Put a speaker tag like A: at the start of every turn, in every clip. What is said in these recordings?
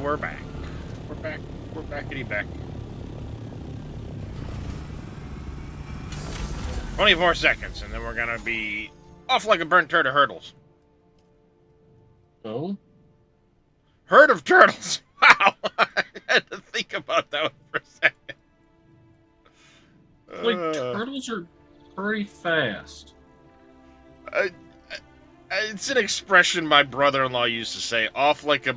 A: we're back. We're back. We're backity back. 24 seconds, and then we're gonna be off like a burnt turd of hurdles.
B: Oh?
A: Herd of turtles! Wow! I had to think about that one for a second.
B: Like, turtles are pretty fast.
A: It's an expression my brother-in-law used to say. Off like a...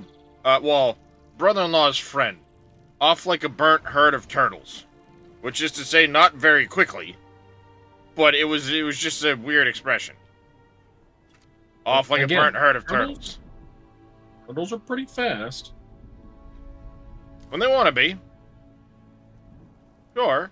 A: brother-in-law's friend. Off like a burnt herd of turtles. Which is to say, not very quickly. But it was just a weird expression. Off like
B: Again,
A: a burnt herd of turtles.
B: Turtles are pretty fast.
A: When they want to be. Sure.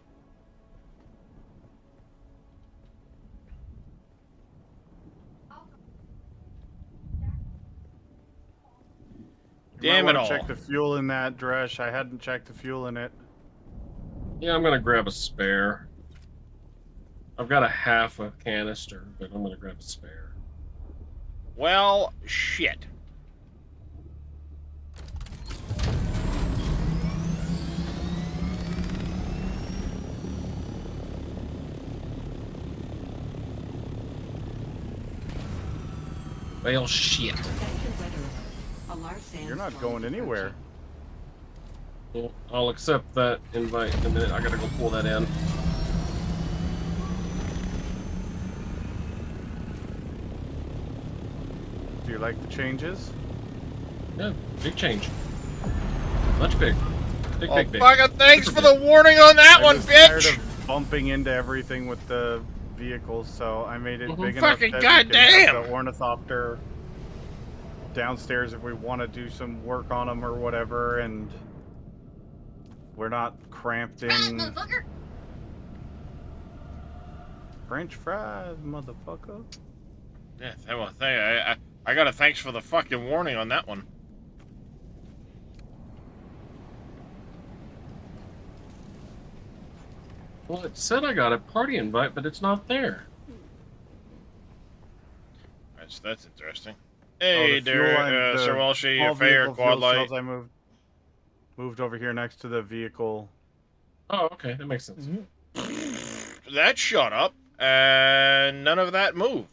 A: Damn it all.
C: Check the fuel in that, Dresh. I hadn't checked the fuel in it.
B: Yeah, I'm gonna grab a spare. I've got a half a canister, but I'm gonna grab a spare.
A: Well, shit.
B: Well, shit.
C: You're not going anywhere.
B: Well, I'll accept that invite in a minute. I gotta go pull that in.
C: Do you like the changes?
B: Yeah, big change. Much big. Big,
A: Oh,
B: big, big.
A: fucking thanks for the warning on that
C: I
A: one,
C: was tired
A: bitch!
C: of bumping into everything with the vehicles, so I made it big enough
A: Fucking
C: that we can
A: goddamn!
C: have the ornithopter downstairs if we want to do some work on them or whatever, and we're not cramped in. French fries, motherfucker.
A: Yeah, I got a thanks for the fucking warning on that one.
B: Well, it said I got a party invite, but it's not there.
A: That's interesting. Hey,
C: the fuel and
A: there,
C: the
A: Sir Walshy,
C: small
A: Fair,
C: vehicle
A: Quad
C: fuel
A: Light.
C: cells I moved over here next to the vehicle.
B: Oh, okay, that makes sense.
A: That shut up, and none of that moved.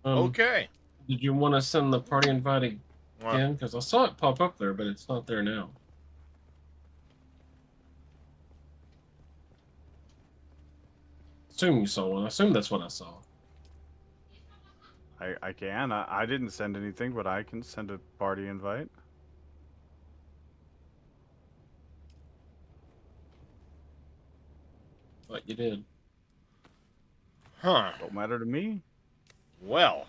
A: Okay.
B: Did you want to send the party invite
A: Well,
B: again? Because I saw it pop up there, but it's not there now. Assume you saw one. I assume that's what I saw.
C: I can. I didn't send anything, but I can send a party invite.
B: But you did.
A: huh.
C: Don't matter to me.
A: Well.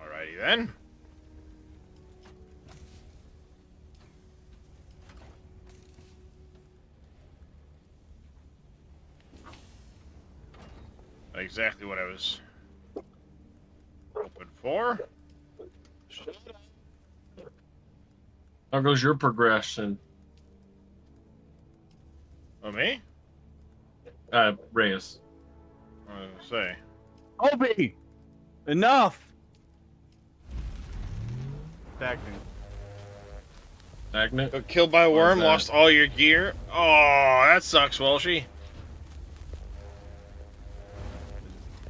A: Alrighty then. Exactly what I was hoping for.
B: How goes your progression,
A: Oh, me?
B: Reyes?
A: I was gonna say.
C: Obi! Enough! Stagnant.
B: Stagnant?
A: Got killed by a worm,
B: that?
A: lost all your gear. Oh, that sucks, Walshy.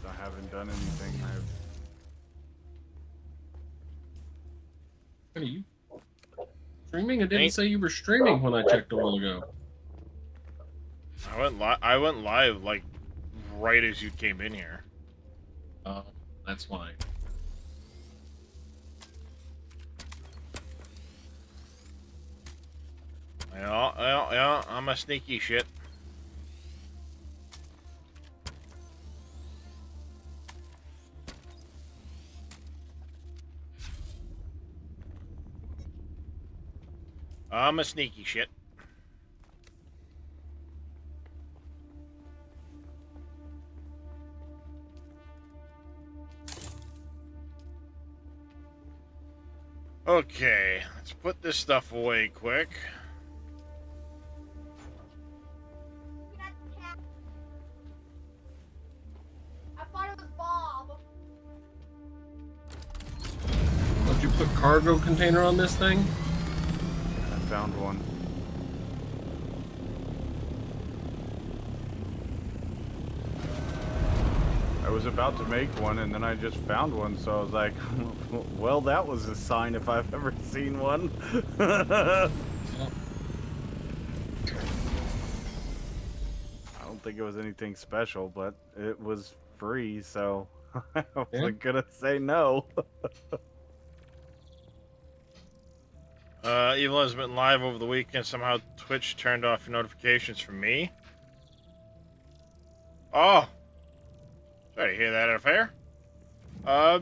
C: I haven't done anything.
B: What are you streaming? It didn't say you were streaming when I checked a while ago.
A: I went live like right as you came in here.
B: Oh, that's why.
A: Yeah, I'm a sneaky shit. I'm a sneaky shit. Okay, let's put this stuff away quick.
D: I thought it was Bob.
B: Why'd you put cargo container on this thing?
C: I found one. I was about to make one, and then I just found one, so I was like, well, that was a sign if I've ever seen one. I don't think it was anything special, but it was free, so I wasn't gonna say no.
A: Evil has been live over the weekend. Somehow Twitch turned off notifications from me. Oh, sorry to hear that affair. Yeah,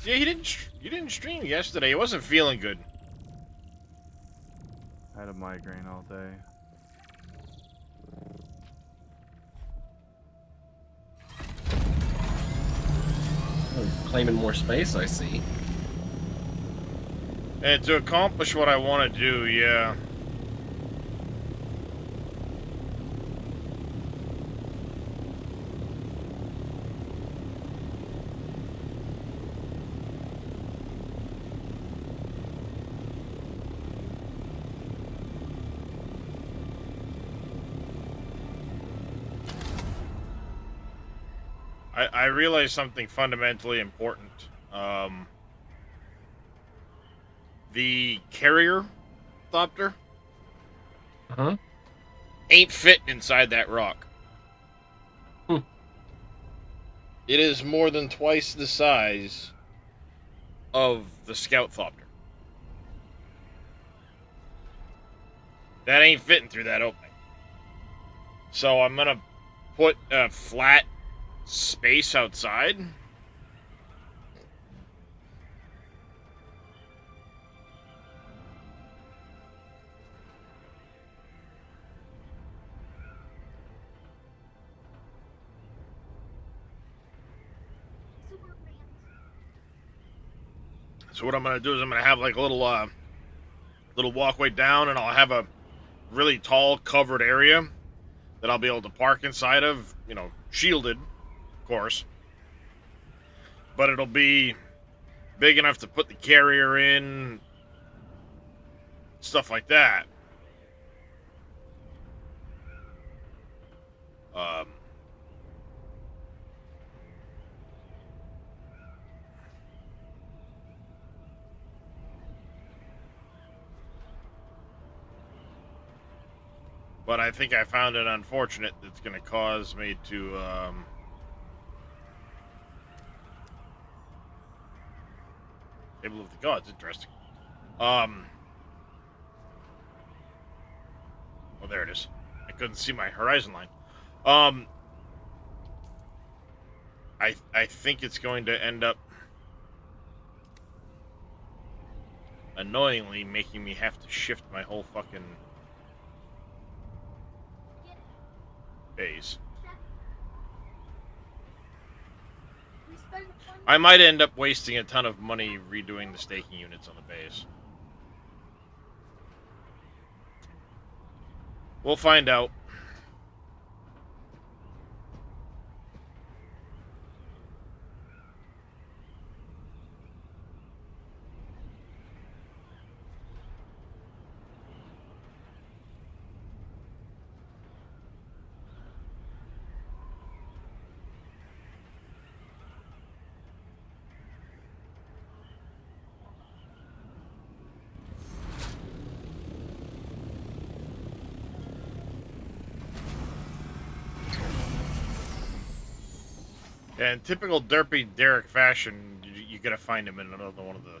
A: you didn't stream yesterday. He wasn't feeling good.
C: I had a migraine all day.
B: Claiming more space, I see.
A: And to accomplish what I want to do, yeah. I realized something fundamentally important. The carrier thopter ain't fit inside that rock. It is more than twice the size of the scout thopter. That ain't fitting through that opening. So I'm gonna put a flat space outside. So what I'm gonna do is I'm gonna have like a little walkway down, and I'll have a really tall covered area that I'll be able to park inside of, you know, shielded, of course. But it'll be big enough to put the carrier in, stuff like that. But I think I found it unfortunate that's going to cause me to, Table of the Gods, interesting. Oh, there it is. I couldn't see my horizon line. I think it's going to end up annoyingly making me have to shift my whole fucking base. I might end up wasting a ton of money redoing the staking units on the base. We'll find out. Yeah, in typical derpy Derek fashion, you gotta find him in another one of the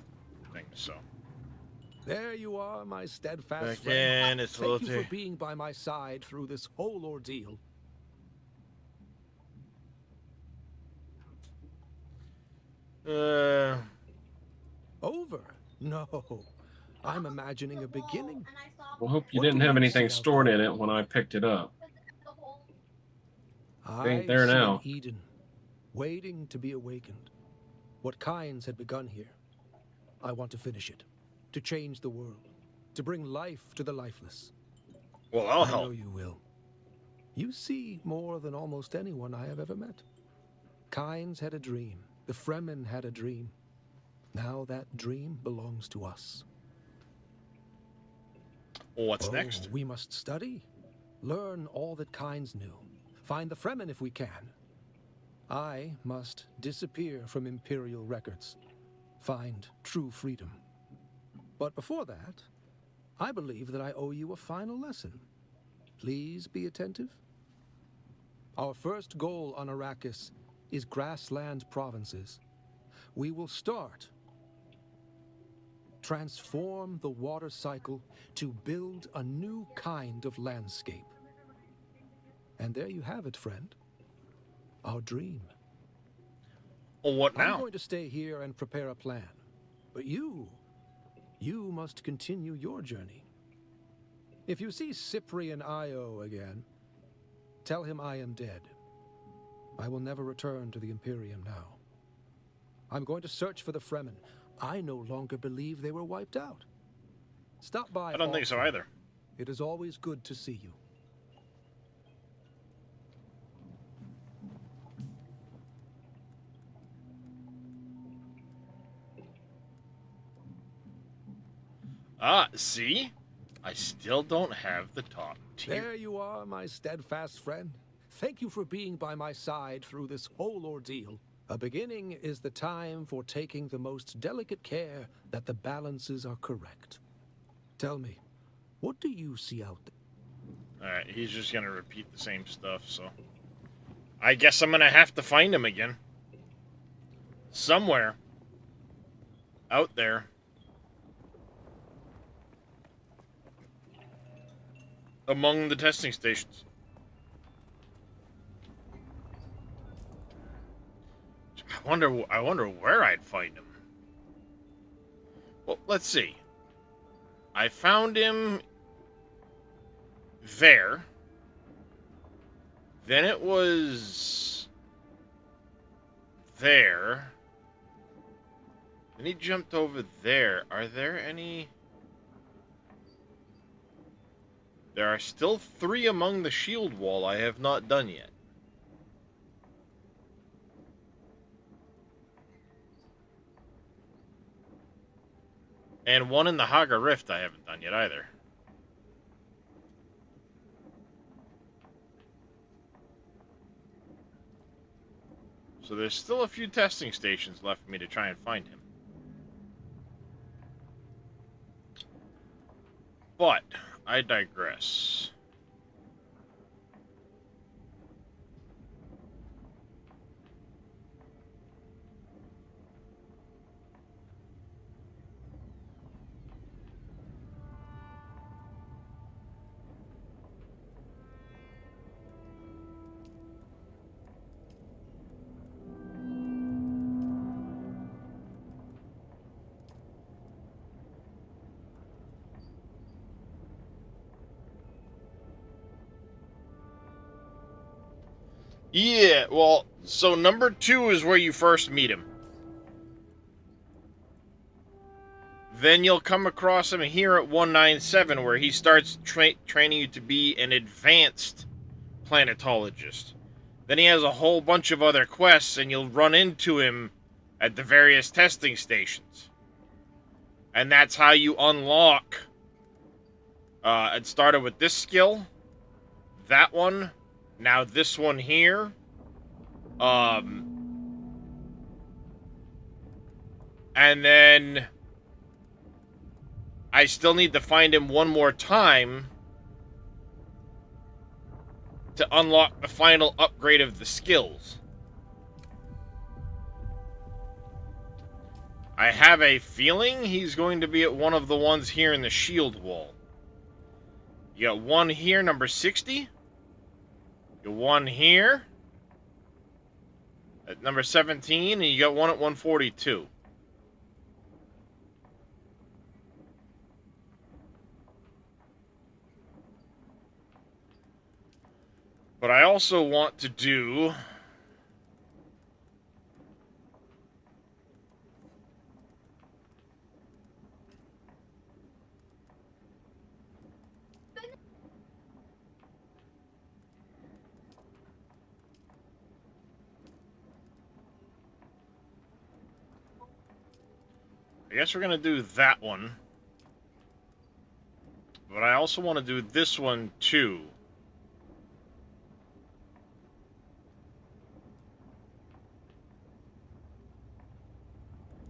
A: things, so.
D: There you are, my steadfast
A: Again,
D: friend.
A: it's
D: Thank you for being by my side through this whole ordeal. Over? No. I'm imagining a beginning.
B: Well, hope you
D: What
B: didn't
D: do
B: have
D: you
B: anything
D: see out
B: stored
D: there?
B: in it when I picked it up. It ain't
D: I
B: there
D: see an
B: now.
D: Eden, waiting to be awakened. What Kynes had begun here, I want to finish it, to change the world, to bring life to the lifeless.
A: Well, I'll
D: I know
A: help.
D: you will. You see more than almost anyone I have ever met. Kynes had a dream. The Fremen had a dream. Now that dream belongs to us.
A: What's next?
D: We must study, learn all that Kynes knew, find the Fremen if we can. I must disappear from Imperial records, find true freedom. But before that, I believe that I owe you a final lesson. Please be attentive. Our first goal on Arrakis is grassland provinces. We will start. Transform the water cycle to build a new kind of landscape. And there you have it, friend. Our dream.
A: Well, what
D: I'm
A: now?
D: going to stay here and prepare a plan. But you must continue your journey. If you see Cyprian Io again, tell him I am dead. I will never return to the Imperium now. I'm going to search for the Fremen. I no longer believe they were wiped out. Stop by.
A: I don't think so
D: often.
A: either.
D: It is always good to see you.
A: Ah, see? I still don't have the top tier.
D: There you are, my steadfast friend. Thank you for being by my side through this whole ordeal. A beginning is the time for taking the most delicate care that the balances are correct. Tell me, what do you see out there?
A: Alright, he's just gonna repeat the same stuff, so... I guess I'm gonna have to find him again. Somewhere. Out there. Among the testing stations. I wonder where I'd find him. Well, let's see. I found him there. Then it was there. Then he jumped over there. Are there any... There are still 3 among the shield wall I have not done yet. And 1 in the Haga Rift I haven't done yet either. So there's still a few testing stations left for me to try and find him. But I digress. Yeah, well, so number 2 is where you first meet him. Then you'll come across him here at 197, where he starts training you to be an advanced planetologist. Then he has a whole bunch of other quests, and you'll run into him at the various testing stations. And that's how you unlock... it started with this skill, that one, now this one here. And then I still need to find him one more time to unlock the final upgrade of the skills. I have a feeling he's going to be at one of the ones here in the shield wall. You got one here, number 60. You got one here at number 17, and you got one at 142. But I also want to do... I guess we're gonna do that one. But I also want to do this one, too.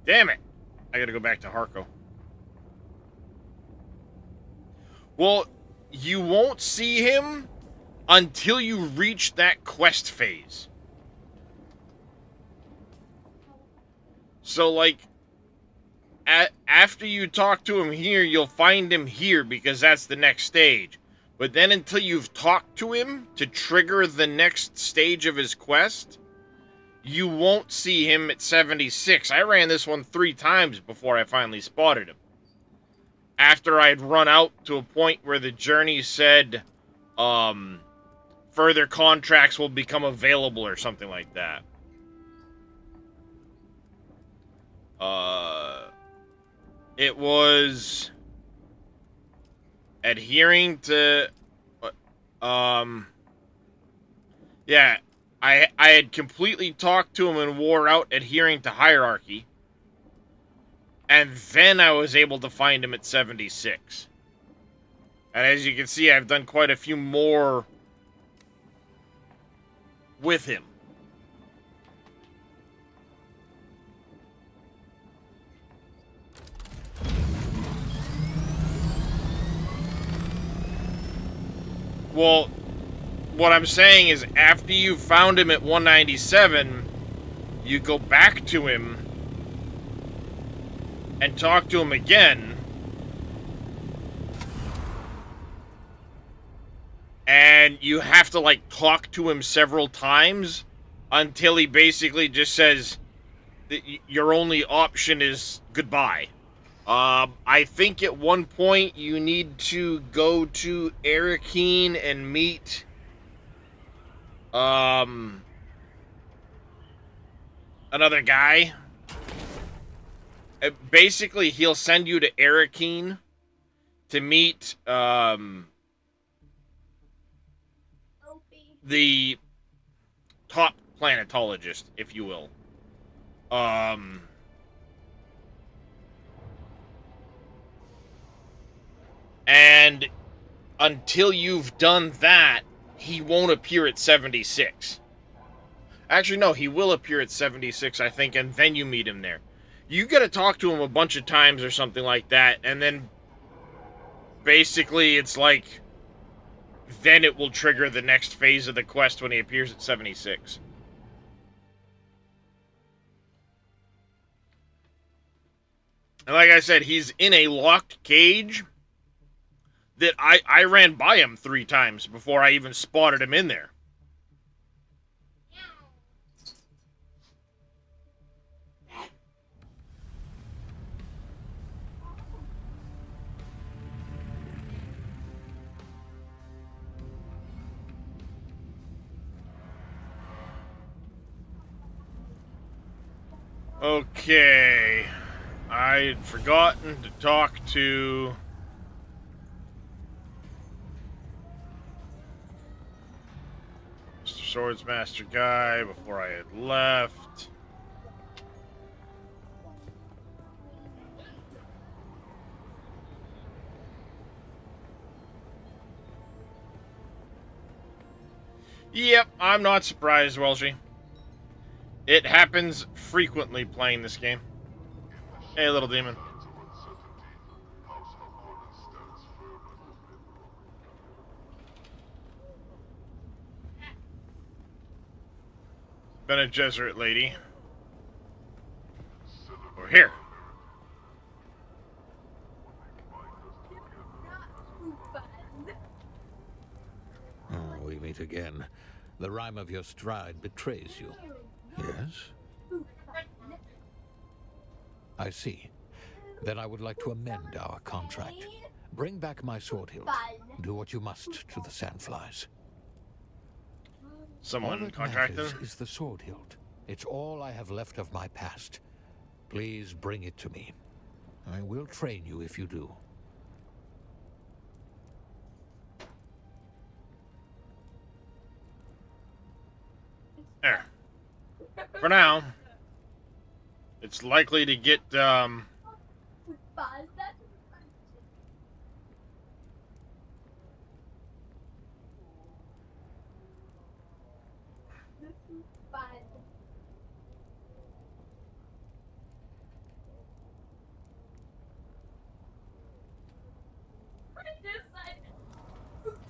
A: Damn it! I gotta go back to Harko. Well, you won't see him until you reach that quest phase. So, like, after you talk to him here, you'll find him here because that's the next stage. But then until you've talked to him to trigger the next stage of his quest, you won't see him at 76. I ran this one 3 times before I finally spotted him. After I'd run out to a point where the journey said, further contracts will become available or something like that. It was adhering to, yeah, I had completely talked to him and wore out adhering to hierarchy. And then I was able to find him at 76. And as you can see, I've done quite a few more with him. Well, what I'm saying is after you found him at 197, you go back to him and talk to him again. And you have to, like, talk to him several times until he basically just says that your only option is goodbye. I think at one point you need to go to Arakeen and meet another guy. Basically, he'll send you to Arakeen to meet the top planetologist, if you will. And until you've done that, he won't appear at 76. Actually, no, he will appear at 76, I think, and then you meet him there. You gotta talk to him a bunch of times or something like that, and then basically it's like, then it will trigger the next phase of the quest when he appears at 76. And like I said, he's in a locked cage that I ran by him 3 times before I even spotted him in there. Okay. I had forgotten to talk to Mr. Swordsmaster guy before I had left. Yep, I'm not surprised, Welshie. It happens frequently playing this game. Hey, little demon. Bene Gesserit lady. We're here.
E: Oh, we meet again. The rhyme of your stride betrays you. Yes? I see. Then I would like to amend our contract. Bring back my sword hilt. Do what you must to the sandflies. All
A: Someone
E: that
A: contracted
E: matters
A: him?
E: is the sword hilt. It's all I have left of my past. Please bring it to me. I will train you if you do.
A: There. For now, it's likely to get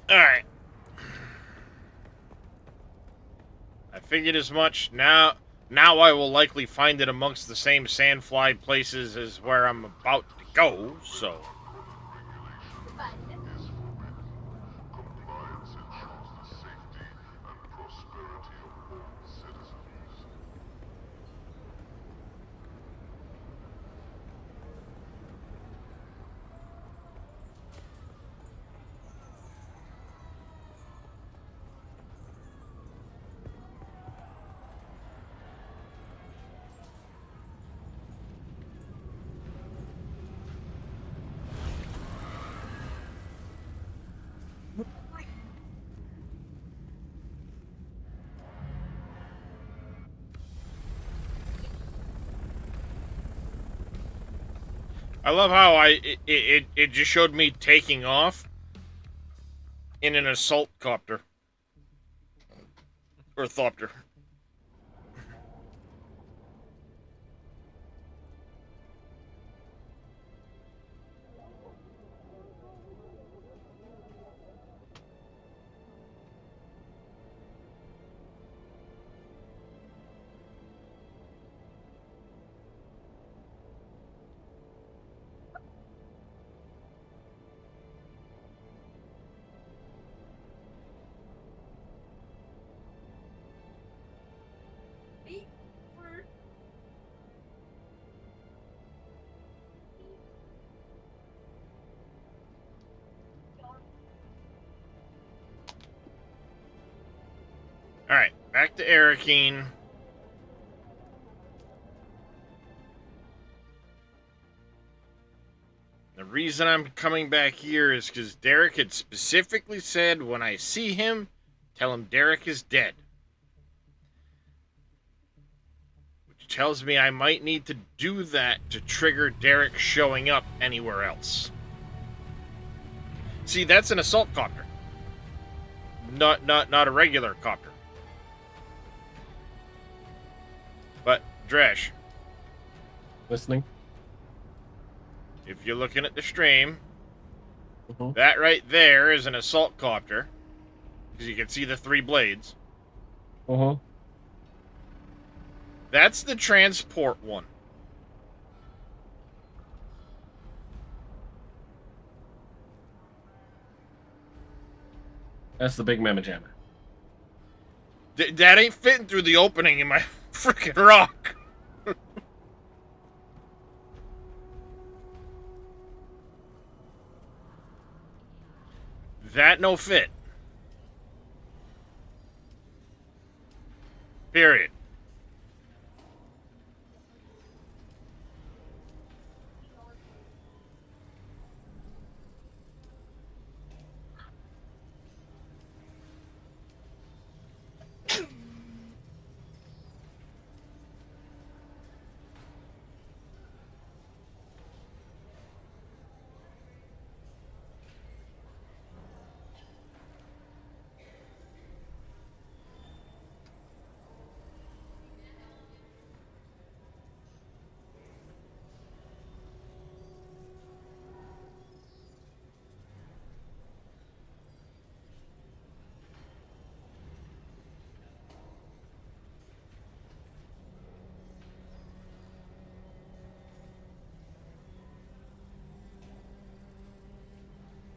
A: Alright. I figured as much. Now I will likely find it amongst the same sandfly places as where I'm about to go, so... I love how it just showed me taking off in an assault copter. Or thopter. Alright, back to Arakeen. The reason I'm coming back here is because Derek had specifically said when I see him, tell him Derek is dead. Which tells me I might need to do that to trigger Derek showing up anywhere else. See, that's an assault copter. Not a regular copter. But, Dresh.
B: Listening.
A: If you're looking at the stream, that right there is an assault copter. Because you can see the 3 blades. That's the transport one.
B: That's the big mamma jamma.
A: That ain't fitting through the opening in my freaking rock. That no fit. Period.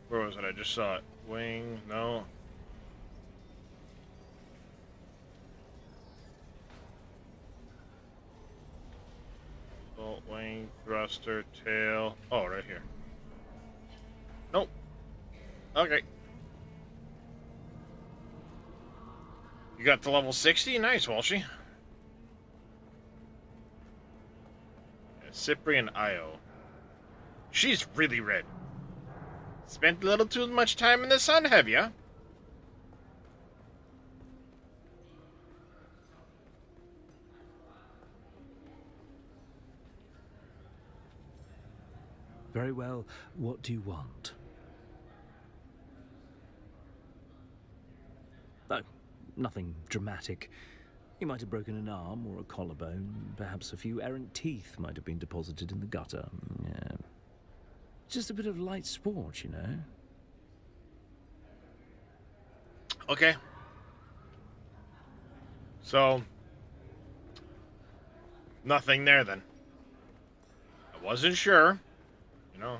A: Where was it? I just saw it. Wing, no. Bolt, wing, thruster, tail. Oh, right here. Nope. Okay. You got to level 60? Nice, Walshy. Yeah, Cyprian Io. She's really red. Spent a little too much time in the sun, have ya?
F: Very well. What do you want? Oh, nothing dramatic. You might have broken an arm or a collarbone. Perhaps a few errant teeth might have been deposited in the gutter. Yeah. Just a bit of light sport, you know.
A: Okay. So, nothing there then. I wasn't sure, you know.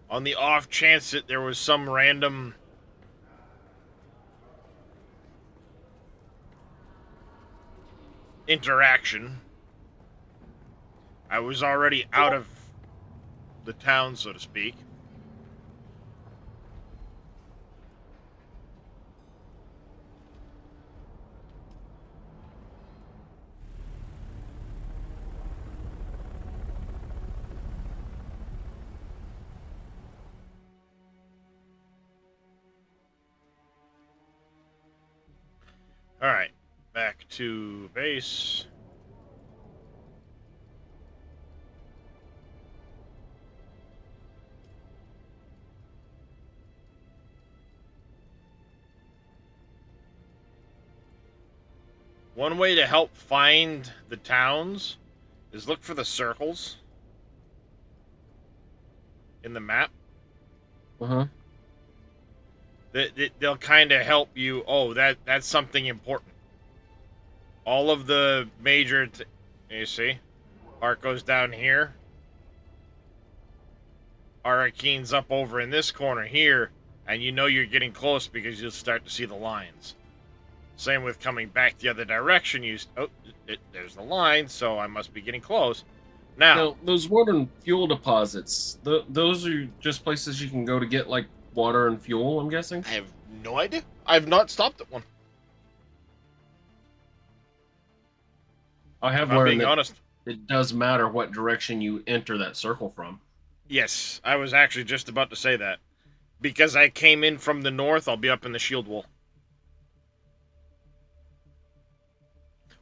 A: On the off chance that there was some random interaction. I was already out of the town, so to speak. Alright, back to base. One way to help find the towns is look for the circles in the map.
B: Uh-huh.
A: They'll kind of help you. Oh, that's something important. All of the major, you see, Ark goes down here. Arakine's up over in this corner here, and you know you're getting close because you'll start to see the lines. Same with coming back the other direction. There's the line, so I must be getting close.
B: Now those water and fuel deposits, those are just places you can go to get, like, water and fuel, I'm guessing?
A: I have no idea. I've not stopped at one.
B: I have
A: I'm
B: learned
A: being
B: that
A: honest.
B: it does matter what direction you enter that circle from.
A: Yes, I was actually just about to say that. Because I came in from the north, I'll be up in the shield wall.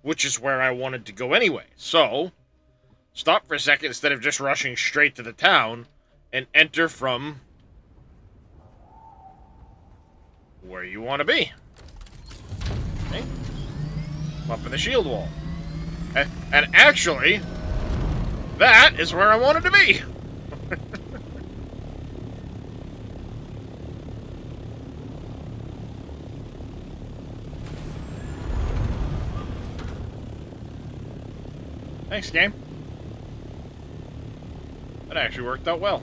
A: Which is where I wanted to go anyway. So, stop for a second instead of just rushing straight to the town and enter from where you want to be. Okay? Up in the shield wall. And actually, that is where I wanted to be. Thanks, game. That actually worked out well.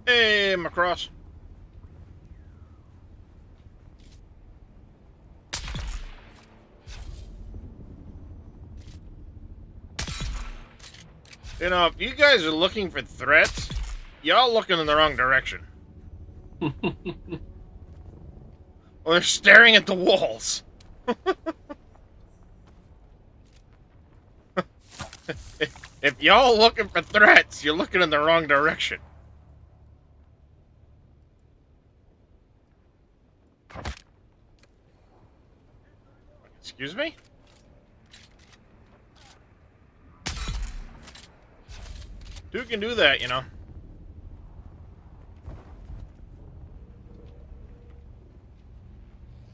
A: Hey, Macross. You know, if you guys are looking for threats, y'all looking in the wrong direction. Well, they're staring at the walls. If y'all looking for threats, you're looking in the wrong direction. Excuse me? Two can do that, you know.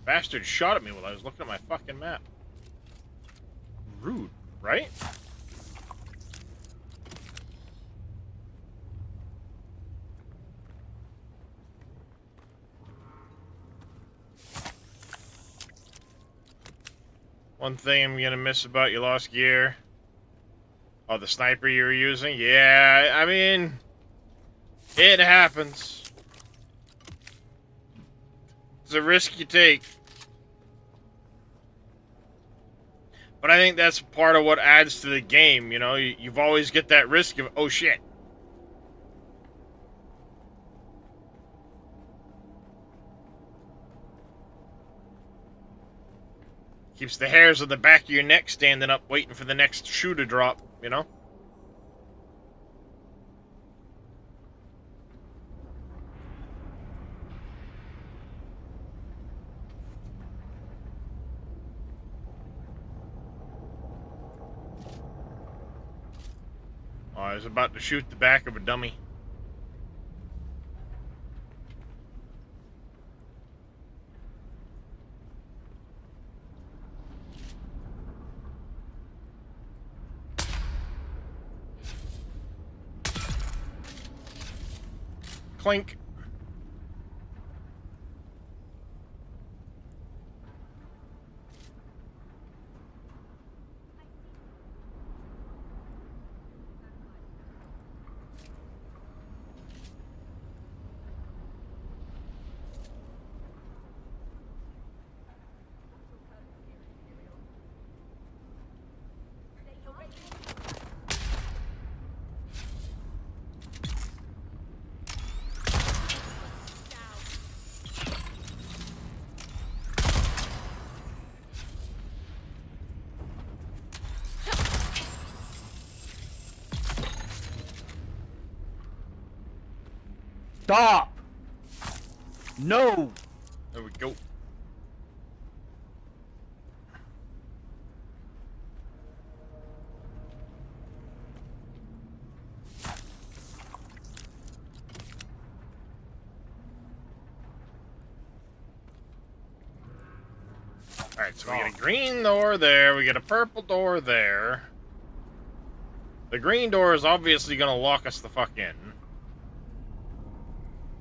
A: Bastard shot at me while I was looking at my fucking map. Rude, right? One thing I'm gonna miss about your lost gear Oh, the sniper you were using? Yeah, I mean, it happens. It's a risk you take. But I think that's part of what adds to the game, you know? You've always get that risk of, oh shit. Keeps the hairs on the back of your neck standing up, waiting for the next shoe to drop, you know? Oh, I was about to shoot the back of a dummy. Clink.
G: Stop! No!
A: There we go. Alright, so we get a green door there, we get a purple door there. The green door is obviously going to lock us the fuck in.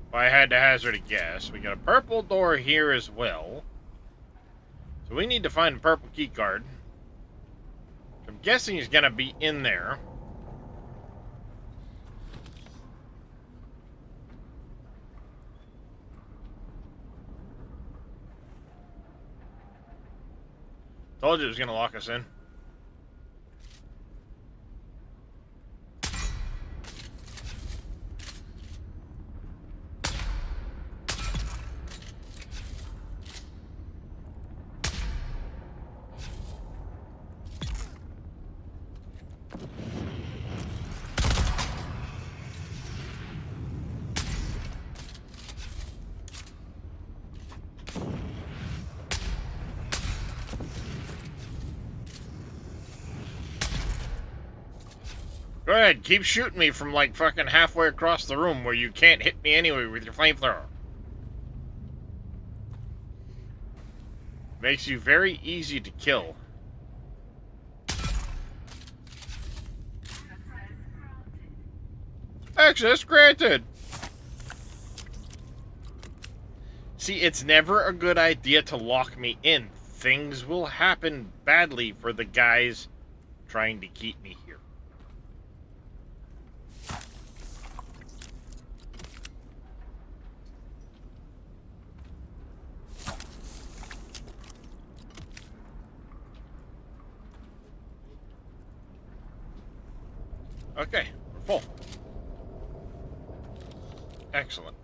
A: If I had to hazard a guess. We got a purple door here as well. So we need to find a purple key card. I'm guessing he's going to be in there. Told you it was going to lock us in. Go ahead, keep shooting me from like fucking halfway across the room where you can't hit me anyway with your flamethrower. Makes you very easy to kill. Access granted! See, it's never a good idea to lock me in. Things will happen badly for the guys trying to keep me here. Okay, we're full. Excellent.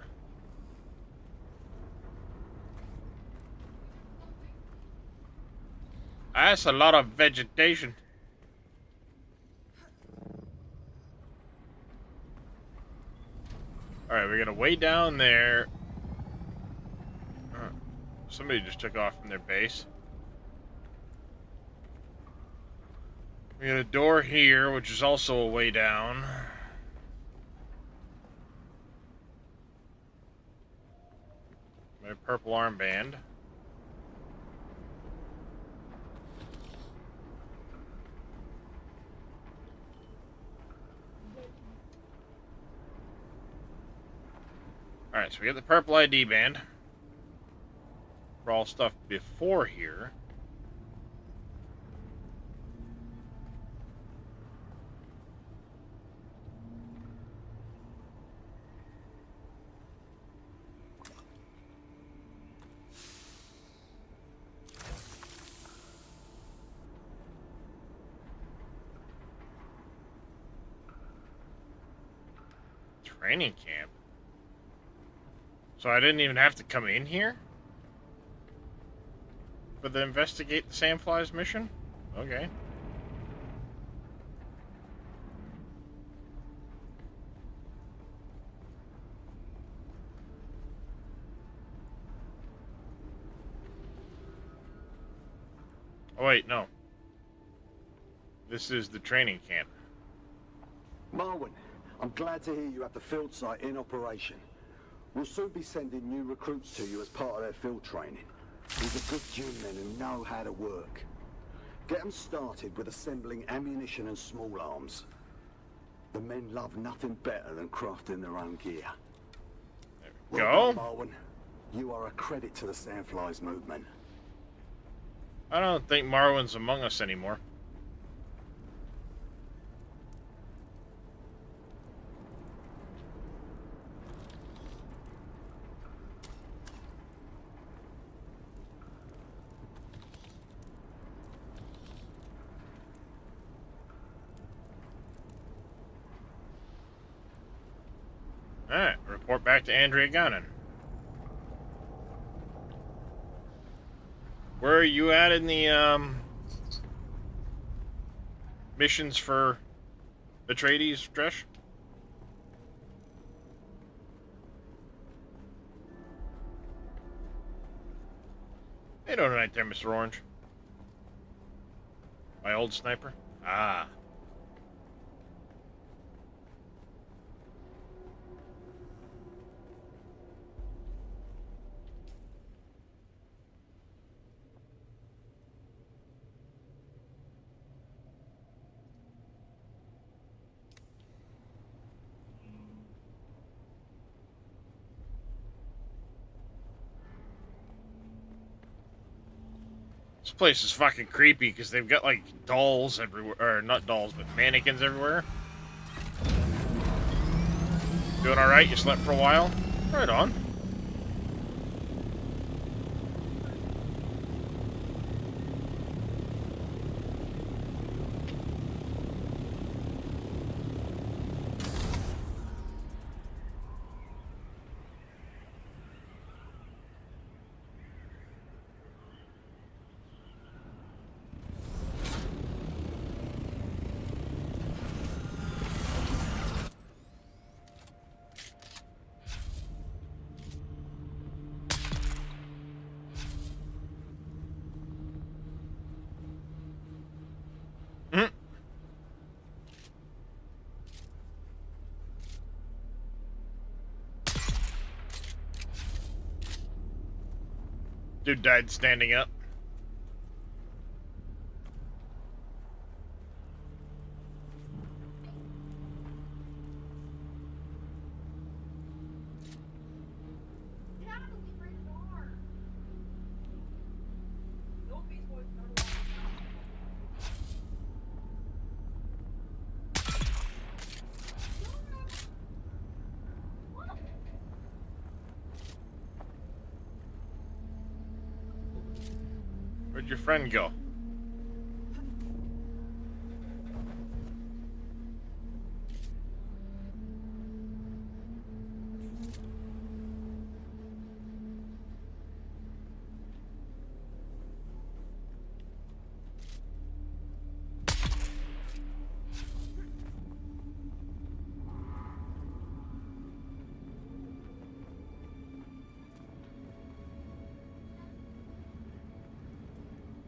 A: That's a lot of vegetation. Alright, we got a way down there. Somebody just took off from their base. We got a door here, which is also a way down. My purple armband. Alright, so we got the purple ID band. For all stuff before here. Training camp? So I didn't even have to come in here? For the investigate the Sandflies mission? Okay. Oh wait, no. This is the training camp.
H: Marwin, I'm glad to hear you have the field site in operation. We'll soon be sending new recruits to you as part of their field training. These are good Dunemen who know how to work. Get them started with assembling ammunition and small arms. The men love nothing better than crafting their own gear.
A: There we
H: Well
A: go.
H: done, Marwin. You are a credit to the Sandflies movement.
A: I don't think Marwin's among us anymore. Alright, report back to Andrea Gunnan. Where are you at in the missions for Atreides, Dresh? How you doing tonight there, Mr. Orange? My old sniper? Ah. This place is fucking creepy because they've got like dolls everywhere, or not dolls, but mannequins everywhere. Doing alright? You slept for a while? Right on. Dude died standing up. Where'd your friend go?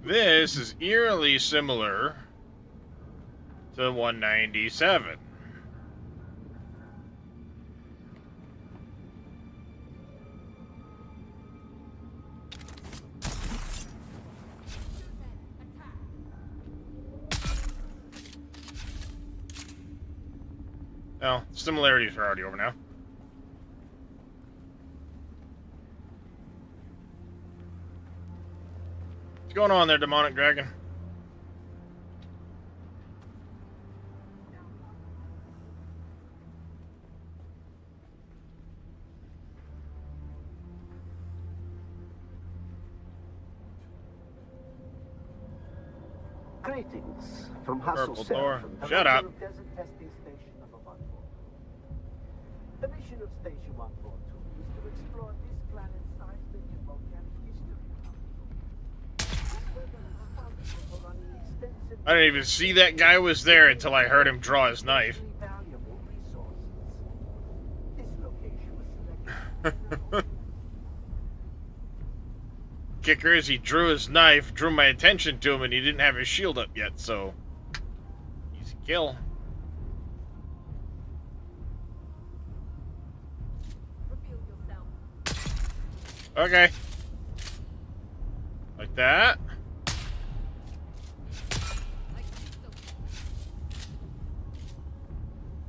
A: This is eerily similar to 197. Well, similarities are already over now. What's going on there, demonic dragon?
I: Greetings from
A: Purple
I: Hassel's
A: door.
I: the
A: Shut up.
I: Desert Testing Station number 1. The mission of Station 142 is to explore this planet's seismic and volcanic history.
A: I didn't even see that guy was there until I heard him draw his knife. Kicker is he drew his knife, drew my attention to him, and he didn't have his shield up yet, so easy kill. Okay. Like that.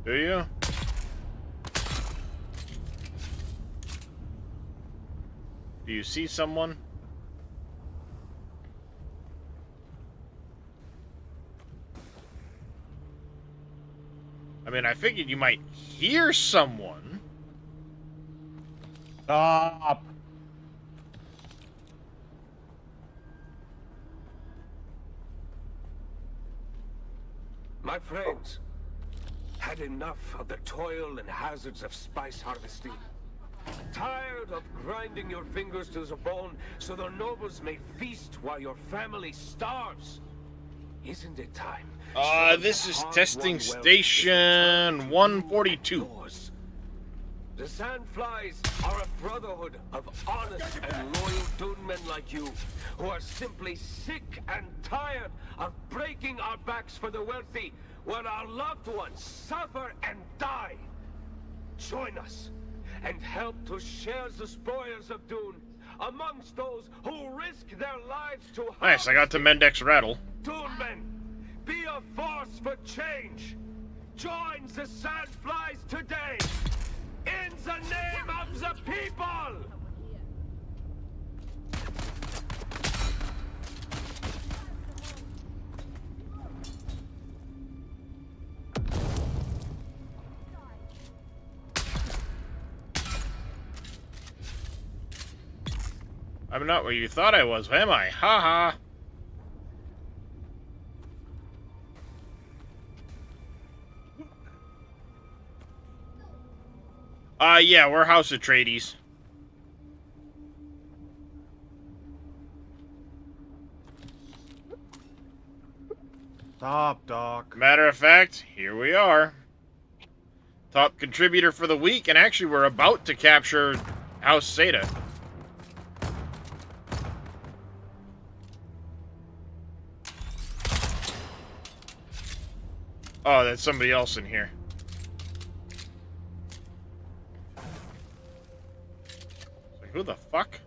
A: Do you? Do you see someone? I mean, I figured you might hear someone.
C: Stop!
J: My friends, had enough of the toil and hazards of spice harvesting? Tired of grinding your fingers to the bone so the nobles may feast while your family starves? Isn't it time?
A: This is testing station 142.
J: The Sandflies are a brotherhood of honest and loyal Dune men like you, who are simply sick and tired of breaking our backs for the wealthy, while our loved ones suffer and die. Join us, and help to share the spoils of Dune amongst those who risk their lives to
A: Nice, I got to Mendex Rattle.
J: Dune men, be a force for change. Join the Sandflies today, in the name of the people!
A: I'm not where you thought I was, am I? Haha. Yeah, we're House Atreides.
C: Stop, Doc.
A: Matter of fact, here we are. Top contributor for the week, and actually we're about to capture House Seda. Oh, that's somebody else in here. It's like, who the fuck?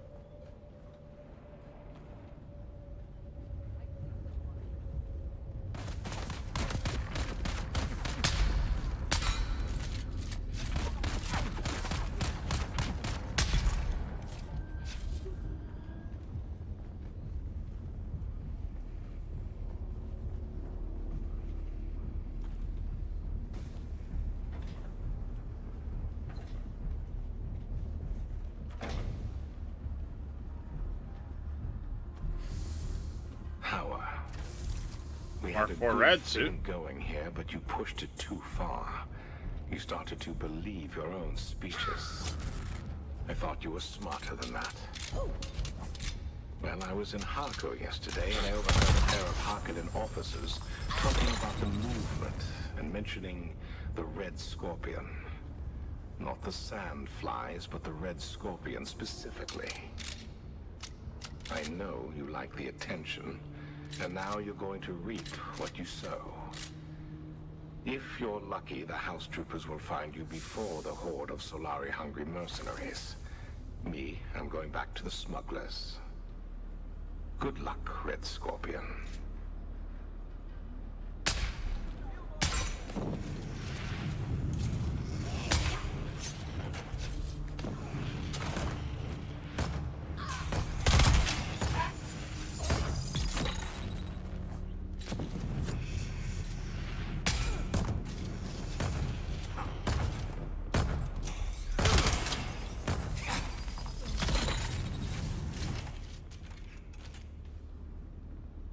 J: We
A: Mark
J: had a
A: 4
J: good
A: red
J: thing
A: suit.
J: going here, but you pushed it too far. You started to believe your own speeches. I thought you were smarter than that. Well, I was in Harko yesterday, and I overheard a pair of Harkonnen officers talking about the movement and mentioning the Red Scorpion. Not the Sandflies, but the Red Scorpion specifically. I know you like the attention, and now you're going to reap what you sow. If you're lucky, the house troopers will find you before the horde of Solari-hungry mercenaries. Me, I'm going back to the smugglers. Good luck, Red Scorpion.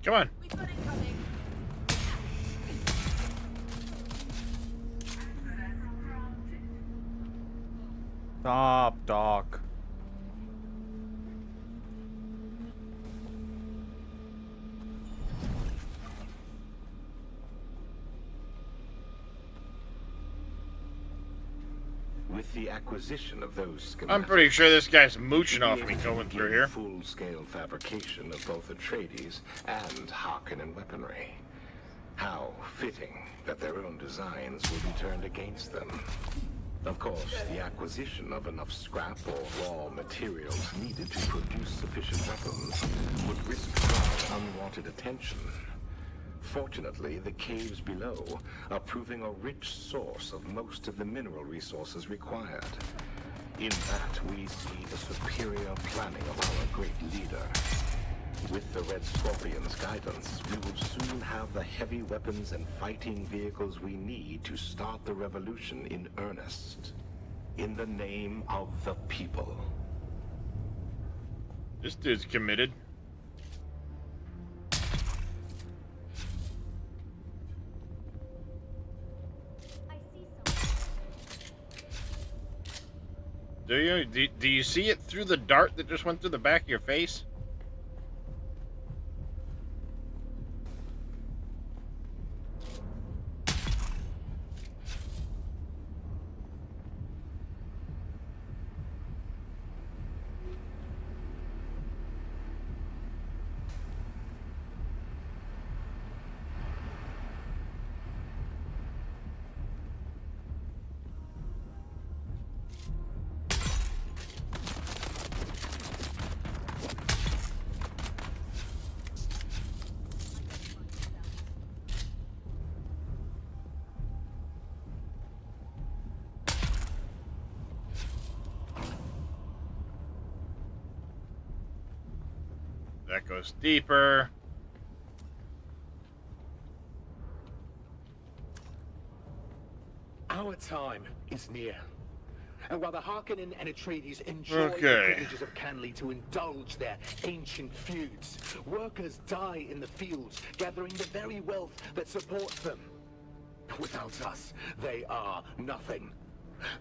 A: Come on.
C: Stop, Doc.
J: With the acquisition of those schematics,
A: I'm pretty sure this guy's mooching
J: we'll
A: off
J: be
A: me
J: able to
A: going through
J: begin
A: here.
J: full-scale fabrication of both Atreides and Harkonnen weaponry. How fitting that their own designs will be turned against them. Of course, the acquisition of enough scrap or raw materials needed to produce sufficient weapons would risk drawing unwanted attention. Fortunately, the caves below are proving a rich source of most of the mineral resources required. In that, we see the superior planning of our great leader. With the Red Scorpion's guidance, we will soon have the heavy weapons and fighting vehicles we need to start the revolution in earnest. In the name of the people.
A: This dude's committed. Do you? Do you see it through the dart that just went through the back of your face? That goes deeper.
K: Our time is near. And while the Harkonnen and Atreides enjoy the privileges of Canley to indulge their ancient feuds, workers die in the fields, gathering the very wealth that supports them. Without us, they are nothing.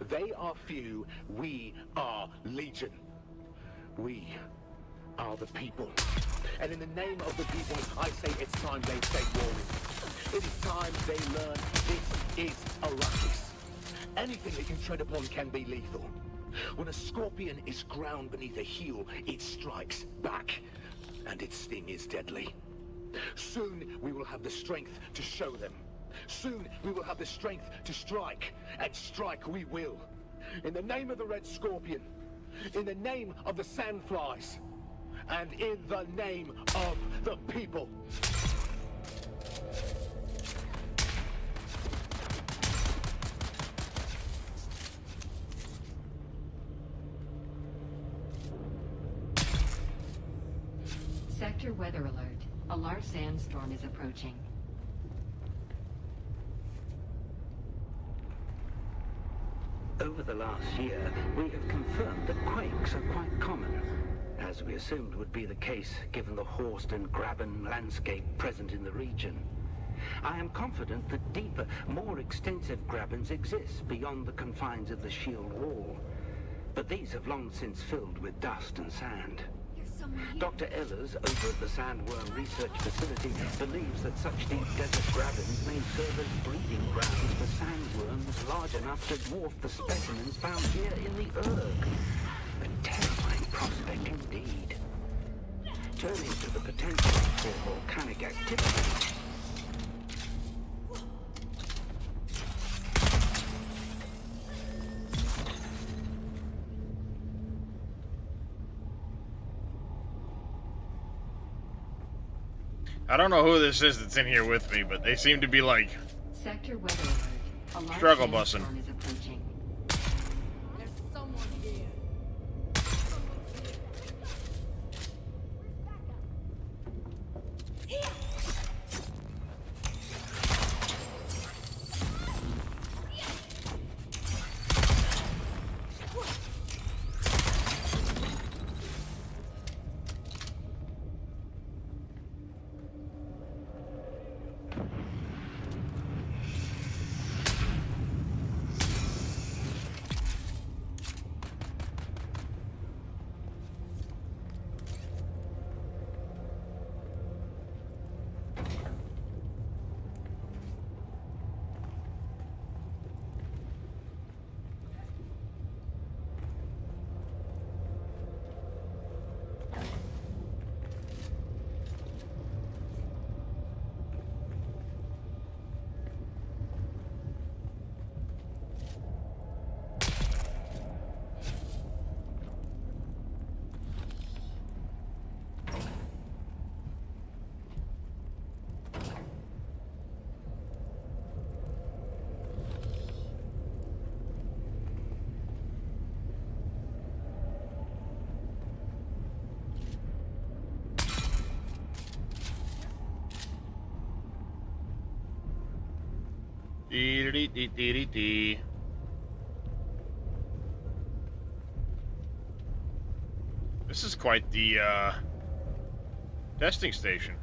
K: They are few, we are legion. We are the people. And in the name of the people, I say it's time they stay warring. It is time they learn this is Arrakis. Anything that you tread upon can be lethal. When a scorpion is ground beneath a heel, it strikes back. And its sting is deadly. Soon we will have the strength to show them. Soon we will have the strength to strike. And strike we will. In the name of the Red Scorpion. In the name of the Sandflies. And in the name of the people.
L: Sector weather alert. A large sandstorm is approaching.
M: Over the last year, we have confirmed that quakes are quite common, as we assumed would be the case given the Horst and Graben landscape present in the region. I am confident that deeper, more extensive Grabens exist beyond the confines of the shield wall, but these have long since filled with dust and sand. Dr. Ehlers, over at the Sandworm Research Facility, believes that such deep desert Grabens may serve as breeding grounds for sandworms large enough to dwarf the specimens found here in the Urg. A terrifying prospect indeed. Turning to the potential for volcanic activity.
A: I don't know who this is that's in here with me, but they seem to be like
L: Sector weather alert. A large
A: struggle
L: sandstorm
A: bussing.
L: is approaching.
N: There's someone here.
A: Dee-dee-dee-dee-dee-dee. This is quite the testing station.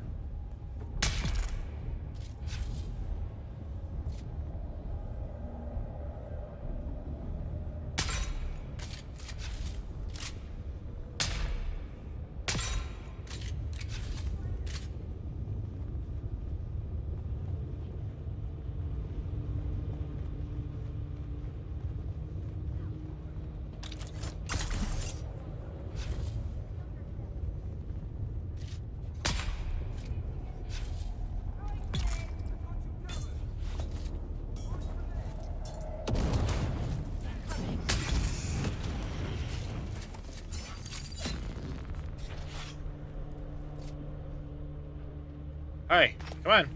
A: Hey, come on.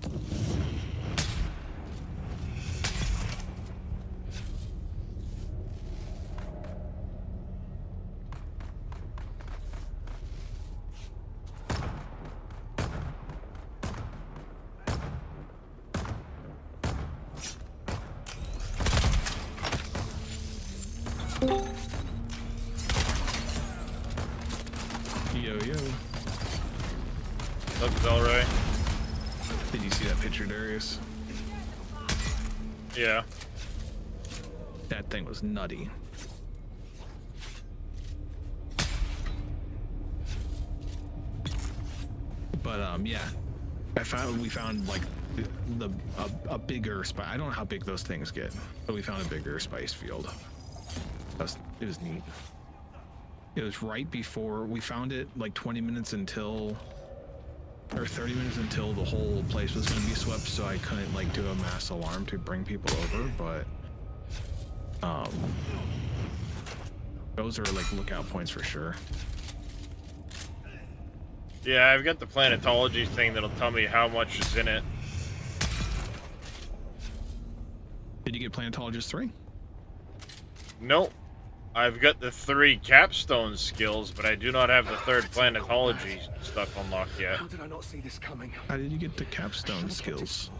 O: Yo, yo.
A: Look, Delray.
O: Did you see that picture, Darius?
A: Yeah.
O: That thing was nutty. But yeah, we found like a bigger spice. I don't know how big those things get, but we found a bigger spice field. It was neat. It was right before we found it, like 20 minutes until, or 30 minutes until the whole place was going to be swept, so I couldn't like do a mass alarm to bring people over, but those are like lookout points for sure.
A: Yeah, I've got the planetology thing that'll tell me how much is in it.
O: Did you get Planetologist 3?
A: Nope. I've got the 3 capstone skills, but I do not have the 3rd planetology stuff unlocked yet.
K: How did I not see this coming?
O: How did you get the capstone skills?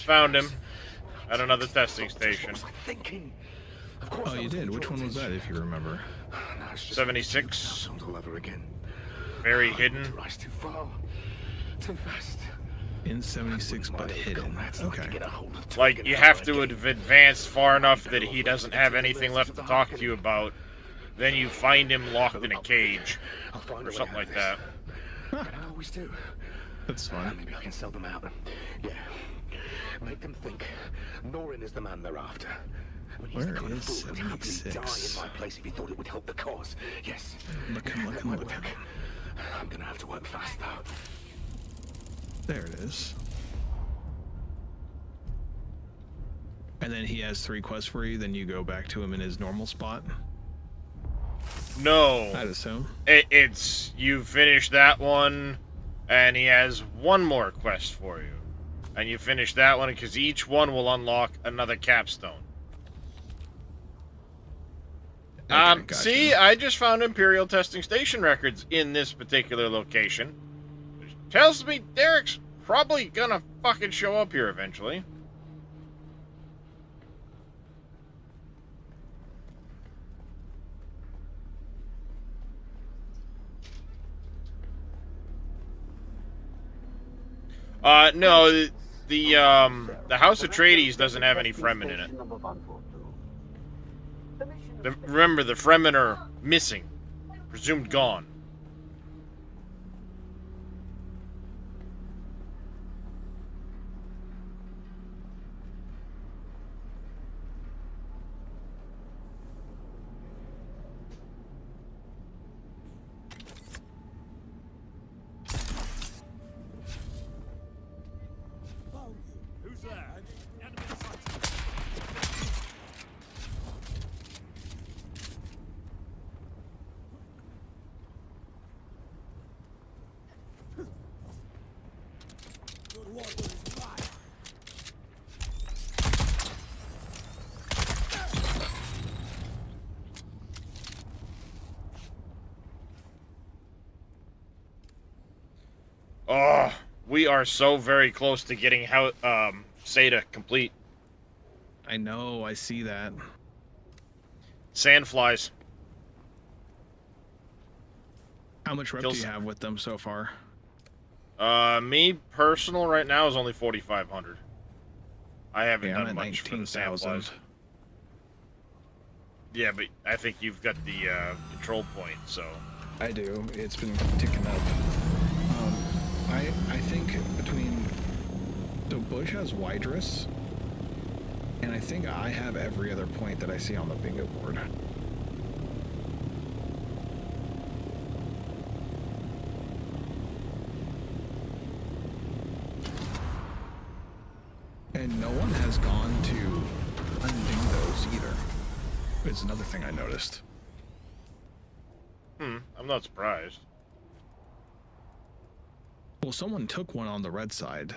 A: Found him at another testing station.
O: Oh, you did? Which one was that, if you remember?
A: 76.
K: All over again.
A: Very hidden.
K: Rise too far, too fast.
O: In 76, but hidden. Okay.
A: Like, you have to have advanced far enough that he doesn't have anything left to talk to you about. Then you find him locked in a cage. Or something like that.
K: I always do.
O: That's fine.
K: Maybe I can sell them out. Yeah. Make them think Norin is the man they're after. I mean, he's the kind of fool who'd happily die in my place if he thought it would help the cause. Yes.
O: Look him.
K: I'm gonna have to work fast, though.
O: There it is. And then he has 3 quests for you, then you go back to him in his normal spot?
A: No.
O: I'd assume.
A: It's, you finish that one, and he has one more quest for you. And you finish that one, because each one will unlock another capstone.
O: Okay, gotcha.
A: See, I just found Imperial testing station records in this particular location. Which tells me Derek's probably gonna fucking show up here eventually. No, the House Atreides doesn't have any Fremen in it. Remember, the Fremen are missing. Presumed gone.
P: Who's there? Enemy sighted.
A: Oh, we are so very close to getting Seda complete.
O: I know, I see that.
A: Sandflies.
O: How much rep do you have with them so far?
A: Me personal right now is only 4,500. I haven't
O: I'm
A: done
O: at
A: much for the
O: 19,000.
A: sandflies. Yeah, but I think you've got the control point, so.
O: I do. It's been ticking up. I think between... So Bush has Wydrus, and I think I have every other point that I see on the bingo board. And no one has gone to unding those either. It's another thing I noticed.
A: I'm not surprised.
O: Well, someone took one on the red side.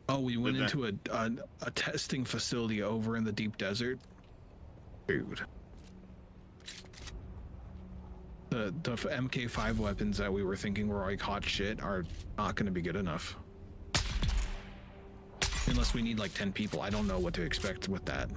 O: Oh, we went into a testing facility over in the deep desert. Dude. The MK5 weapons that we were thinking were like hot shit are not going to be good enough. Unless we need like 10 people. I don't know what to expect with that.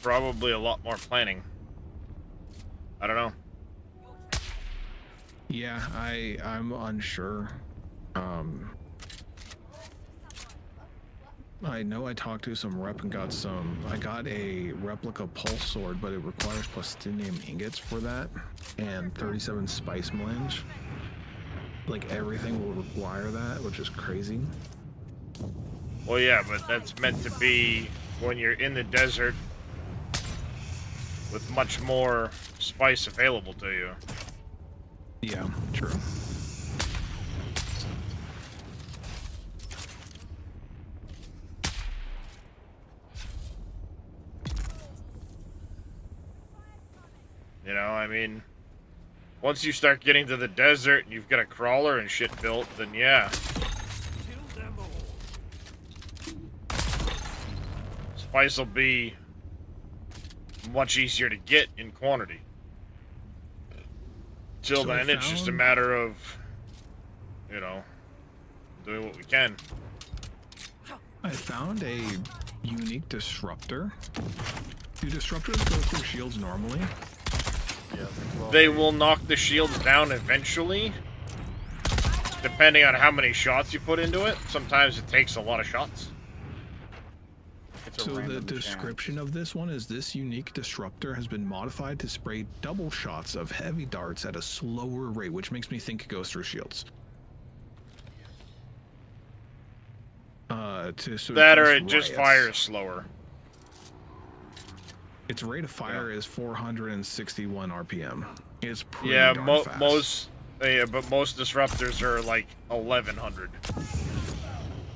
A: Probably a lot more planning. I don't know.
O: Yeah, I'm unsure. I know I talked to some rep and got some. I got a replica pulse sword, but it requires plastinium ingots for that, and 37 spice melange. Like everything will require that, which is crazy.
A: Well, yeah, but that's meant to be when you're in the desert with much more spice available to you.
O: Yeah, true.
A: You know, I mean, once you start getting to the desert and you've got a crawler and shit built, then yeah. Spice will be much easier to get in quantity. Till then, it's just a matter of, you know, doing what we can.
O: I found a unique disruptor. Do disruptors go through shields normally?
C: Yeah,
A: They will knock the shields down eventually, depending on how many shots you put into it. Sometimes it takes a lot of shots.
O: So the description of this one is this unique disruptor has been modified to spray double shots of heavy darts at a slower rate, which makes me think it goes through shields.
A: That or it just fires slower.
O: Its rate of fire is 461 RPM. It's pretty
A: Yeah,
O: darn fast.
A: but most disruptors are like 1100.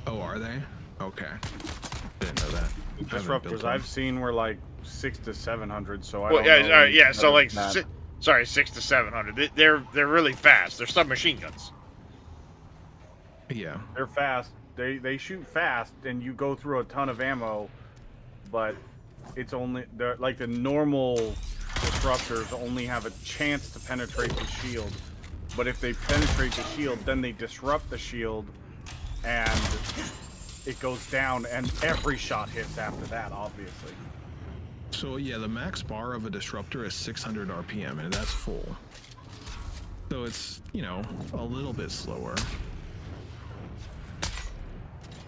C: Oh,
O: are they? Okay. Didn't know that.
C: Disruptors I've seen were like 600 to 700, so I
A: Well,
C: don't know.
A: yeah, so like,
C: that.
A: 600 to 700. They're really fast. They're submachine guns.
O: Yeah.
C: They're fast. They shoot fast, and you go through a ton of ammo, but it's only like the normal disruptors only have a chance to penetrate the shield. But if they penetrate the shield, then they disrupt the shield, and it goes down, and every shot hits after that, obviously.
O: So yeah, the max bar of a disruptor is 600 RPM, and that's full. So it's, you know, a little bit slower.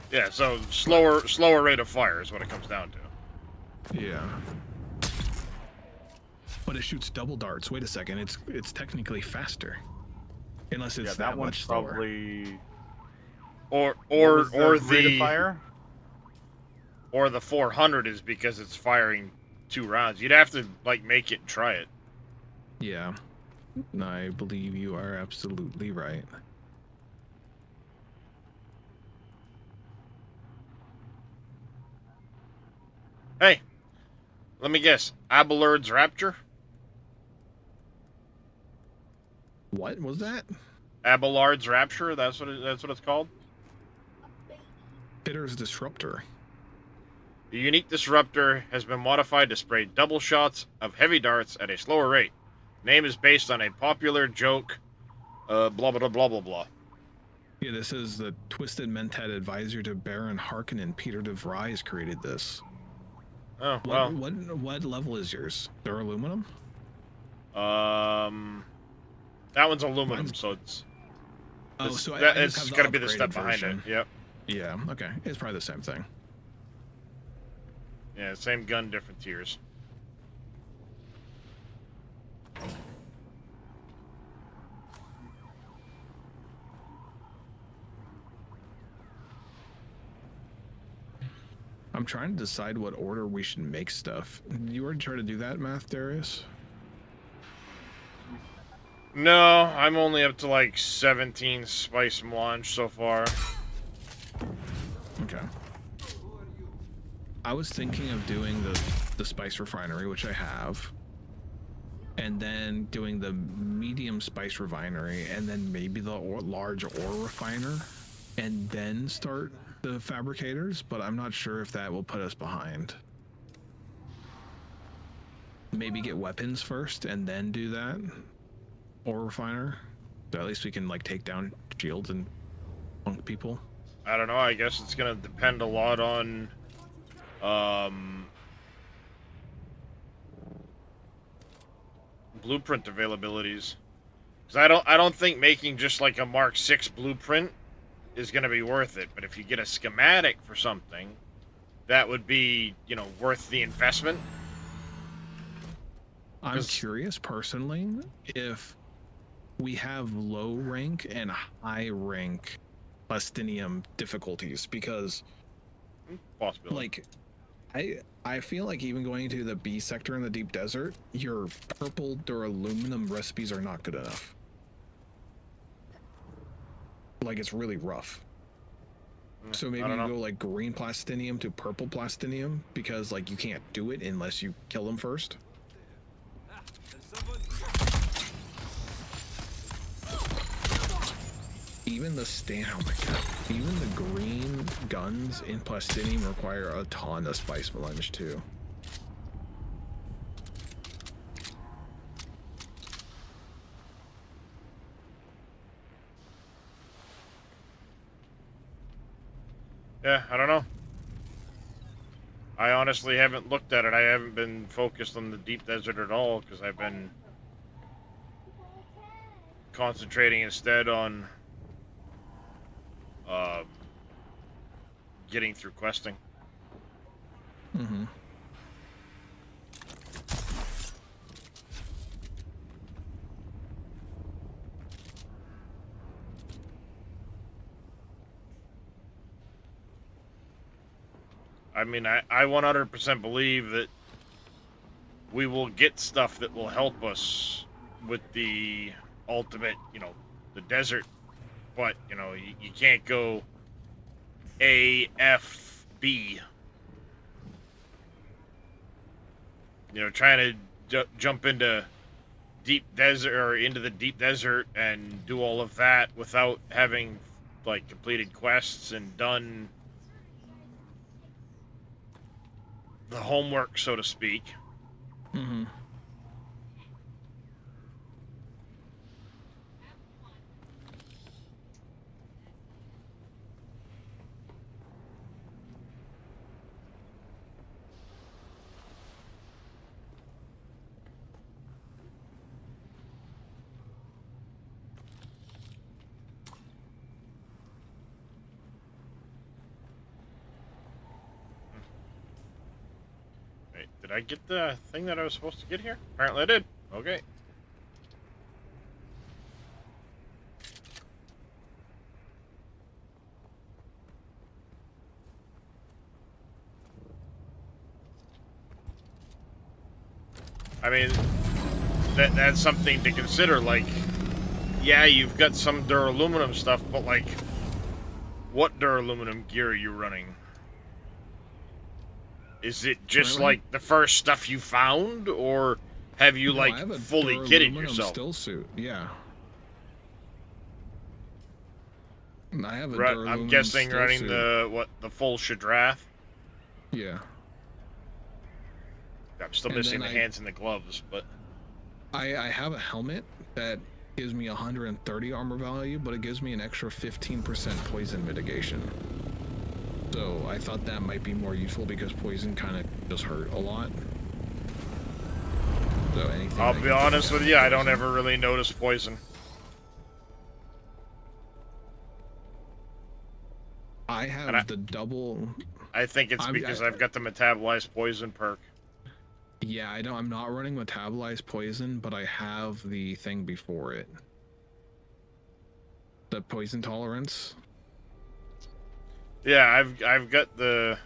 A: Yeah, so slower rate of fire is what it comes down to.
O: Yeah. But it shoots double darts. Wait a second, it's technically faster. Unless it's that much slower.
C: Probably...
A: Or
C: rate of fire?
A: Or the 400 is because it's firing 2 rounds. You'd have to like make it and try it.
O: Yeah. I believe you are absolutely right.
A: Hey, let me guess. Abelard's Rapture?
O: What was that?
A: Abelard's Rapture? That's what it's called?
O: Bitter's Disruptor.
A: The unique disruptor has been modified to spray double shots of heavy darts at a slower rate. Name is based on a popular joke, blah, blah, blah, blah, blah, blah.
O: Yeah, this is the Twisted Mentat advisor to Baron Harkonnen. Peter DeVries created this.
A: Oh, well.
O: What level is yours? They're aluminum?
A: That one's aluminum, so it's...
O: Oh, so
A: it's got to be the step behind it. Yep.
O: Yeah, okay. It's probably the same thing.
A: Yeah, same gun, different tiers.
O: I'm trying to decide what order we should make stuff. You already tried to do that, Math Darius?
A: No, I'm only up to like 17 spice melange so far.
O: Okay. I was thinking of doing the spice refinery, which I have, and then doing the medium spice refinery, and then maybe the large ore refiner, and then start the fabricators, but I'm not sure if that will put us behind. Maybe get weapons first and then do that ore refiner, so at least we can like take down shields and punk people.
A: I don't know, I guess it's gonna depend a lot on blueprint availabilities, because I don't think making just like a Mark 6 blueprint is going to be worth it. But if you get a schematic for something, that would be, you know, worth the investment.
O: I'm curious personally if we have low rank and high rank plastinium difficulties, because
A: possibility.
O: Like I feel like even going to the B sector in the deep desert, your purple duraluminum recipes are not good enough. Like, it's really rough. So maybe you go like green plastinium to purple plastinium, because like you can't do it unless you kill them first. Even the oh my god, even the green guns in plastinium require a ton of spice melange too.
A: Yeah, I don't know. I honestly haven't looked at it. I haven't been focused on the deep desert at all, because I've been concentrating instead on getting through questing.
O: Mm-hmm.
A: I mean, I 100% believe that we will get stuff that will help us with the ultimate, you know, the desert. But, you know, you can't go A, F, B. You know, trying to jump into deep desert or into the deep desert and do all of that without having, like, completed quests and done the homework, so to speak.
O: Mm-hmm.
A: Did I get the thing that I was supposed to get here? Apparently I did. Okay. I mean, that's something to consider. Like, yeah, you've got some duraluminum stuff, but like, what duraluminum gear are you running? Is it just like the first stuff you found, or have you
O: No,
A: like
O: I have a
A: fully kitted
O: duraluminum
A: yourself?
O: Still suit, yeah. I have a
A: I'm
O: duraluminum
A: guessing
O: still
A: running
O: suit.
A: the full Shadrath.
O: Yeah.
A: I'm still
O: And
A: missing the
O: then
A: hands and the gloves, but
O: I have a helmet that gives me 130 armor value, but it gives me an extra 15% poison mitigation. So I thought that might be more useful because poison kind of just hurt a lot. So anything.
A: I'll be honest with you, I don't ever really notice poison.
O: I have the double.
A: I think it's because I've got the metabolized poison perk.
O: Yeah, I'm not running metabolized poison, but I have the thing before it. The poison tolerance.
A: Yeah, I've got the.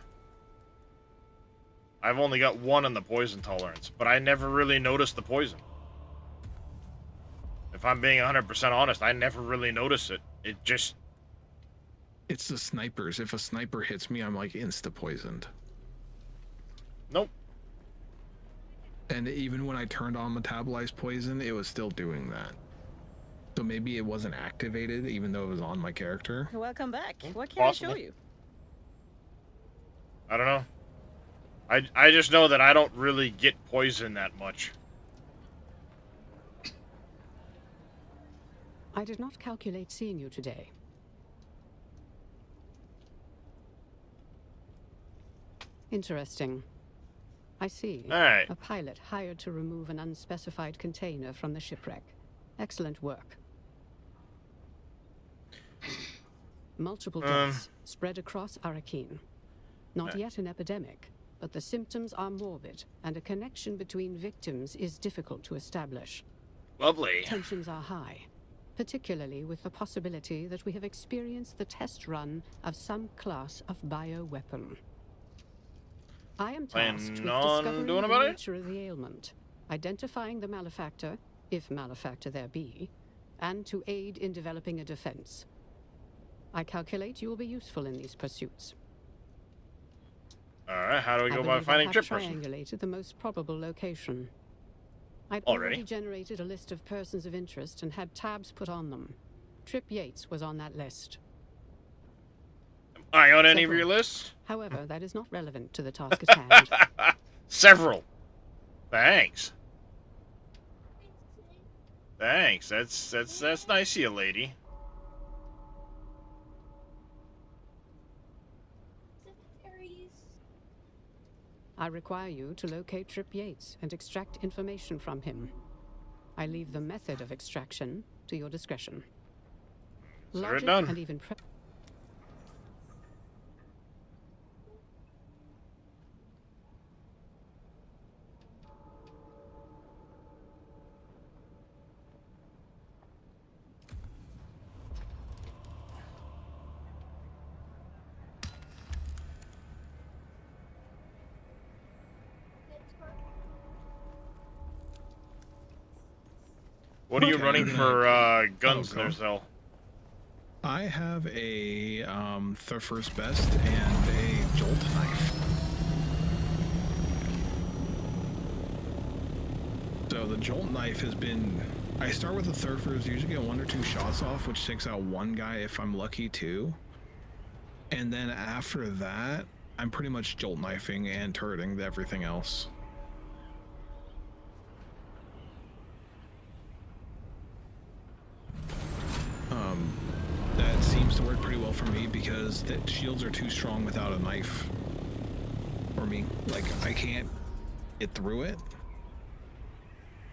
A: I've only got one on the poison tolerance, but I never really noticed the poison. If I'm being 100% honest, I never really notice it. It just.
O: It's the snipers. If a sniper hits me, I'm like insta-poisoned.
A: Nope.
O: And even when I turned on metabolized poison, it was still doing that. So maybe it wasn't activated, even though it was on my character.
Q: Welcome back. What can I show you?
A: I don't know. I just know that I don't really get poison that much.
R: I did not calculate seeing you today. Interesting. I see.
A: All right.
R: A pilot hired to remove an unspecified container from the shipwreck. Excellent work. Multiple deaths spread across Arakeen. Not yet an epidemic, but the symptoms are morbid, and a connection between victims is difficult to establish.
A: Lovely.
R: Tensions are high, particularly with the possibility that we have experienced the test run of some class of bioweapon. I am tasked with discovering the nature of the ailment, identifying the malefactor, if malefactor there be, and to aid in developing a defense. I calculate you will be useful in these pursuits.
A: Alright, how do we go about finding Trip Person?
R: I triangulated the most probable location. I'd already generated a list of persons of interest and had tabs put on them. Trip Yates was on that list.
A: Am I on any of your lists?
R: However, that is not relevant to the task at hand.
A: Several. Thanks. Thanks. That's nice of you, lady.
R: I require you to locate Trip Yates and extract information from him. I leave the method of extraction to your discretion. Logic and even
A: What are you running for guns there, Zell?
O: I have a Thurfer's Best and a Jolt Knife. So the Jolt Knife has been... I start with the Thurfers, usually get 1 or 2 shots off, which takes out 1 guy if I'm lucky, 2. And then after that, I'm pretty much Jolt Knifing and turreting everything else. That seems to work pretty well for me because the shields are too strong without a knife for me. Like, I can't get through it,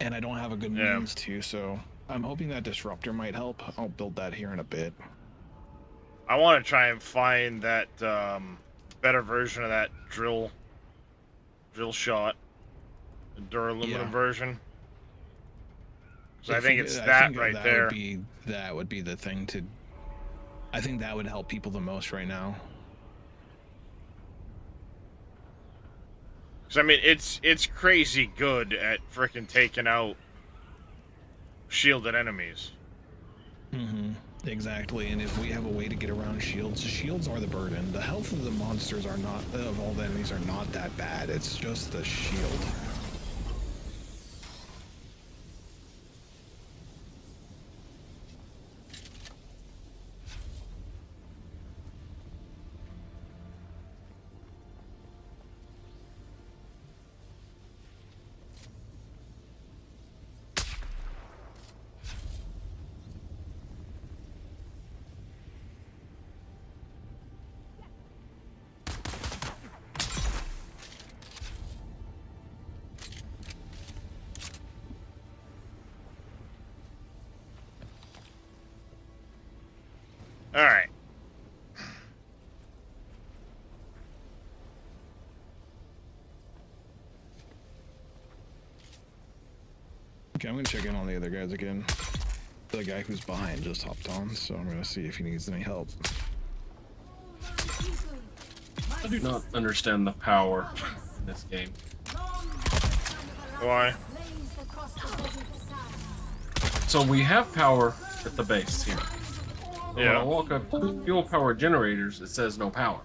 O: and I don't have a good means to, so I'm hoping that Disruptor might help. I'll build that here in a bit.
A: I want to try and find that better version of that drill shot, the duraluminum version. So I think it's that right there.
O: That would be the thing to... I think that would help people the most right now.
A: Because, I mean, it's crazy good at frickin' taking out shielded enemies.
O: Mm-hmm. Exactly, and if we have a way to get around shields, the shields are the burden. The health of the monsters are not... of all the enemies are not that bad. It's just the shield.
A: Alright.
O: Okay, I'm gonna check in on the other guys again. The guy who's behind just hopped on, so I'm gonna see if he needs any help.
B: I do not understand the power in this game.
A: Why?
B: So we have power at the base here. But
A: Yeah.
B: when I walk up to the fuel power generators, it says no power.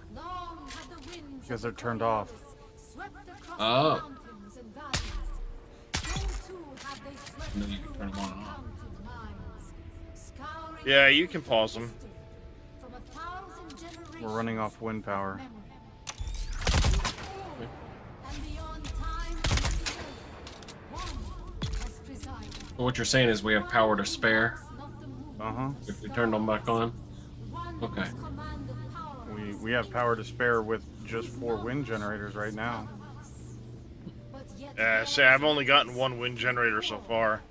C: Because they're turned off.
B: Oh. And then you can turn them on and off.
A: Yeah, you can pause them.
C: We're running off wind power.
B: So what you're saying is we have power to spare?
C: Uh-huh.
B: If we turn them back on? Okay.
C: We have power to spare with just 4 wind generators right now.
A: Say, I've only gotten 1 wind generator so far.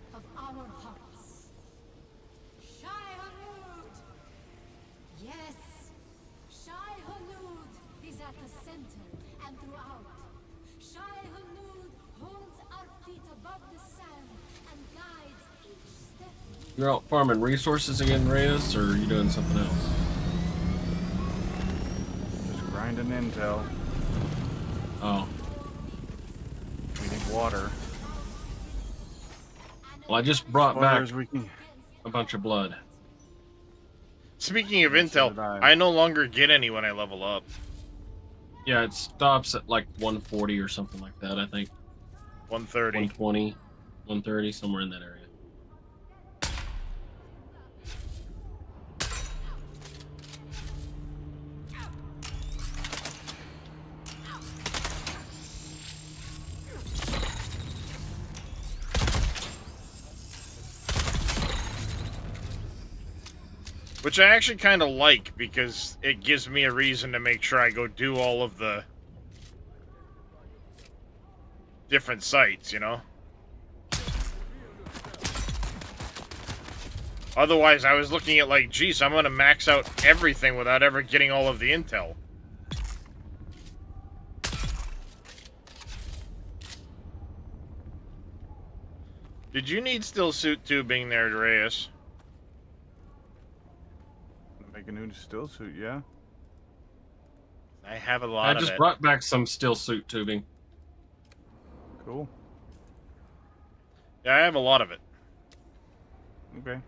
B: You're out farming resources again, Reyes, or are you doing something else?
C: Just grinding intel.
B: Oh.
C: We need water.
B: Well, I just brought back
C: We can...
B: a bunch of blood.
A: Speaking of intel, I no longer get any when I level up.
B: Yeah, it stops at like 140 or something like that, I think.
A: 130.
B: 120, 130, somewhere in that area.
A: Which I actually kind of like, because it gives me a reason to make sure I go do all of the different sites, you know? Otherwise, I was looking at like, geez, I'm going to max out everything without ever getting all of the intel. Did you need still suit tubing there, Reyes?
C: Make a new still suit, yeah.
A: I have a lot of it.
B: I just brought back some steel suit tubing.
C: Cool.
A: Yeah, I have a lot of it.
C: Okay.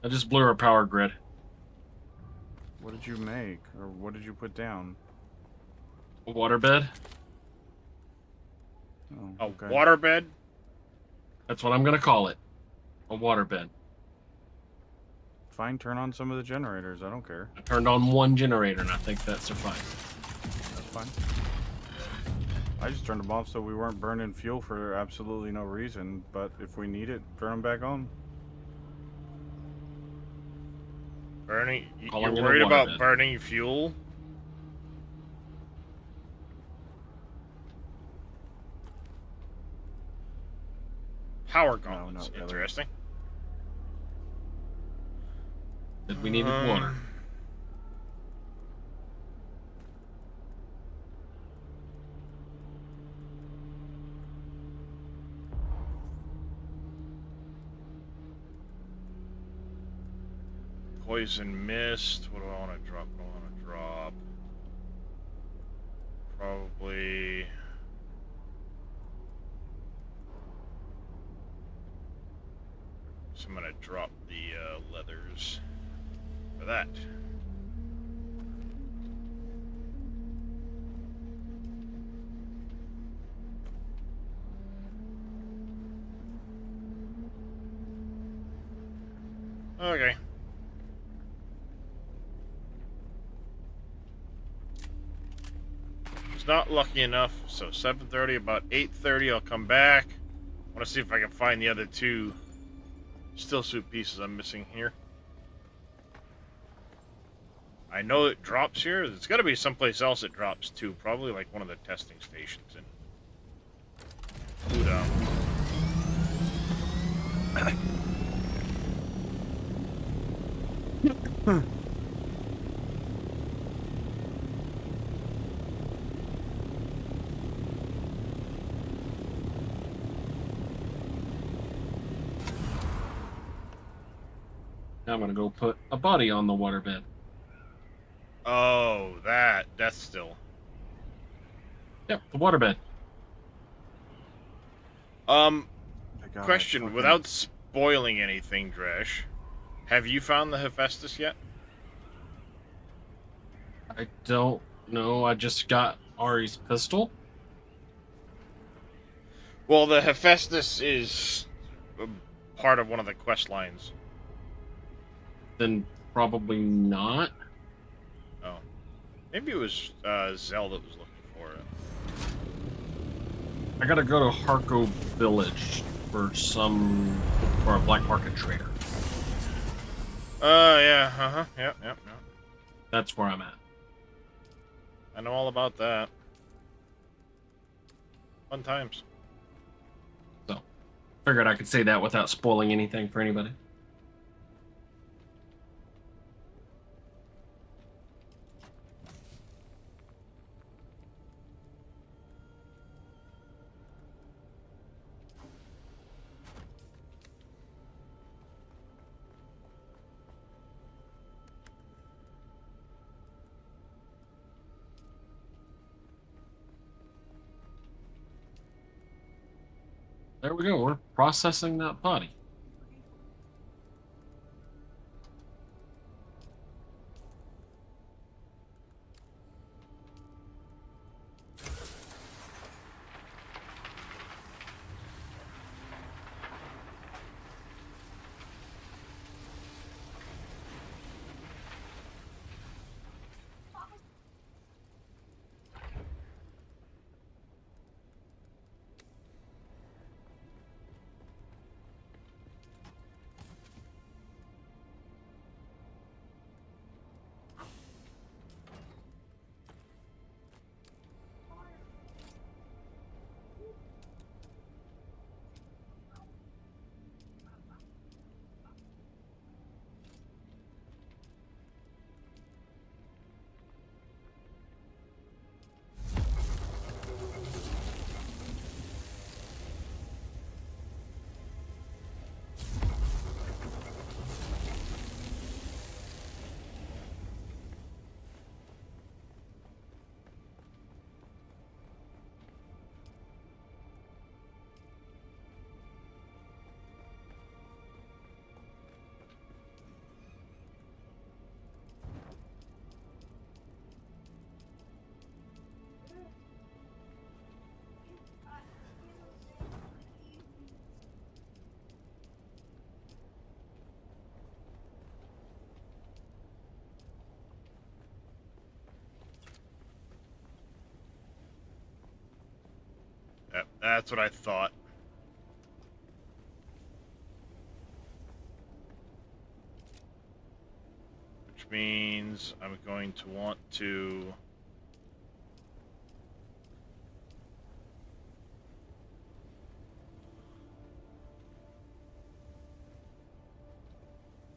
B: I just blew our power grid.
C: What did you make? Or what did you put down?
B: A waterbed.
C: Oh,
A: okay. A waterbed?
B: That's what I'm going to call it. A waterbed.
C: Fine, turn on some of the generators. I don't care.
B: I turned on 1 generator, and I think that sufficed.
C: That's fine. I just turned them off so we weren't burning fuel for absolutely no reason. But if we need it, turn them back on.
A: Burning? You're worried about burning fuel? Power gauntlets. No, interesting.
B: That we needed water.
A: Poison mist. What do I want to drop? I want to drop probably. So I'm gonna drop the leathers for that. Okay. It's not lucky enough, so 7:30, about 8:30 I'll come back. I want to see if I can find the other 2 still suit pieces I'm missing here. I know it drops here. There's got to be someplace else it drops too. Probably like one of the testing stations in Pluto.
B: Now I'm gonna go put a body on the waterbed.
A: Oh, that's still.
B: Yep, the waterbed.
A: Question, without spoiling anything, Dresh, have you found the Hephaestus yet?
B: I don't know. I just got Ari's pistol.
A: Well, the Hephaestus is part of one of the quest lines.
B: Then probably not.
A: Oh. Maybe it was Zell that was looking for it.
B: I gotta go to Harko Village for a black market trader.
A: Yeah, uh-huh, yep.
B: That's where I'm at.
A: I know all about that. Fun times.
B: So, figured I could say that without spoiling anything for anybody. There we go. We're processing that body.
A: Yep, that's what I thought. Which means I'm going to want to...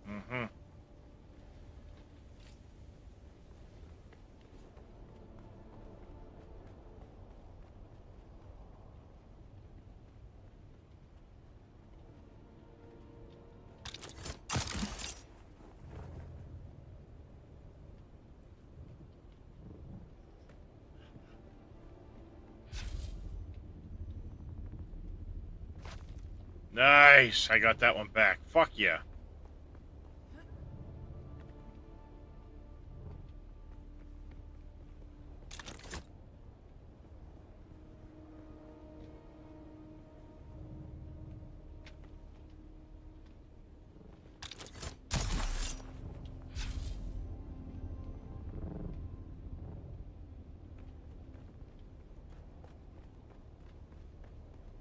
A: Mm-hmm. Nice! I got that one back. Fuck yeah.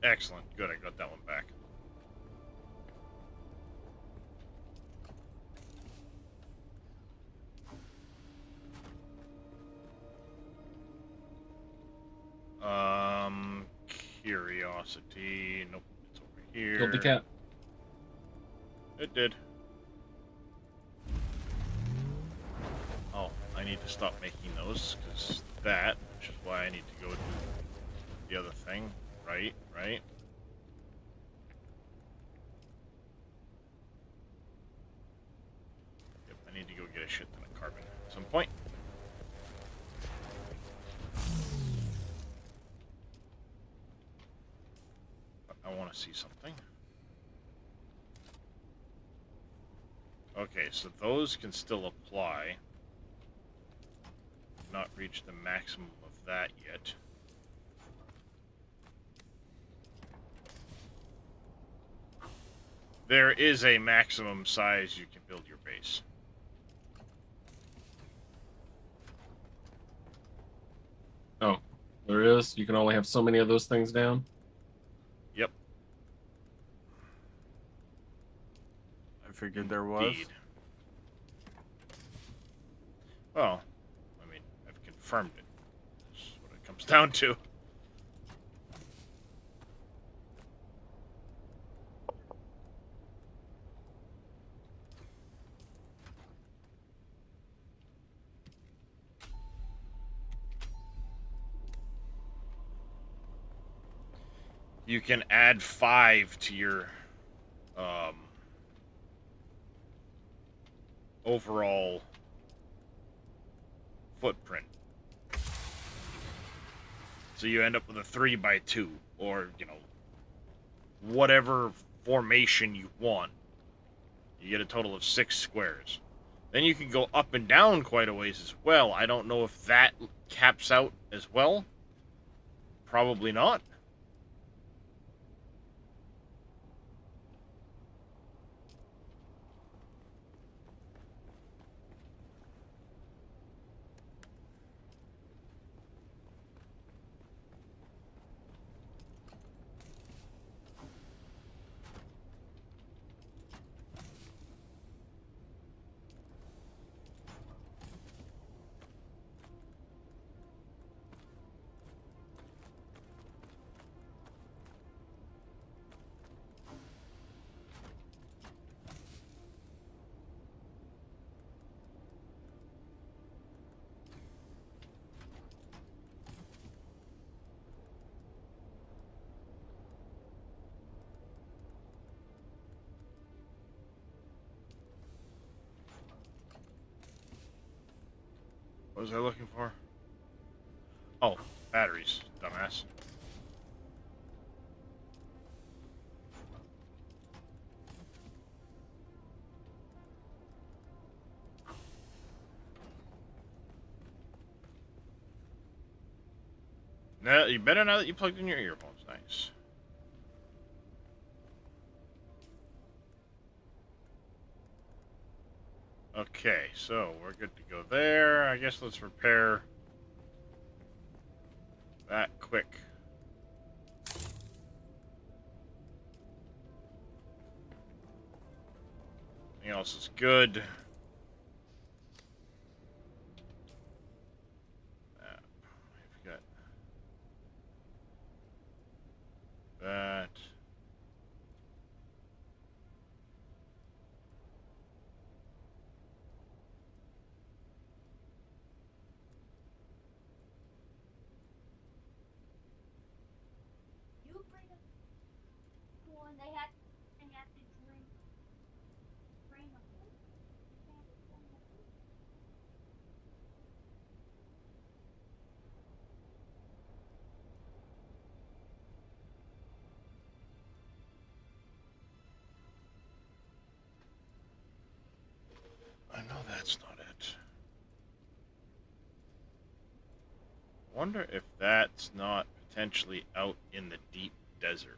A: Excellent. Good, I got that one back. Curiosity. Nope, it's over here.
B: Killed the cat.
A: It did. I need to stop making those, because that, which is why I need to go do the other thing. Right, right. Yep, I need to go get a shit ton of carbon at some point. But I want to see something. Okay, so those can still apply. Not reached the maximum of that yet. There is a maximum size you can build your base.
B: Oh, there is? You can only have so many of those things down?
A: Yep.
C: I figured there was.
A: Indeed. Well, I mean, I've confirmed it. That's what it comes down to. You can add 5 to your overall footprint. So you end up with a 3x2, or, you know, whatever formation you want. You get a total of 6 squares. Then you can go up and down quite a ways as well. I don't know if that caps out as well. Probably not. What was I looking for? Oh, batteries, dumbass. Now, you better now that you plugged in your earphones. Nice. Okay, so we're good to go there. I guess let's repair that quick. Everything else is good. We've got that.
S: You bring a one they have to drink. Bring a
A: I know that's not it. Wonder if that's not potentially out in the deep desert.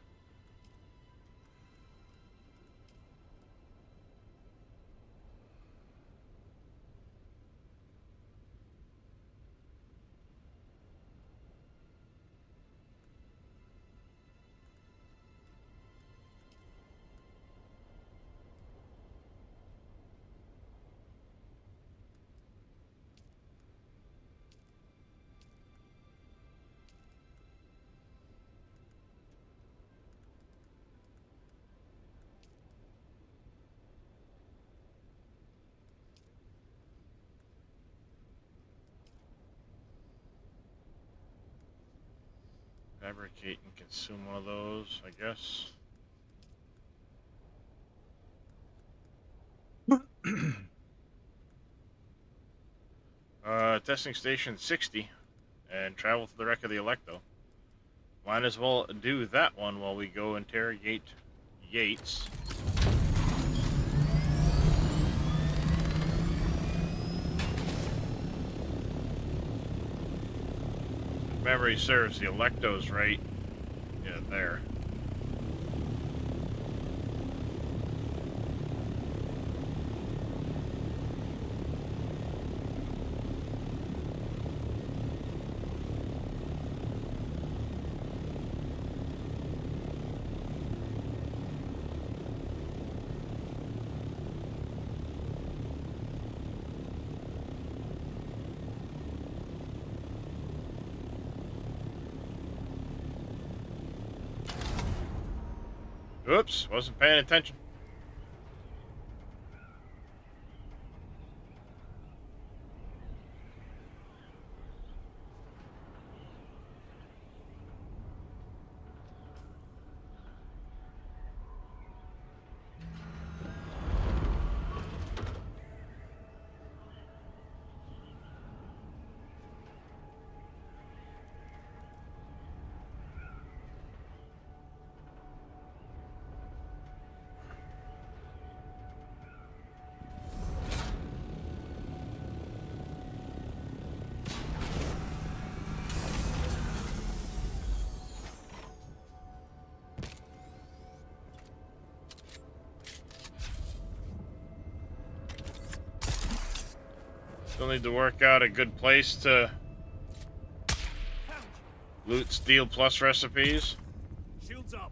A: Fabricate and consume one of those, I guess. Testing station 60 and travel to the wreck of the Electo. Might as well do that one while we go interrogate Yates. If memory serves, the Electo's right. Yeah, there. Oops, wasn't paying attention. Still need to work out a good place to loot steel plus recipes.
P: Shields up.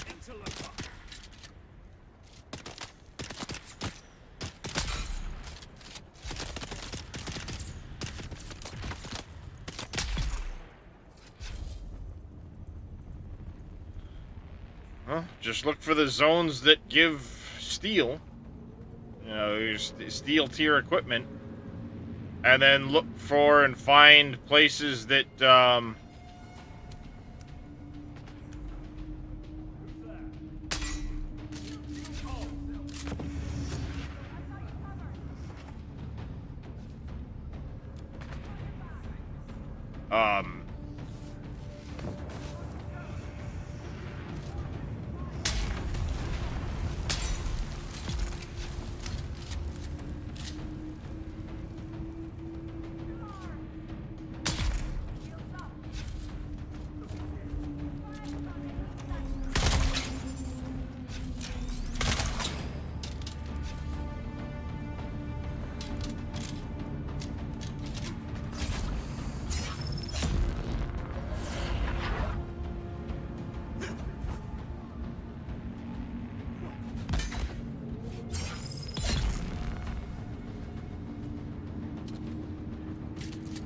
P: Into the car.
A: Well, just look for the zones that give steel. You know, steel tier equipment, and then look for and find places that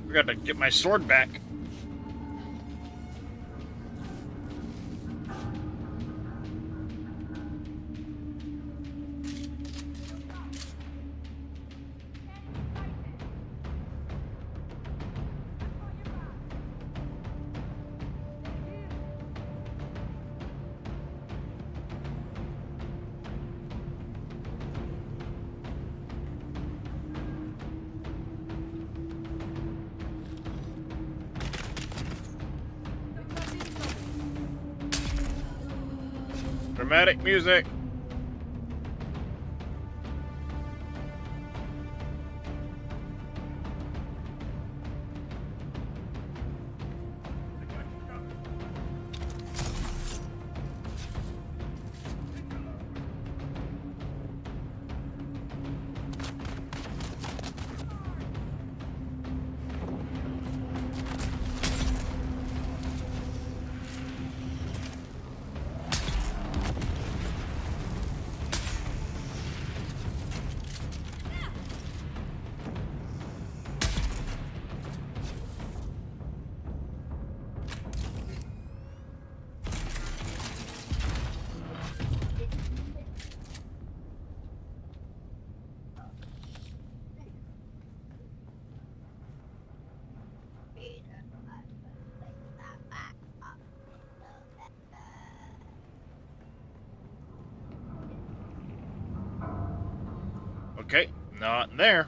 A: I gotta get my sword back. Dramatic music. Okay, not there.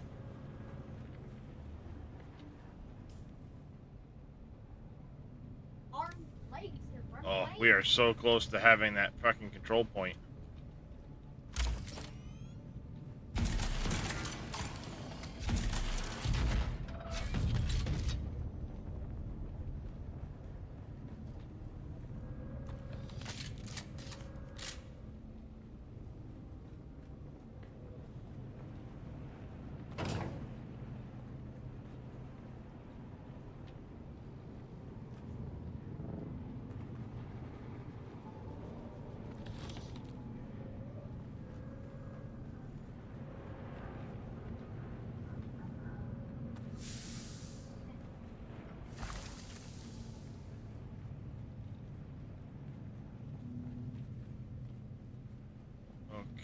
A: Oh, we are so close to having that fucking control point.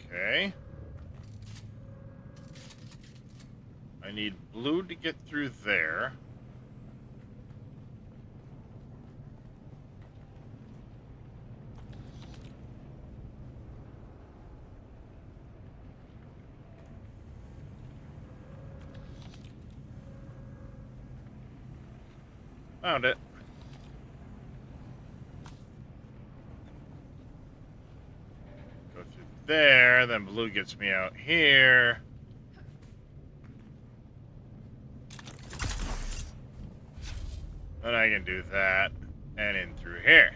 A: Okay. I need blue to get through there. Found it. Go through there, then blue gets me out here. Then I can do that, and in through here.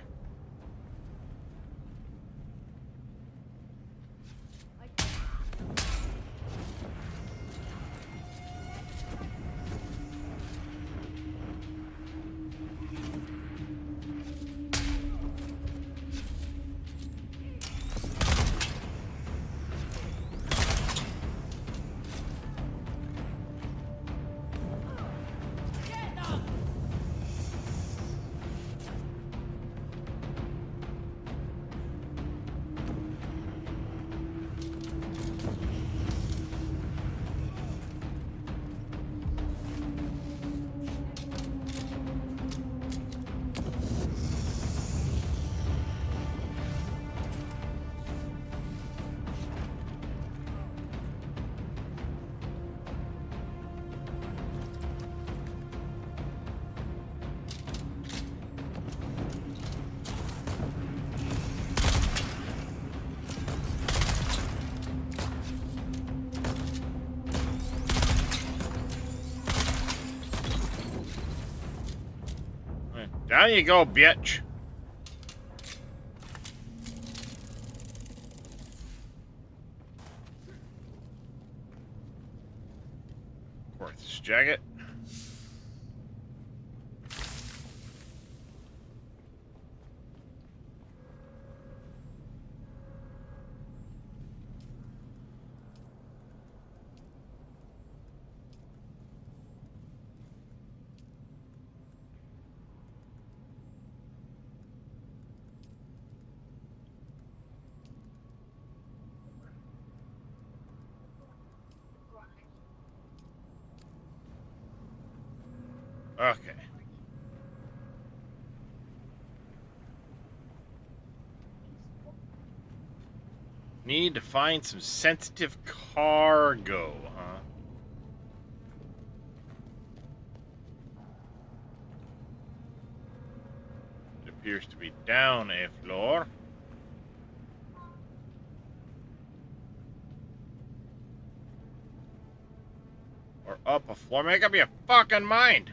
A: Down you go, bitch. Quartz jacket. Okay. Need to find some sensitive cargo, huh? It appears to be down a floor. Or up a floor. Make up your fucking mind.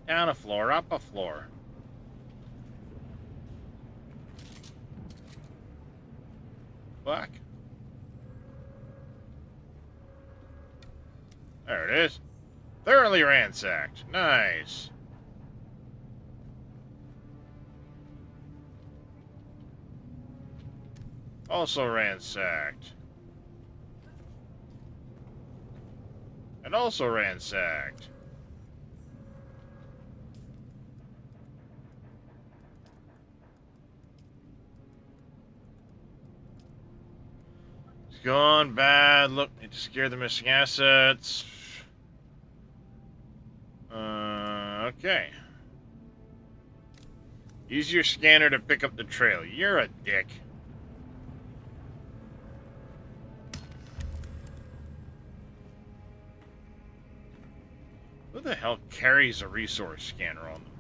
A: Down a floor, up a floor. Fuck. There it is. Thoroughly ransacked. Nice. Also ransacked. And also ransacked. It's gone bad. Look, need to scare the missing assets. Okay. Use your scanner to pick up the trail. You're a dick. hell carries a resource scanner on them?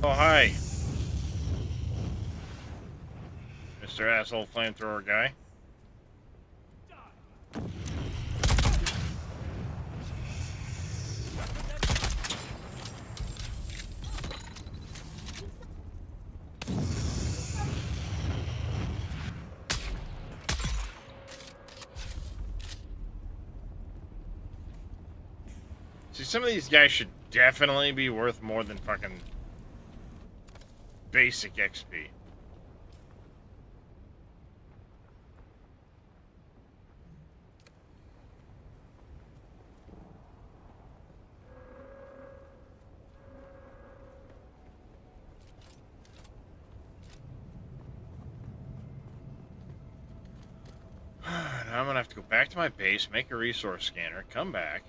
A: Oh, hi. Mr. Asshole Flamethrower Guy. See, some of these guys should definitely be worth more than fucking basic XP. Now I'm gonna have to go back to my base, make a resource scanner, come back.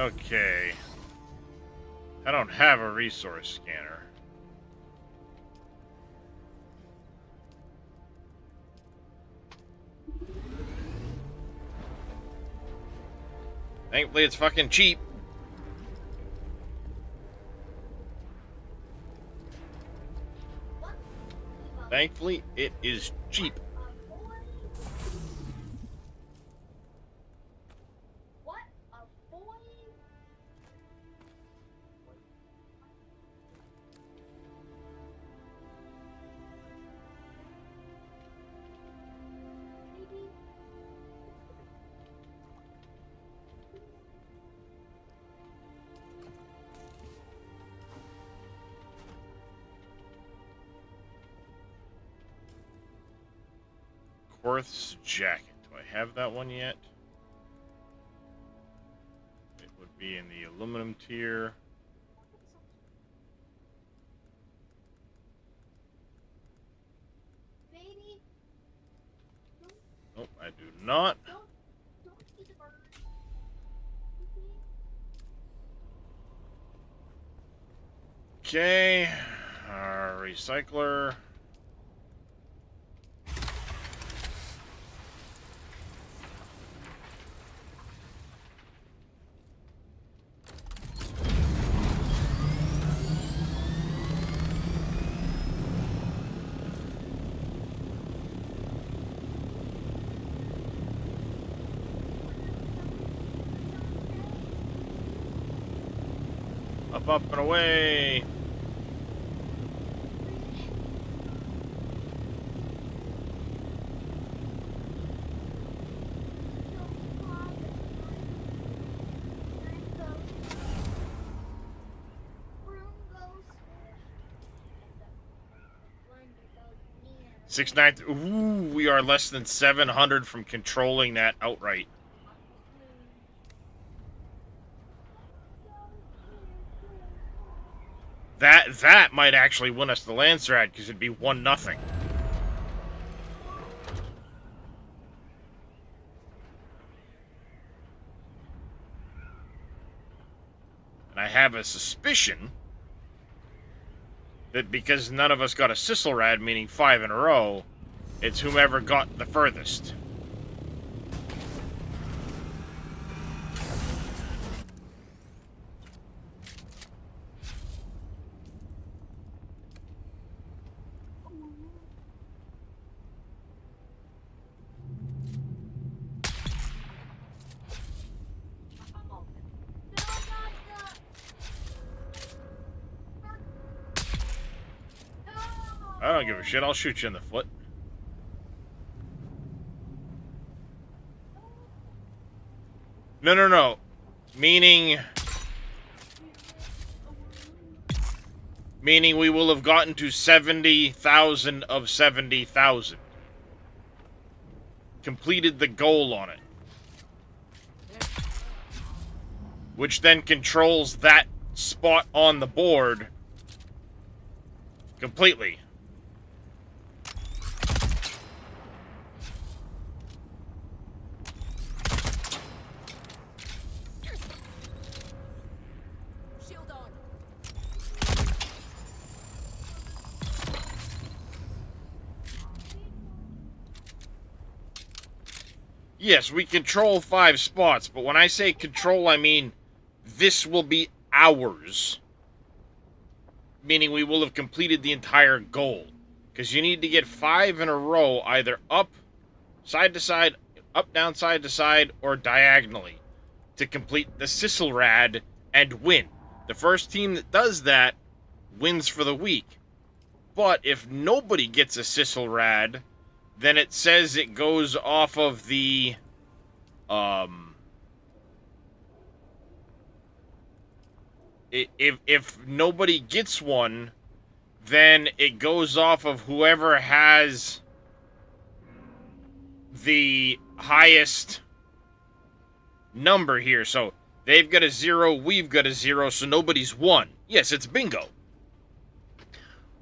A: Okay. I don't have a resource scanner. Thankfully, it's fucking cheap. Thankfully, it is cheap. Quartz jacket. Do I have that one yet? It would be in the aluminum tier. Nope, I do not. Okay, recycler. Up, up, and away. Six nine. Ooh, we are less than 700 from controlling that outright. That might actually win us the Lancerad because it'd be 1-0. And I have a suspicion that because none of us got a Sisselrad, meaning 5 in a row, it's whomever got the furthest. I don't give a shit. I'll shoot you in the foot. No. Meaning we will have gotten to 70,000 of 70,000. Completed the goal on it. Which then controls that spot on the board completely. Yes, we control 5 spots, but when I say control, I mean this will be ours. Meaning we will have completed the entire goal. Because you need to get 5 in a row, either up, side to side, up, down, side to side, or diagonally, to complete the Sisselrad and win. The first team that does that wins for the week. But if nobody gets a Sisselrad, then it says it goes off of the, if nobody gets one, then it goes off of whoever has the highest number here. So they've got a 0, we've got a 0, so nobody's won. Yes, it's bingo.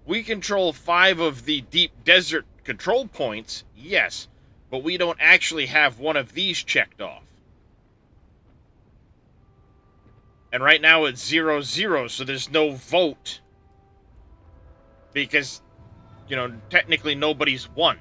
A: We control 5 of the deep desert control points, yes, but we don't actually have one of these checked off. And right now it's 0-0, so there's no vote. Because, you know, technically nobody's won.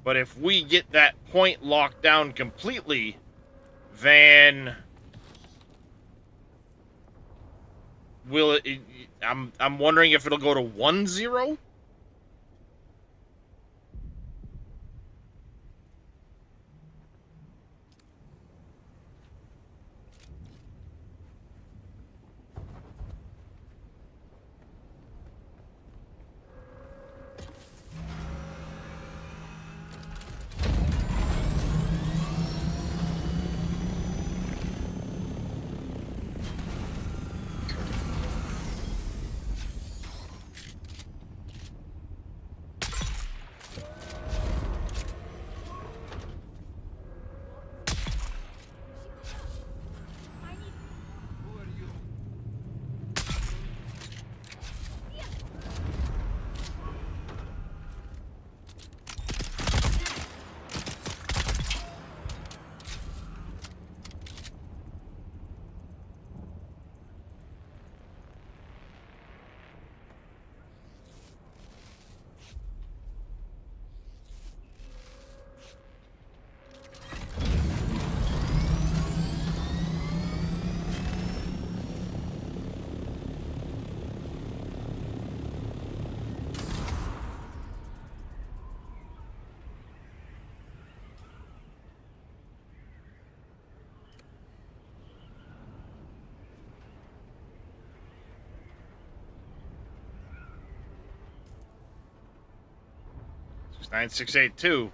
A: But if we get that point locked down completely, then will it? I'm wondering if it'll go to 1-0. 9682.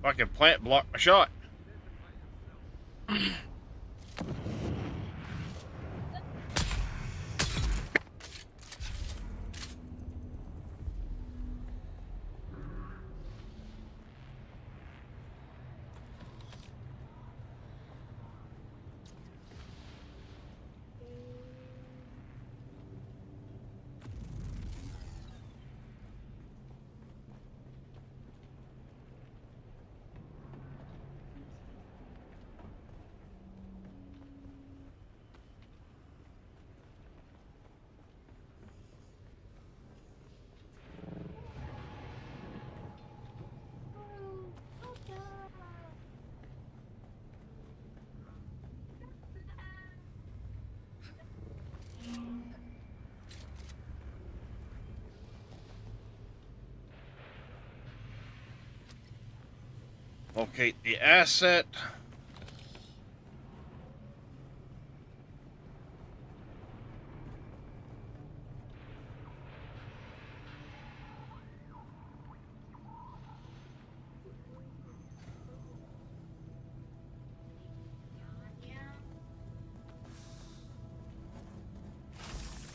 A: Fucking plant blocked my shot. Locate the asset.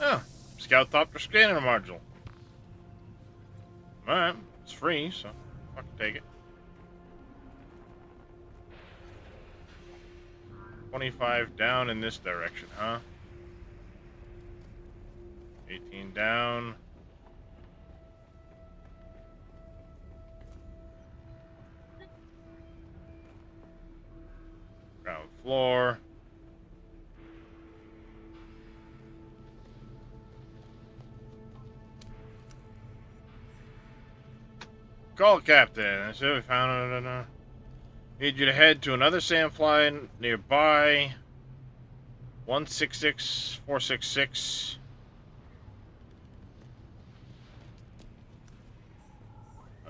A: Oh, Scout Thopter scanner module. Alright, it's free, so I can take it. 25 down in this direction, huh? 18 down. Ground floor. Call Captain. I said we found it. Need you to head to another sandfly nearby. 166466.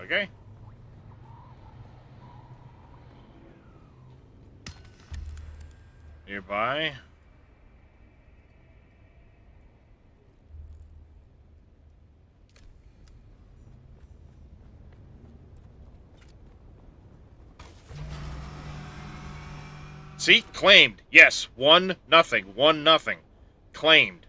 A: Okay. Nearby. See? Claimed. Yes. 1-0. 1-0. Claimed.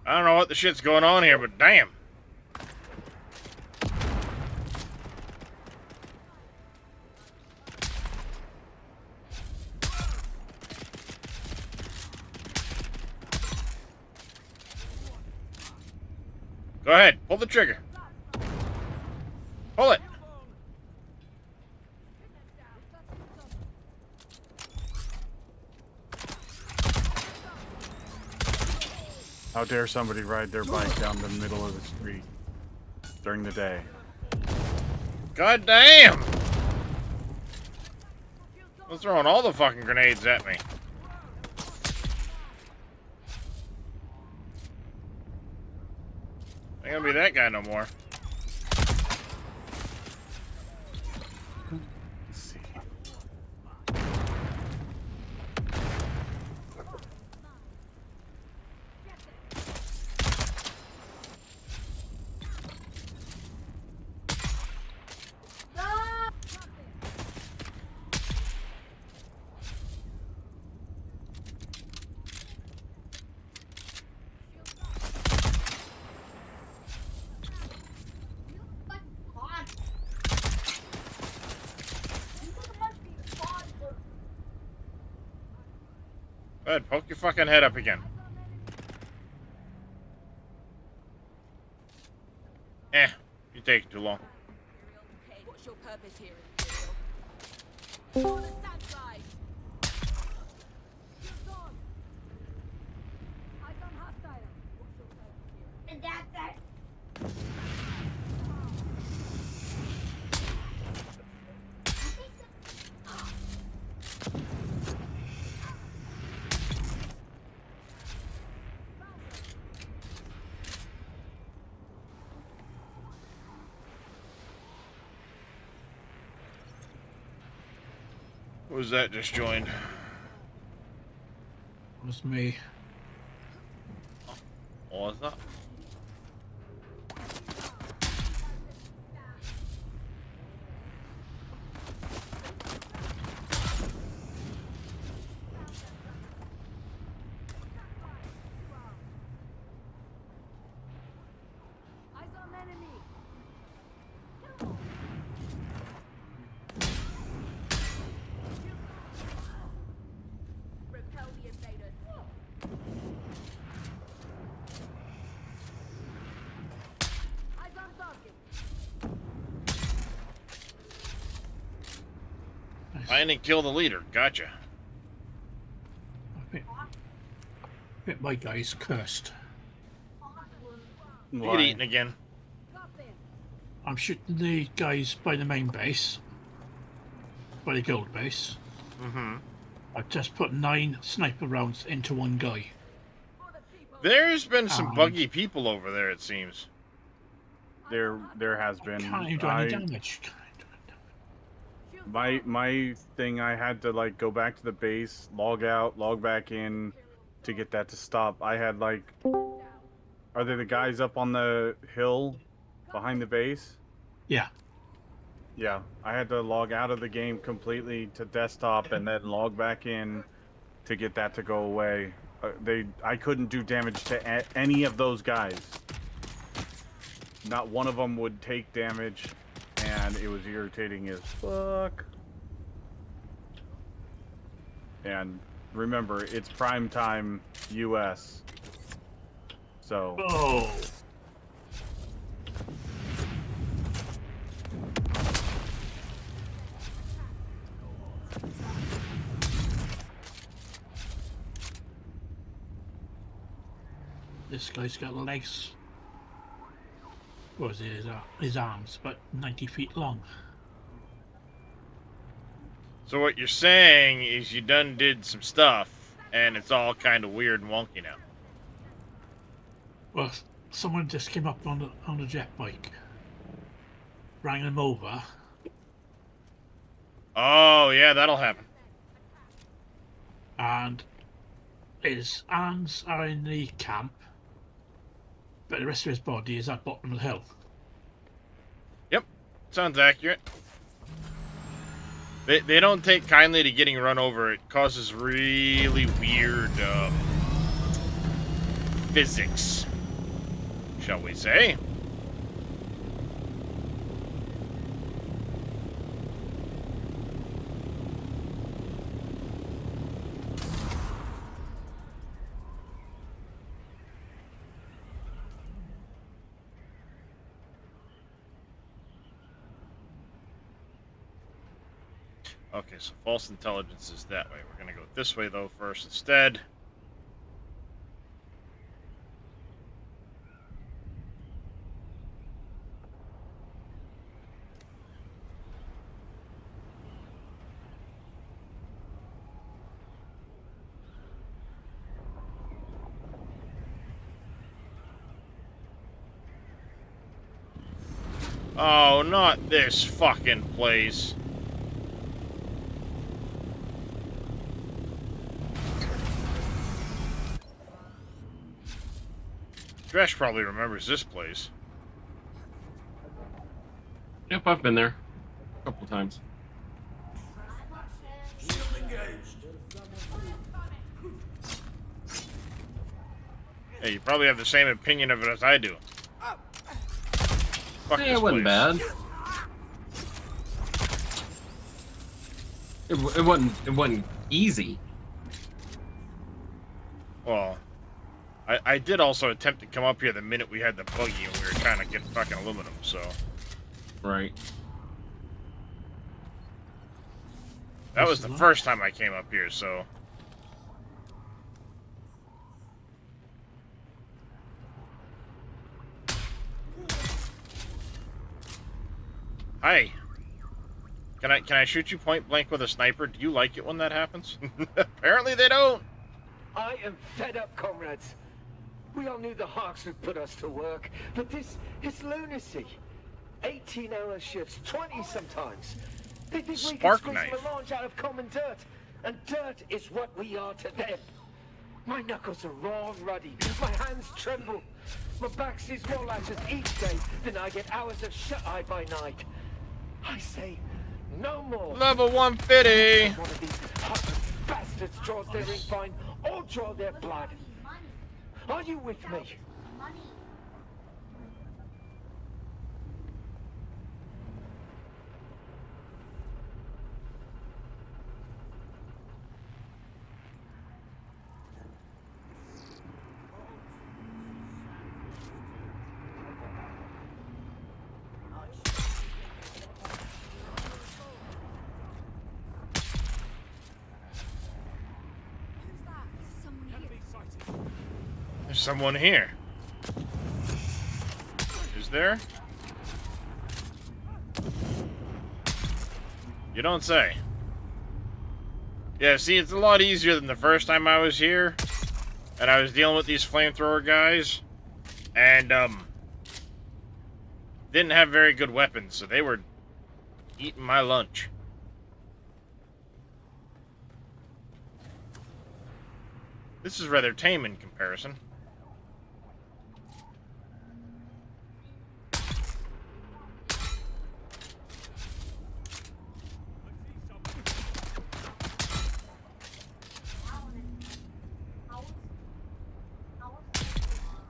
A: I don't know what the shit's going on here, but damn. Go ahead, pull the trigger. Pull it.
C: How dare somebody ride their bike down the middle of the street during the day?
A: God damn! They're throwing all the fucking grenades at me. Ain't gonna be that guy no more.
C: Let's see.
A: Go ahead, poke your fucking head up again. You take too long.
N: What's your purpose here, Imperial? The sandflies! Eyes on hostile. What's your purpose here?
S: That.
A: What was that just joined?
T: It was me.
A: What was that?
N: Eyes on enemy! Repel the invaders. Eyes on target.
A: Find and kill the leader. Gotcha.
T: I think my guy's cursed.
A: You get eaten again.
T: I'm shooting the guys by the main base, by the gold base.
A: Mm-hmm.
T: I've just put 9 sniper rounds into one guy.
A: There's been some buggy people over there, it seems.
C: There has been.
T: Can't even do any damage.
C: My thing, I had to like go back to the base, log out, log back in to get that to stop. I had like, are they the guys up on the hill behind the base?
T: Yeah.
C: Yeah, I had to log out of the game completely to desktop and then log back in to get that to go away. I couldn't do damage to any of those guys. Not one of them would take damage, and it was irritating as fuck. And remember, it's prime time US. So.
T: Oh. This guy's got legs. What was it? His arms, but 90 feet long.
A: So what you're saying is you done did some stuff, and it's all kind of weird and wonky now.
T: Well, someone just came up on a jet bike, rang him over.
A: Oh yeah, that'll happen.
T: And his arms are in the camp, but the rest of his body is at the bottom of the hill.
A: Yep, sounds accurate. They don't take kindly to getting run over. It causes really weird physics. shall we say. Okay, so false intelligence is that way. We're going to go this way, though, first instead. Oh, not this fucking place. Dresh probably remembers this place.
B: Yep, I've been there a couple times.
A: Hey, you probably have the same opinion of it as I do. Fuck
B: Hey,
A: this
B: it wasn't
A: place.
B: bad. It wasn't easy.
A: Well, I did also attempt to come up here the minute we had the buggy and we were trying to get fucking aluminum, so.
B: Right.
A: That was the first time I came up here, so. Hi. Can I shoot you point blank with a sniper? Do you like it when that happens? Apparently they don't.
K: I am fed up, comrades. We all knew the Hawks would put us to work, but this is lunacy. 18-hour shifts, 20 sometimes. They think we can squeeze melange out of common dirt, and dirt is what we are to them. My knuckles are raw and ruddy, my hands tremble. My back sees more lashes each day than I get hours of shut-eye by night. I say, no more.
A: Level 150.
K: One of these hot bastards draws their ink fine, or draw their blood. Are you with me?
A: There's someone here. Is there? You don't say. Yeah, see, it's a lot easier than the first time I was here. And I was dealing with these flamethrower guys. And, didn't have very good weapons, so they were eating my lunch. This is rather tame in comparison.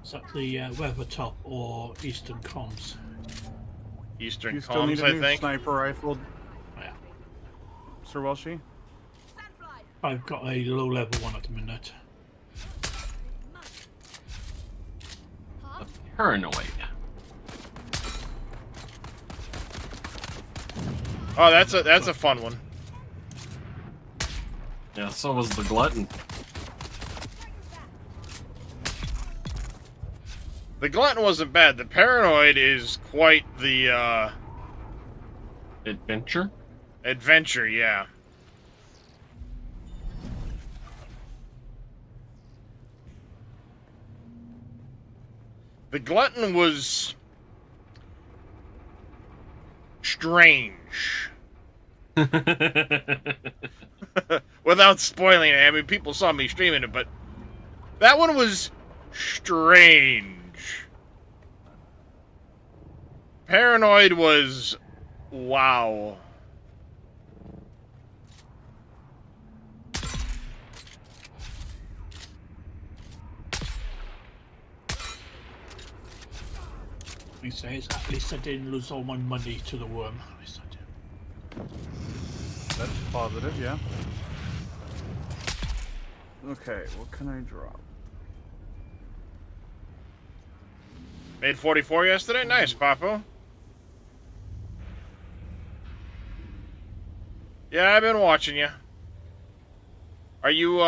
T: Is that the weather top or Eastern comms?
A: Eastern
C: You still need
A: comms,
C: a
A: I
C: new
A: think.
C: sniper rifle,
T: Yeah.
C: Sir Welshi?
T: I've got a low level one at the minute.
B: Paranoid.
A: Oh, that's a fun one.
B: Yeah, so was the glutton.
A: The glutton wasn't bad. The paranoid is quite the
B: adventure.
A: Adventure, yeah. The glutton was strange. Without spoiling it, I mean, people saw me streaming it, but that one was strange. Paranoid was wow.
T: me says, at least I didn't lose all my money to the worm. At least I did.
C: That's positive, yeah. Okay, what can I drop?
A: Made 44 yesterday? Nice, Papo. Yeah, I've been watching you. Are you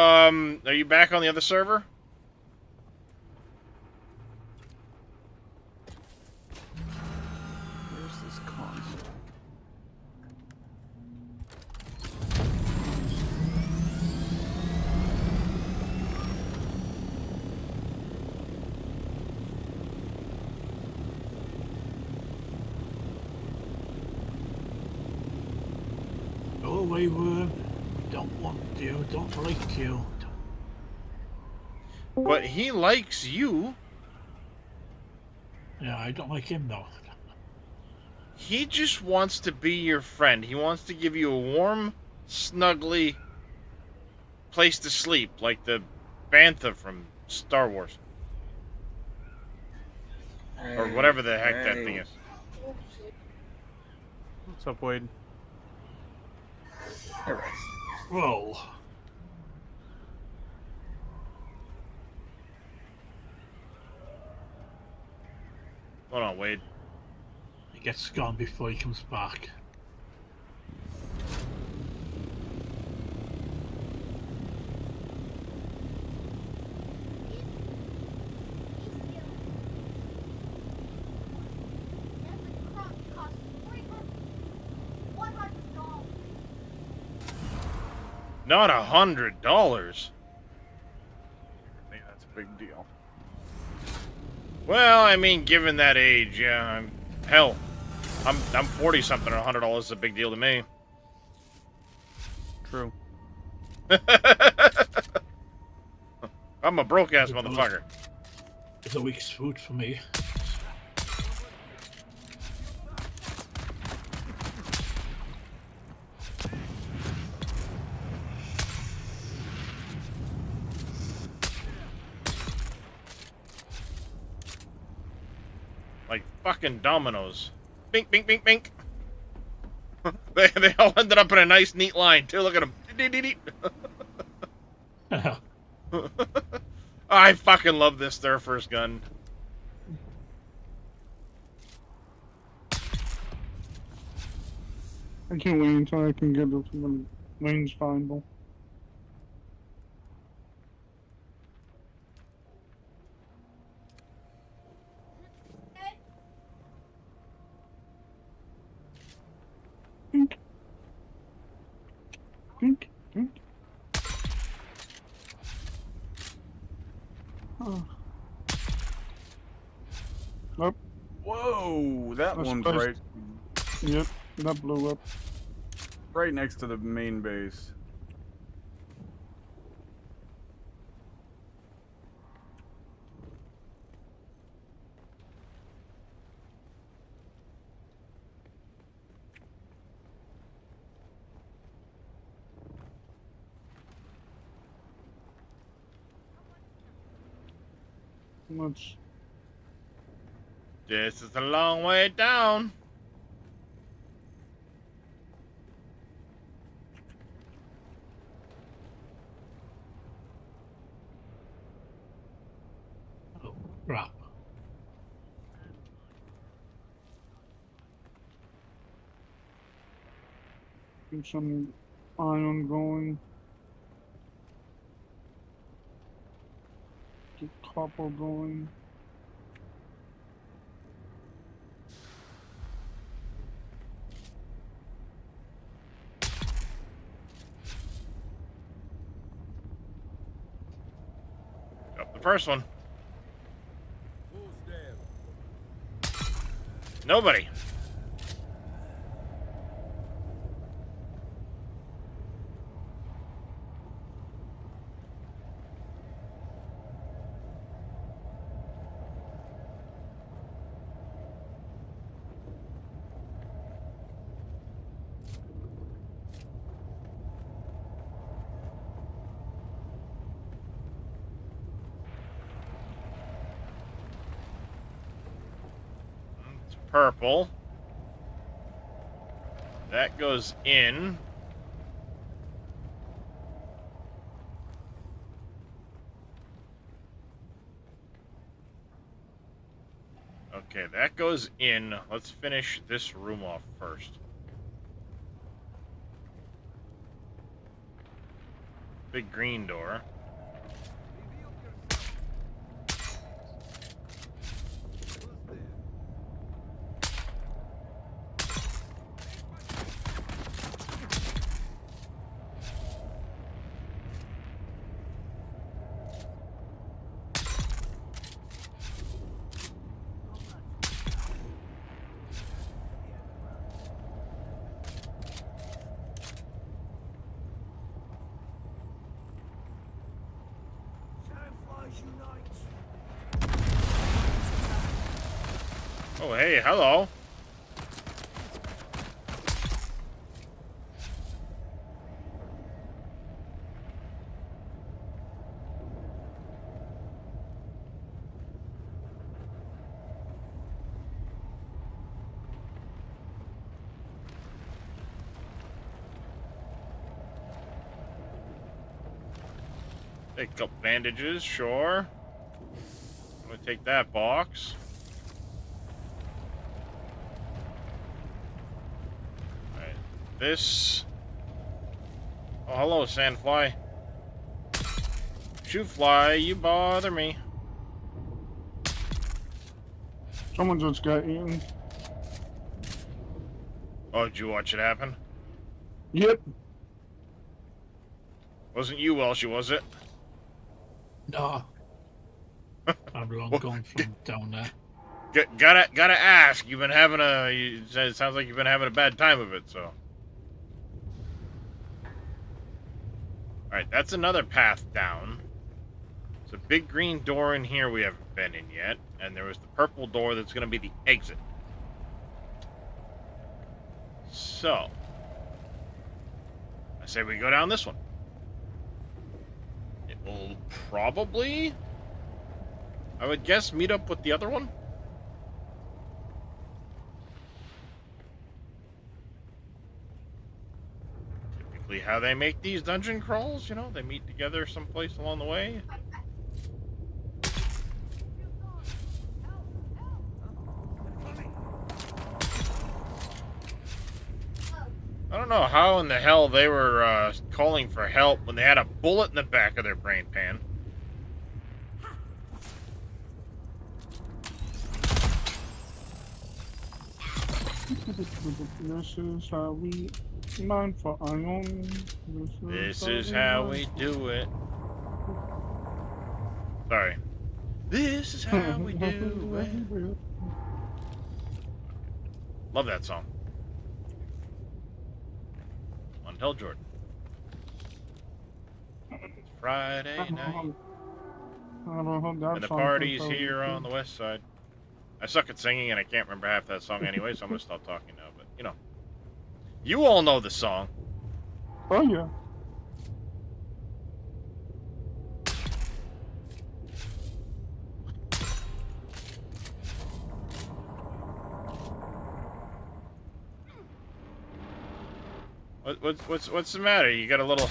A: back on the other server?
C: Where's this console?
T: Go away, worm. Don't want you. Don't like you.
A: But he likes you.
T: Yeah, I don't like him though.
A: He just wants to be your friend. He wants to give you a warm, snuggly place to sleep, like the Bantha from Star Wars. Or whatever the heck that thing is.
C: What's up, Wade?
T: Whoa.
A: Hold on, Wade.
T: He gets gone before he comes back.
A: Not $100.
C: I think that's a big deal.
A: Well, I mean, given that age, yeah. Hell, I'm 40 something, and $100 is a big deal to me.
C: True.
A: I'm a broke ass motherfucker.
T: It's a week's food for me.
A: Like fucking dominoes. Bink, bink, bink, bink. they all ended up in a nice, neat line, too. Look at them. I fucking love this Surfer's gun.
U: I can't wait until I can get it to the range finder. Dink. Dink. Dink. Oh. Nope.
C: Whoa, that
U: That's
C: one's
U: close.
C: right.
U: Yep, that blew up.
C: Right next to the main base.
U: Much.
A: This is a long way down.
T: Oh, crap.
U: Keep some iron going. Keep copper going.
A: Got the first one. Nobody. purple. That goes in. Okay, that goes in. Let's finish this room off first. Big green door. Oh, hey, hello. Take a couple bandages, sure. I'm gonna take that box. Alright, this... Oh, hello, sandfly. Shoot fly, you bother me.
U: Someone just got eaten.
A: Oh, did you watch it happen?
U: Yep.
A: Wasn't you, Welshie, was it?
T: No. I'm long gone from down there.
A: Gotta ask. You've been having it sounds like you've been having a bad time of it, so. Alright, that's another path down. There's a big green door in here we haven't been in yet. And there was the purple door that's gonna be the exit. So. I say we go down this one. It will probably, I would guess, meet up with the other one. Typically how they make these dungeon crawls, you know, they meet together someplace along the way. I don't know how in the hell they were calling for help when they had a bullet in the back of their brain pan.
U: This is how we mine for iron.
A: This is how we do it. Sorry. This is how we do it. Love that song. Tell Jordan. It's Friday night. And the party's here on the west side. I suck at singing and I can't remember half that song anyway, so I'm gonna stop talking now. But, you know. You all know the song.
U: Oh, yeah.
A: What's the matter? You got a little...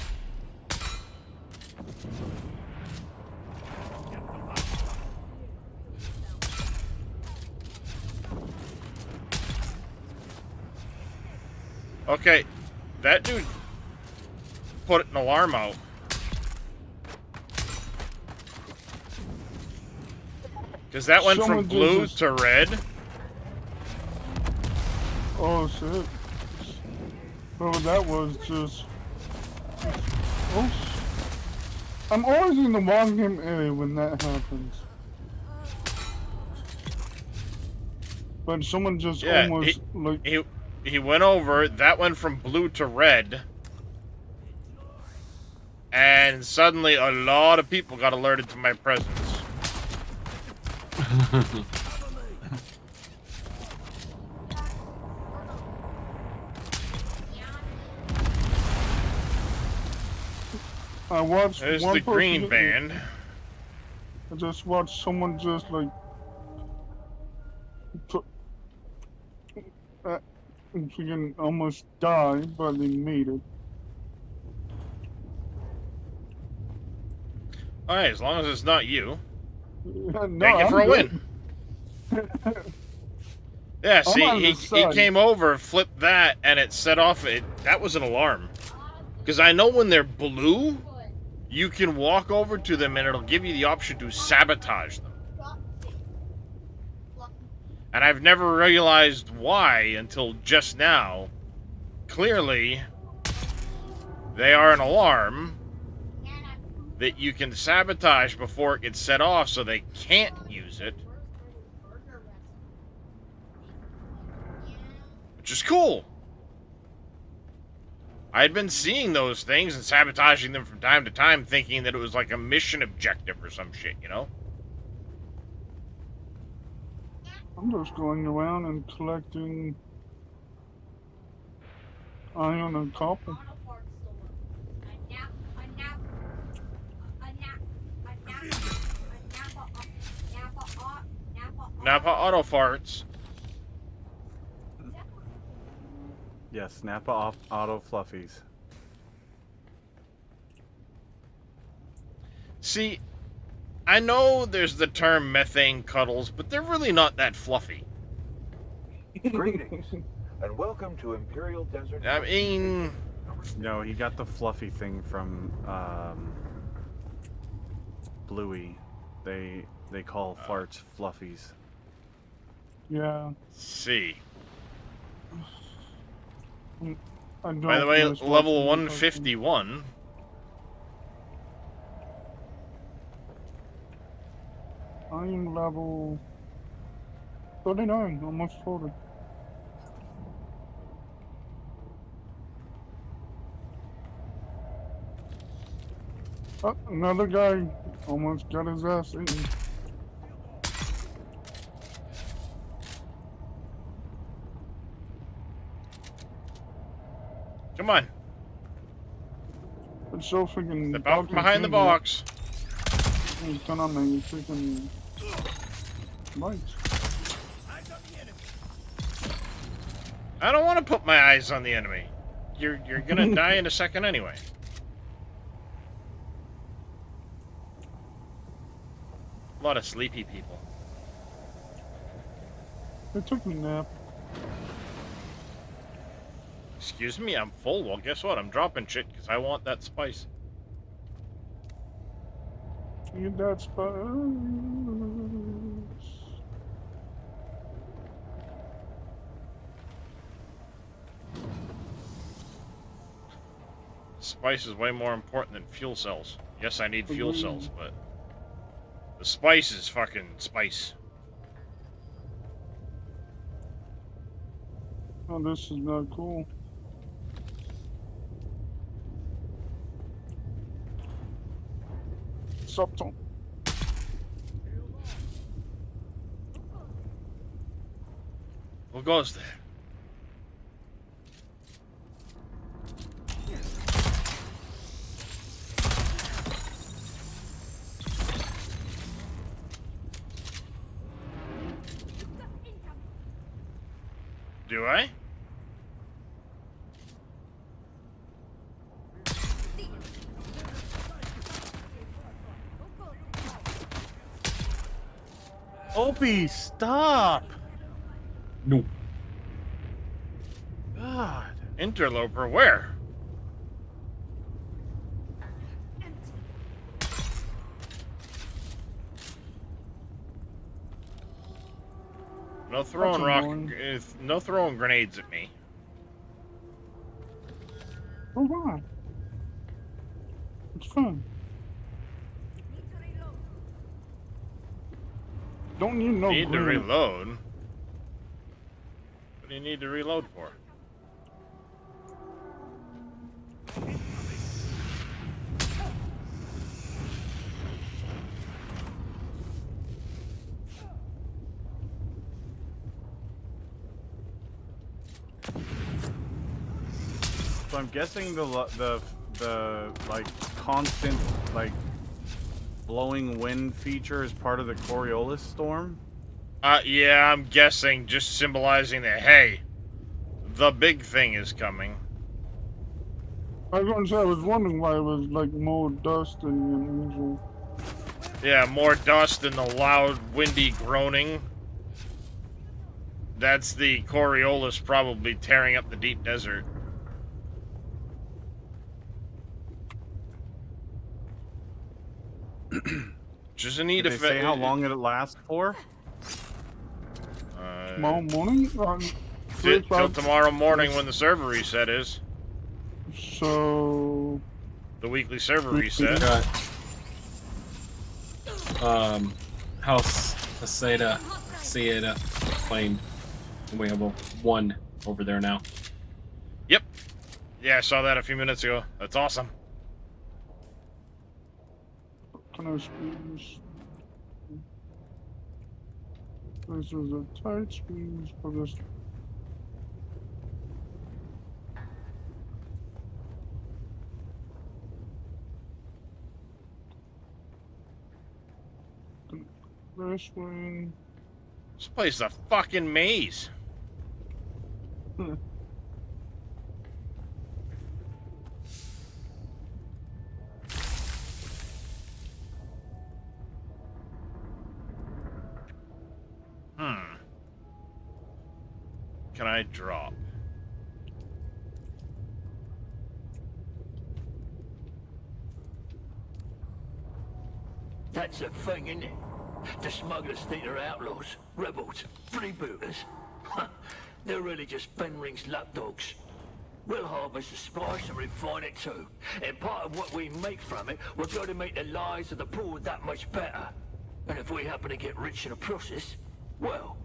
A: Okay, that dude put an alarm out. Because that went from blue to red.
U: Oh, shit. Well, that was just... Oh, I'm always in the wrong game area when that happens. But someone just almost,
A: He went over, that went from blue to red. And suddenly a lot of people got alerted to my presence.
U: I watched
A: There's
U: one
A: the
U: person
A: green band.
U: I just watched someone just like Freaking almost died, but they made it.
A: Alright, as long as it's not you.
U: No,
A: Take it for a win. Yeah, see, he came over, flipped that, and it set off. That was an alarm. Because I know when they're blue, you can walk over to them and it'll give you the option to sabotage them. And I've never realized why until just now. Clearly, they are an alarm that you can sabotage before it gets set off so they can't use it. Which is cool. I had been seeing those things and sabotaging them from time to time, thinking that it was like a mission objective or some shit, you know?
U: I'm just going around and collecting iron and copper.
A: Napa Auto Farts.
C: Yes, Napa Auto Fluffies.
A: See, I know there's the term methane cuddles, but they're really not that fluffy.
D: Greetings, and welcome to Imperial Desert.
A: I mean...
C: No, he got the fluffy thing from Bluey. They call farts fluffies.
U: Yeah.
A: See.
U: By
A: the way, level 151.
U: I am level 39, almost 40. Oh, another guy almost got his ass eaten.
A: Come on.
U: It's so freaking...
A: Step out behind the box.
U: He's turn on the freaking lights.
A: I don't want to put my eyes on the enemy. You're gonna die in a second anyway. A lot of sleepy people.
U: They took a nap.
A: Excuse me, I'm full. Well, guess what? I'm dropping shit because I want that spice.
U: Get that spice.
A: Spice is way more important than fuel cells. Yes, I need fuel cells, but the spice is fucking spice.
U: Oh, this is not cool. Subtone.
A: What goes there? Do I?
C: Opie, stop!
B: No.
C: God.
A: Interloper, where? No throwing no throwing grenades at me.
U: Oh, why? It's fun. Don't need no
A: Need to
U: grenade.
A: reload? What do you need to reload for?
C: So I'm guessing the like constant like blowing wind feature is part of the Coriolis storm.
A: Yeah, I'm guessing just symbolizing that hey, the big thing is coming.
U: I was gonna say, I was wondering why it was like more dust than usual.
A: Yeah, more dust and the loud, windy groaning. That's the Coriolis probably tearing up the deep desert. Just a neat
C: Did they say how long it'll last for?
U: Tomorrow morning?
A: Till tomorrow morning when the server reset is.
U: So...
A: The weekly server reset.
B: House Aseda claimed. And we have a 1 over there now.
A: Yep. Yeah, I saw that a few minutes ago. That's awesome.
U: Can I squeeze? This is a tight squeeze for this. This way.
A: This place is a fucking maze. Can I drop?
E: That's a thing, isn't it? The smugglers think they're outlaws, rebels, freebooters. They're really just Fenring's lapdogs. We'll harvest the spice and refine it too. And part of what we make from it will go to make the lives of the poor that much better. And if we happen to get rich in the process, well,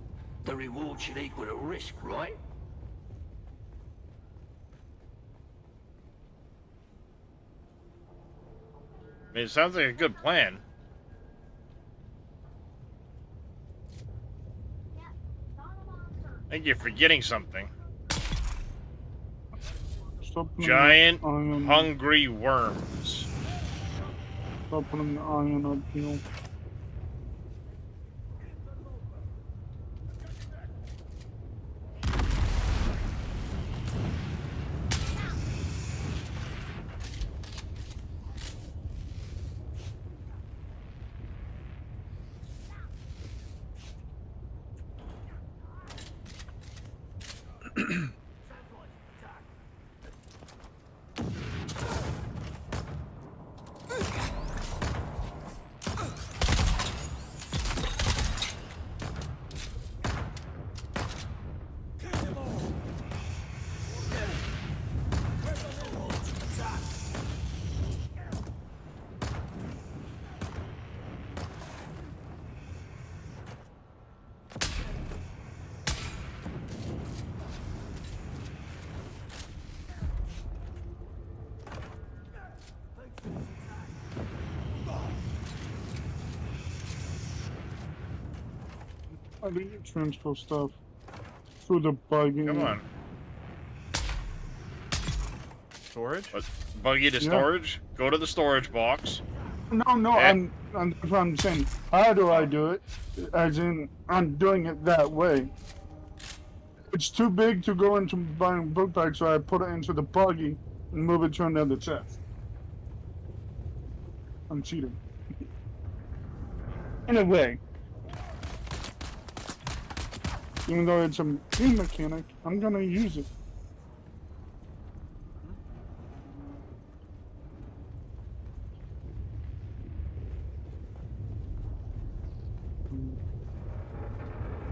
E: the reward should equal the risk, right?
A: I mean, it sounds like a good plan. I think you're forgetting something. Giant, hungry worms.
U: Stop putting the iron up here. I need to transfer stuff through the buggy.
A: Come on.
C: Storage?
A: Buggy to storage? Go to the storage box.
U: No, I'm that's what I'm saying. How do I do it? As in, I'm doing it that way. It's too big to go into buying book bags, so I put it into the buggy and move it to another chest. I'm cheating. In a way. Even though it's a game mechanic, I'm gonna use it.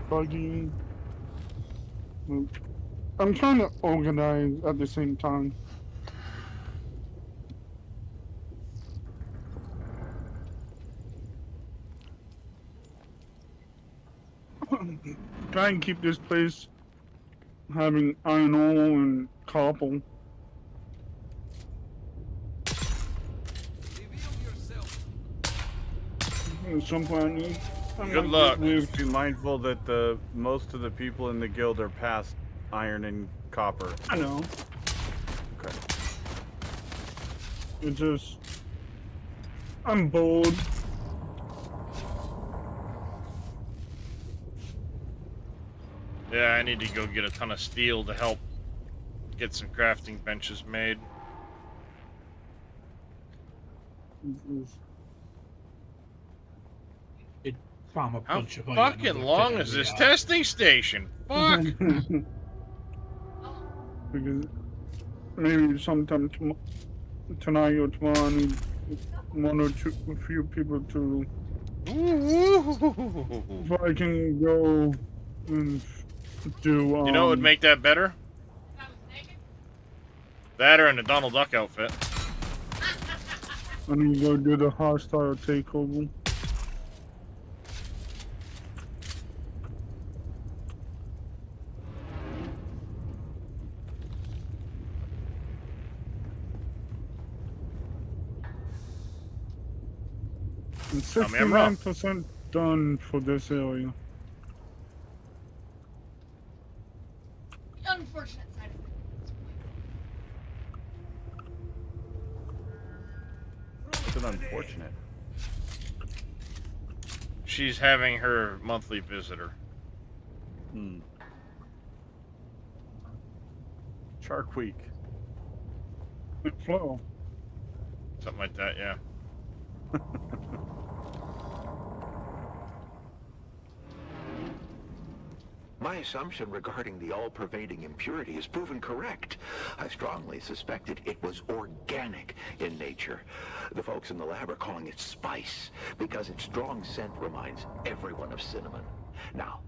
U: Buggy. I'm trying to organize at the same time. Try and keep this place having iron ore and copper. At some point,
A: Good luck.
C: Be mindful that most of the people in the guild are past iron and copper.
U: I know.
C: Okay.
U: It just, I'm bored.
A: Yeah, I need to go get a ton of steel to help get some crafting benches made.
T: Farm a
A: How
T: bunch of
A: fucking long is this testing station? Fuck!
U: Because maybe sometime tonight or tomorrow I need a few people to... So I can go and do...
A: You know what would make that better? That or in a Donald Duck outfit.
U: I need to go do the hostile takeover. I'm
A: Tell me I'm wrong.
U: 69% done for this area.
S: Unfortunate side
C: It's an unfortunate.
A: She's having her monthly visitor.
C: Shark Week.
U: Good flow.
A: Something like that, yeah.
J: My assumption regarding the all-pervading impurity is proven correct. I strongly suspected it was organic in nature. The folks in the lab are calling it spice because its strong scent reminds everyone of cinnamon. Now,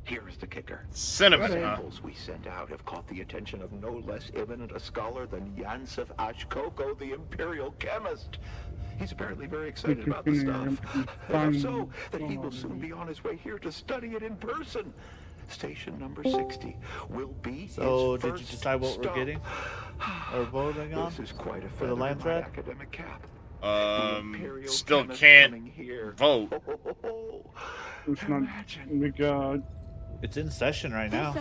J: here's the kicker.
A: Cinnamon,
J: The
A: huh?
J: samples we sent out have caught the attention of no less eminent a scholar than Yansef Ashkoko, the imperial chemist. He's apparently very excited about the stuff. Enough so that he will soon be on his way here to study it in person. Station number 60 will be
G: So,
J: his
G: did you
J: first
G: decide what we're
J: stop.
G: getting? Or voting on?
J: This is quite a
G: for the
J: feather
G: land
J: in my
G: thread?
J: academic cap.
A: Still can't vote.
U: It's not... We got...
G: It's in session right now.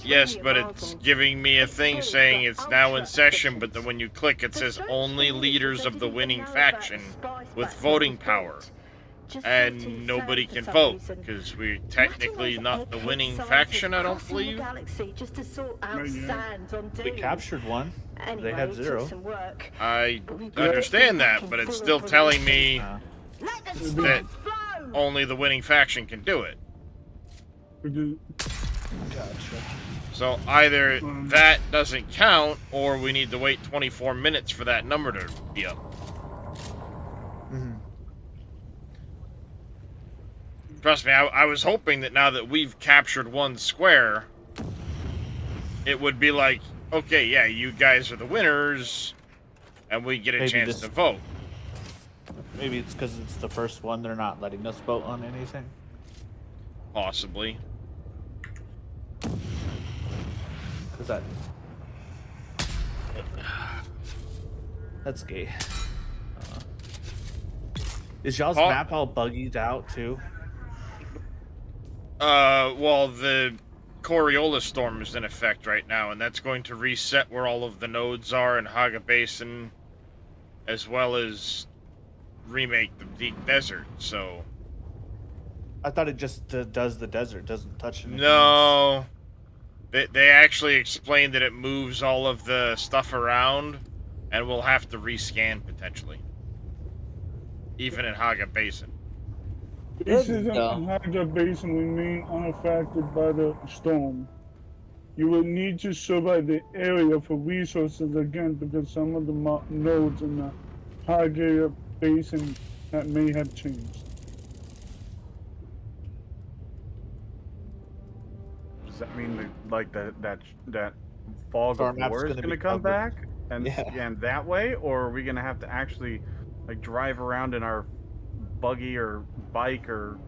A: Yes, but it's giving me a thing saying it's now in session, but then when you click it says only leaders of the winning faction with voting power. And nobody can vote, because we're technically not the winning faction, I don't believe.
G: We captured one. They have 0.
A: I understand that, but it's still telling me that only the winning faction can do it.
G: Gotcha.
A: So either that doesn't count, or we need to wait 24 minutes for that number to be up. Trust me, I was hoping that now that we've captured one square, it would be like, okay, yeah, you guys are the winners, and we get a chance to vote.
G: Maybe it's because it's the first one, they're not letting us vote on anything.
A: Possibly.
G: Is that... That's gay. Is y'all's map all buggied out, too?
A: Well, the Coriolis storm is in effect right now, and that's going to reset where all of the nodes are in Haga Basin, as well as remake the deep desert, so...
G: I thought it just does the desert, doesn't touch anything
A: No. They actually explained that it moves all of the stuff around, and we'll have to rescan, potentially. Even in Haga Basin.
U: This isn't a Haga Basin remain unaffected by the storm. You will need to survey the area for resources again because some of the nodes in the Haga Basin that may have changed.
C: Does that mean that, like that fog
G: So our
C: of
G: map's
C: war is
G: gonna
C: going to
G: be
C: come
G: covered.
C: back and
G: Yeah.
C: and that way, or are we going to have to actually like drive around in our buggy or bike or?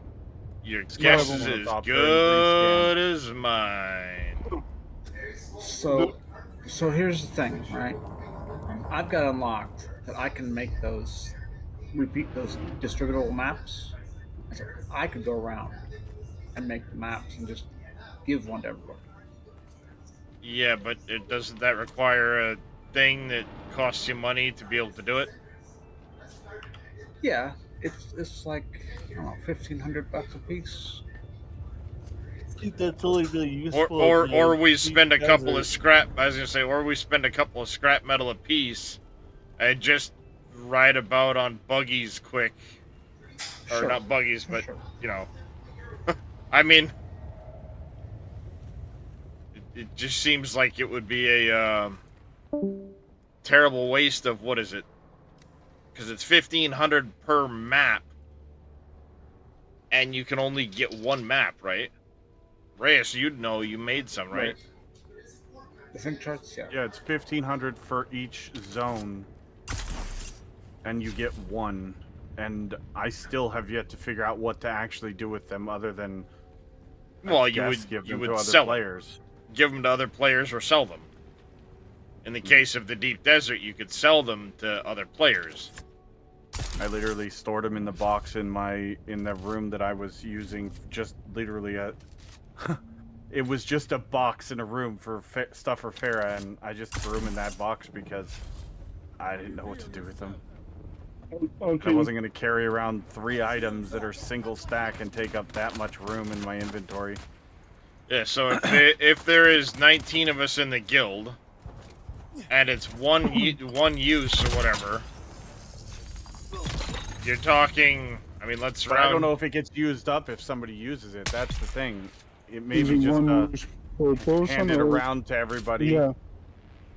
A: Your guess is as good as mine.
F: So here's the thing, right? I've got unlocked that I can make repeat those distributable maps. So I could go around and make the maps and just give one to everybody.
A: Yeah, but doesn't that require a thing that costs you money to be able to do it?
F: Yeah, it's like, I don't know, $1,500 a piece.
G: think that's only really useful.
A: Or we spend a couple of scrap. I was gonna say, or we spend a couple of scrap metal apiece, and just ride about on buggies quick, or
F: Sure.
A: not buggies, but you know, I mean, it just seems like it would be a terrible waste of what is it? Because it's 1,500 per map, and you can only get one map, right? Reyes, you'd know, you made some, right?
F: I think charts, yeah.
C: Yeah, it's 1,500 for each zone, and you get one. And I still have yet to figure out what to actually do with them, other than
A: Well,
C: give
A: you
C: them
A: would
C: to other
A: sell
C: players.
A: Give them to other players or sell them. In the case of the Deep Desert, you could sell them to other players.
C: I literally stored them in the box in the room that I was using, just literally at. It was just a box in a room for stuff for Farah, and I just threw them in that box because I didn't know what to do with them.
U: Okay.
C: I wasn't going to carry around 3 items that are single stack and take up that much room in my inventory.
A: Yeah, so if there is 19 of us in the guild, and it's one use or whatever, you're talking. I mean, let's.
C: But I don't know if it gets used up if somebody uses it. That's the thing. It may
U: Is
C: be
U: it
C: just
U: one use per person,
C: handed
U: or-
C: around to everybody.
U: Yeah.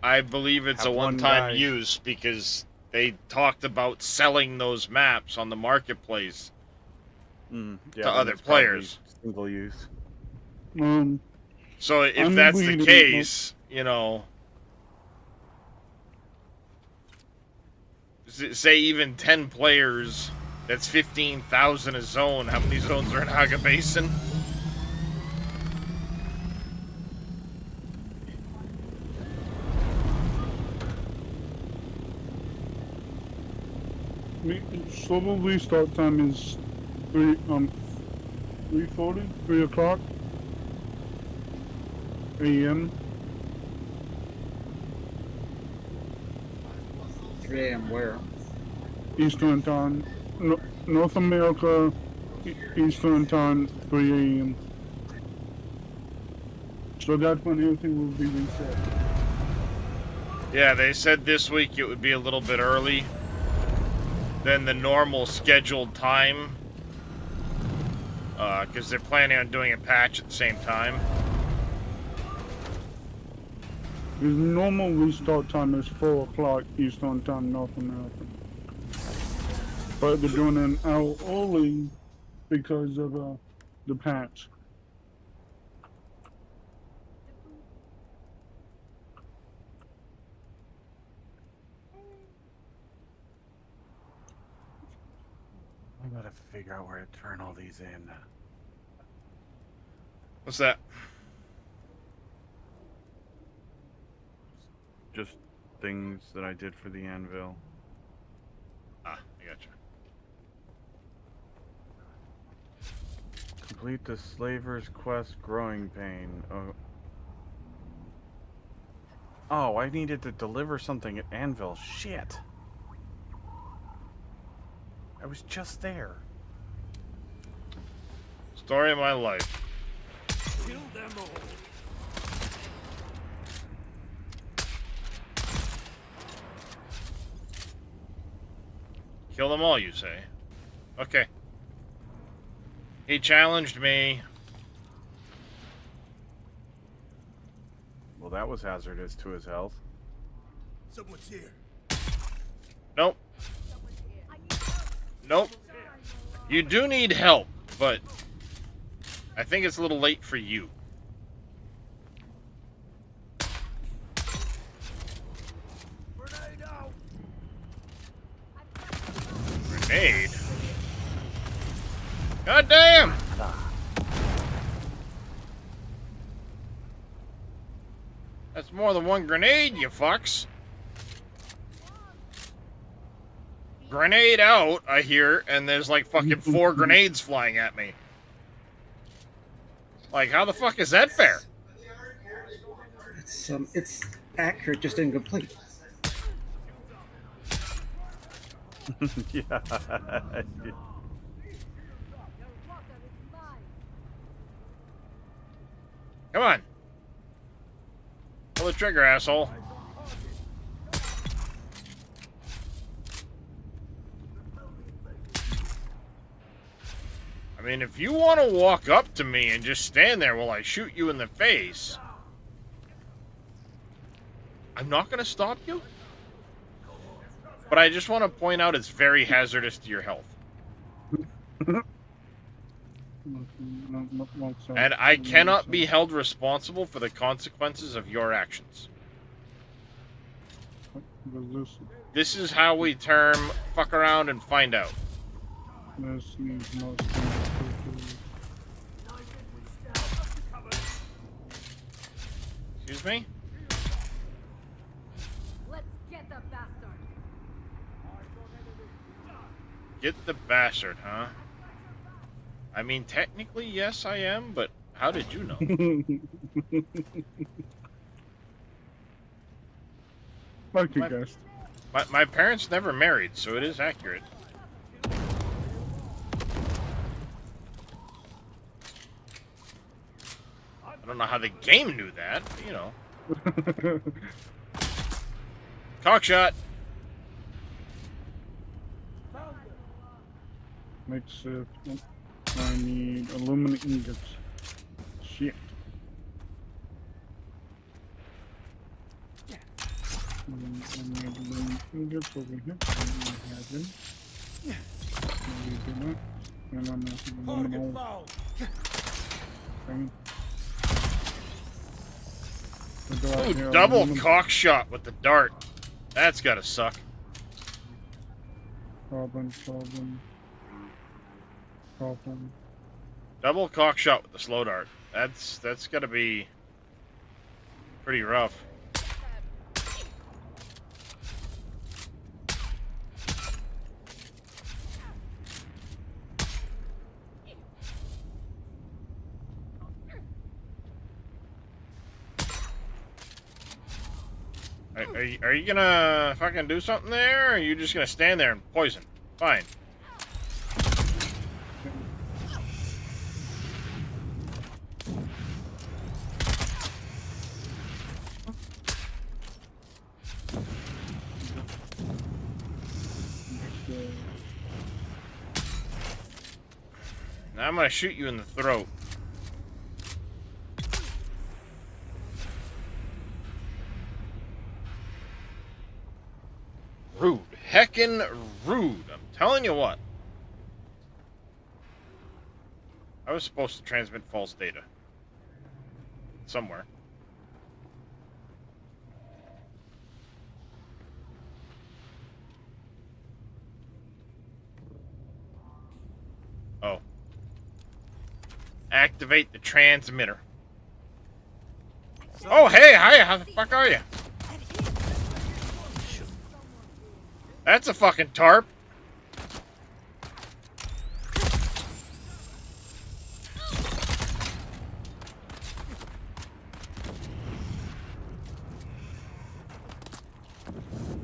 A: I believe it's a
C: Have one
A: one-time
C: guy.
A: use because they talked about selling those maps on the marketplace
C: Yeah,
A: to
C: then
A: other
C: it's probably
A: players.
C: Single use.
A: So if
U: I'm
A: that's the
U: reading it.
A: case, you know, say even 10 players, that's 15,000 a zone. How many zones are in Haga Basin?
U: Probably start time is 3:40, 3 o'clock a.m.
F: 3 a.m. where?
U: Eastern time. North America, Eastern time, 3 a.m. So that's when everything will be reset.
A: Yeah, they said this week it would be a little bit early than the normal scheduled time. Because they're planning on doing a patch at the same time.
U: The normal restart time is 4 o'clock Eastern time, North America. But they're doing an hour early because of the patch.
C: I gotta figure out where to turn all these in.
A: What's that?
C: Just things that I did for the anvil.
A: Ah, I gotcha.
C: Complete the Slaver's Quest Growing Pain. Oh, I needed to deliver something at Anvil. Shit. I was just there.
A: Story of my life.
P: Kill them all.
A: Kill them all, you say? Okay. He challenged me.
C: Well, that was hazardous to his health.
P: Someone's here.
A: Nope. Nope. You do need help, but I think it's a little late for you. Grenade? God damn! That's more than one grenade, you fucks. Grenade out, I hear, and there's like fucking 4 grenades flying at me. Like, how the fuck is that fair?
F: It's accurate, just incomplete.
C: Yeah.
N: Your water is mine.
C: 'Cause
A: Come on. Pull the trigger, asshole. I mean, if you want to walk up to me and just stand there while I shoot you in the face, I'm not going to stop you. But I just want to point out it's very hazardous to your health. And I cannot be held responsible for the consequences of your actions. This is how we term fuck around and find out. Excuse me?
N: Let's get the bastard.
A: Get the bastard, huh? I mean, technically, yes, I am, but how did you know?
U: Okay, guys.
A: My parents never married, so it is accurate. I don't know how the game knew that, but, you know. Cockshot!
U: Makes it. I need aluminum ingots. Shit. I need aluminum ingots over here. I have them. Maybe do not. And I'm aluminum.
A: Ooh, double cock shot with the dart. That's gotta suck.
U: Problem.
A: Double cock shot with the slow dart. That's gotta be pretty rough. Are you gonna fucking do something there, or are you just gonna stand there and poison? Fine. Now I'm gonna shoot you in the throat. Rude. Heckin' rude. I'm telling you what. I was supposed to transmit false data. Somewhere. Oh. Activate the transmitter. Oh, hey, hi, how the fuck are you? That's a fucking tarp.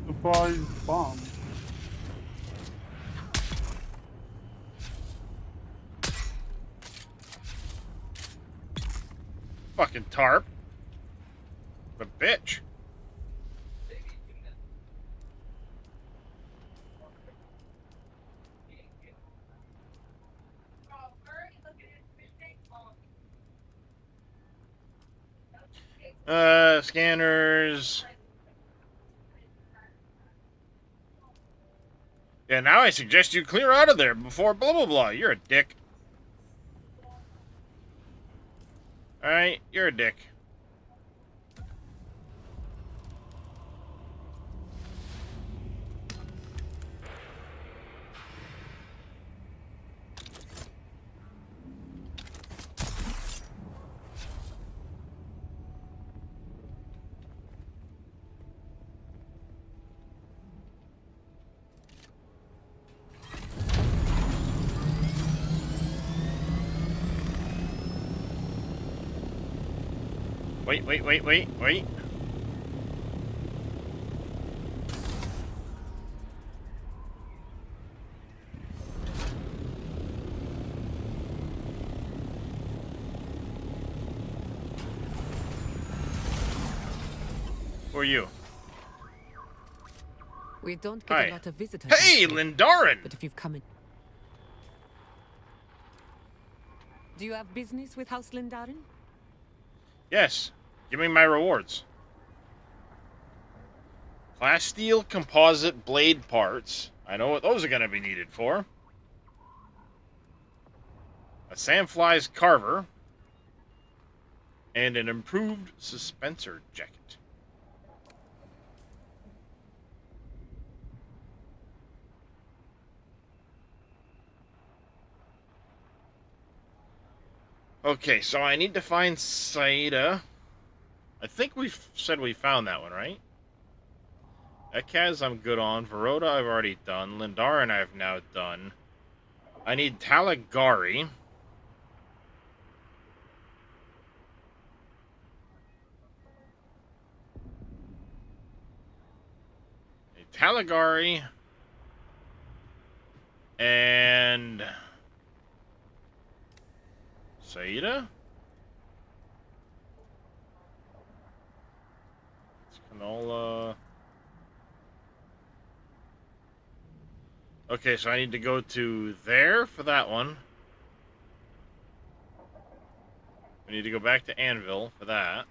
U: Surprise bomb.
A: Fucking tarp. The bitch. Scanners. Yeah, now I suggest you clear out of there before blah blah blah. You're a dick. Alright, you're a dick. Wait. Who are you?
H: We don't get
A: Hi.
H: a lot of visitors.
A: Hey,
H: actually.
A: Lindarin!
H: But if you've come in... Do you have business with House Lindarin?
A: Yes. Give me my rewards. Class steel composite blade parts. I know what those are going to be needed for. A sandflies carver. And an improved suspensor jacket. Okay, so I need to find Saida. I think we said we found that one, right? Ekaz I'm good on. Verota I've already done. Lindarin I've now done. I need Talagari. Talagari. And... Saida? It's Canola. Okay, so I need to go to there for that one. We need to go back to Anvil for that.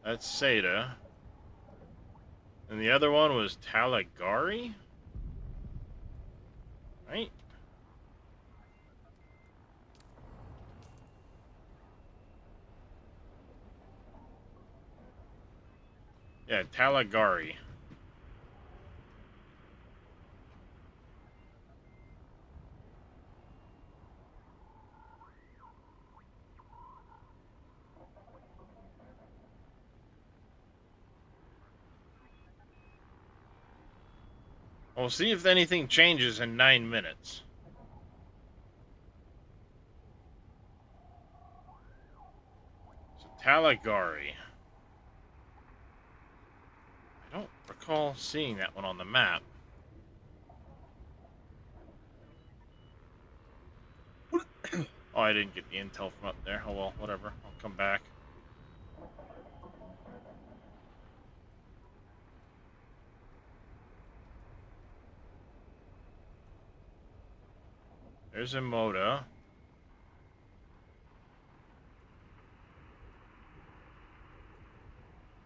A: That's Saida. And the other one was Talagari? Right? Yeah, Talagari. We'll see if anything changes in 9 minutes. So, Talagari. I don't recall seeing that one on the map. Oh, I didn't get the intel from up there. Oh well, whatever. I'll come back. There's a Moda.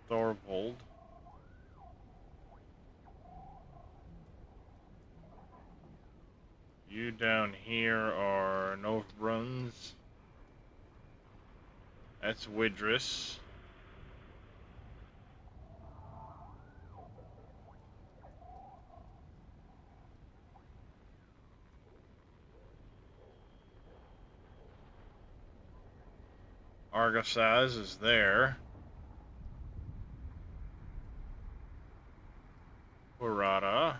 A: Thorvald. You down here are no runs. That's Widris. Argosaz is there. Urata.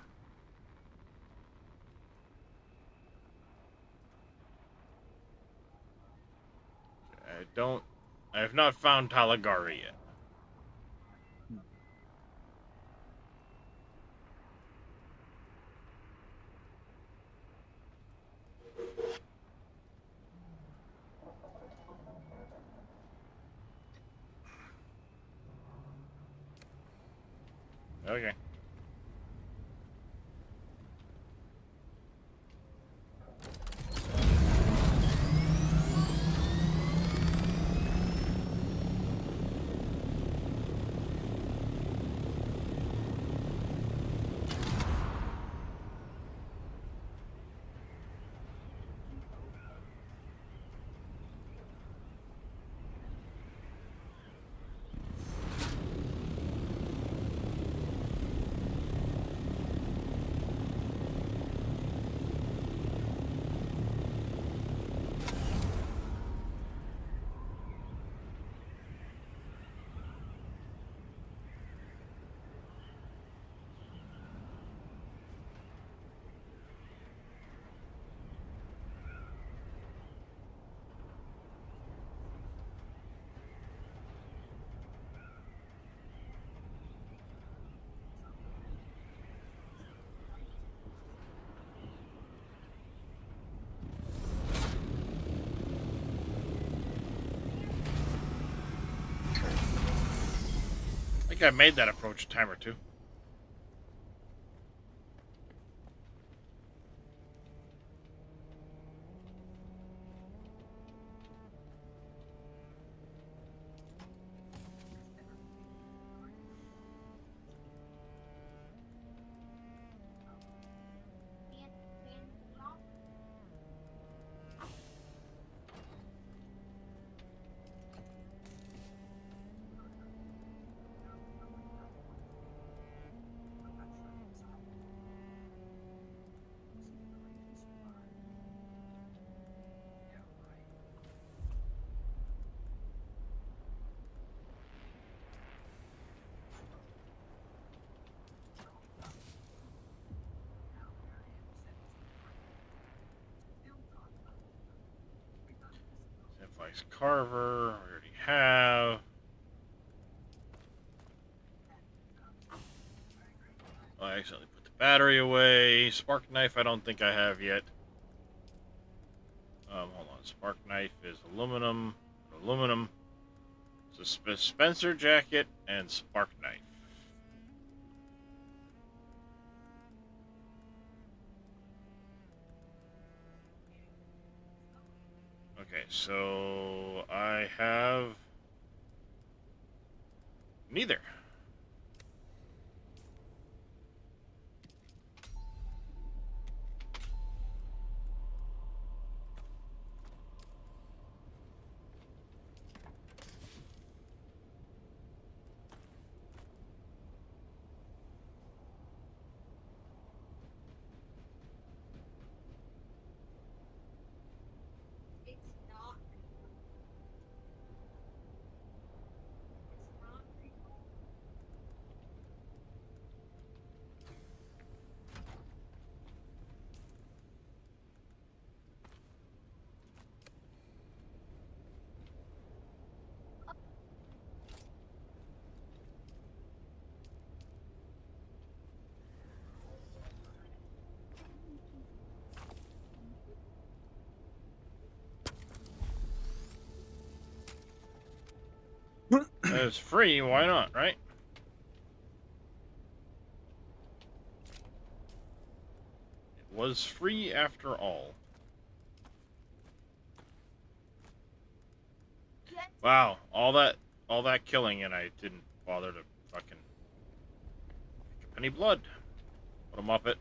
A: I have not found Talagari yet. Okay. think I made that approach a time or two. Vice Carver, we already have. Oh, I accidentally put the battery away. Spark knife, I don't think I have yet. Hold on. Spark knife is aluminum. Aluminum. It's a Spencer jacket and spark knife. Okay, so I have neither. It's free, why not, right? It was free after all. Wow, all that killing and I didn't bother to fucking pick up any blood. What a muppet.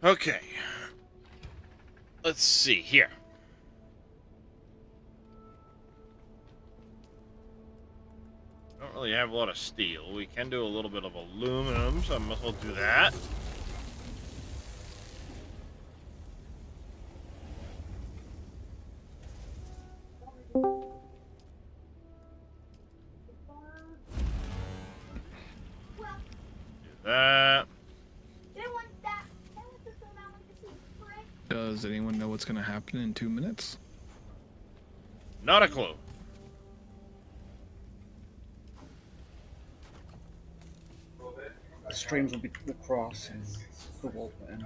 A: Okay. Let's see here. Don't really have a lot of steel. We can do a little bit of aluminum, so I might as well do that. Do that.
O: Does anyone know what's going to happen in 2 minutes?
A: Not a clue.
F: The streams will be across and the wolf. And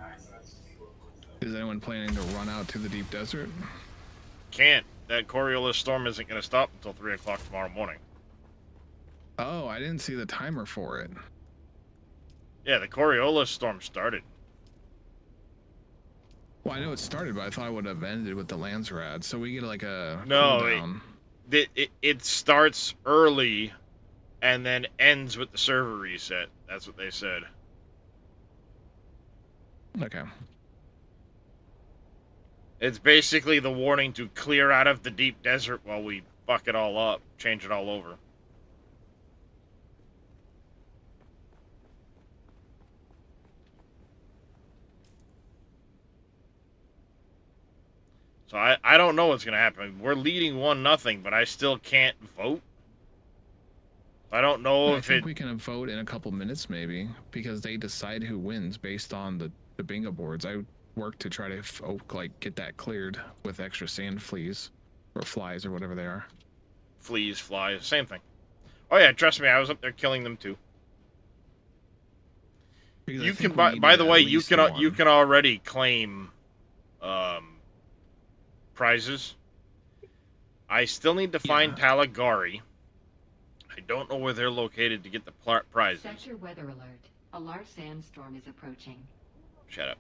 O: is anyone planning to run out to the deep desert?
A: Can't. That Coriolis storm isn't going to stop until 3 o'clock tomorrow morning.
O: Oh, I didn't see the timer for it.
A: Yeah, the Coriolis storm started.
O: Well, I know it started, but I thought it would have ended with the Landsrad. So we get like a
A: cooldown. It starts early and then ends with the server reset. That's what they said.
O: Okay.
A: It's basically the warning to clear out of the deep desert while we fuck it all up, change it all over. So I don't know what's going to happen. We're leading 1-0, but I still can't vote. I don't know if
O: I think we can vote in a couple minutes, maybe, because they decide who wins based on the bingo boards. I worked to try to get that cleared with extra sand fleas or flies or whatever they are.
A: Fleas, flies, same thing. Oh yeah, trust me, I was up there killing them too.
O: Because
A: you can by the way, you can already claim prizes. I still need to find Talagari. I don't know where they're located to get the prizes.
L: Sector weather alert. A large sandstorm is approaching.
A: Shut up.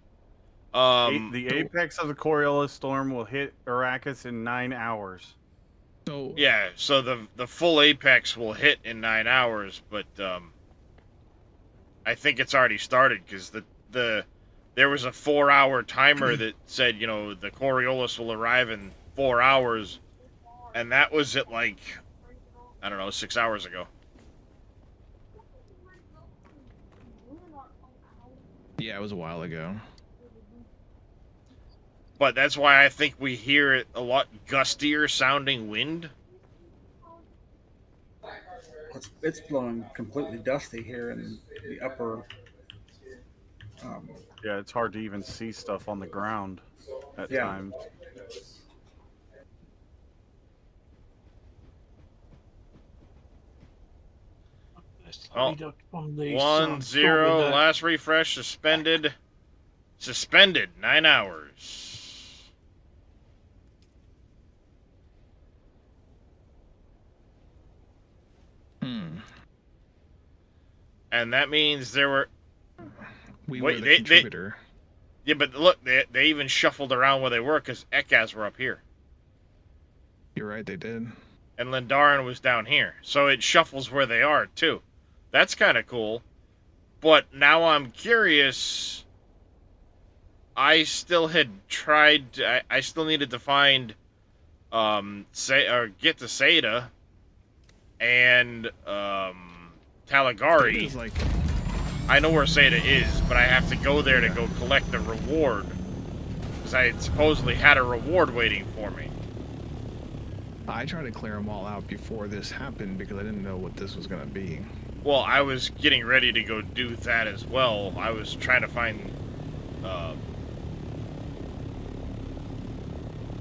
C: The apex of the Coriolis storm will hit Arrakis in 9 hours.
O: So
A: yeah, so the full apex will hit in 9 hours, but I think it's already started because there was a 4-hour timer that said, you know, the Coriolis will arrive in 4 hours, and that was at like, I don't know, 6 hours ago.
O: Yeah, it was a while ago.
A: But that's why I think we hear a lot gustier sounding wind.
F: It's blowing completely dusty here in the upper.
C: Yeah, it's hard to even see stuff on the ground at times.
A: Oh, 1-0, last refresh suspended. Suspended 9 hours. And that means there were.
O: We were the contributor.
A: Yeah, but look, they even shuffled around where they were because Ekaz were up here.
O: You're right, they did.
A: And Lindarin was down here, so it shuffles where they are too. That's kind of cool. But now I'm curious. I still had tried. I still needed to find, get to Seda, and Talagari. I know where Seda is, but I have to go there to go collect the reward, because I had supposedly had a reward waiting for me.
O: I tried to clear them all out before this happened because I didn't know what this was going to be.
A: Well, I was getting ready to go do that as well. I was trying to find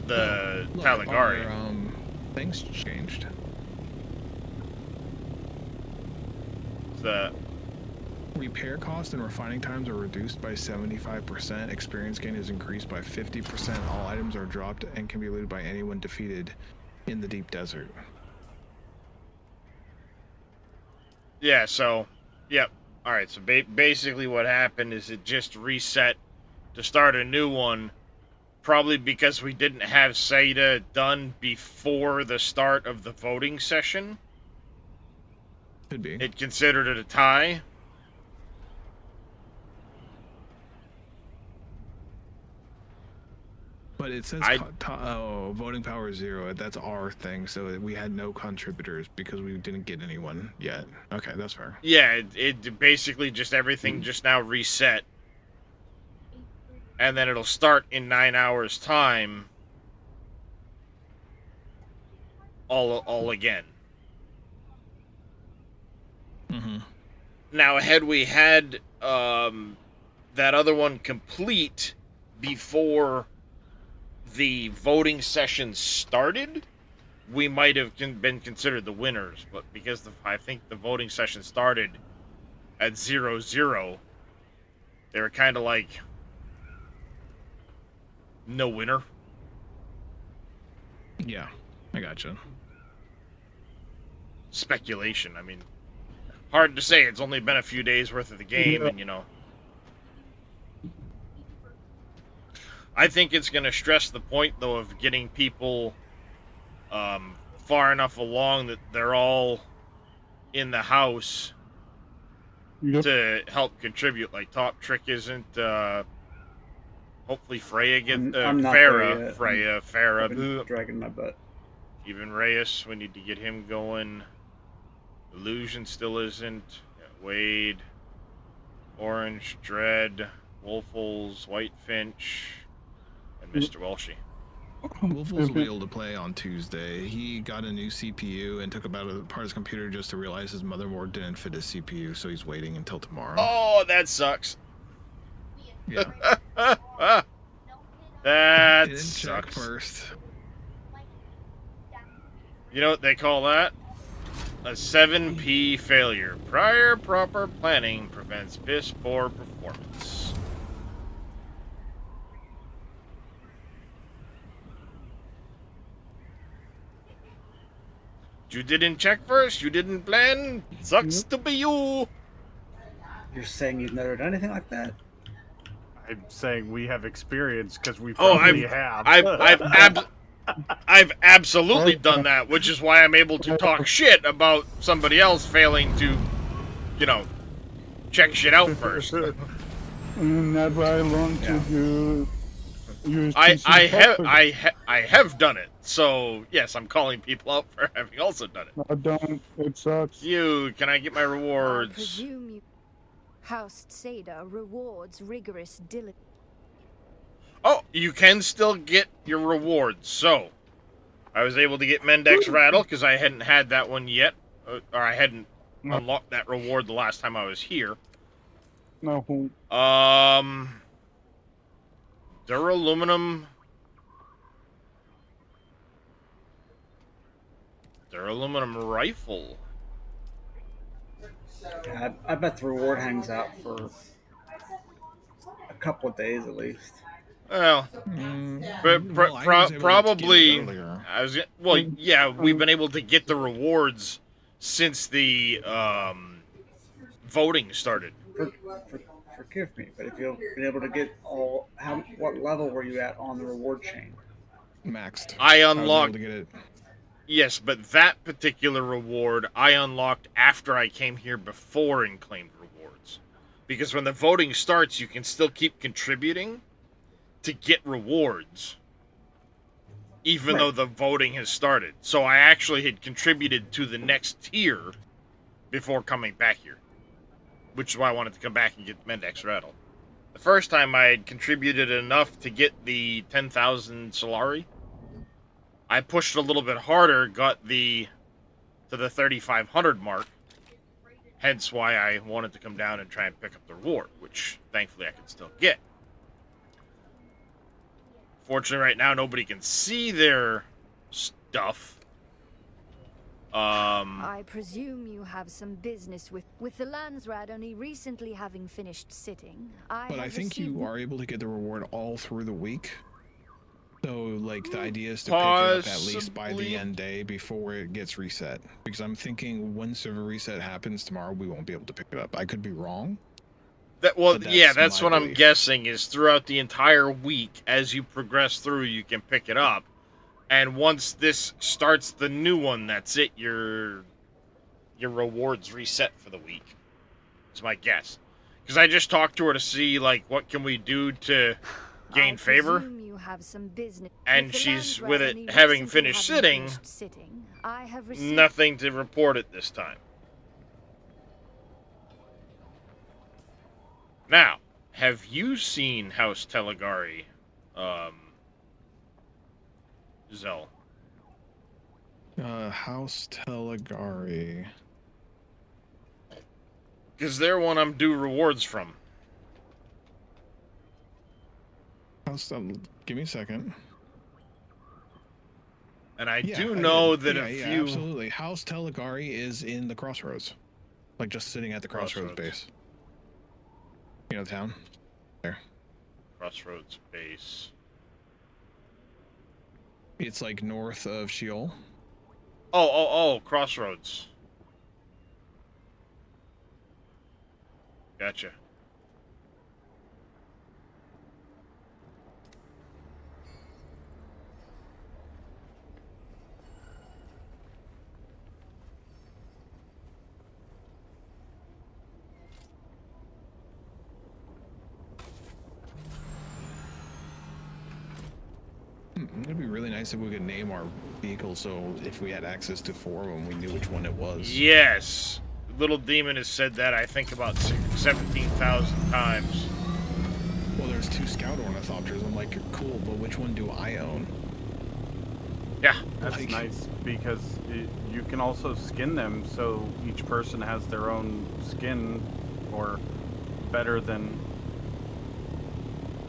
A: the Talagari.
O: Our, things changed.
A: The
O: repair cost and refining times are reduced by 75%. Experience gain is increased by 50%. All items are dropped and can be looted by anyone defeated in the deep desert.
A: Yeah, so, yep. Alright, so basically what happened is it just reset to start a new one, probably because we didn't have Seda done before the start of the voting session.
O: Could be.
A: It considered it a tie.
O: But it says voting power 0. That's our thing, so we had no contributors because we didn't get anyone yet. Okay, that's fair.
A: Yeah, it basically just everything just now reset. And then it'll start in 9 hours' time. All again.
O: Mm-hmm.
A: Now, had we had that other one complete before the voting session started, we might have been considered the winners. But because I think the voting session started at 0-0, they were kind of like no winner.
O: Yeah, I gotcha.
A: Speculation. I mean, hard to say. It's only been a few days worth of the game, and you know. I think it's going to stress the point, though, of getting people far enough along that they're all in the house to help contribute. Like, Top Trick isn't. Hopefully Freya gets...
F: I'm not
A: Farah.
F: Dragging my butt.
A: Even Reyes, we need to get him going. Illusion still isn't. Yeah, Wade. Orange, Dread, Wolfles, Whitefinch, and Mr. Welshie.
O: Wolfles will be able to play on Tuesday. He got a new CPU and took about a part of his computer just to realize his motherboard didn't fit his CPU, so he's waiting until tomorrow.
A: Oh, that sucks.
O: Yeah.
A: That
O: Didn't check
A: sucks.
O: first.
A: You know what they call that? A 7P failure. Prior proper planning prevents piss poor performance. You didn't check first, you didn't plan. Sucks to be you.
F: You're saying you've never done anything like that?
C: I'm saying we have experience because we
A: Oh,
C: probably have.
A: I've absolutely done that, which is why I'm able to talk shit about somebody else failing to, you know, check shit out first.
U: And that's why I learned to do.
A: I have done it. So yes, I'm calling people out for having also done it.
U: I don't. It sucks.
A: Can I get my
I: I
A: rewards?
I: presume you... House Seda rewards rigorous diligence.
A: Oh, you can still get your rewards. So, I was able to get Mendex Rattle because I hadn't had that one yet, or I hadn't unlocked that reward the last time I was here.
U: No.
A: Duraluminum rifle.
F: Yeah, I bet the reward hangs out for a couple of days at least.
A: Well, but probably yeah, we've been able to get the rewards since the voting started.
F: Forgive me, but if you've been able to get what level were you at on the reward chain?
O: Maxed.
A: I
O: was
A: unlocked.
O: able to get it.
A: Yes, but that particular reward I unlocked after I came here before and claimed rewards. Because when the voting starts, you can still keep contributing to get rewards, even though the voting has started. So I actually had contributed to the next tier before coming back here, which is why I wanted to come back and get Mendex Rattle. The first time I had contributed enough to get the 10,000 Solari. I pushed a little bit harder, got to the 3,500 mark, hence why I wanted to come down and try and pick up the reward, which thankfully I can still get. Fortunately, right now, nobody can see their stuff.
I: I presume you have some business with the Landsrad only recently having finished sitting.
O: But I think you are able to get the reward all through the week. So, like, the idea is to pick it up at least by the end day before it gets reset. Because I'm thinking when server reset happens tomorrow, we won't be able to pick it up. I could be wrong.
A: That's what I'm guessing is throughout the entire week, as you progress through, you can pick it up. And once this starts the new one, that's it. Your rewards reset for the week. It's my guess. Because I just talked to her to see, like, what can we do to gain favor.
I: You have some business.
A: And she's, with it having finished sitting,
I: I have received
A: nothing to report at this time. Now, have you seen House Telegari, Zell?
O: House Telegari.
A: Because they're one I'm due rewards from.
O: Give me a second.
A: And I do know that a few...
O: absolutely. House Telegari is in the Crossroads. Like, just sitting at the Crossroads base. You know the town? There.
A: Crossroads base.
O: It's, like, north of Sheol.
A: Oh, Crossroads. Gotcha.
O: It'd be really nice if we could name our vehicle so if we had access to 4 of them, we knew which one it was.
A: Yes! Little Demon has said that, I think, about 17,000 times.
O: Well, there's 2 Scout Ornithopters. I'm like, cool, but which one do I own?
A: Yeah.
C: That's
O: Like-
C: nice because you can also skin them so each person has their own skin or better than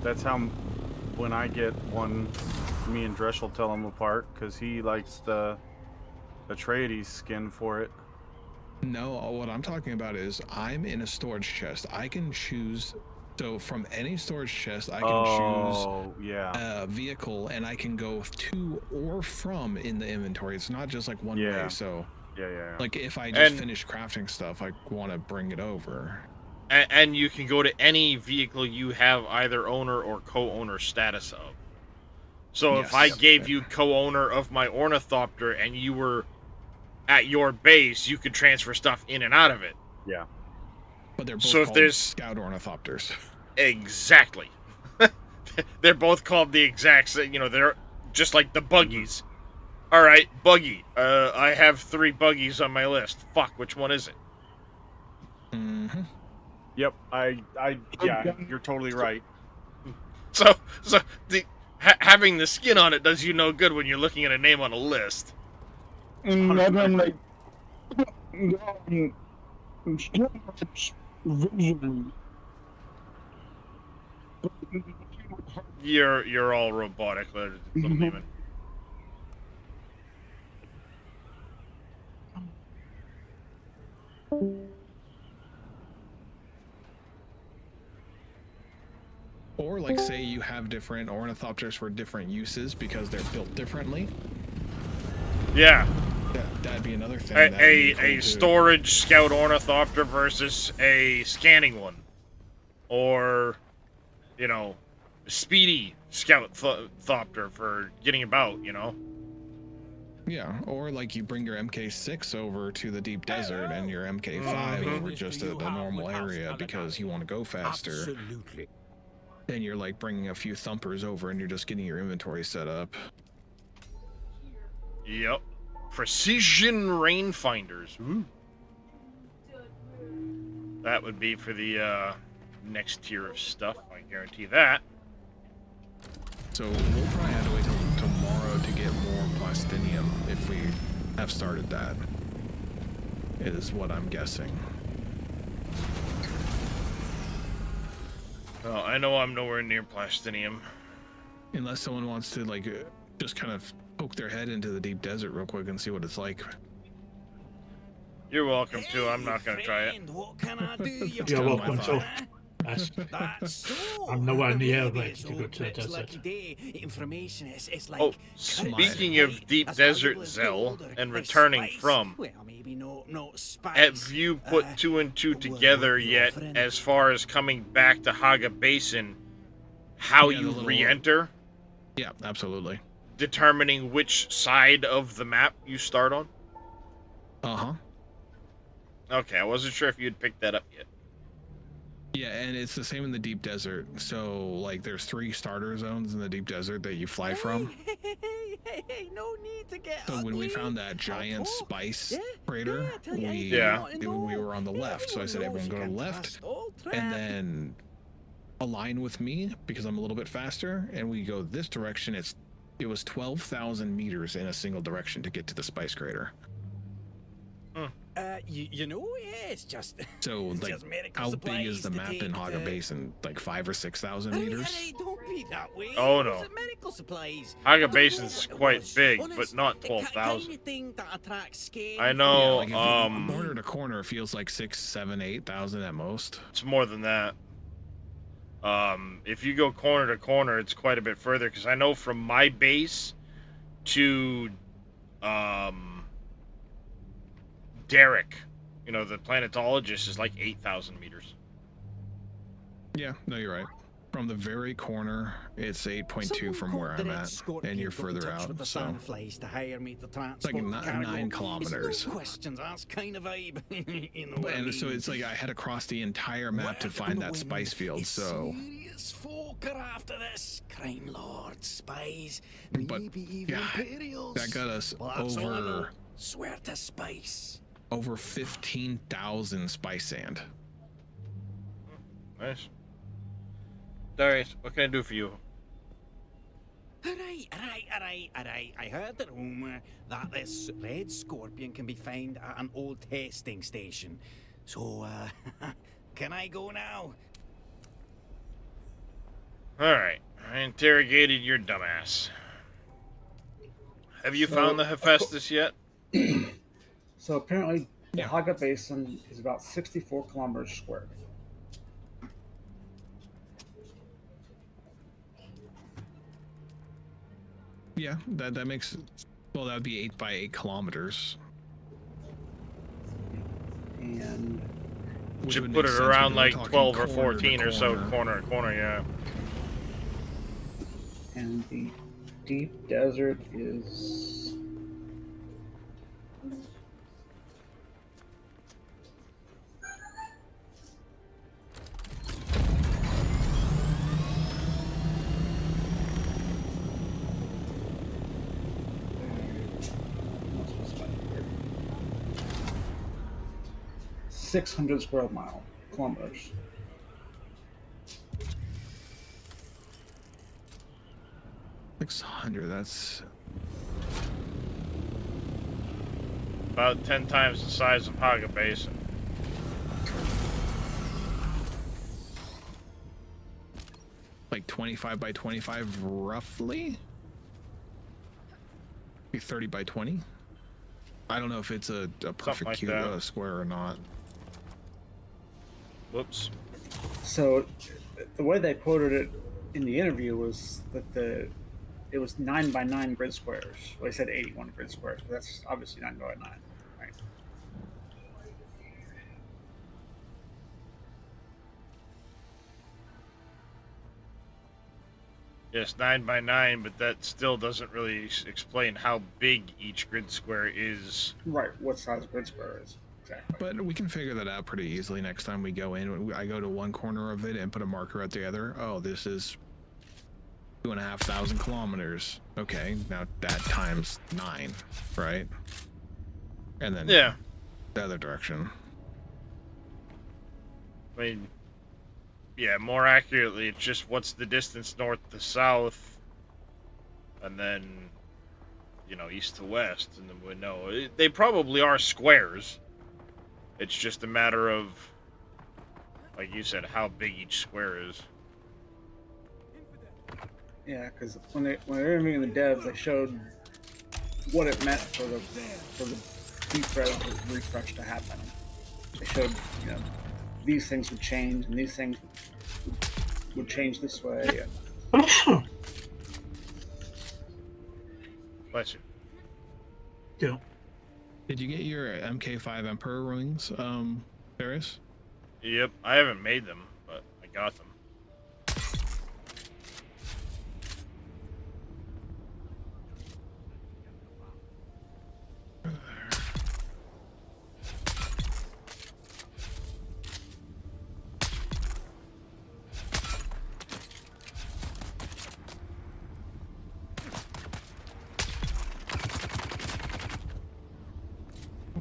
C: That's how, when I get one, me and Dresh will tell him apart, because he likes the Atreides skin for it.
O: No, what I'm talking about is I'm in a storage chest. I can choose. So from any storage chest, I can choose a vehicle, and I can go to or from in the inventory. It's not just like one way. So like if I just finish crafting stuff, I want to bring it over.
A: And you can go to any vehicle you have either owner or co-owner status of. So if I gave you co-owner of my ornithopter and you were at your base, you could transfer stuff in and out of it.
C: Yeah.
O: But they're both called scout ornithopters.
A: Exactly. They're both called the exact same, you know, they're just like the buggies. All right, buggy. I have 3 buggies on my list. Fuck, which one is it?
O: Mm-hmm.
C: Yep, yeah, you're totally right.
A: So having the skin on it does you no good when you're looking at a name on a list.
U: And then I'm like, visually.
A: You're all robotic, little demon.
O: Or like say you have different ornithopters for different uses because they're built differently.
A: Yeah.
O: That'd be another thing.
A: A storage scout ornithopter versus a scanning one. Or, you know, a speedy scout thopter for getting about, you know?
O: Yeah, or like you bring your MK6 over to the deep desert and your MK5 over just the normal area because you want to go faster.
P: Absolutely.
O: Then you're like bringing a few thumpers over and you're just getting your inventory set up.
A: Yep. Precision rangefinders. Ooh. That would be for the next tier of stuff, I guarantee that.
O: So we'll probably have to wait till tomorrow to get more plastinium if we have started that, is what I'm guessing.
A: Well, I know I'm nowhere near plastinium.
O: Unless someone wants to like just kind of poke their head into the deep desert real quick and see what it's like.
A: You're welcome to. I'm not gonna try it.
P: What can I do?
T: You're welcome to. I'm nowhere near ready to go to the desert.
P: Information is like
A: oh, speaking of deep desert, Zell, and returning from, have you put 2 and 2 together yet as far as coming back to Haga Basin, how you re-enter?
O: Yeah, absolutely.
A: Determining which side of the map you start on?
O: Uh-huh.
A: Okay, I wasn't sure if you'd picked that up yet.
O: Yeah, and it's the same in the deep desert. So, like, there's 3 starter zones in the deep desert that you fly from.
P: Hey, no need to get
O: So when we found that giant spice crater, we were on the left. So I said, everyone go to the left, and then align with me because I'm a little bit faster, and we go this direction. It was 12,000 meters in a single direction to get to the spice crater.
P: You know, yeah, it's just.
O: So, like, how big is the map in Haga Basin? Like 5,000 or 6,000 meters?
P: Hey, don't be that way.
A: Oh no.
P: Medical supplies.
A: Haga Basin's quite big, but not 12,000. I know.
O: Yeah, like corner to corner feels like 6,000, 7,000, 8,000 at most.
A: It's more than that. If you go corner to corner, it's quite a bit further. Because I know from my base to Derek, you know, the planetologist, is like 8,000 meters.
O: Yeah, no, you're right. From the very corner, it's 8.2 from where I'm at, and you're further out. So it's like 9 kilometers.
P: Questions, that's kind of vibe. You know,
O: and so it's like I had to cross the entire map to find that spice field. So.
P: Serious folk are after this. Crime lords, spies,
O: but
P: maybe even Imperials.
O: That got us over.
P: Swear to spice.
O: Over 15,000 spice sand.
A: Nice. Darius, what can I do for you?
P: Alright. I heard the rumor that this red scorpion can be found at an old testing station. So, can I go now?
A: Alright, I interrogated your dumbass. Have you found the Hephaestus yet?
F: So apparently, the Haga Basin is about 64 kilometers squared.
O: Yeah, that makes, well, that would be 8 by 8 kilometers.
F: And
A: which would put it around like 12 or 14 or so, corner to corner, yeah.
F: And the deep desert is... ...600 square kilometers.
O: That's
A: about 10 times the size of Haga Basin.
O: like 25 by 25 roughly. Be 30 by 20. I don't know if it's a perfect
A: like
O: cube square or not.
A: Whoops.
F: So the way they quoted it in the interview was that it was 9 by 9 grid squares. Well, they said 81 grid squares, but that's obviously 9 by 9, right?
A: Yes, 9 by 9, but that still doesn't really explain how big each grid square is.
F: Right, what size grid square is. Exactly.
O: But we can figure that out pretty easily next time we go in. I go to one corner of it and put a marker at the other. Oh, this is 2,500 kilometers. Okay, now that times 9, right? And then
A: the
O: other direction.
A: I mean, yeah, more accurately, it's just what's the distance north to south, and then, you know, east to west, and then we know. They probably are squares. It's just a matter of, like you said, how big each square is.
F: Yeah, because when they were interviewing the devs, they showed what it meant for the deep refresh to happen. They showed, you know, these things would change and these things would change this way.
A: Bless you.
T: Yeah.
O: Did you get your MK5 Emperor rings, Paris?
A: Yep, I haven't made them, but I got them.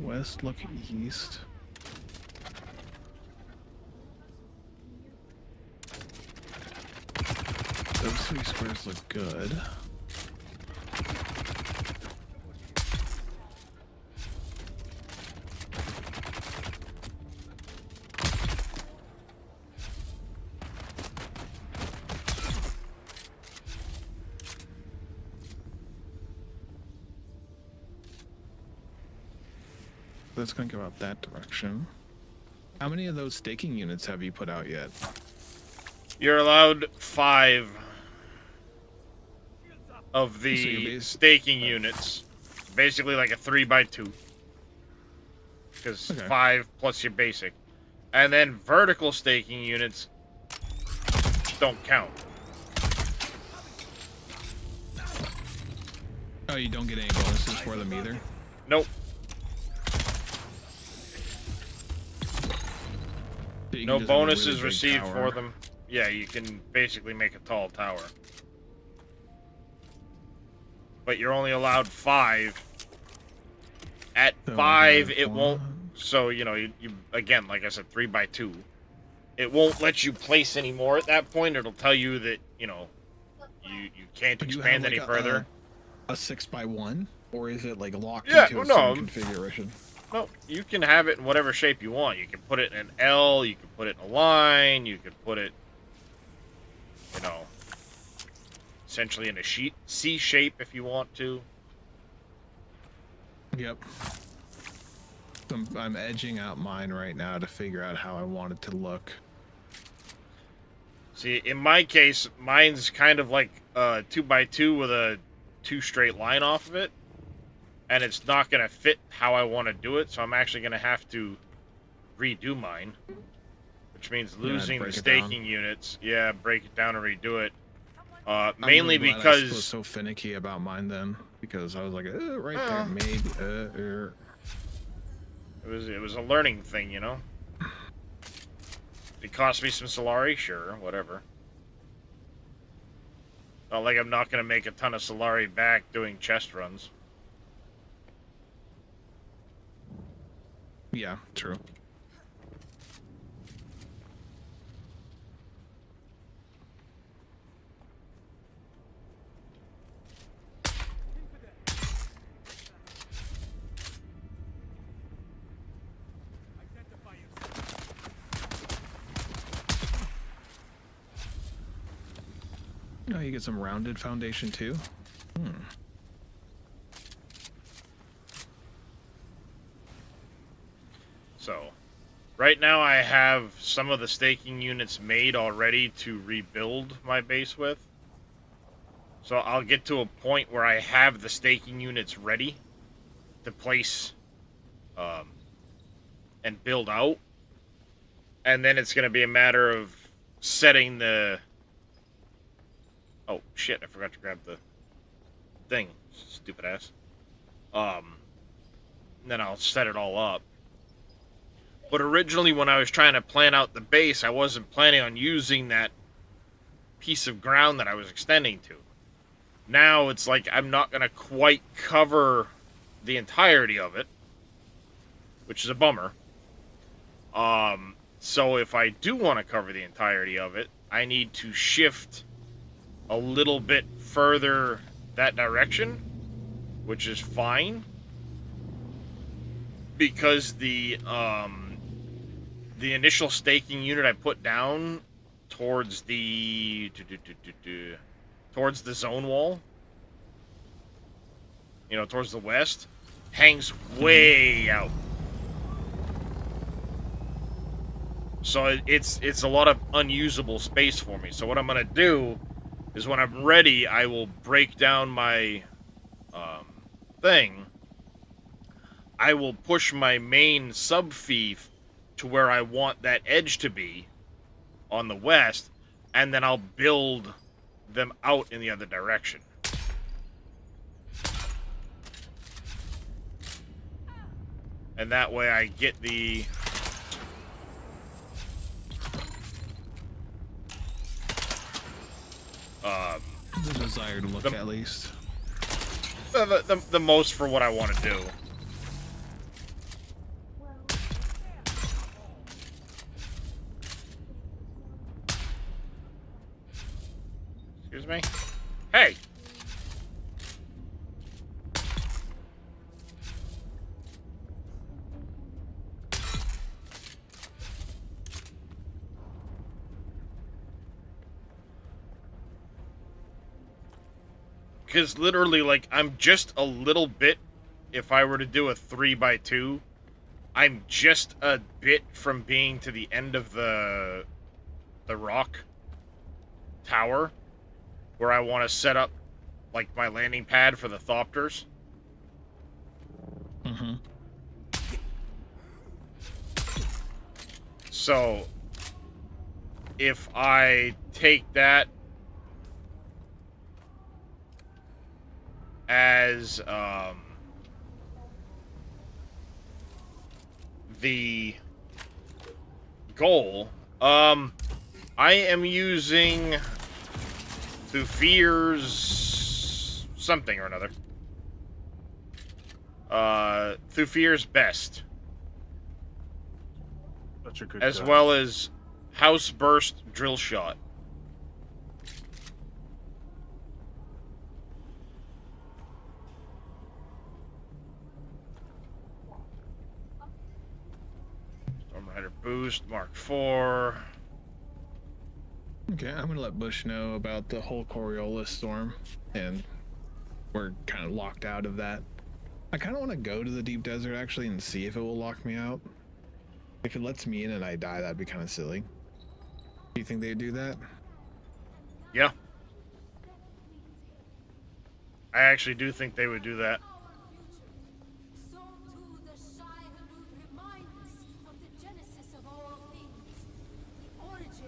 O: West, looking east. Those 3 squares look good. Let's think about that direction. How many of those staking units have you put out yet?
A: You're allowed 5 of the staking units. Basically like a 3 by 2. Because 5 plus your basic. And then vertical staking units don't count.
O: Oh, you don't get any bonuses for them either?
A: Nope. No bonuses received for them. Yeah, you can basically make a tall tower. But you're only allowed 5. At 5, it won't... So, you know, you again, like I said, 3 by 2. It won't let you place any more at that point. It'll tell you that, you know, you can't expand any further.
O: A 6 by 1? Or is it, like, locked into a certain configuration?
A: No, you can have it in whatever shape you want. You can put it in an L, you can put it in a line, you can put it, you know, essentially in a C shape if you want to.
O: Yep. I'm edging out mine right now to figure out how I want it to look.
A: See, in my case, mine's kind of like 2x2 with a 2 straight line off of it. And it's not going to fit how I want to do it, so I'm actually going to have to redo mine. Which means losing the staking units. Yeah, break it down and redo it. Mainly
O: really
A: because...
O: I was so finicky about mine then. Because I was like, right there, maybe,
A: It was a learning thing, you know? It cost me some Solari, sure, whatever. Not like I'm not going to make a ton of Solari back doing chest runs.
O: Yeah, true. Oh, you get some rounded foundation too?
A: So, right now I have some of the staking units made already to rebuild my base with. So I'll get to a point where I have the staking units ready to place and build out. And then it's going to be a matter of setting the... Oh, shit, I forgot to grab the thing. Stupid ass. Then I'll set it all up. But originally when I was trying to plan out the base, I wasn't planning on using that piece of ground that I was extending to. Now it's like I'm not going to quite cover the entirety of it, which is a bummer. So if I do want to cover the entirety of it, I need to shift a little bit further that direction, which is fine. Because the initial staking unit I put down towards the towards the zone wall, you know, towards the west, hangs way out. So it's a lot of unusable space for me. So what I'm gonna do is when I'm ready, I will break down my thing. I will push my main sub-fief to where I want that edge to be on the west, and then I'll build them out in the other direction. And that way I get the...
O: the desired look, at least.
A: The most for what I want to do. Excuse me? Hey! Because literally, like, I'm just a little bit, if I were to do a 3x2, I'm just a bit from being to the end of the rock tower, where I want to set up, like, my landing pad for the Thopters.
O: Mm-hmm.
A: So, if I take that as the goal, I am using Thufir's something or another. Thufir's best.
C: Such a good
A: as
C: guy.
A: well as House Burst Drill Shot. Storm Rider Boost, Mark IV.
O: Okay, I'm gonna let Bush know about the whole Coriolis storm, and we're kind of locked out of that. I kind of want to go to the deep desert actually and see if it will lock me out. If it lets me in and I die, that'd be kind of silly. Do you think they'd do that?
A: Yeah. I actually do think they would do that.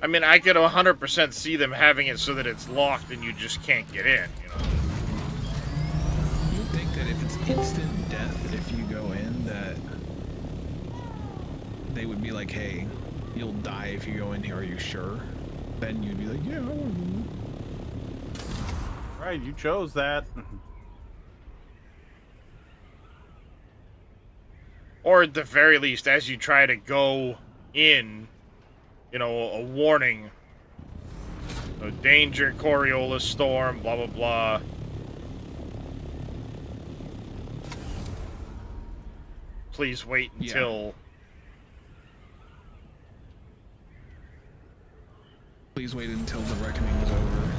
A: I mean, I could 100% see them having it so that it's locked and you just can't get in, you know?
O: You would think that if it's instant death if you go in, that they would be like, hey, you'll die if you go in here, are you sure? Then you'd be like, yeah, I want to.
C: Right, you chose that.
A: Or at the very least, as you try to go in, you know, a warning. Danger, Coriolis storm, blah, blah, blah. Please wait until...
O: Please wait until the reckoning is over.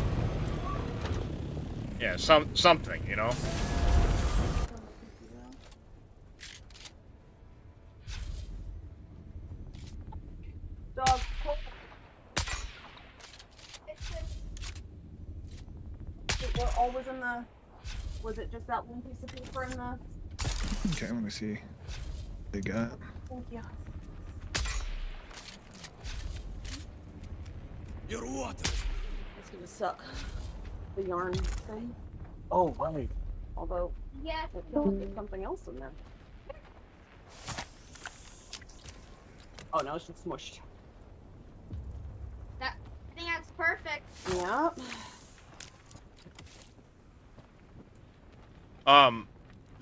A: Yeah, something, you know?
M: Dog. What all was in the... Was it just that one piece of paper in the...
O: Okay, let me see. They got.
M: Thank you.
P: Your water.
M: It's gonna suck. The yarn thing.
U: Oh, right.
M: Although,
S: Yeah.
M: there's something else in there. Oh no, it's just smushed.
S: I think that's perfect.
M: Yep.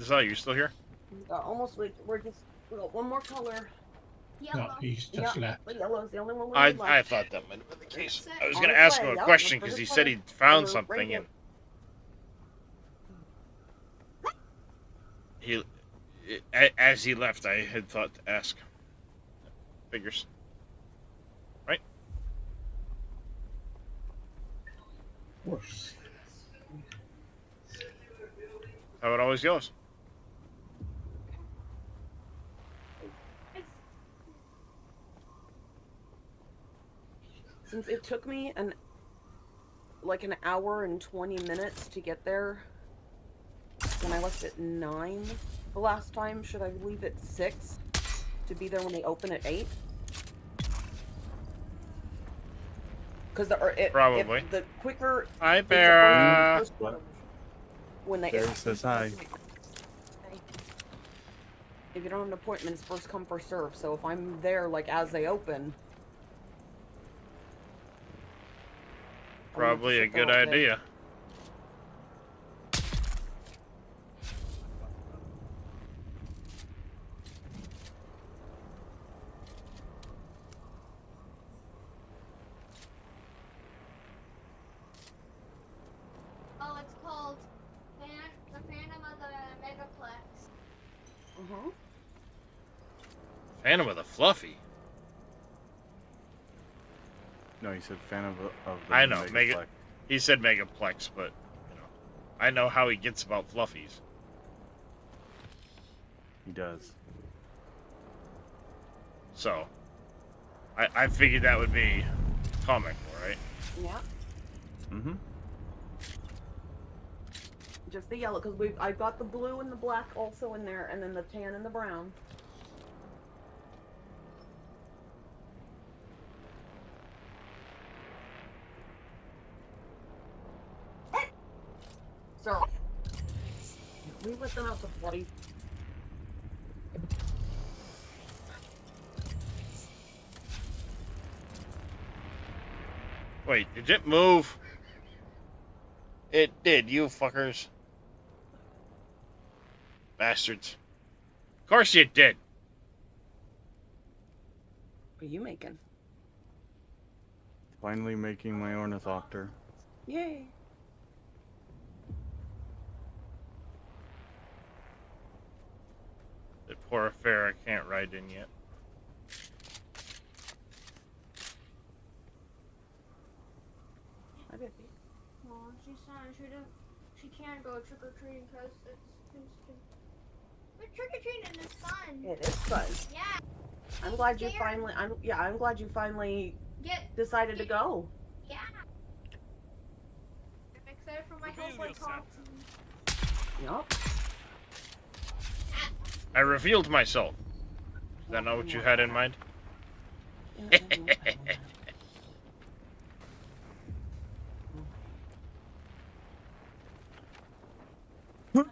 A: Zell, you still here?
M: Almost, we got one more color.
T: No, he's just left.
M: The yellow's the only one we
A: I
M: left.
A: thought that might have been the case. I was
M: On
A: going to
M: its
A: ask
M: way,
A: him a
M: yep,
A: question
M: look for
A: because he
M: this
A: said
M: one.
A: he'd found
M: Right
A: something
M: here.
A: and as he left, I had thought to ask. Figures. Right?
F: Of course.
A: How it always goes.
M: Since it took me like an hour and 20 minutes to get there when I left at 9 the last time, should I leave at 6 to be there when they open at 8? Because
A: Probably.
M: if the quicker
A: Hi,
M: it's the
A: Bear.
M: first when they
C: Bear says hi.
M: If you don't have an appointment, it's first come first serve. So if I'm there like as they open,
A: Probably a good idea.
S: Oh, it's called The Phantom of the Megaplex.
A: Phantom of the Fluffy.
C: No, he said fan of the
A: I know,
C: Megaplex.
A: he said Megaplex, but, you know, I know how he gets about Fluffies.
C: He does.
A: So, I figured that would be comical, right?
M: yeah,
C: Mm-hmm.
M: just the yellow because I've got the blue and the black also in there, and then the tan and the brown. So we let them out the bloody.
A: Wait, did it move? It did, you fuckers. Bastards. Of course you did.
M: What are you making?
C: Finally making my ornithopter.
M: Yay!
A: The poor affair I can't ride in yet.
S: She can't go trick or treating because it's too stupid. But trick or treating is fun.
M: It is fun.
S: Yeah.
M: I'm glad you finally. I'm glad you finally decided to go.
S: Yeah. I'm excited for my Hellboy costume.
M: Yup.
A: I revealed myself. Is that not what you had in mind?
S: Like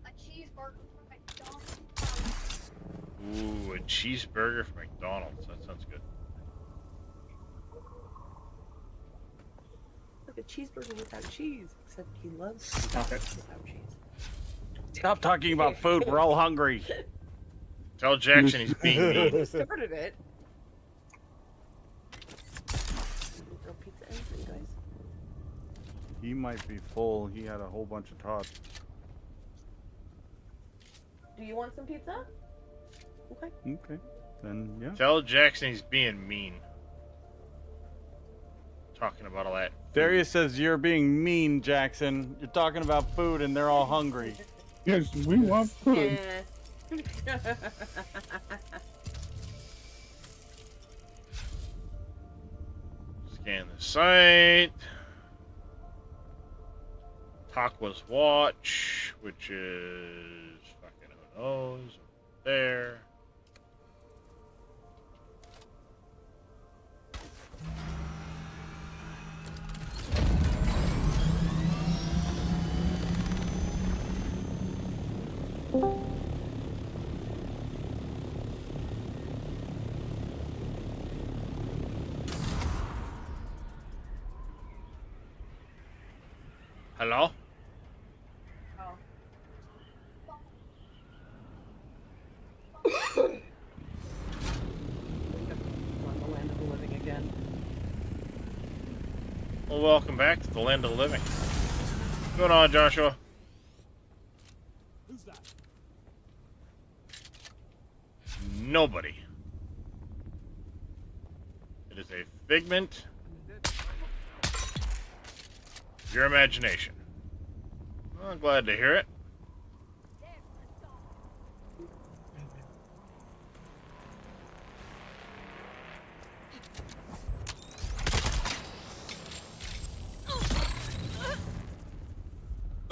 S: a cheeseburger from McDonald's.
A: Ooh, a cheeseburger from McDonald's. That sounds good.
M: Like a cheeseburger without cheese, except he loves
F: Stop it.
M: without cheese.
C: Stop talking about food. We're all hungry.
A: Tell Jackson he's being mean.
M: He started it. Throw pizza in for you guys.
C: He might be full. He had a whole bunch of tots.
M: Do you want some pizza? Okay.
C: Okay. Then, yeah.
A: Tell Jackson he's being mean. Talking about all that.
C: Darius says you're being mean, Jackson. You're talking about food and they're all hungry.
U: Yes, we want food.
M: Yeah.
A: Scan the site. Takwa's watch, which is fucking who knows. There. Hello?
M: On the land of the living again.
A: Well, welcome back to the land of the living. What's going on, Joshua?
T: Who's that?
A: Nobody. It is a figment of your imagination. Well, I'm glad to hear it.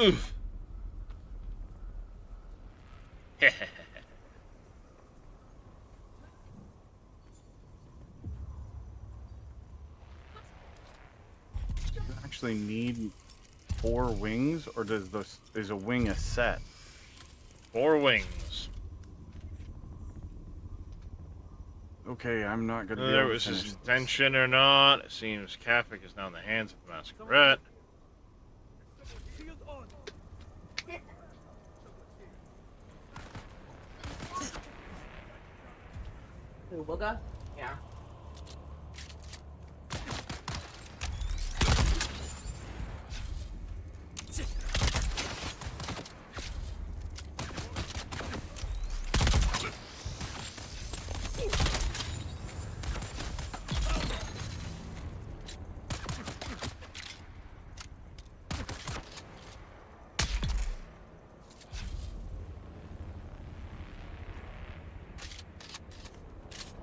A: Oof.
C: Do you actually need 4 wings, or is a wing a set?
A: 4 wings.
C: Okay, I'm not gonna.
A: Whether it was his intention or not, it seems Kafik is now in the hands of the Masquerade.
M: Who, Booga? Yeah.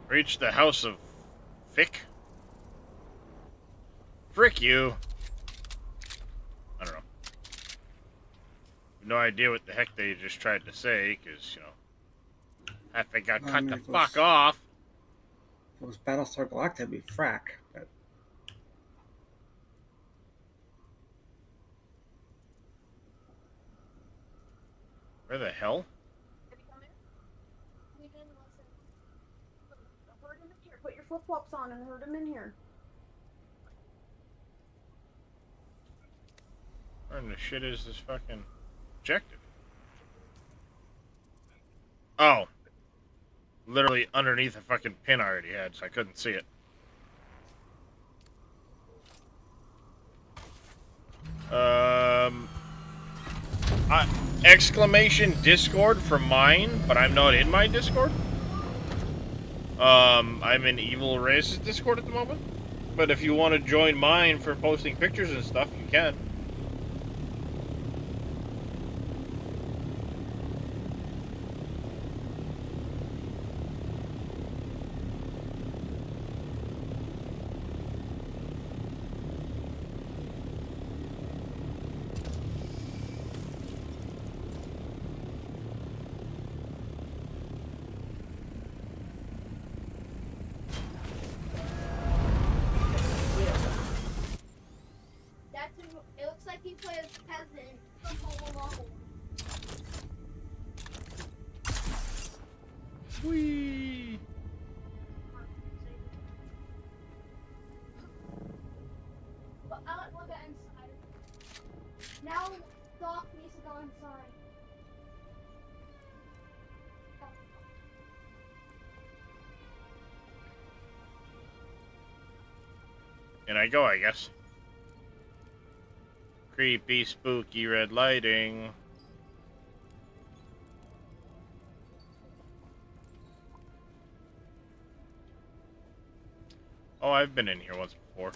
A: Reach the house of Fick? Frick you. I don't know. No idea what the heck they just tried to say, because, you know, I think I cut the fuck off.
F: If it was Battlestar Galactica, it'd be frack. But
A: Where the hell?
M: Put your flip-flops on and herd him in here.
A: Where in the shit is this fucking objective? Oh. Literally underneath a fucking pin I already had, so I couldn't see it. Exclamation Discord from mine, but I'm not in my Discord. I'm in Evil Race's Discord at the moment. But if you want to join mine for posting pictures and stuff, you can.
S: It looks like he plays peasant from Home Alone.
A: Whee!
S: But I like look at inside. Now Doc needs to go inside.
A: In I go, I guess. Creepy, spooky red lighting. Oh, I've been in here once before.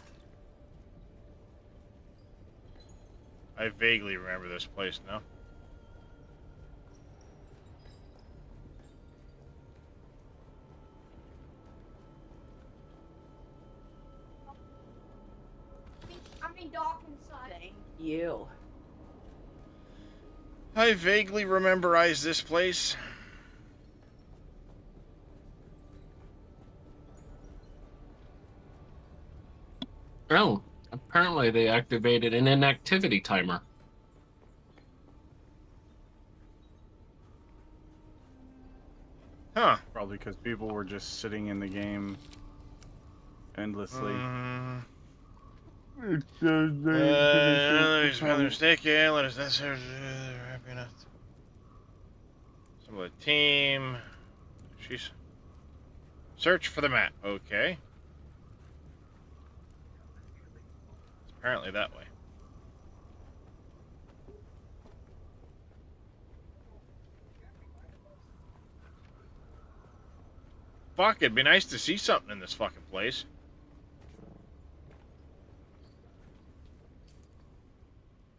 A: I vaguely remember this place now.
S: I mean Doc inside.
M: Thank you.
A: I vaguely rememberize this place.
B: Oh, apparently they activated an inactivity timer.
A: Huh.
C: Probably because people were just sitting in the game endlessly.
U: It says
A: There's another mistake. Yeah, let us necessarily happy enough. Some of the team. She's search for the map. Okay. It's apparently that way. Fuck, it'd be nice to see something in this fucking place.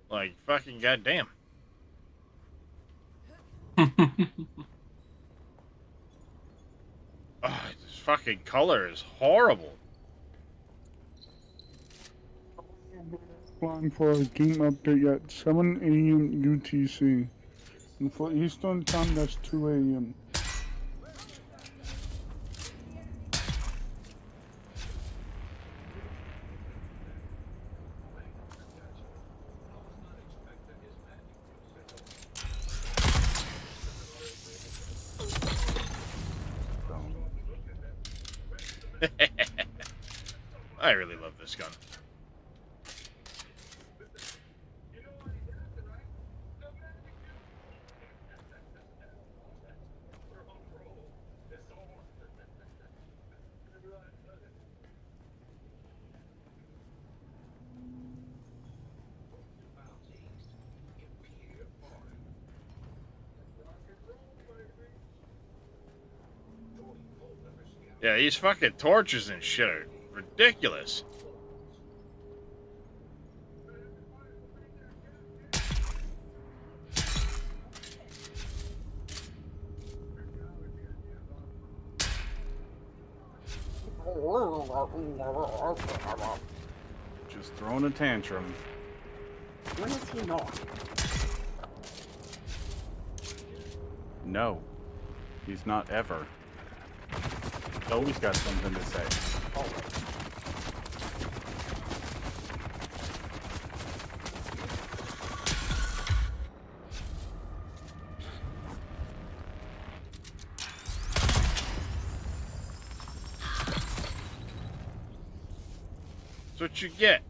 A: Like, fucking goddamn. Oh, this fucking color is horrible.
U: Plan for a game update at 7 a.m. UTC. And for Eastern time, that's 2 a.m.
A: I really love this gun. Yeah, these fucking torches and shit are ridiculous.
C: Just throwing a tantrum.
M: When is he not?
C: No. He's not ever. He's always got something to say.
A: That's what you get.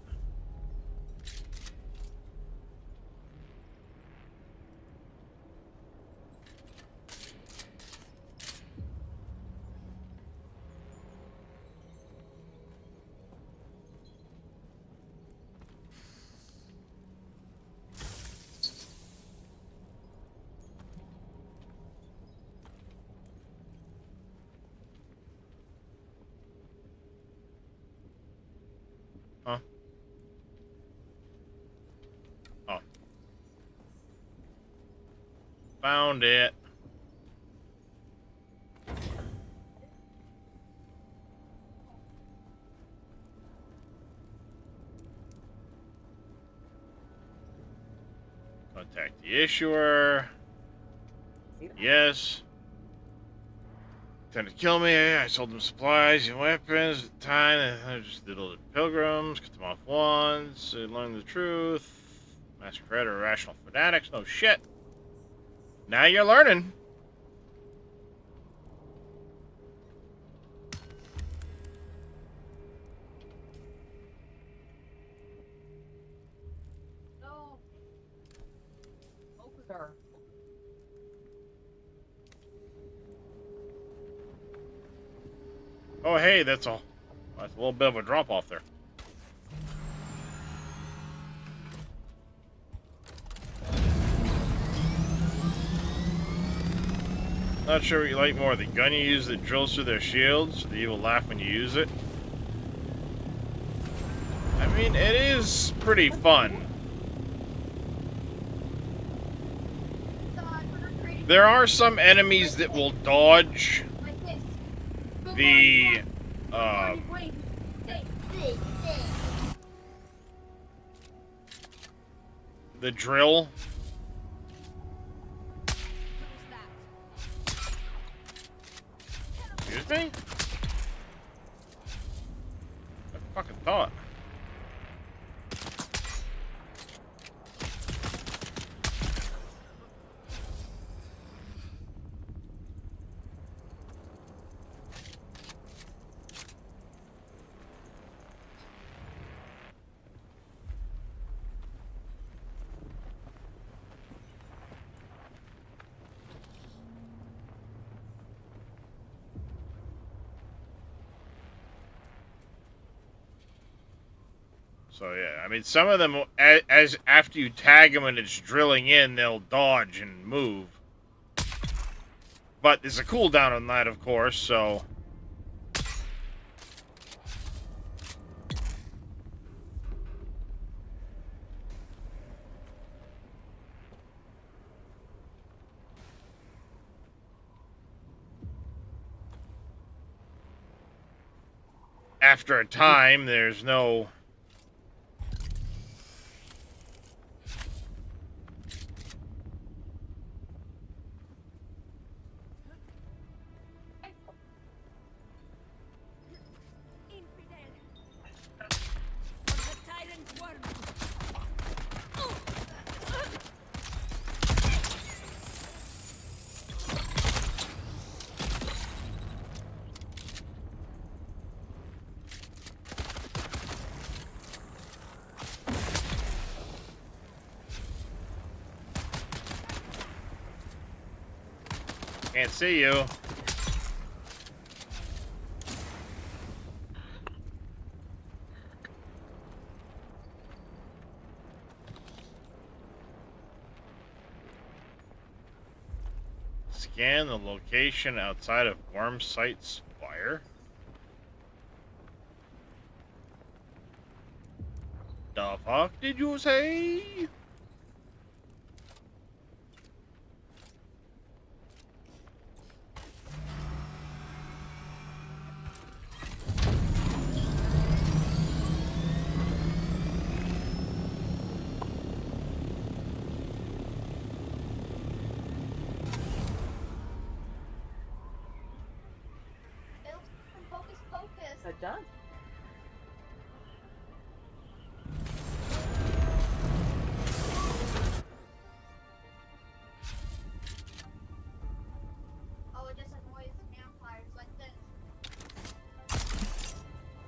A: Found it. Contact the issuer. Yes. Trying to kill me. I sold them supplies and weapons at the time. I just diddled the pilgrims, cut them off once, learned the truth. Massacred or irrational fanatics. No shit. Now you're learning.
M: No. Opener.
A: Oh, hey, that's a little bit of a drop off there. Not sure what you like more, the gun you use that drills through their shields, or the evil laugh when you use it. I mean, it is pretty fun. There are some enemies that will dodge the drill. Excuse me? I fucking thought. So yeah, I mean, some of them, as after you tag them and it's drilling in, they'll dodge and move. But there's a cooldown on that, of course, so... After a time, there's no... Can't see you. Scan the location outside of Worm Site Spire. The fuck did you say?
S: Focus, focus.
M: It does.
S: Oh, it just annoys vampires like this.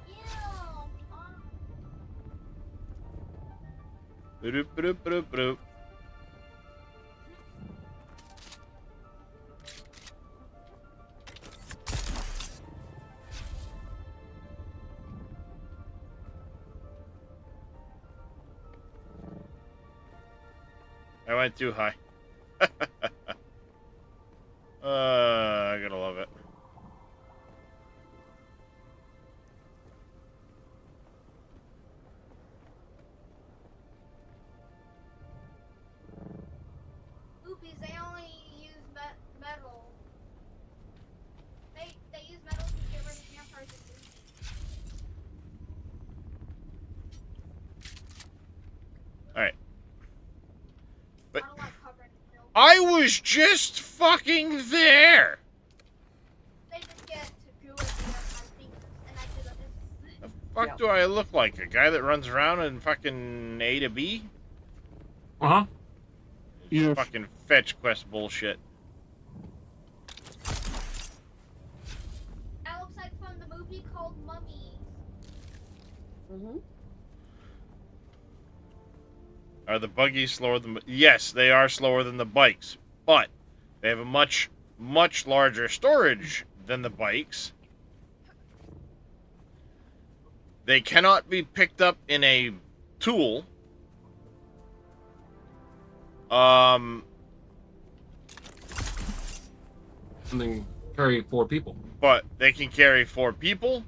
S: Ew.
A: Bloop, bloop, bloop, bloop. I went too high. I gotta love it.
S: Oopies, they only
A: I was just fucking there.
S: They just get to do it with my fingers, and I do this.
A: The fuck do I look like? A guy that runs around in fucking A to B?
T: Uh-huh.
A: Yes. Fucking fetch quest bullshit.
S: That looks like from the movie called Mummies.
M: Mm-hmm.
A: Are the buggies slower than... Yes, they are slower than the bikes. But they have a much, much larger storage than the bikes. They cannot be picked up in a tool.
B: And then carry 4 people.
A: But they can carry 4 people.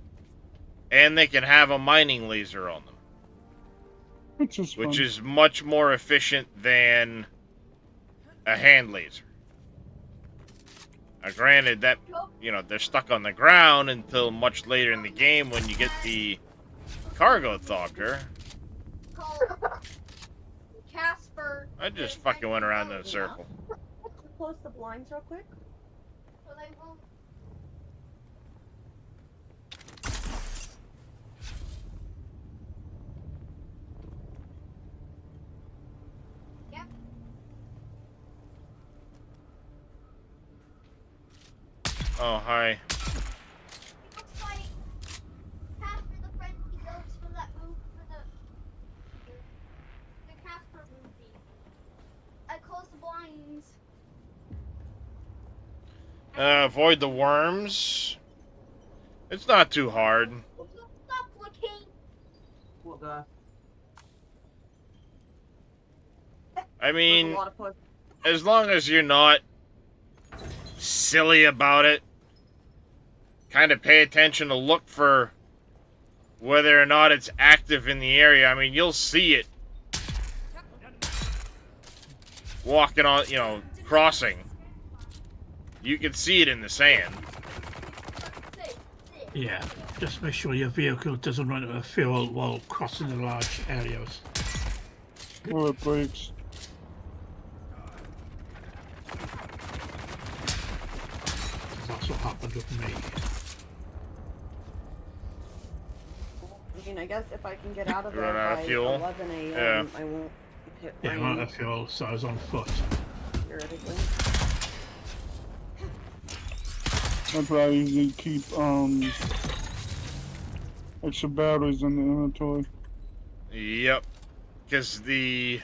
A: And they can have a mining laser on them. Which is much more efficient than a hand laser. Now, granted, that, you know, they're stuck on the ground until much later in the game when you get the cargo thopter.
S: Casper.
A: I just fucking went around in a circle.
M: Close the blinds real quick.
S: So they won't.
A: Oh, hi.
S: It looks like Casper the Friendly Ghost from that movie, for the Casper movie. I closed the blinds.
A: Avoid the worms. It's not too hard.
S: Stop looking.
M: What the?
A: I mean, as long as you're not silly about it, kind of pay attention to look for whether or not it's active in the area. I mean, you'll see it walking on, you know, crossing. You can see it in the sand.
T: Yeah, just make sure your vehicle doesn't run out of fuel while crossing the large areas.
U: Well, it breaks.
T: That's what happened with me.
M: I mean, I guess if I can get out of there
A: Run out of
M: by
A: fuel?
M: 11 a.m.,
A: Yeah.
M: I won't hit
T: Yeah,
M: rain.
T: I'm out of fuel, so I was on foot.
M: Theoretically.
U: That's why I usually keep extra batteries in the inventory.
A: Yep. Because the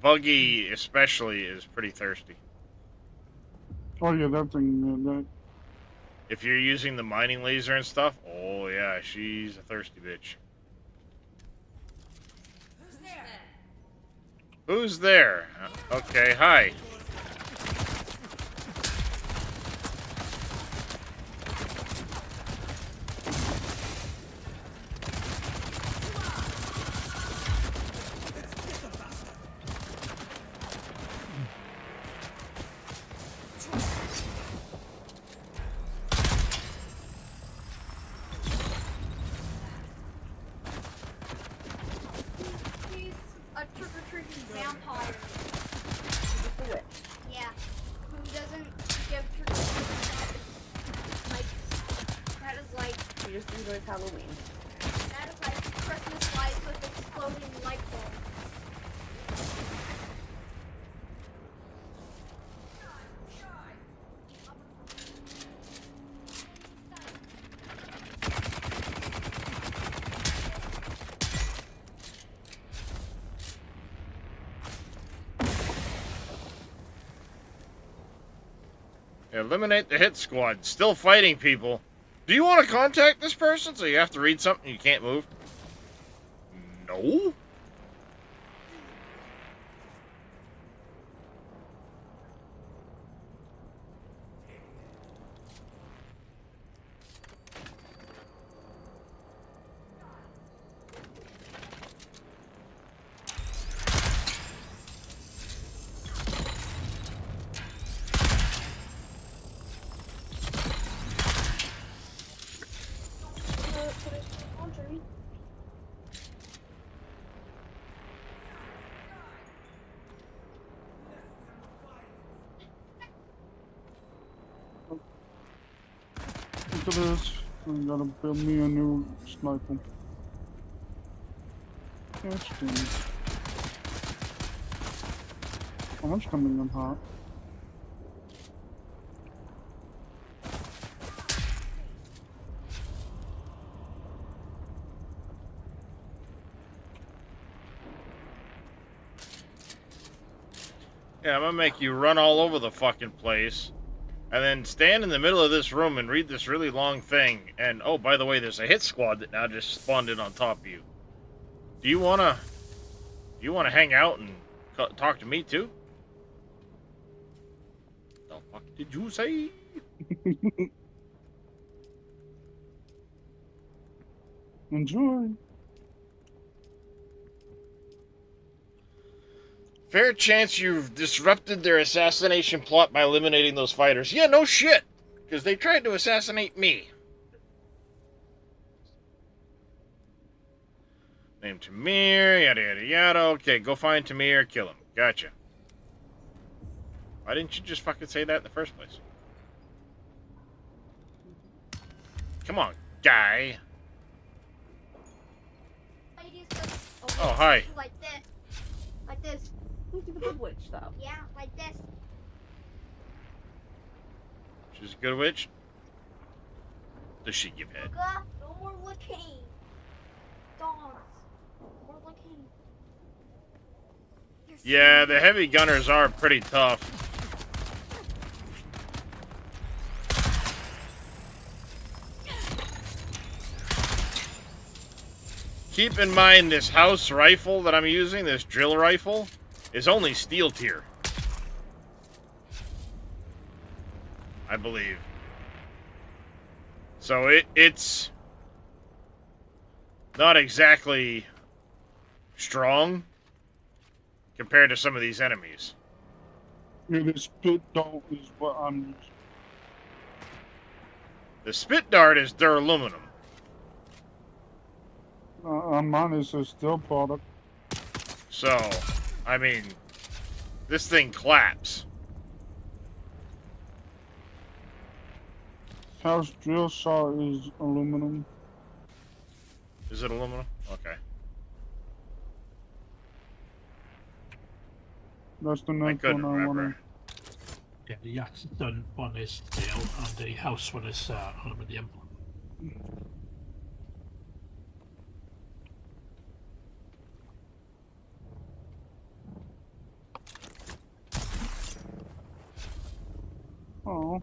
A: buggy, especially, is pretty thirsty.
U: Oh yeah, that thing. That.
A: If you're using the mining laser and stuff, oh yeah, she's a thirsty bitch. Who's there? Okay, hi.
S: He's a trick-or-treating vampire.
M: The witch.
S: Yeah. Who doesn't give trick-or-treating. Like, that is like...
M: He just enjoys Halloween.
S: That is like Christmas lights with exploding light bulbs.
A: Eliminate the hit squad. Still fighting people. Do you want to contact this person so you have to read something you can't move? No?
U: after this, I gotta build me a new sniper. That's good. How much coming in hot?
A: Yeah, I'm gonna make you run all over the fucking place, and then stand in the middle of this room and read this really long thing. And oh, by the way, there's a hit squad that now just spawned in on top of you. Do you wanna hang out and talk to me too? The fuck did you say?
U: Enjoy.
A: Fair chance you've disrupted their assassination plot by eliminating those fighters. Yeah, no shit. Because they tried to assassinate me. Name Tamir, yada yada yada. Okay, go find Tamir, kill him. Gotcha. Why didn't you just fucking say that in the first place? Come on, guy. Oh, hi.
S: Like this. Like this.
M: Who's the good witch, though?
S: Yeah, like this.
A: She's a good witch. Does she give head?
S: Luca, no more looking. Dogs. No more looking.
A: Yeah, the heavy gunners are pretty tough. Keep in mind this house rifle that I'm using, this drill rifle, is only steel tier. I believe. So it's not exactly strong compared to some of these enemies.
U: Yeah, the spit dart is what I'm using.
A: The spit dart is duraluminum.
U: Mine is a steel product.
A: So, I mean, this thing claps.
U: House drill saw is aluminum.
A: Is it aluminum? Okay.
U: That's the
A: I
U: next
A: couldn't
U: one I
A: remember.
U: want.
T: Yeah, the yacht's done one is steel and the house one is aluminium.
U: Oh.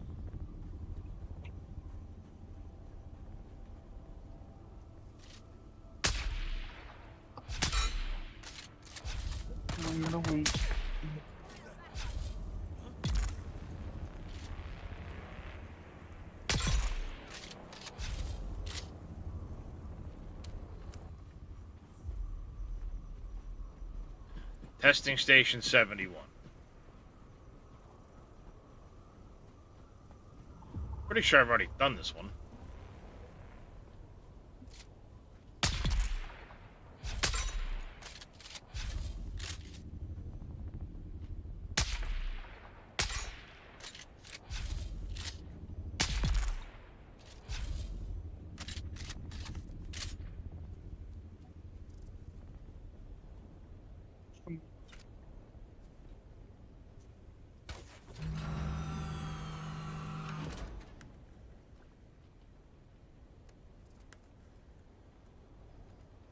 U: I'm gonna wait.
A: Testing station 71. Pretty sure I've already done this one.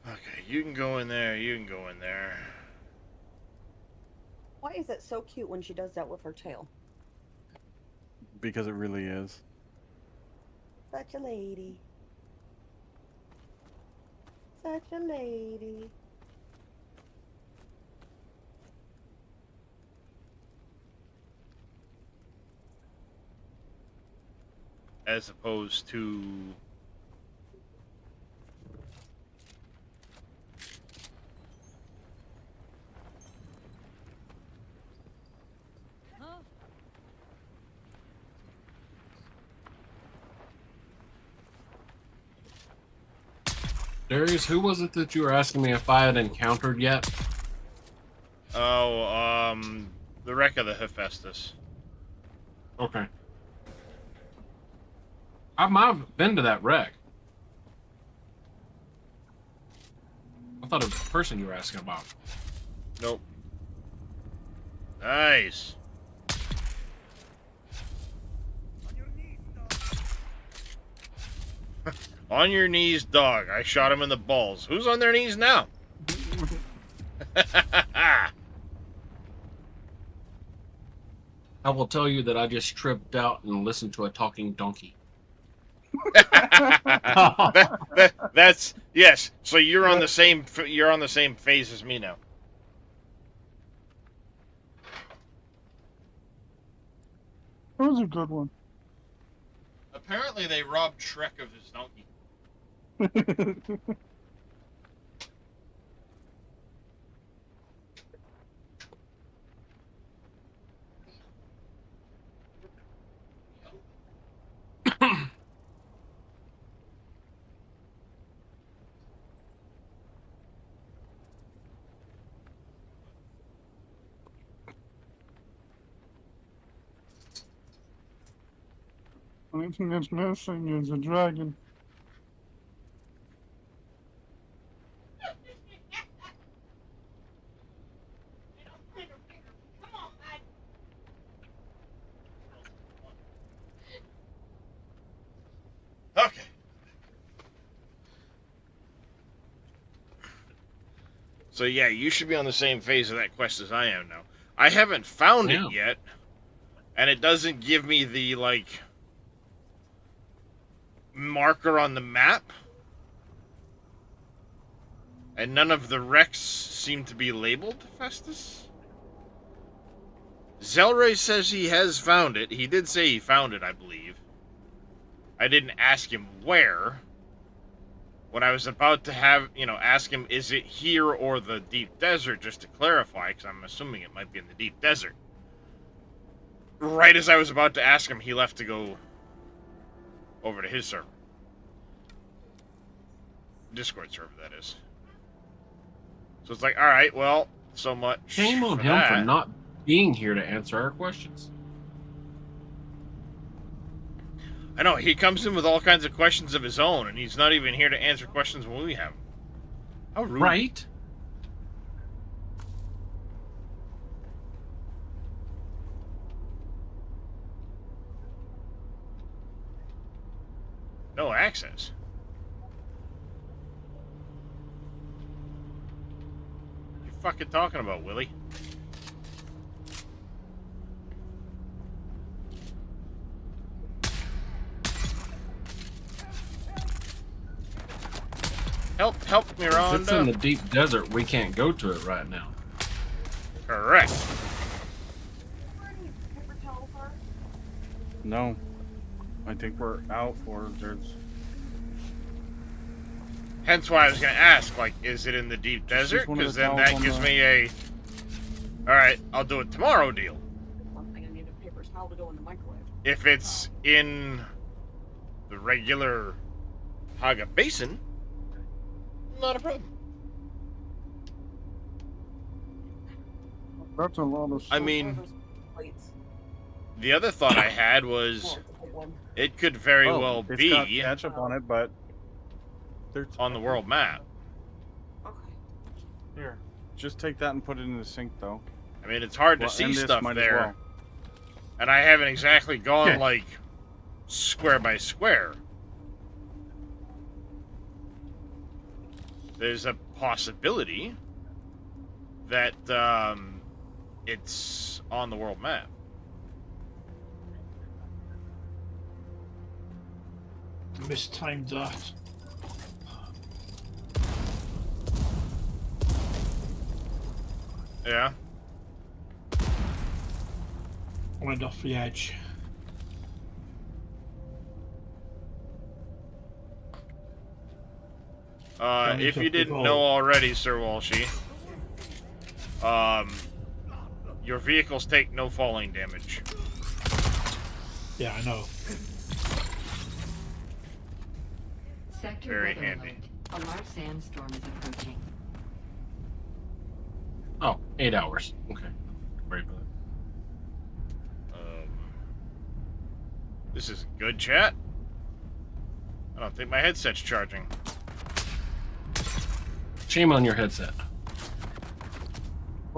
A: Okay, you can go in there, you can go in there.
M: Why is it so cute when she does that with her tail?
C: Because it really is.
M: Such a lady. Such a lady.
A: As opposed to...
B: Darius, who was it that you were asking me if I had encountered yet?
A: Oh, the wreck of the Hephaestus.
B: Okay. I might have been to that wreck. I thought it was the person you were asking about.
A: Nope. Nice. On your knees, dog. I shot him in the balls. Who's on their knees now?
B: I will tell you that I just tripped out and listened to a talking donkey.
A: That's yes. So you're on the same phase as me now.
U: That was a good one.
A: Apparently, they robbed Shrek of his donkey.
U: Only thing that's missing is a dragon.
A: Okay. So yeah, you should be on the same phase of that quest as I am now. I haven't found it yet, and it doesn't give me the like marker on the map, and none of the wrecks seem to be labeled, Festus. Zelray says he has found it. He did say he found it, I believe. I didn't ask him where. When I was about to ask him, is it here or the deep desert, just to clarify, because I'm assuming it might be in the deep desert. Right as I was about to ask him, he left to go over to his server. Discord server, that is. So it's like, alright, well, so much.
B: Shame on him for not being here to answer our questions.
A: I know, he comes in with all kinds of questions of his own, and he's not even here to answer questions when we have them. How rude.
B: Right?
A: No access. What you fucking talking about, Willie? Help, Miranda.
B: If it's in the deep desert, we can't go to it right now.
A: Correct.
C: No. I think we're out for there's.
A: Hence why I was going to ask, like, is it in the deep desert? Because then that gives me a, alright, I'll do it tomorrow deal.
M: One thing I need a paper towel to go in the microwave.
A: If it's in the regular Haga Basin, not a problem.
U: That's a lot of stuff.
A: I mean, the other thought I had was it could very well
C: it's
A: be
C: got ketchup on it, but
A: on the world map.
C: Here, just take that and put it in the sink, though.
A: I mean, it's hard to see stuff there, and I haven't exactly gone like square by square. There's a possibility that it's on the world map.
T: Mistimed that.
A: Yeah.
T: Went off the edge.
A: If you didn't know already, Sir Walshy, your vehicles take no falling damage.
T: Yeah, I know.
L: Sector
A: Very
L: weather
A: handy.
L: alert. A large sandstorm is approaching.
B: Oh, 8 hours. Okay. Worry about it.
A: This is good, chat. don't think my headset's charging.
B: Shame on your headset.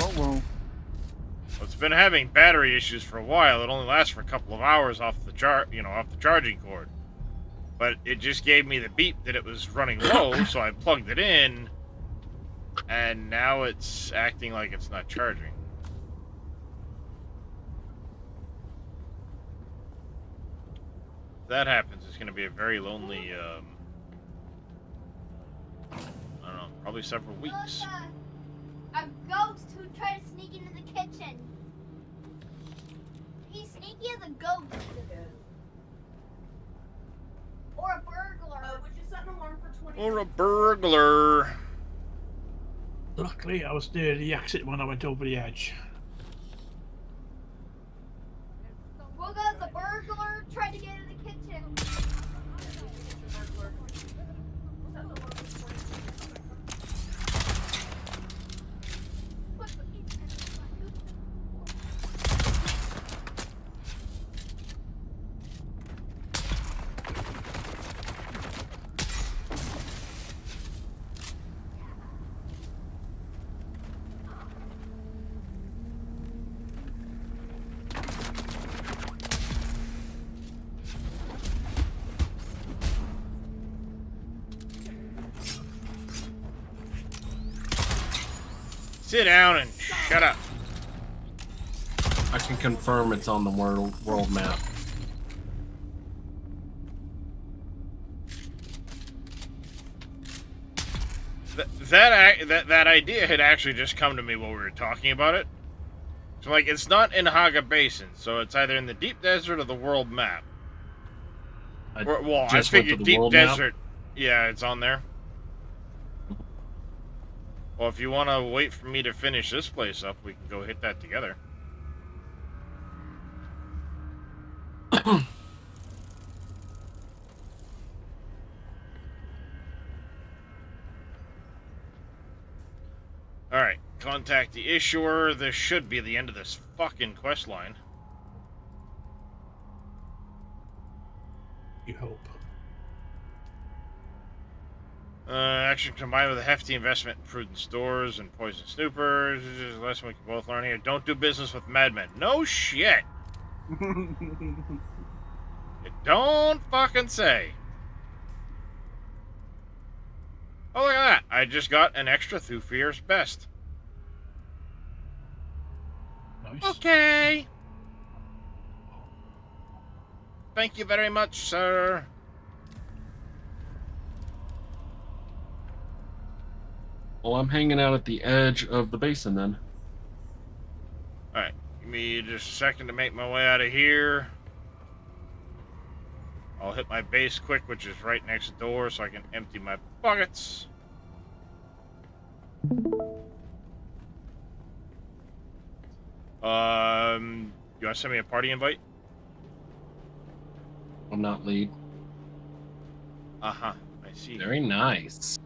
U: Oh well.
A: It's been having battery issues for a while. It only lasts for a couple of hours off the off the charging cord. But it just gave me the beep that it was running low, so I plugged it in, and now it's acting like it's not charging. If that happens, it's going to be a very lonely, I don't know, probably several weeks.
S: A ghost who tried to sneak into the kitchen. He's sneaky as a ghost. Or a burglar.
M: Would you set an alarm for 20
A: Or a burglar.
T: Luckily, I was near the exit when I went over the edge.
S: Booga's a burglar tried to get into the kitchen.
A: Sit down and shut up.
B: I can confirm it's on the world map.
A: That idea had actually just come to me while we were talking about it. So, like, it's not in Haga Basin, so it's either in the deep desert or the world map. I figured deep desert. Map? Yeah, it's on there. Well, if you want to wait for me to finish this place up, we can go hit that together. Alright, contact the issuer. This should be the end of this fucking quest line.
T: You hope.
A: Action combined with a hefty investment in prudent stores and poison snoopers. This is a lesson we can both learn here. Don't do business with madmen. No shit. You don't fucking say. Oh, look at that. I just got an extra Thufir's best.
T: Nice.
A: Okay. Thank you very much, sir.
B: Well, I'm hanging out at the edge of the basin then.
A: Alright, give me just a second to make my way out of here. I'll hit my base quick, which is right next door, so I can empty my buckets. You want to send me a party invite?
B: I'm not lead.
A: Uh-huh, I see.
B: Very nice.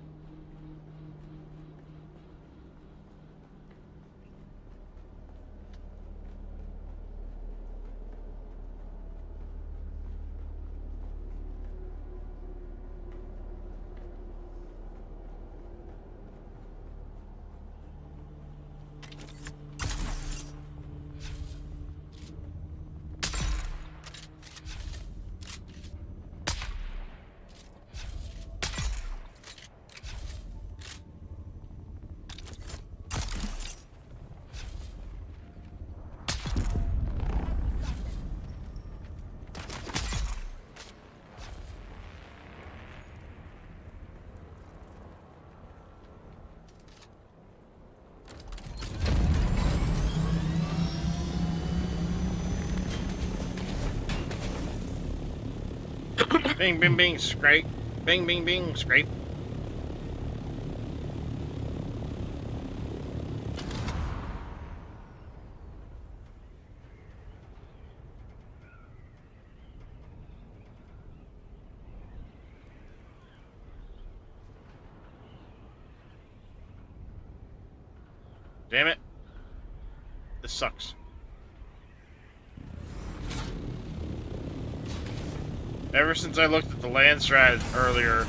A: Bing, bing, bing, scrape. Bing, bing, bing, scrape. Damn it. This sucks. Ever since I looked at the land strat earlier,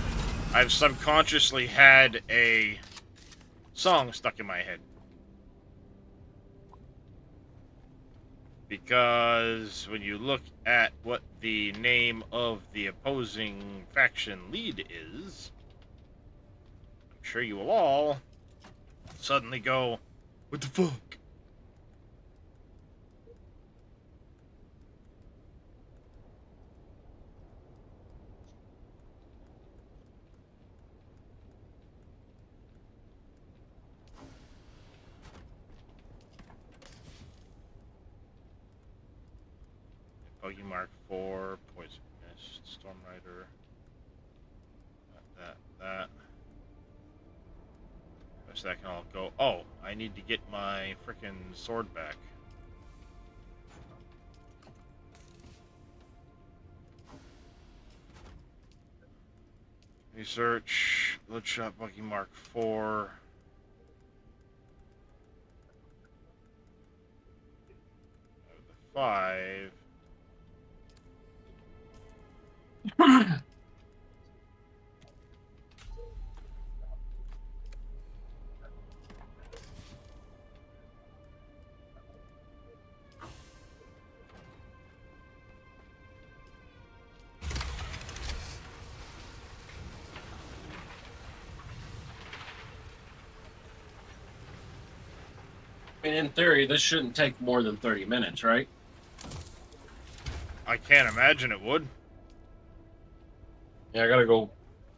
A: I've subconsciously had a song stuck in my head. Because when you look at what the name of the opposing faction lead is, I'm sure you will all suddenly go, what the fuck? Bogey Mark 4, Poison Mist, Storm Rider, that. Guess that can all go. Oh, I need to get my frickin' sword back. Research, Bloodshot Buggy Mark 4. The 5.
B: I mean, in theory, this shouldn't take more than 30 minutes, right?
A: I can't imagine it would.
B: Yeah, I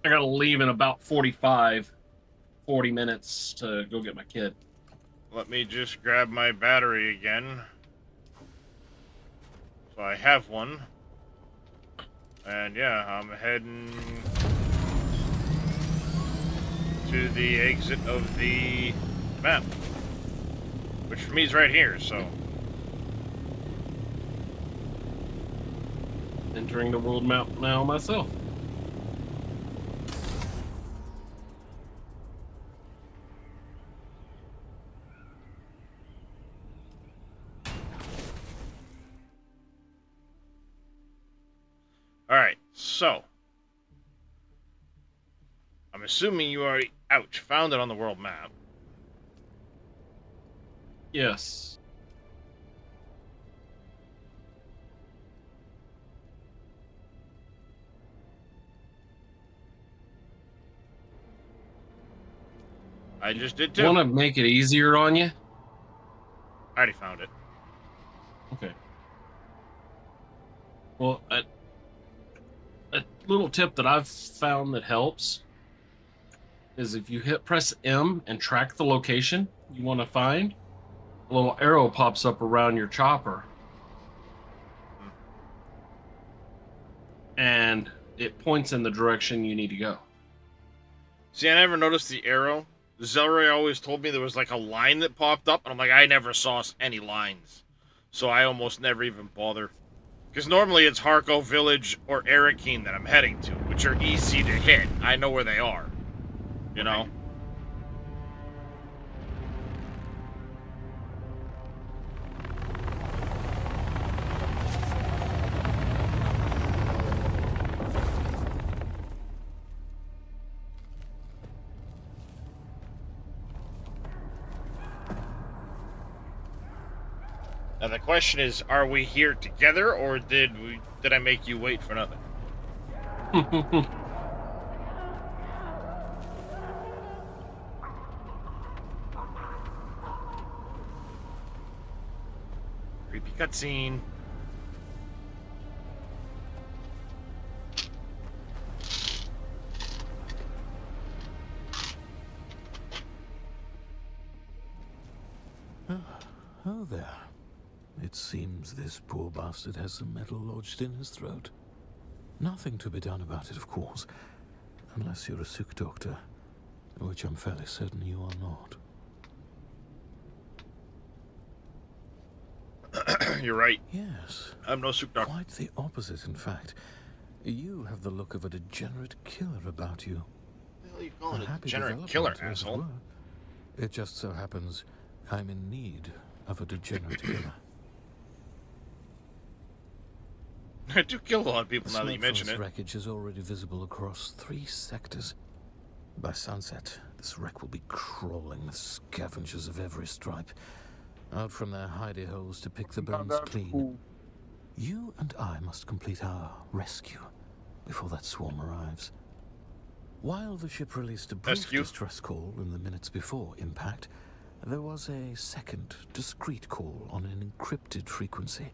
B: gotta leave in about 40 minutes to go get my kid.
A: Let me just grab my battery again. So I have one. And yeah, I'm heading to the exit of the map. Which for me is right here, so.
B: Entering the world map now myself.
A: Alright, so. I'm assuming you already, found it on the world map.
B: Yes.
A: I just did too.
B: Want to make it easier on you?
A: I already found it.
B: Okay. Well, a little tip that I've found that helps is if you press M and track the location you want to find, a little arrow pops up around your chopper. And it points in the direction you need to go.
A: See, I never noticed the arrow. Zelray always told me there was like a line that popped up, and I'm like, I never saw any lines. So I almost never even bother. Because normally it's Harko Village or Arakeen that I'm heading to, which are easy to hit. I know where they are. You know? Now the question is, are we here together, or did I make you wait for nothing? Creepy cutscene.
J: Oh there. It seems this poor bastard has some metal lodged in his throat. Nothing to be done about it, of course. Unless you're a Suk doctor, which I'm fairly certain you are not.
A: You're right.
J: Yes.
A: I'm no Suk doctor.
J: Quite the opposite, in fact. You have the look of a degenerate killer about you.
A: What the hell are you calling a degenerate killer, asshole?
J: It just so happens I'm in need of a degenerate killer.
A: I do kill a lot of people now that you mention
Q: Smoke
A: it.
Q: from its wreckage is already visible across 3 sectors. By sunset, this wreck will be crawling with scavengers of every stripe, out from their hidey holes to pick the bones clean.
U: Cool.
Q: You and I must complete our rescue before that swarm arrives. While the ship released a brief distress call in the minutes before impact, there was a second, discreet call on an encrypted frequency.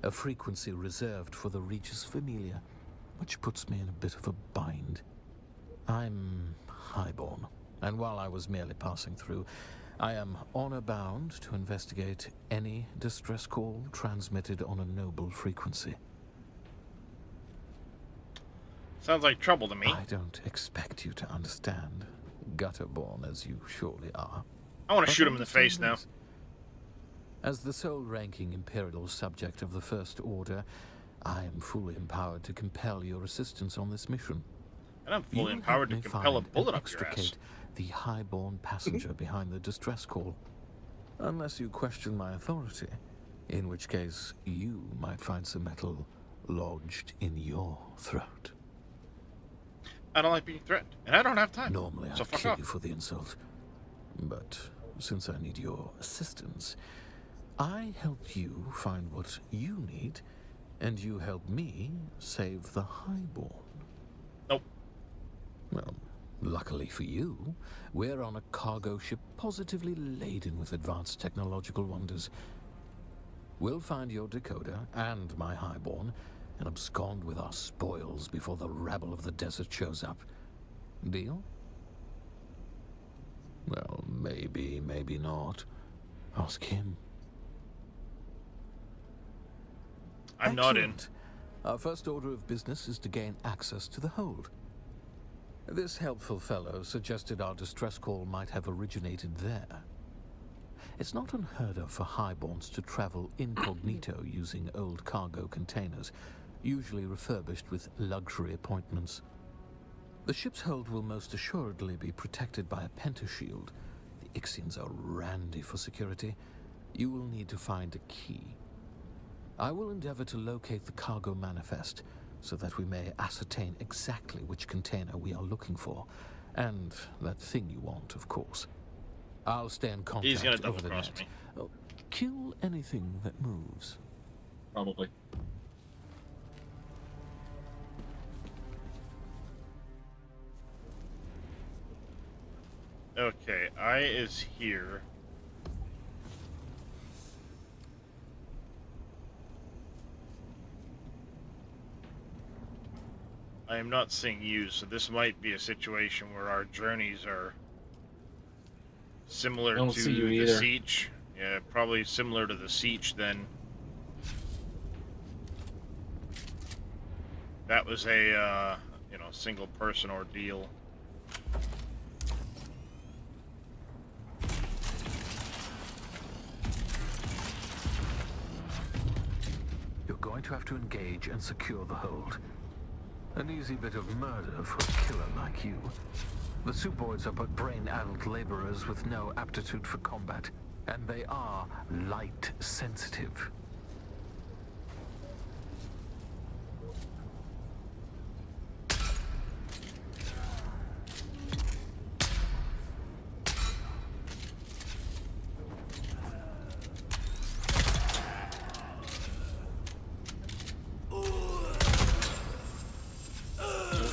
Q: A frequency reserved for the Regis Familia, which puts me in a bit of a bind. I'm highborn, and while I was merely passing through, I am honor-bound to investigate any distress call transmitted on a noble frequency.
A: Sounds like trouble to me.
Q: I don't expect you to understand, gutter-born as you surely are.
A: I want to shoot him in the face now.
Q: As the sole-ranking Imperial subject of the First Order, I am fully empowered to compel your assistance on this mission.
A: And I'm fully empowered to compel a bullet up your ass.
Q: The highborn passenger behind the distress call. Unless you question my authority, in which case you might find some metal lodged in your throat.
A: I don't like being threatened, and I don't have time.
Q: Normally
A: so
Q: I'd
A: fuck
Q: kill
A: off.
Q: you for the insult, but since I need your assistance, I help you find what you need, and you help me save the highborn.
A: Nope.
Q: Well, luckily for you, we're on a cargo ship positively laden with advanced technological wonders. We'll find your decoder and my highborn and abscond with our spoils before the rabble of the desert shows up. Deal? Well, maybe, maybe not. Ask him.
A: I'm not in.
Q: Our first order of business is to gain access to the hold. This helpful fellow suggested our distress call might have originated there. It's not unheard of for highborns to travel incognito using old cargo containers, usually refurbished with luxury appointments. The ship's hold will most assuredly be protected by a pentashield. The Ixians are randy for security. You will need to find a key. I will endeavor to locate the cargo manifest, so that we may ascertain exactly which container we are looking for. And that thing you want, of course. I'll stay in contact.
A: He's gonna
Q: over the
A: double-cross
Q: net.
A: me.
Q: Oh, kill anything that moves.
B: Probably.
A: Okay, I is here. I am not seeing you, so this might be a situation where our journeys are similar
B: I don't
A: to
B: see you
A: the
B: either.
A: Siege. Yeah, probably similar to the Siege then. That was a, single person ordeal.
Q: You're going to have to engage and secure the hold. An easy bit of murder for a killer like you. The Suboids are but brain-addled laborers with no aptitude for combat, and they are light-sensitive.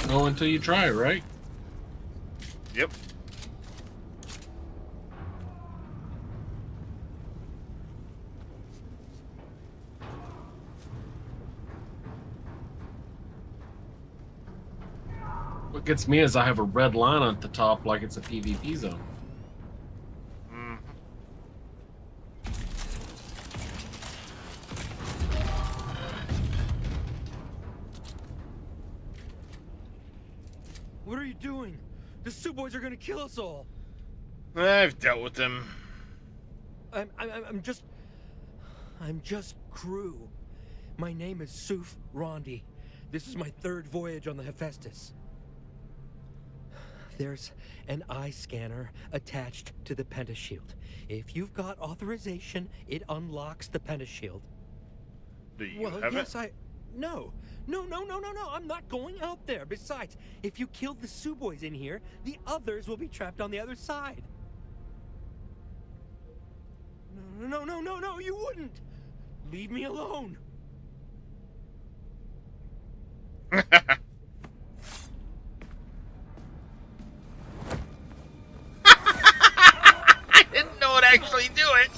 B: Know until you try, right?
A: Yep.
B: What gets me is I have a red line at the top like it's a PvP zone.
V: What are you doing? The Suboids are gonna kill us all.
A: I've dealt with them.
V: I'm just crew. My name is Suf Rondi. This is my 3rd voyage on the Hephaestus. There's an eye scanner attached to the pentashield. If you've got authorization, it unlocks the pentashield.
A: Do you have
V: yes,
A: it?
V: No. No, I'm not going out there. Besides, if you killed the Sioux boys in here, the others will be trapped on the other side. No, you wouldn't. Leave me alone.
A: I didn't know it actually do it.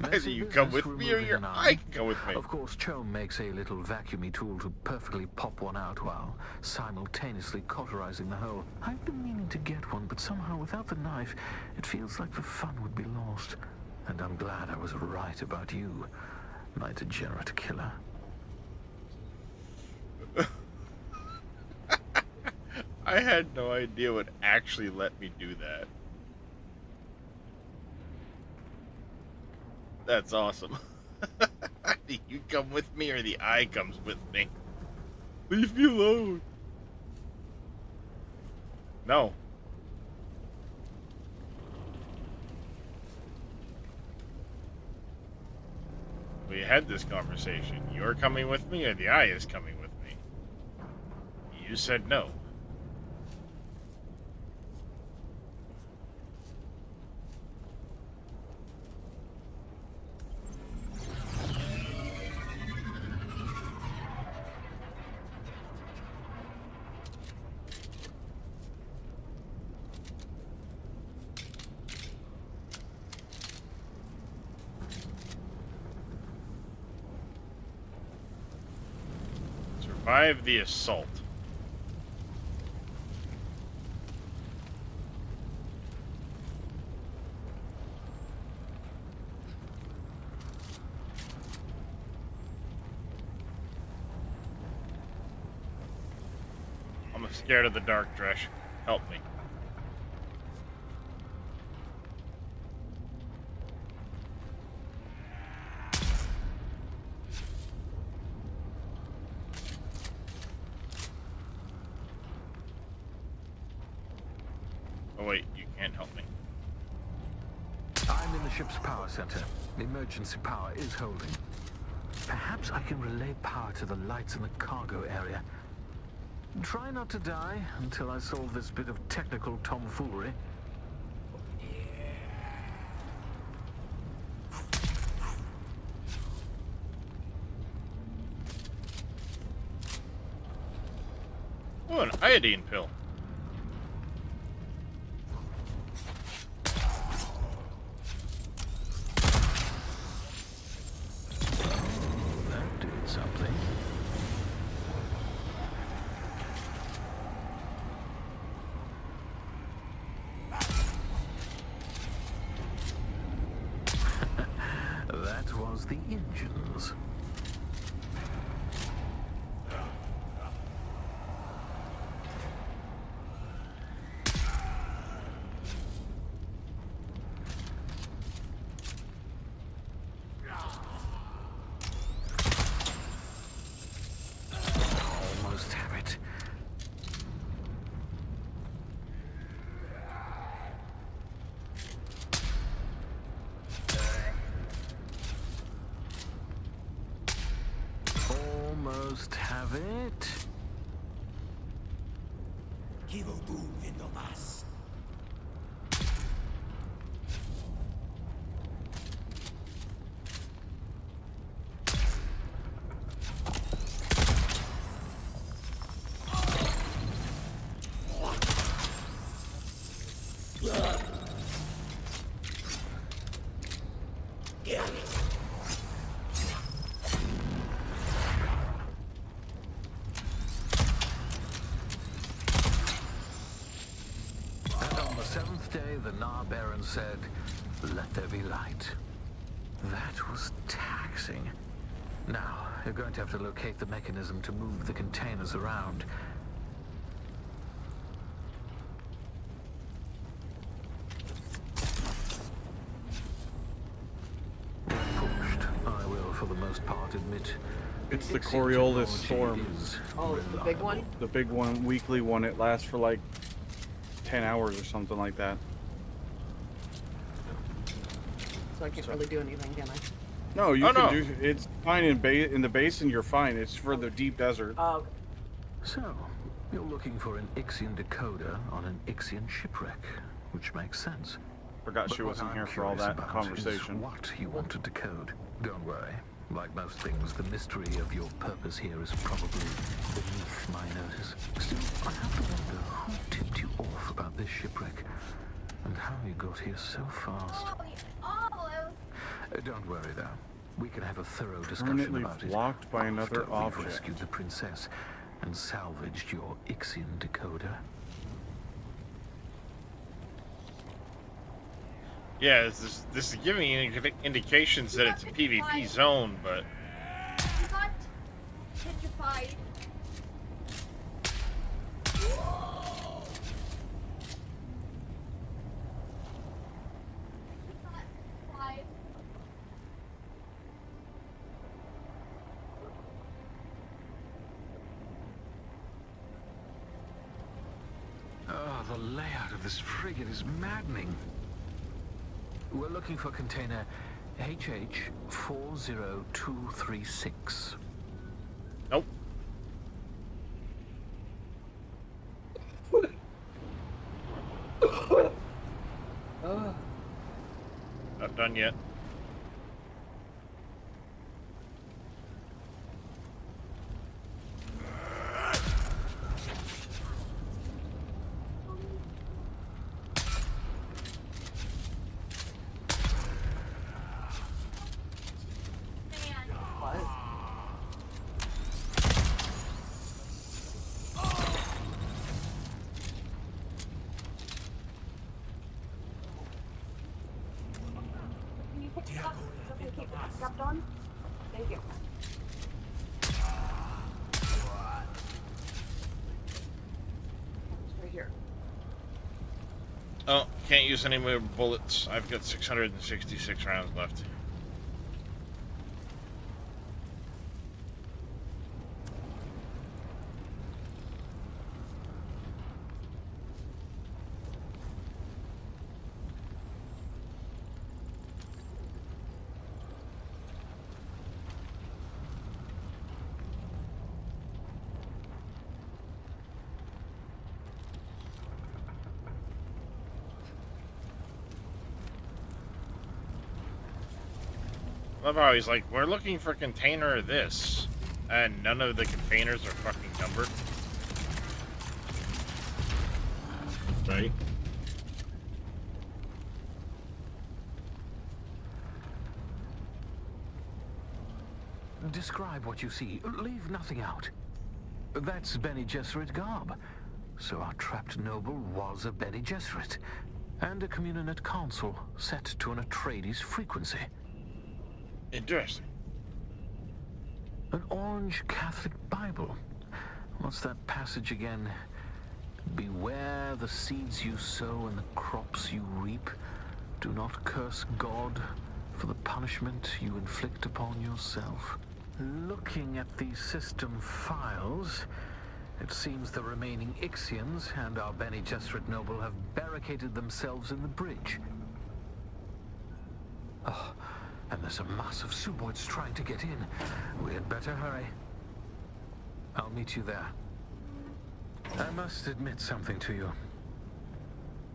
A: Either you come with me or your eye can come with me.
Q: Of course, Cho makes a little vacuumy tool to perfectly pop one out while simultaneously cauterizing the hole. I've been meaning to get one, but somehow without the knife, it feels like the fun would be lost. And I'm glad I was right about you, my degenerate killer.
A: I had no idea what actually let me do that. That's awesome. You come with me or the eye comes with me. Leave me alone. No. We had this conversation. You're coming with me or the eye is coming with me. You said no. Survive the assault. I'm scared of the dark, Dresh. Help me. Oh wait, you can't help me.
Q: I'm in the ship's power center. The emergency power is holding. Perhaps I can relay power to the lights in the cargo area. Try not to die until I solve this bit of technical tomfoolery.
A: Oh, an iodine pill.
Q: That did something. That was the engines. Almost have it. Almost have it. And on the seventh day, the Nah Baron said, "Let there be light." That was taxing. Now, you're going to have to locate the mechanism to move the containers around. When pushed, I will, for the most part, admit
C: It's the Coriolis storm.
M: Oh, it's the big one?
C: The big one, weekly one. It lasts for like 10 hours or something like that.
M: So I can't really do anything, can I?
C: No, you can do. It's fine in the basin. You're fine. It's for the deep desert.
M: Oh. Okay.
Q: So, you're looking for an Ixian decoder on an Ixian shipwreck, which makes sense.
C: Forgot
Q: But
C: she
Q: what
C: wasn't
Q: I'm
C: here for all
Q: curious
C: that
Q: about
C: conversation.
Q: is what you want to decode. Don't worry. Like most things, the mystery of your purpose here is probably beneath my notice. Still, I have to wonder who tipped you off about this shipwreck and how you got here so fast. Don't worry, though. We can have a thorough discussion
C: Permanently
Q: about it
C: blocked by another
Q: after
C: object.
Q: we've rescued the princess and salvaged your Ixian decoder.
A: Yeah, this is giving you indications that it's a PvP zone, but
S: You got petrified.
Q: Oh, the layout of this frigate is maddening. We're looking for container HH40236.
A: Nope. Not done yet.
M: Stepped on? Thank you. It's right here.
A: Oh, can't use any more bullets. I've got 666 rounds left. Love how he's like, we're looking for container of this, and none of the containers are fucking numbered. Right?
Q: Describe what you see. Leave nothing out. That's Bene Gesserit garb. So our trapped noble was a Bene Gesserit, and a Communinet console set to an Atreides frequency.
A: Interesting.
Q: An orange Catholic Bible. What's that passage again? Beware the seeds you sow and the crops you reap. Do not curse God for the punishment you inflict upon yourself. Looking at the system files, it seems the remaining Ixians and our Bene Gesserit noble have barricaded themselves in the bridge. Oh, and there's a mass of Suboids trying to get in. We had better hurry. I'll meet you there. I must admit something to you.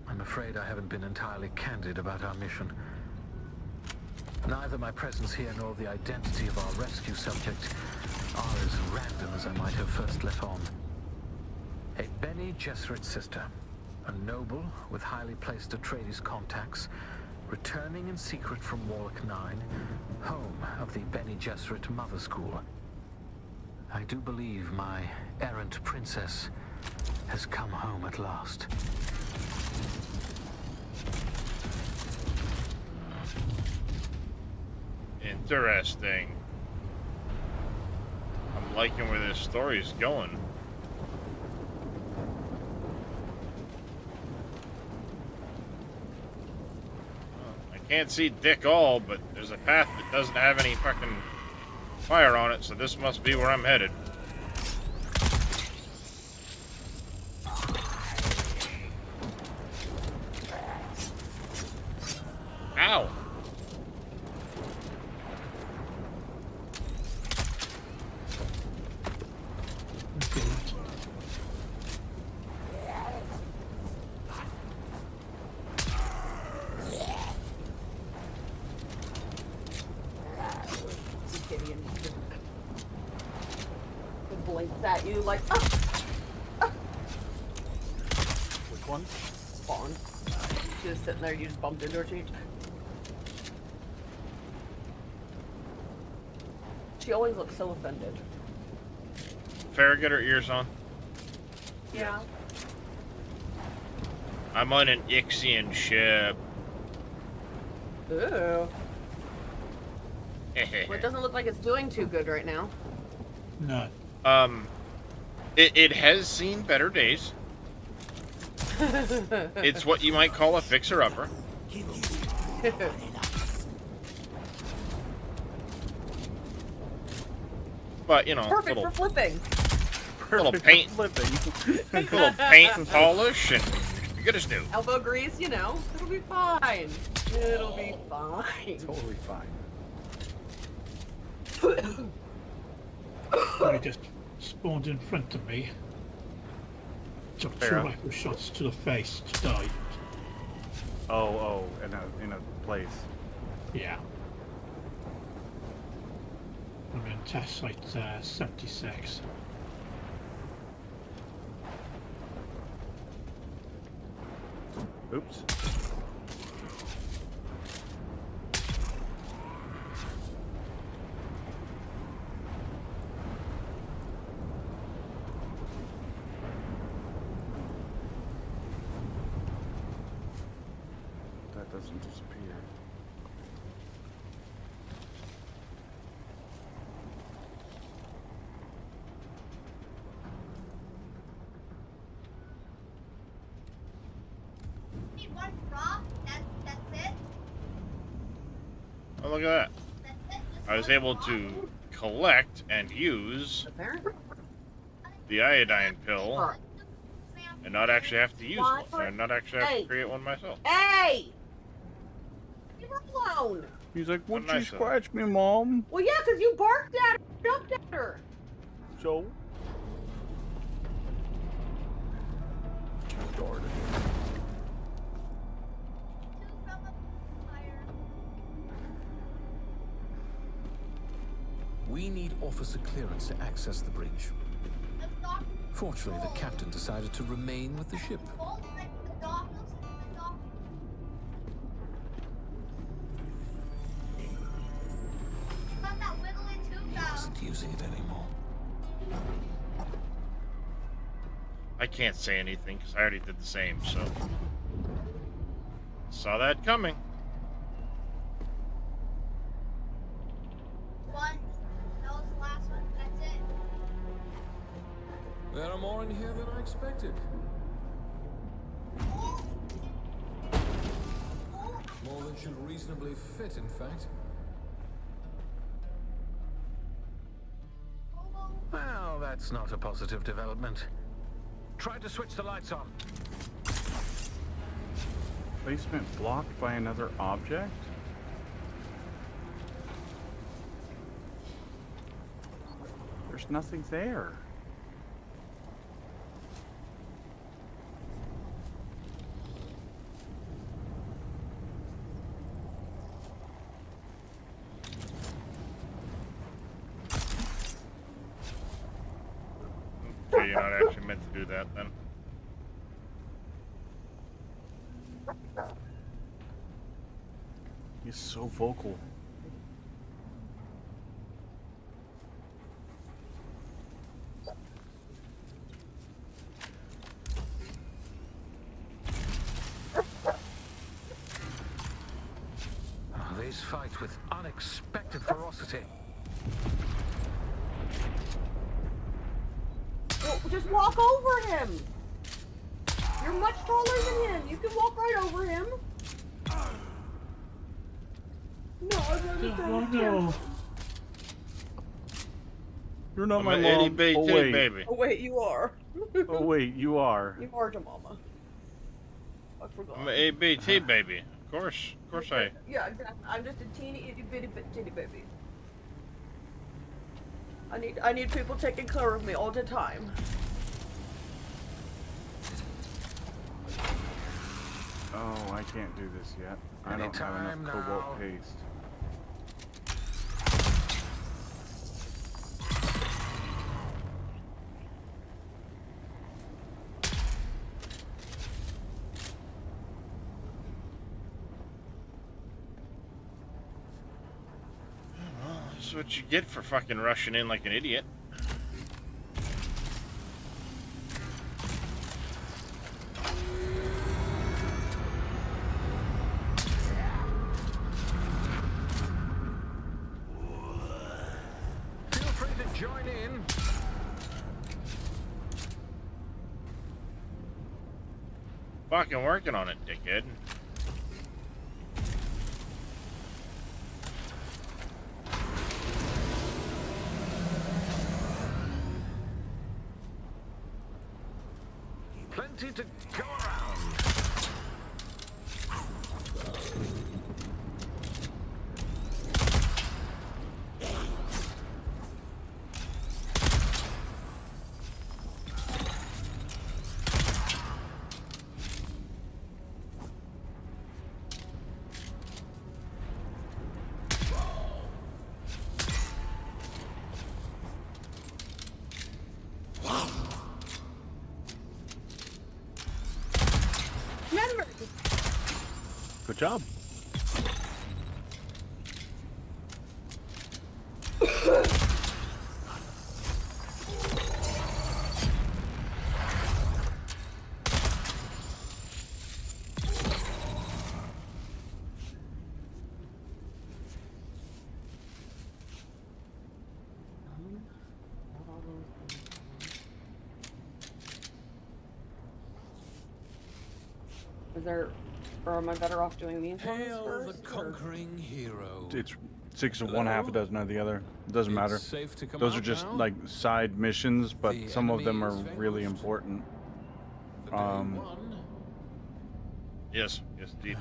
Q: I'm afraid I haven't been entirely candid about our mission. Neither my presence here nor the identity of our rescue subject are as random as I might have first let on. A Bene Gesserit sister, a noble with highly placed Atreides contacts, returning in secret from Warlock 9, home of the Bene Gesserit Mother School. I do believe my errant princess has come home at last.
A: Interesting. I'm liking where this story's going. I can't see Dick all, but there's a path that doesn't have any fucking fire on it, so this must be where I'm headed. Ow!
M: It blinks at you like, ah!
C: Which one?
M: Spawn. She was sitting there, you just bumped into her. She always looks so offended.
A: Farrah, get her ears on.
M: Yeah.
A: I'm on an Ixian ship.
M: Ooh. Well, it doesn't look like it's doing too good right now.
T: No.
A: It has seen better days. It's what you might call a fixer-upper. But, you know,
M: Perfect for flipping.
A: little paint, little paint polish, and you're good as new.
M: Elbow grease, you know, it'll be fine. It'll be fine.
C: Totally fine.
T: They just spawned in front of me. Took two rifle shots to the face to die.
C: Oh, in a place.
T: Yeah. I'm in test site 76.
C: Oops. That doesn't disappear.
S: One drop, that's it.
A: Oh, look at that. I was able to collect and use the iodine pill and not actually have to use one, or not actually have to create one myself.
M: Hey! Leave her alone!
C: He's like, would
A: nice
C: you scratch me, Mom?
M: Well, yeah, because you barked at her, jumped at her.
C: So? Darn it.
Q: We need officer clearance to access the bridge. Fortunately, the captain decided to remain with the ship. He wasn't using it anymore.
A: I can't say anything because I already did the same, so. Saw that coming.
S: One. That was the last one. That's it.
Q: There are more in here than I expected. More than should reasonably fit, in fact. Well, that's not a positive development. Try to switch the lights on.
C: Placement blocked by another object? There's nothing there.
A: Okay, you're not actually meant to do that then.
C: He's so vocal.
Q: These fight with unexpected ferocity.
M: Well, just walk over him. You're much taller than him. You can walk right over him. No, I'd rather
T: Oh no.
C: You're not
A: I'm
C: my
A: an
C: mom.
A: itty-bitty
C: Oh wait.
A: baby.
M: Oh wait, you are.
C: Oh wait, you are.
M: You are the mama. I forgot.
A: I'm an ABT baby. Of course I.
M: Yeah, exactly. I'm just a teeny itty bitty titty baby. I need people taking care of me all the time.
C: Oh, I can't do this yet. I don't have enough cobalt paste.
A: Well, this is what you get for fucking rushing in like an idiot.
O: Feel free to join in.
A: Fucking working on it, dickhead.
O: Plenty to go around.
C: Good job.
M: Is there, or am I better off doing these ones
Q: Hail
M: first?
Q: the conquering hero.
C: It's 6 of one, half a dozen of the other. It doesn't
Q: It's
C: matter.
Q: safe to come
C: Those
Q: out
C: are just
Q: now?
C: like side missions, but
Q: The
C: some of them
Q: enemy
C: are
Q: is
C: really important.
A: Yes, indeed.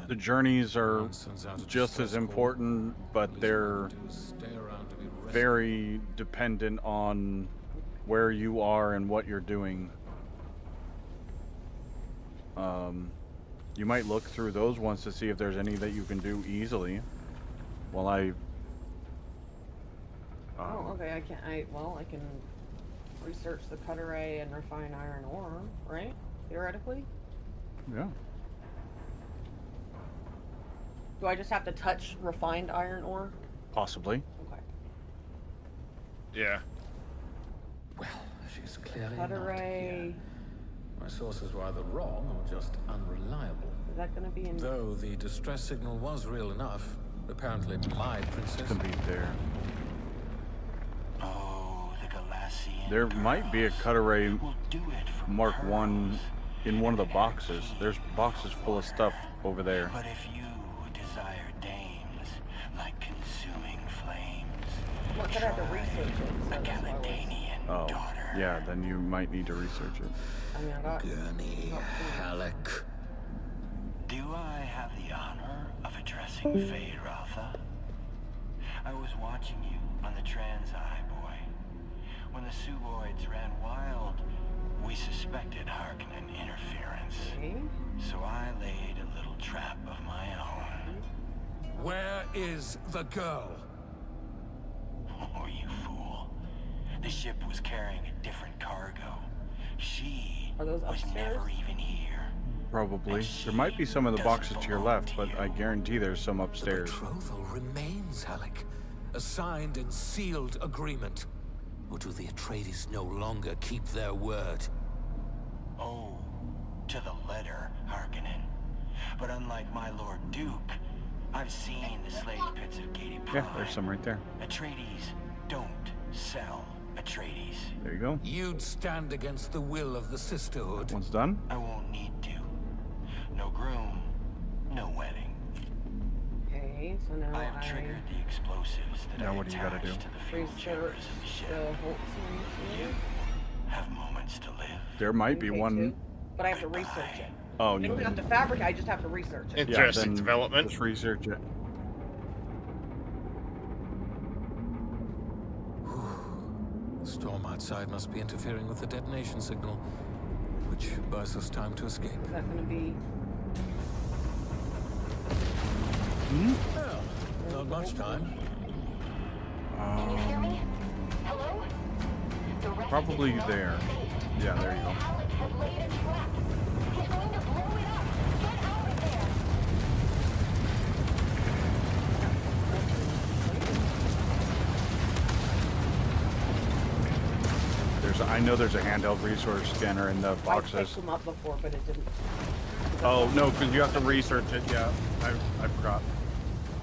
C: The journeys are just as important, but they're very dependent on where you are and what you're doing. You might look through those ones to see if there's any that you can do easily. While I...
M: Oh, okay. I can research the cut array and refine iron ore, right? Theoretically.
C: Yeah.
M: Do I just have to touch refined iron ore?
C: Possibly.
M: Okay.
A: Yeah.
Q: Well, she's clearly
M: Cut
Q: not
M: array.
Q: My sources were either wrong or just unreliable.
M: Is that gonna be in?
Q: Though the distress signal was real enough, apparently my princess.
C: It's gonna be there.
E: Oh, the Galasian.
C: There might be a cut array Mark 1 in one of the boxes. There's boxes full of stuff over there.
E: But if you desire dames like consuming flames,
M: What's that? I have to research it.
E: a Caledonian
C: Oh,
E: daughter.
C: yeah, then you might need to research it.
M: I mean, I got.
Q: Gurney Halleck.
E: Do I have the honor of addressing Fade Rotha? I was watching you on the Transeye, boy. When the Suboids ran wild, we suspected Harkonnen interference. So I laid a little trap of my own.
Q: Where is the girl?
E: Oh, you fool. The ship was carrying a different cargo. She was never even here.
C: Probably. There might be some in the boxes to your left, but I guarantee there's some upstairs.
Q: Betrothal remains, Halleck. A signed and sealed agreement. Or do the Atreides no longer keep their word?
E: Oh, to the letter, Harkonnen. But unlike my Lord Duke, I've seen the slave pits of Gated Prime.
C: Yeah, there's some right there.
E: Atreides don't sell Atreides.
C: There you go.
Q: You'd stand against the will of the Sisterhood.
C: One's done.
E: I won't need to. No groom, no wedding.
M: Okay. so now
K: I have triggered the explosives that
C: Now
K: I
C: what do you gotta do?
K: attached to the fuel
M: research
K: chambers of the ship.
M: the Holtz
K: You have moments to live.
C: There might be one.
M: but I have to research it.
C: Oh,
M: I don't have to fabricate, I just have to research it.
A: Interesting
C: then
A: development.
C: Just research it.
Q: The storm outside must be interfering with the detonation signal, which buys us time to escape.
M: Is that going to be...
Q: Well, not much time.
S: Can you hear me? Hello?
C: Probably there. Yeah, there you go.
S: Alex has laid a trap. He's going to blow it up. Get out of there.
C: I know there's a handheld resource scanner in the
M: I
C: boxes.
M: picked them up before, but it didn't...
C: Oh, no, because you have to research it. Yeah, I forgot.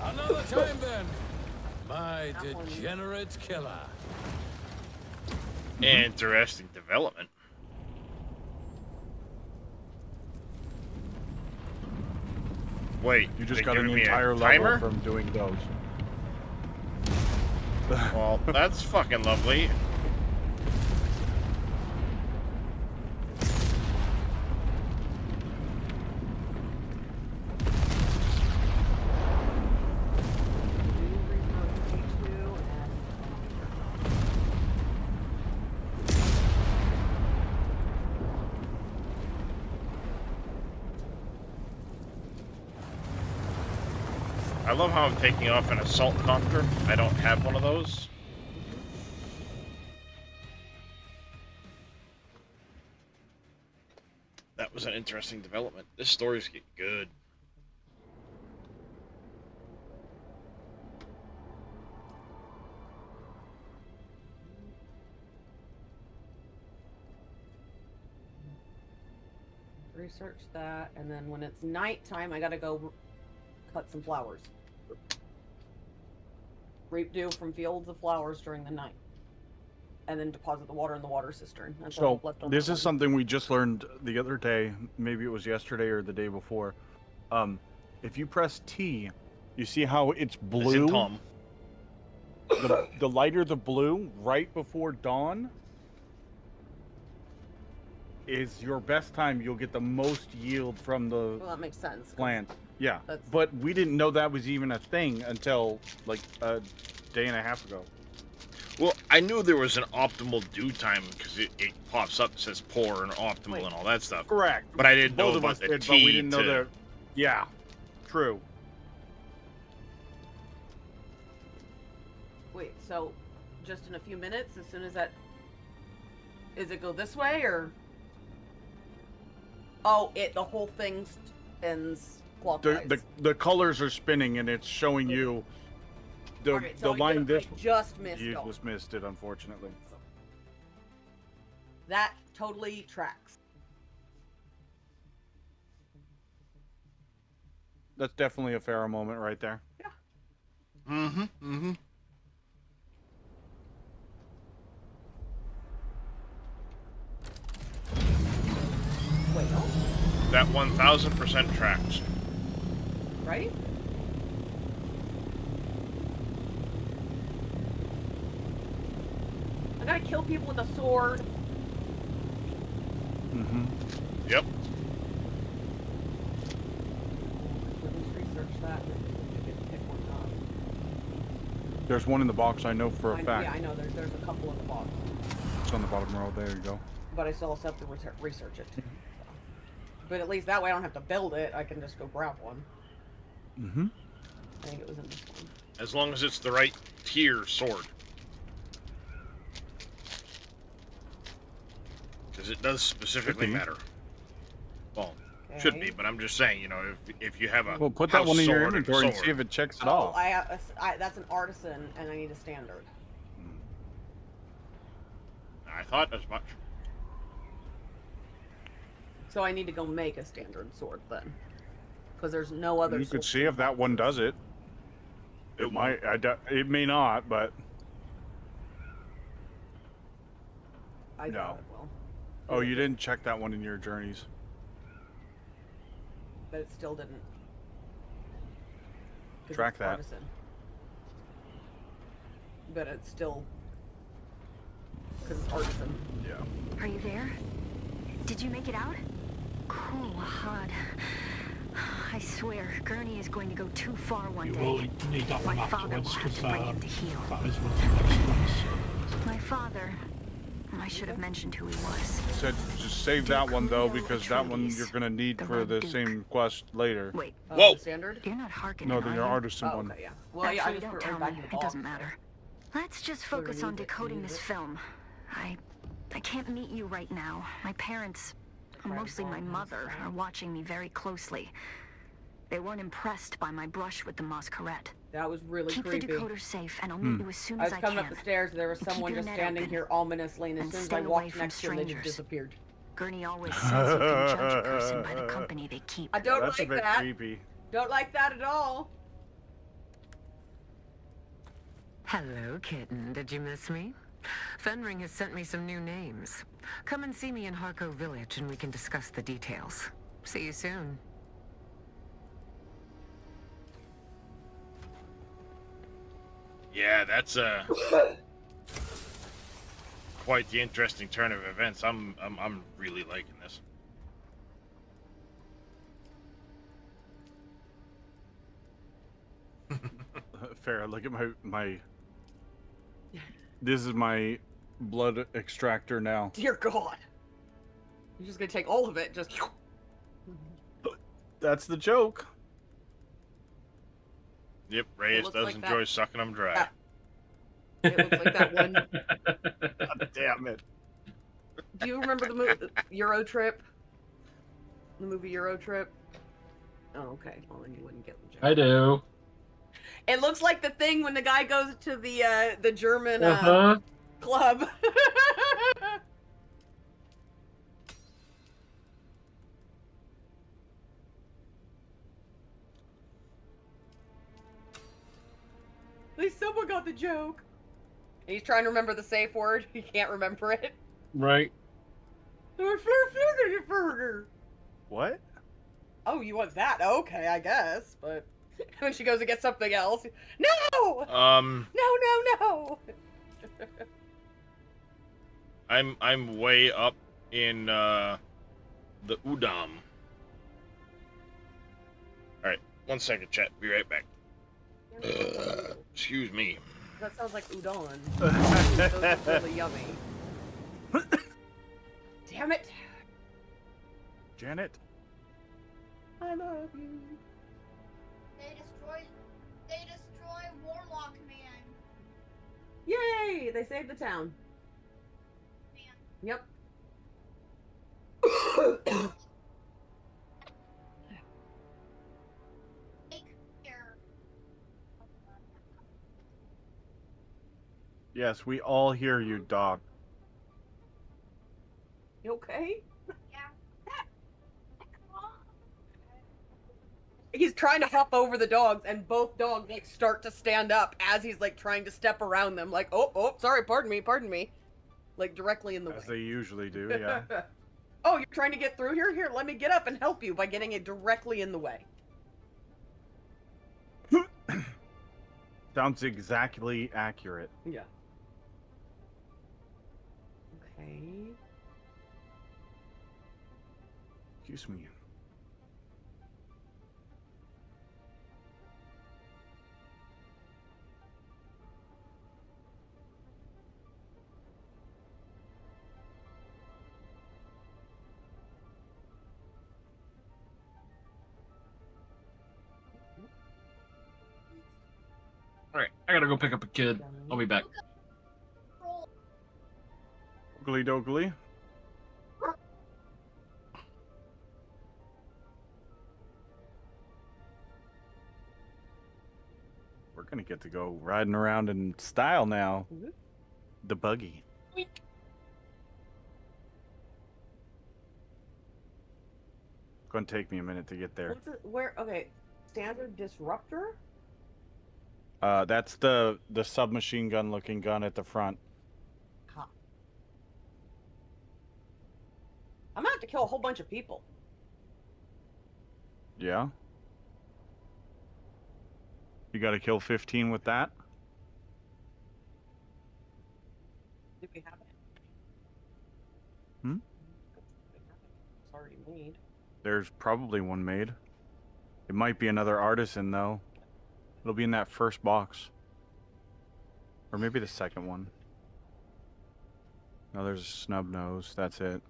Q: Another time then. My degenerate killer.
A: Interesting development. Wait,
C: You just
A: they
C: got an
A: giving me a
C: entire
A: timer?
C: level from doing those.
A: Well, that's fucking lovely. I love how I'm taking off an assault copter. I don't have one of those. That was an interesting development. This story's getting good.
M: Research that, and then when it's nighttime, I gotta go cut some flowers. Reap dew from fields of flowers during the night. And then deposit the water in the water cistern. That's all
C: So
M: left on
C: this
M: that
C: is
M: one.
C: something we just learned the other day. Maybe it was yesterday or the day before. If you press T, you see how it's blue.
A: Tom.
C: The lighter the blue right before dawn is your best time. You'll get the most yield from the
M: Well, that makes sense. 'cause
C: plant. Yeah,
M: that's-
C: but we didn't know that was even a thing until like a day and a half ago.
A: Well, I knew there was an optimal dew time because it pops up and says poor and optimal and all that stuff.
C: Correct.
A: But I didn't
C: Both
A: know
C: of
A: about
C: us
A: the
C: did,
A: T
C: but we didn't know
A: to-
C: that. Yeah, true.
M: Wait, so just in a few minutes, as soon as that... Is it go this way, or... Oh, the whole thing ends clockwise.
C: The colors are spinning and it's showing you the
M: Alright, so
C: the line.
M: I just missed
C: you
M: dawn.
C: just missed it, unfortunately.
M: That totally tracks.
C: That's definitely a Pharaoh moment right there.
M: Yeah.
A: Mm-hmm. Mm-hmm.
M: Wait, no.
A: That 1000% tracks.
M: Right? I gotta kill people with a sword.
C: Mm-hmm.
A: Yep.
M: Let's research that. and get to pick one up.
C: There's one in the box. I know for a fact.
M: Yeah, I know. There's a couple in the box,
C: It's on the bottom row. There you go.
M: but I still also have to research it. But at least that way I don't have to build it. I can just go grab one.
C: Mm-hmm.
M: I think it was in this one.
A: As long as it's the right tier sword. Because it does specifically
C: Should be.
A: matter. Well, should be, but I'm just saying, you know, if you have a
C: Well, put that
A: house
C: one in your
A: sword
C: inventory and
A: sword,
C: see if it checks it
M: Oh,
C: off.
M: that's an artisan, and I need a standard.
A: I thought as much.
C: Mm-hmm.
M: So I need to go make a standard sword then, because there's no other.
C: You could
M: sword.
C: see if that one does it. It might. It may not, but
M: I
C: no.
M: doubt it will,
C: Oh, you didn't check that one in your journeys.
M: but it still didn't.
C: Track
M: it's
C: that.
M: partisan. But it's still because it's artisan.
C: Yeah.
D: Are you there? Did you make it out? Cool, Hod. I swear, Gurney is going to go too far one
T: You
D: day.
T: will need that one
D: My father will
T: afterwards,
D: have
T: because
D: to bring him to heel.
T: that is one of the next ones.
D: My father. I should have mentioned who he was.
C: Said just save that one though, because that one you're gonna need for the same quest later.
D: Wait.
C: Whoa!
M: The standard?
D: You're not Harkonnen,
C: No, the
D: are you?
C: artisan
M: Oh,
C: one.
M: okay, yeah. Well, yeah, I
D: Actually,
M: just
D: don't
M: put it
D: tell
M: right back
D: me.
M: in the
D: It
M: box,
D: doesn't
M: so.
D: matter. Let's just
M: We're gonna
D: focus on
M: need it,
D: decoding
M: need
D: this
M: it.
D: film. I can't meet you right now. My parents, mostly my mother, are watching me very closely. They weren't impressed by my brush with the Masquerade.
M: That was really
D: Keep
M: creepy.
D: the decoder safe, and I'll meet you as soon
M: I
D: as
M: was
D: I
M: coming
D: can.
M: up the stairs, there was
D: And keep
M: someone
D: your
M: just
D: net
M: standing
D: open.
M: here ominously, and as
D: And
M: soon as
D: stay
M: I
D: away
M: walked
D: from
M: next to them, they just
D: strangers.
M: disappeared.
D: Gurney always says you can judge a person by the company they keep.
M: I don't
C: That's
M: like
C: a bit
M: that.
C: creepy.
M: Don't like that at all.
R: Hello, kitten. Did you miss me? Fenring has sent me some new names. Come and see me in Harko Village and we can discuss the details. See you soon.
A: Yeah, that's quite the interesting turn of events. I'm really liking this.
C: Farrah, look at my. This is my blood extractor now.
M: Dear God. You're just gonna take all of it, just.
C: That's the joke.
A: Yep, Reyes
M: looks
A: does
M: like
A: enjoy
M: that-
A: sucking them dry.
M: It looks like that one.
C: God damn it.
M: Do you remember the movie Euro Trip? The movie Euro Trip? Oh, okay. Well, then you wouldn't get the joke.
B: I do.
M: It looks like the thing when the guy goes to the German
B: Uh-huh.
M: club. At least someone got the joke. He's trying to remember the safe word. He can't remember it.
B: Right.
C: What?
M: Oh, you want that? Okay, I guess. But when she goes to get something else, no! No!
A: I'm way up in the Udam. Alright, 1 second, chat. Be right back. Excuse me.
M: That sounds like udon. Those are really yummy. Damn it!
C: Janet.
M: I love you.
S: They destroy Warlock Man.
M: Yay! They saved the town. Yep.
C: Yes, we all hear you, dog.
M: You okay? He's trying to hop over the dogs, and both dogs like start to stand up as he's like trying to step around them. Like, oh, sorry, pardon me, like directly in the way.
C: As they usually do, yeah.
M: Oh, you're trying to get through here? Here, let me get up and help you by getting it directly in the way.
C: Sounds exactly accurate.
M: Yeah. Okay.
C: Excuse me.
B: Alright, I gotta go pick up a kid. I'll be back.
C: Oogly doogly. We're gonna get to go riding around in style now. The buggy. Gonna take me a minute to get there.
M: What's it? Where? Okay. Standard disruptor?
C: That's the submachine gun looking gun at the front.
M: Huh. I'm gonna have to kill a whole bunch of people.
C: Yeah. You got to kill 15 with that.
M: Did we have it?
C: Hmm?
M: It's already made.
C: There's probably one made. It might be another artisan though. It'll be in that first box. Or maybe the second one. No, there's a snub nose. That's it.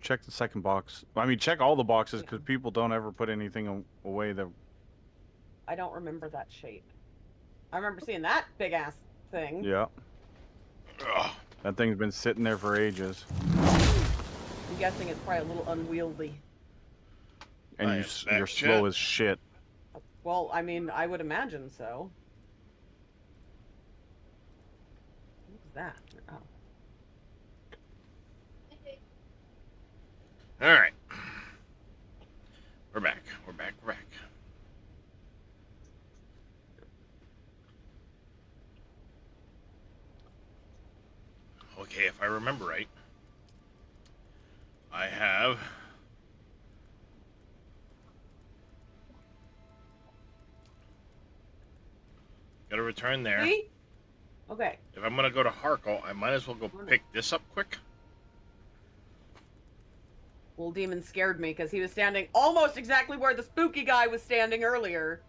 C: Check the second box. I mean, check all the boxes because people don't ever put anything away that...
M: I don't remember that shape. I remember seeing that big ass thing.
C: Yeah. Ugh. That thing's been sitting there for ages.
M: I'm guessing it's probably a little unwieldy.
C: And you're slow as shit.
M: Well, I mean, I would imagine so. What's that? Oh.
A: All right. We're back. We're back. We're back. Okay, if I remember right, I have... Got to return there.
M: See? Okay.
A: If I'm going to go to Harkle, I might as well go pick this up quick.
M: Little demon scared me because he was standing almost exactly where the spooky guy was standing earlier.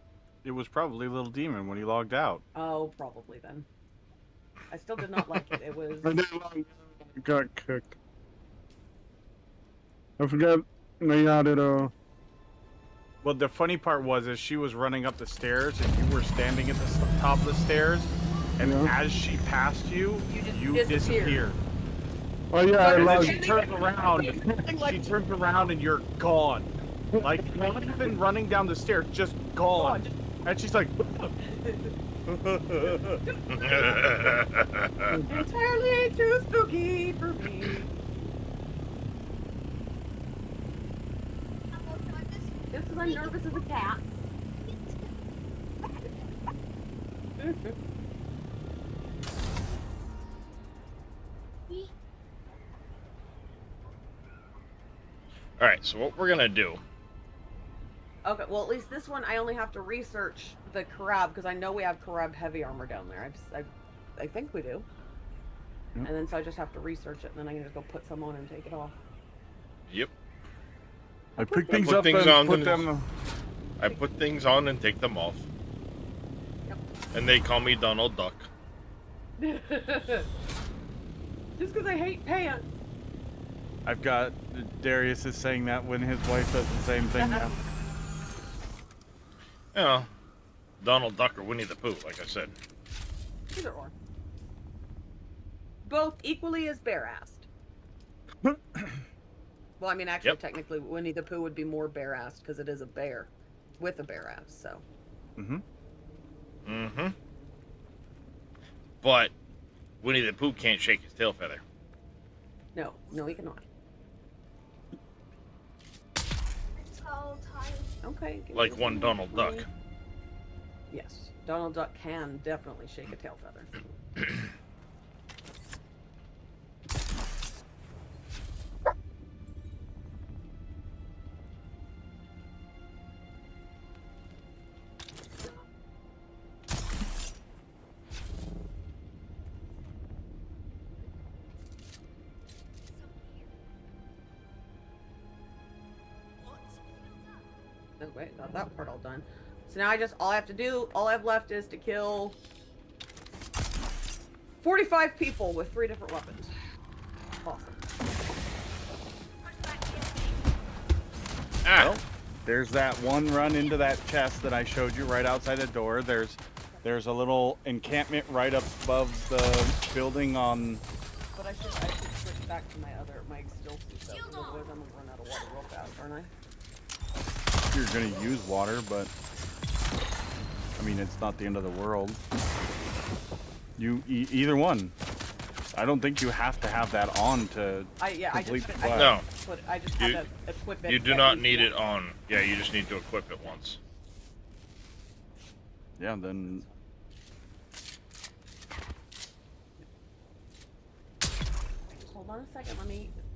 C: It was probably Little Demon when he logged out.
M: Oh, probably then. I still did not like it. It was...
U: I didn't like it. Got kicked. I forgot they added
C: Well, the funny part was is she was running up the stairs and you were standing at the top of the stairs, and as she passed you, you disappeared.
U: Oh yeah, I logged.
C: She turns around. She turns around and you're gone. Like not even running down the stairs, just gone. And she's like.
M: Entirely too spooky for me. Just because I'm nervous as a cat.
A: Alright, so what we're gonna do...
M: Okay, well at least this one I only have to research the Karab, because I know we have Karab heavy armor down there. I think we do. Yep. And then so I just have to research it, and then I can just go put some on and take it off.
A: Yep.
C: I pick things up and put them...
A: I put things on and take them off.
M: Yep.
A: And they call me Donald Duck.
M: Just because I hate pants.
C: I've got... Darius is saying that when his wife does the same thing now.
A: Yeah. Donald Duck or Winnie the Pooh, like I said.
M: Either or. Both equally as bare-assed. Well, I mean, actually, technically, Winnie the Pooh would be more bare-assed because it is a bear with a bare ass, so.
A: Mm-hmm. Mm-hmm. But Winnie the Pooh can't shake his tail feather.
M: No, he cannot. Okay.
A: Like one Donald Duck.
M: Yes, Donald Duck can definitely shake a tail feather. Oh, wait, got that part all done. So now all I have left is to kill 45 people with 3 different weapons. Awesome.
C: Well, there's that one run into that chest that I showed you right outside the door. There's a little encampment right up above the building on...
M: But I should switch back to my still suit though, because otherwise I'm gonna run out of water real fast, aren't I?
C: You're gonna use water, but I mean it's not the end of the world. Either one. I don't think you have to have that on to complete the quest.
A: No.
M: I just have to equip it.
A: You do not need it on. Yeah, you just need to equip it once.
C: Yeah, then.
M: Just hold on a second.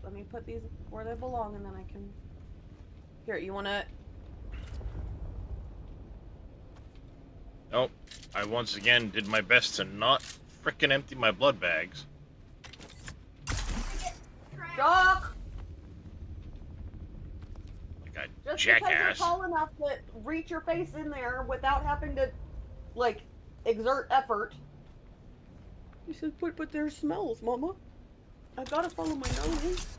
M: Let me put these where they belong, and then I can. Here, you wanna?
A: I once again did my best to not frickin' empty my blood bags.
M: Doc!
A: Like a
M: Just
A: jackass.
M: because you're tall enough to reach your face in there without having to, like, exert effort. He said, but there's smells, Mama. I've got to follow my nose.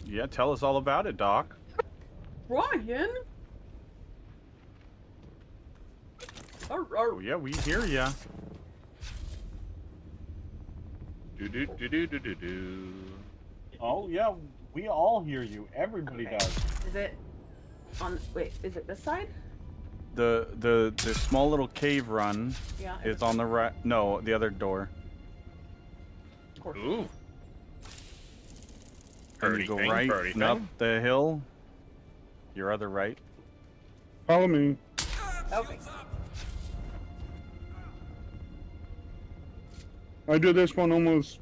C: Yeah, tell us all about it, Doc.
M: Ryan?
C: Oh, yeah, we hear ya.
A: Do.
C: Oh, yeah, we all hear you. Everybody does.
M: Is it on, wait, is it this side?
C: The small little cave run
M: Yeah.
C: is on the right. No, the other door.
A: Ooh.
C: And you go right
A: birdie
C: and up
A: thing.
C: the hill. Your other right.
U: Follow me.
M: Okay.
U: I do this one almost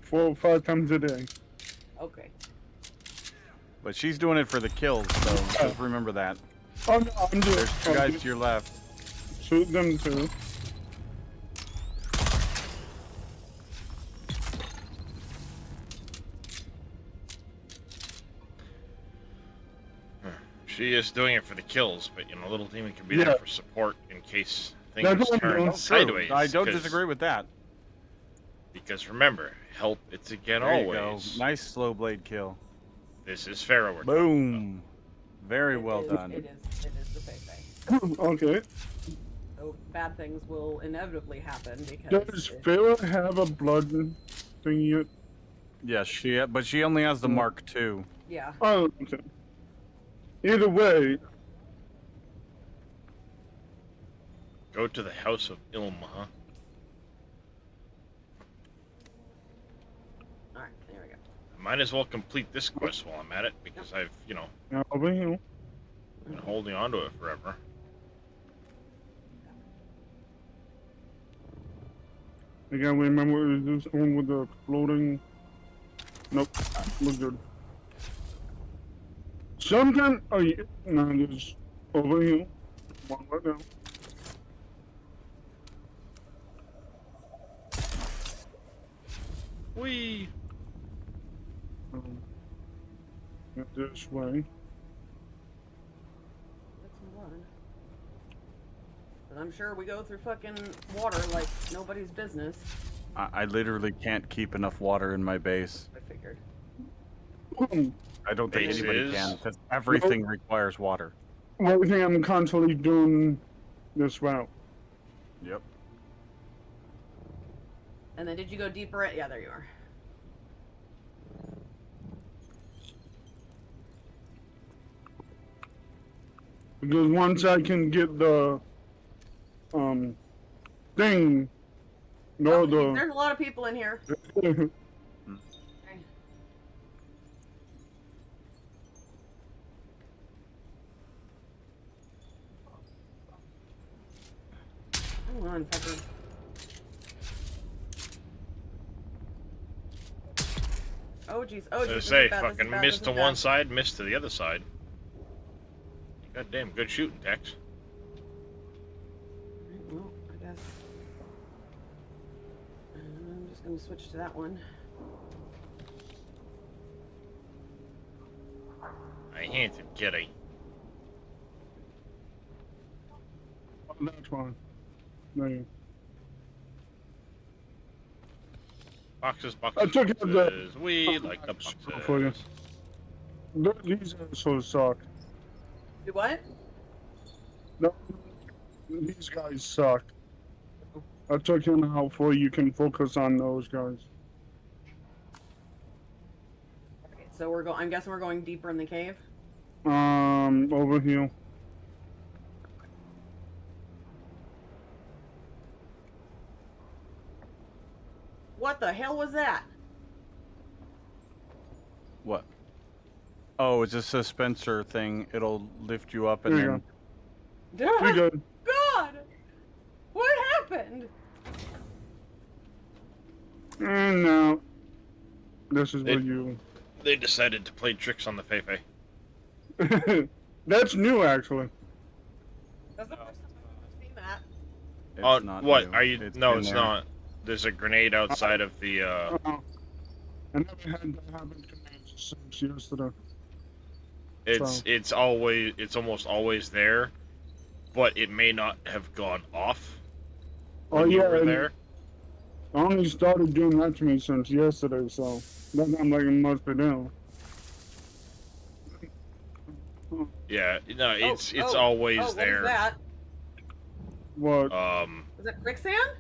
U: 4 or 5 times a day.
M: Okay.
C: But she's doing it for the kills, so just remember that.
U: Oh no, I'm doing.
C: There's 2 guys to your left.
U: Shoot them too.
A: She is doing it for the kills, but you know, little demon can be
U: Yeah.
A: there for support in case things
U: That's what I'm
A: turn
U: doing.
A: sideways.
C: I don't
A: 'cause-
C: disagree with that.
A: Because remember, help it's again
C: There you
A: always.
C: go. Nice slow blade kill.
A: This is Pharaoh. We're
C: Boom. Very well done.
M: It is the Fei.
U: Okay.
M: So bad things will inevitably happen because.
U: Does Pharaoh have a blood thing yet?
C: Yes, but she only has the Mark II.
M: Yeah.
U: Oh, okay. Either way,
A: Go to the House of Ilma.
M: Alright, there we go.
A: I might as well complete this quest while I'm at it, because I've, you know,
U: over here.
A: been holding on to it forever.
U: I gotta remember this one with the floating. Nope, we're good. Sometimes, oh yeah, no, there's over here. One right now.
A: Whee!
U: Get this way.
M: Let's run. And I'm sure we go through fucking water like nobody's business.
C: I literally can't keep enough water in my base.
M: I figured.
C: I don't think
A: Base
C: anybody
A: is-
C: can, because everything requires water.
U: Well, I think I'm constantly doing this route.
C: Yep.
M: And then did you go deeper? Yeah, there you are.
U: Because once I can get the thing, no,
M: There's a lot of people in here.
U: the
M: Come on, fucker. Oh jeez, oh
A: I
M: jeez.
A: was
M: this
A: say,
M: is bad, this is
A: fucking
M: bad,
A: missed
M: this
A: to
M: is
A: one
M: bad.
A: side, missed to the other side. God damn, good shooting, Tex.
M: Well, I guess. I'm just gonna switch to that one.
A: I hinted, kitty.
U: That's one. No.
A: Boxes,
U: I
A: boxes,
U: took it as a-
A: boxes. We like the
U: for you.
A: boxes.
U: These assholes suck.
M: Do what?
U: No, these guys suck. I took him out for you can focus on those guys.
M: Okay, so we're going. I'm guessing we're going deeper in the cave.
U: Over here.
M: What the hell was that?
C: What? Oh, it's a suspensor thing. It'll lift you up and
U: There you
C: then.
U: We good.
M: God! What happened?
U: And now, This is
A: They-
U: what you.
A: They decided to play tricks on the Feifei.
U: That's new, actually.
M: That's the first time I've seen that.
A: Oh,
C: not
A: what?
C: new.
A: Are you?
C: It's
A: No,
C: been
A: it's
C: there.
A: not. There's a grenade outside of the.
U: I never had that happen to me since yesterday.
A: It's almost always there, but it may not have gone off when you were
U: and
A: there.
U: I only started doing that to me since yesterday, so that's why I'm like, it must be down.
A: Yeah, no, it's
M: oh,
A: always
M: what
A: there.
M: is that?
U: What?
M: Is that quicksand?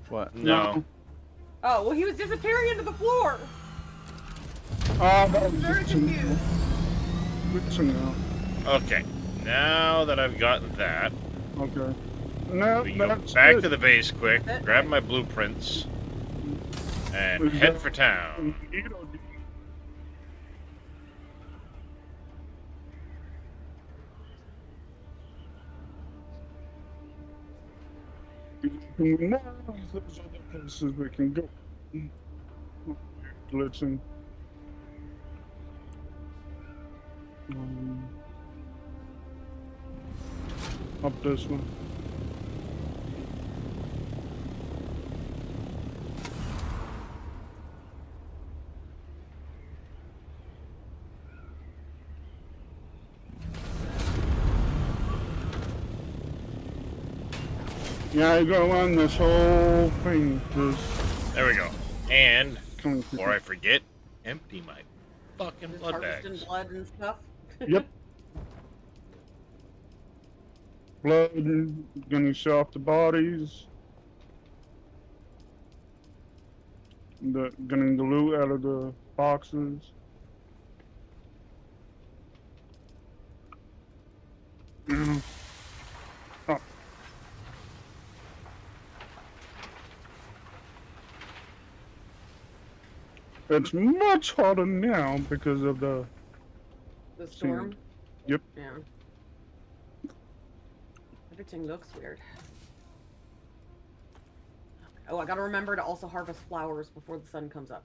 C: What?
A: No.
M: Oh, well, he was disappearing into the floor.
U: That
M: I'm
U: was
M: very
U: just
M: confused.
U: now.
A: Okay, now that I've gotten that,
U: Okay. No,
A: we go
U: that's
A: back
U: good.
A: to the base quick, grab my blueprints, and
U: Is
A: head
U: that-
A: for town.
U: Now there's other places we can go. Glitching. Up this one. Yeah, I go around this whole thing.
A: There we go. And
U: Coming
A: before I forget, empty my fucking
M: Just
A: blood
M: harvesting
A: bags.
M: blood and stuff.
U: Yep. Blood, gonna show off the bodies. Getting the loot out of the boxes. Oh. It's much harder now because of the
M: storm.
U: Yep.
M: Yeah. Everything looks weird. Oh, I gotta remember to also harvest flowers before the sun comes up.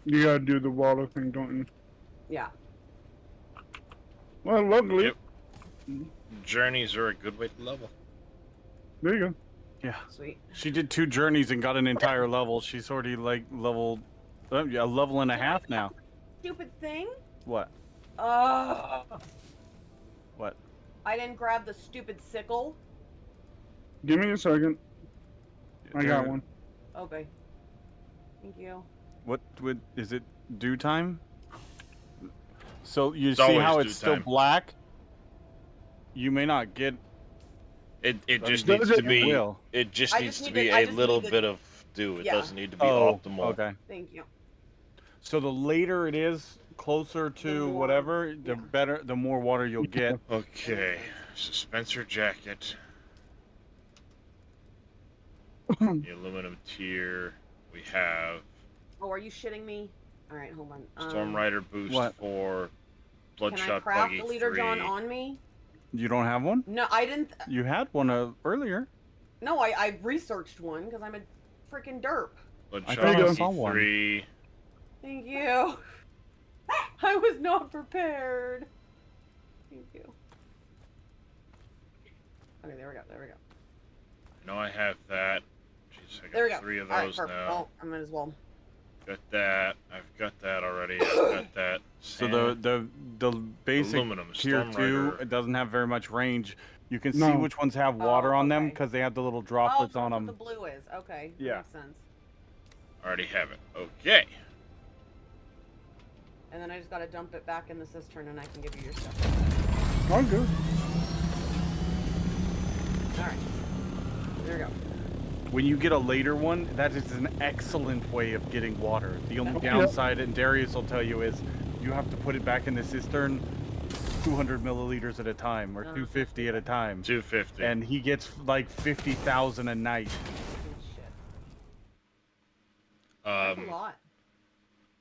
U: You gotta do the water thing, don't you?
M: Yeah.
U: Well, luckily.
A: Yep. Journeys are a good way to level.
U: There you go.
C: Yeah.
M: Sweet.
C: She did 2 journeys and got an entire level. She's already like leveled a level and a half now.
M: Stupid thing.
C: What? What?
M: I didn't grab the stupid sickle.
U: Give me a second. I got one.
M: Okay. Thank you.
C: What is it? Due time? So you
A: It's
C: see
A: always
C: how
A: due
C: it's still
A: time.
C: black? You may not get.
A: It just
C: Does
A: needs
C: it?
A: to be.
C: Will.
A: It just
M: I
A: needs
M: just
A: to
M: need
A: be
M: to- I
A: a
M: just
A: little
M: need to-
A: bit of dew. It
M: Yeah.
A: doesn't need to be
C: Oh,
A: optimal.
C: okay.
M: Thank you.
C: So the later it is, closer to whatever, the better, the more water you'll get.
A: Okay, Spencer jacket. The aluminum tier. We have
M: Oh, are you shitting me? All right, hold on.
A: Storm Rider boost
C: what?
A: 4.
M: Can I
A: Bloodshot
M: craft
A: buggy
M: the leader
A: 3.
M: John on me?
C: You don't have one?
M: No, I didn't.
C: You had one earlier.
M: No, I researched one because I'm a freaking derp.
A: Bloodshot
C: thought I
A: buggy
C: saw one.
A: 3.
M: Thank you. I was not prepared. Thank you. Okay, there we go. There we go.
A: I know I have that. Jeez, I got
M: There we go.
A: 3 of
M: All right,
A: those
M: perfect.
A: now.
M: Well, I might as well.
A: Got that. I've got that already. I've got that.
C: So
A: Sand.
C: the basic
A: Aluminum,
C: tier
A: Storm
C: 2,
A: Rider.
C: it doesn't have very much range. You can see
U: No.
C: which ones have water on them
M: okay.
C: because they have the little
M: Oh,
C: droplets
M: that's
C: on
M: what
C: them.
M: the blue is. Okay. that
C: Yeah.
M: Makes sense.
A: Already have it. Okay.
M: And then I just gotta dump it back in the cistern and I can give you your stuff.
U: I'm good.
M: Alright. There we go.
C: When you get a later one, that is an excellent way of getting water. The only
M: Okay.
C: downside, and Darius will tell you, is you have to put it back in the cistern 200 milliliters at a time, or 250 at a time.
A: 250.
C: And he gets like 50,000 a night.
M: That's a lot.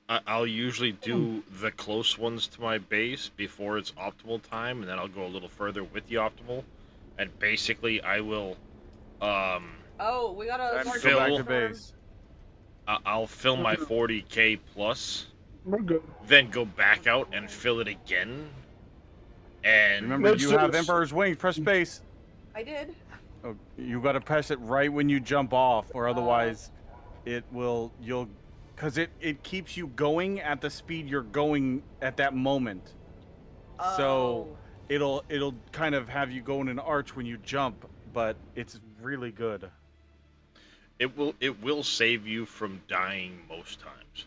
A: I'll usually do the close ones to my base before it's optimal time, and then I'll go a little further with the optimal. And basically, I will
M: Oh, we gotta
C: Time to
M: start
C: go back
A: Fill-
C: to base.
A: I'll fill my 40k plus,
U: We're good.
A: then go back out and fill it again. And
C: remember, you have Emperor's Wings. Press space.
M: I did.
C: Oh, you got to press it right when you jump off, or otherwise, because it keeps you going at the speed you're going at that moment. So it'll kind of have you go in an arch when you jump, but it's really good.
A: It will save you from dying most times.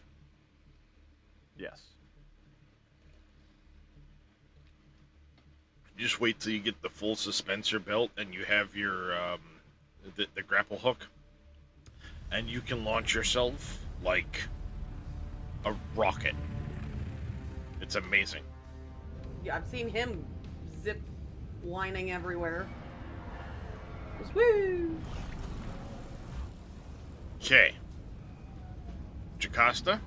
C: Yes.
A: Just wait till you get the full suspensor belt and you have your the grapple hook, and you can launch yourself like a rocket. It's amazing.
M: Yeah, I've seen him zip lining everywhere. Just woo!
A: Okay. Jocasta?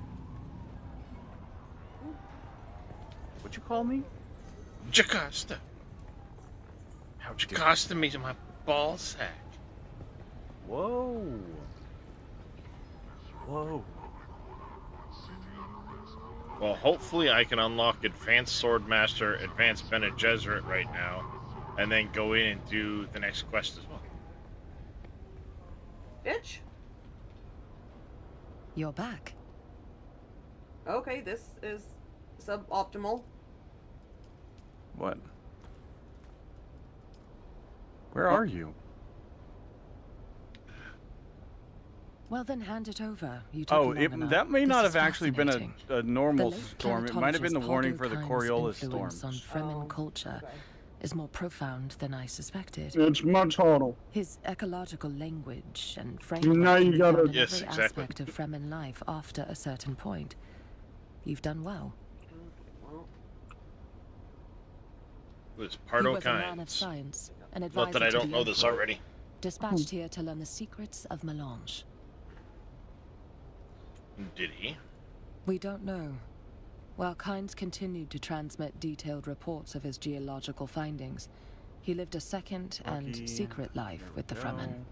C: What'd you call me?
A: Jocasta. Jocasta me to my ball sack.
C: Whoa. Whoa.
A: Well, hopefully I can unlock Advanced Swordmaster, Advanced Bene Gesserit right now, and then go in and do the next quest as well.
M: Bitch.
H: You're back.
M: Okay, this is suboptimal.
C: What? Where are you?
H: Well, then hand it over. You took long enough.
C: That may
H: This
C: not
H: is
C: have actually been
H: fascinating.
C: a normal
H: The late
C: storm. It might have been the
H: planetologist
C: warning
H: Pardo
C: for the
H: Kine's
C: Coriolis storm.
H: influence on Fremen culture is more profound than I suspected.
U: It's much harder.
H: His ecological language and
U: Now
H: framework
U: you
H: can be
U: gotta-
H: found in
A: Yes,
H: every
A: exactly.
H: aspect of Fremen life after a certain point. You've done well.
A: It was
H: He
A: Pardo
H: was a man of
A: Kynes.
H: science, an
A: Not
H: advisor
A: that I
H: to
A: don't
H: the
A: know this
H: Emperor,
A: already.
H: dispatched here to learn the secrets of Melange.
A: Did he?
H: We don't know. While Kynes continued to transmit detailed reports of his geological findings, he lived a second and secret life with the Fremen.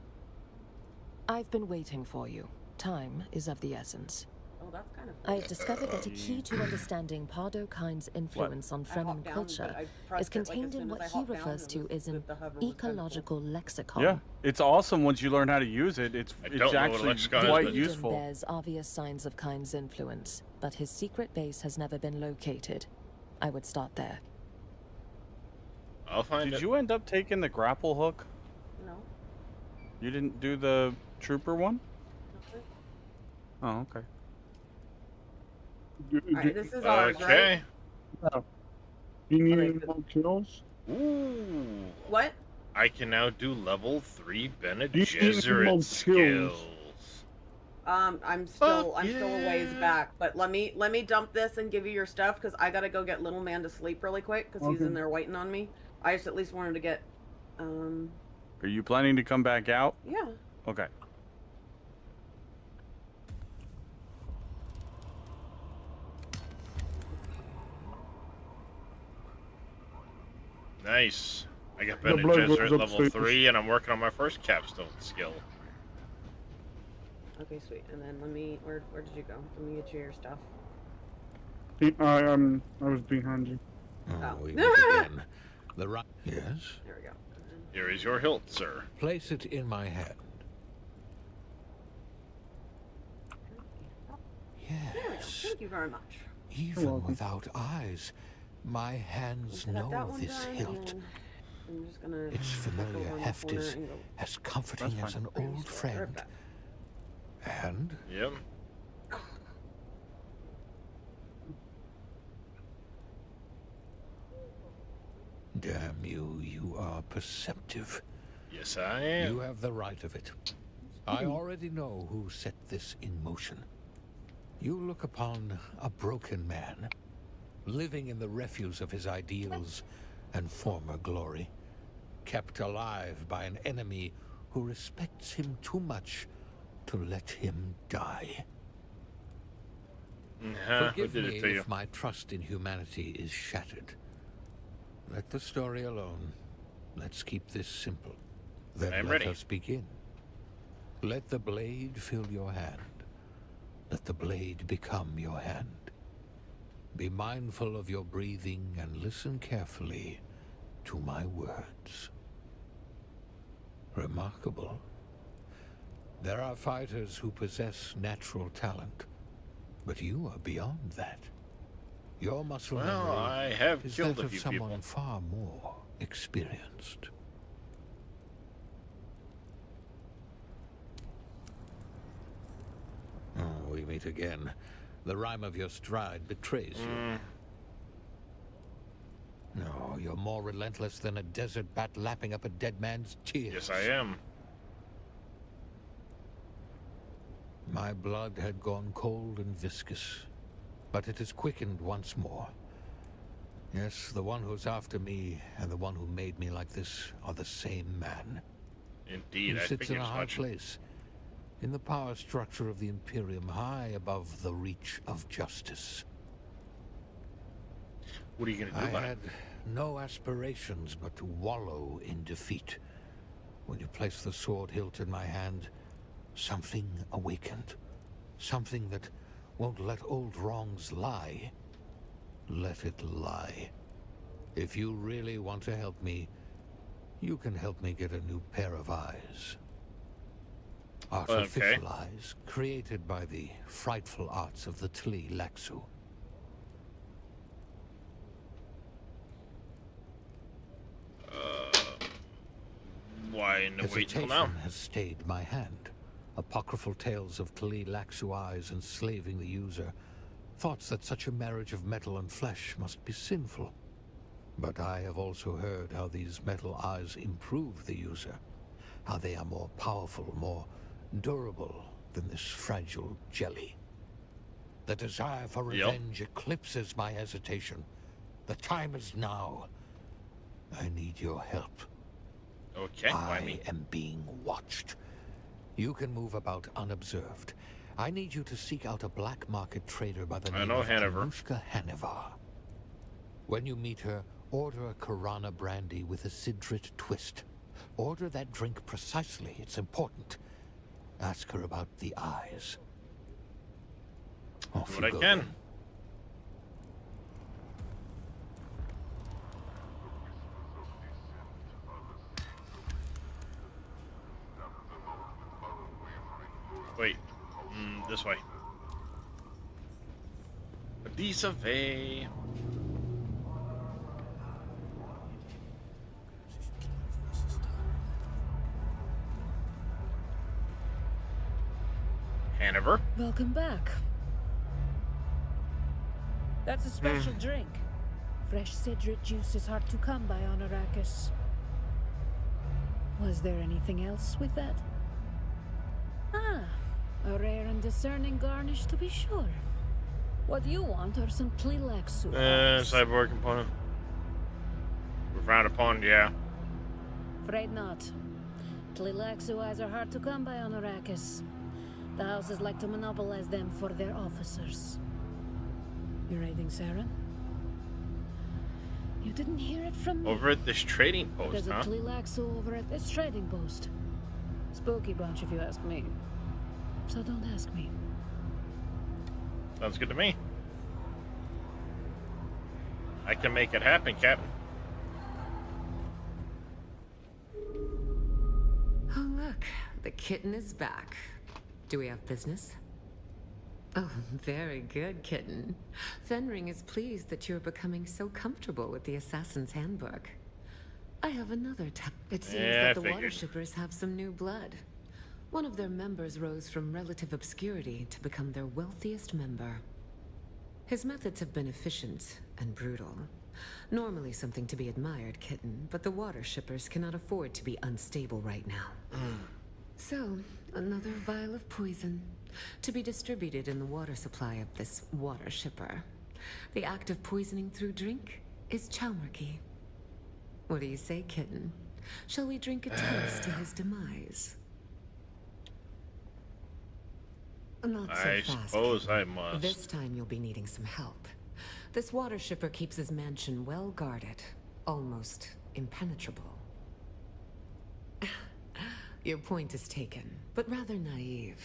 H: I've been waiting for you. Time is of the essence.
M: Oh, that's kind of.
H: I've discovered that a key to understanding Pardo Kynes' influence on Fremen culture is contained in what he refers to as an ecological lexicon.
C: Yeah, it's awesome once you learn how to use it. It's
A: don't know what a
C: actually
A: lexicon is,
C: quite
A: but-
C: useful.
H: There's obvious signs of Kynes' influence, but his secret base has never been located. I would start there.
A: I'll find
C: Did
A: it.
C: you end up taking the grapple hook?
M: No.
C: You didn't do the trooper one? Oh, okay.
M: Alright, this is ours,
A: Okay.
U: Yeah. You need any more kills?
A: Ooh.
M: What?
A: I can now do level 3 Bene
U: You need more
A: Gesserit
U: kills.
A: skills.
M: I'm still a ways back, but let me dump this and give you your stuff because I gotta go get little man to sleep really quick because he's
U: Okay.
M: in there waiting on me. I just at least wanted to get
C: Are you planning to come back out?
M: yeah.
C: Okay.
A: Nice. I got
U: The
A: Bene
U: blood goes
A: Gesserit level
U: upstairs.
A: 3, and I'm working on my first capstone skill.
M: Okay, sweet. And then let me where did you go? Let me get you your stuff.
U: I was behind you.
M: Oh.
Q: We meet again. The right. Yes.
M: There we go.
A: Here is your hilt, sir.
Q: Place it in my hand.
M: There we go.
Q: Yes.
M: Thank you very much.
Q: Even without eyes, my hands
M: Got that
Q: know
M: one
Q: this
M: done,
Q: hilt.
M: and I'm just gonna
Q: Its
M: go
Q: familiar
M: around the
Q: heft
M: corner
Q: is
M: and go
Q: as comforting
C: That's
Q: as an
C: fine.
Q: old friend. And
A: Yep.
Q: damn you, you are perceptive.
A: Yes, I am.
Q: You have the right of it. I already know who set this in motion. You look upon a broken man, living in the refuse of his ideals and former glory, kept alive by an enemy who respects him too much to let him die.
A: Who
Q: Forgive
A: did
Q: me
A: it to you?
Q: if my trust in humanity is shattered. Let the story alone. Let's keep this simple. Then
A: I'm
Q: let
A: ready.
Q: us begin. Let the blade fill your hand. let the blade become your hand. Be mindful of your breathing and listen carefully to my words. Remarkable. There are fighters who possess natural talent, but you are beyond that. Your muscle
A: Well,
Q: memory
A: I have
Q: is
A: killed
Q: that
A: a
Q: of
A: few
Q: someone
A: people.
Q: far more experienced. Oh, we meet again. The rhyme of your stride betrays you. No, you're more relentless than a desert bat lapping up a dead man's tears.
A: Yes, I am.
Q: My blood had gone cold and viscous, but it has quickened once more. Yes, the one who's after me and the one who made me like this are the same man.
A: Indeed,
Q: He
A: I
Q: sits in
A: figured
Q: a
A: as
Q: high
A: much.
Q: place, in the power structure of the Imperium, high above the reach of justice.
A: What are you going to do
Q: I
A: about
Q: had
A: it?
Q: no aspirations but to wallow in defeat. When you placed the sword hilt in my hand, something awakened. Something that won't let old wrongs lie. Let it lie. If you really want to help me, you can help me get a new pair of eyes. Artificial eyes, created by the frightful arts of the Tli Laxu.
A: Why wait till now?
Q: Hesitation has stayed my hand. Apocryphal tales of Tli Laxu eyes enslaving the user. Thoughts that such a marriage of metal and flesh must be sinful. But I have also heard how these metal eyes improve the user. How they are more powerful, more durable than this fragile jelly. The desire for revenge eclipses my hesitation. The time is now. I need your help.
A: Okay, why me?
Q: I am being watched. You can move about unobserved. I need you to seek out a black market trader by the name of Anushka Hanivar. When you meet her, order a Karana brandy with a Sidrit twist. Order that drink precisely. It's important. Ask her about the eyes. Off
A: What
Q: you
A: I
Q: go,
A: can.
Q: then.
A: Wait. This way. This way. Hanover.
G: Welcome back. That's a special drink. Fresh Sidrit juice is hard to come by on Arrakis. Was there anything else with that? Ah, a rare and discerning garnish to be sure. What you want are some Tli Laxu eyes.
A: Cyborg component. We're frowned upon, yeah.
G: Afraid not. Tli Laxu eyes are hard to come by on Arrakis. The houses like to monopolize them for their officers. You raiding Saren? You didn't hear it from me.
A: Over at this trading post,
G: There's
A: huh?
G: a Tli Laxu over at this trading post. Spooky bunch if you ask me. So don't ask me.
A: Sounds good to me. I can make it happen, Captain.
R: Oh, look. The kitten is back. Do we have business? Oh, very good, kitten. Fenring is pleased that you're becoming so comfortable with the Assassin's Handbook. I have another It seems that the water shippers have some new blood. One of their members rose from relative obscurity to become their wealthiest member. His methods have been efficient and brutal. Normally something to be admired, kitten, but the water shippers cannot afford to be unstable right now. So, another vial of poison, to be distributed in the water supply of this water shipper. The act of poisoning through drink is Chalmerky. What do you say, kitten? Shall we drink a toast to his demise? Not so
A: I
R: fast,
A: suppose
R: kitten.
A: I must.
R: This time you'll be needing some help. This water shipper keeps his mansion well guarded, almost impenetrable. Your point is taken, but rather naive.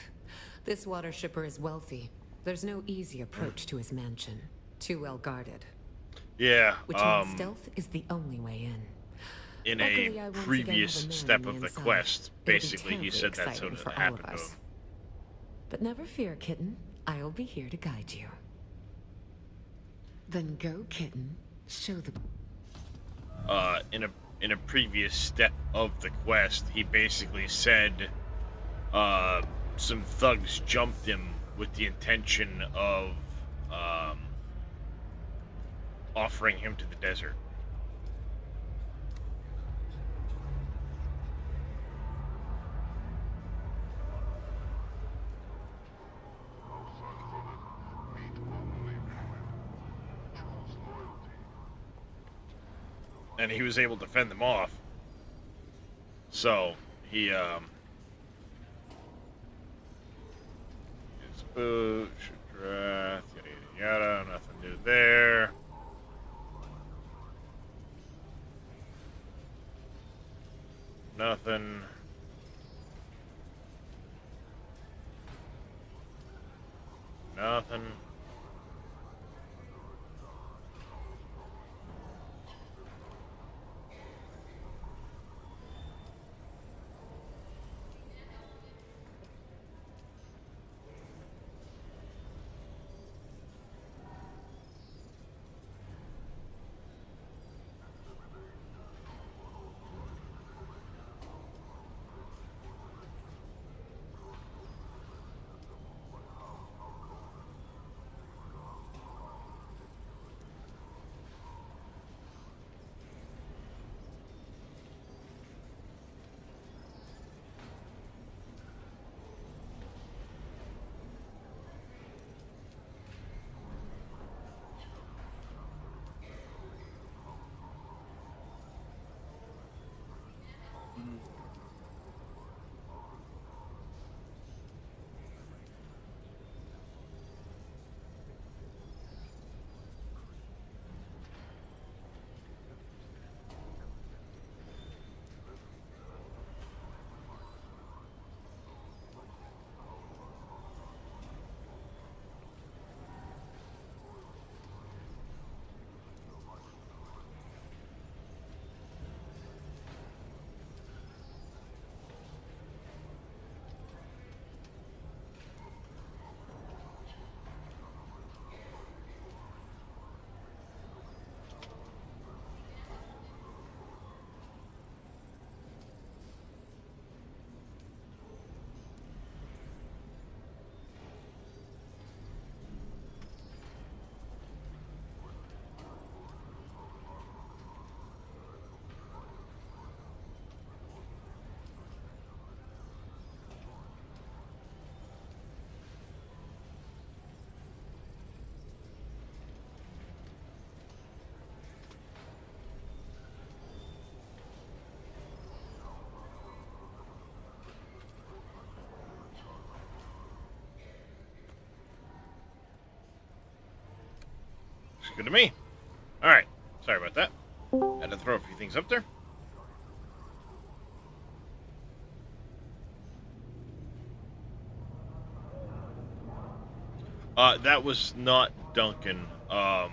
R: This water shipper is wealthy. There's no easy approach to his mansion. Too well guarded.
A: Yeah,
R: Which means stealth is the only way in.
A: in
R: Luckily,
A: a
R: I once again
A: previous
R: have a man
A: step
R: on
A: of
R: the
A: the
R: inside.
A: quest,
R: It'll be
A: basically he
R: terribly
A: said that's
R: exciting
A: what
R: for all
A: happened
R: of
A: to
R: us.
A: him.
R: But never fear, kitten. I'll be here to guide you. Then go, kitten. Show the...
A: In a previous step of the quest, he basically said, some thugs jumped him with the intention of, offering him to the desert. And he was able to fend them off. So, he, Boo, Shadrath, yada yada yada, nothing new there. Nothing. Nothing. Looks good to me. Alright. Sorry about that. Had to throw a few things up there. That was not Duncan. I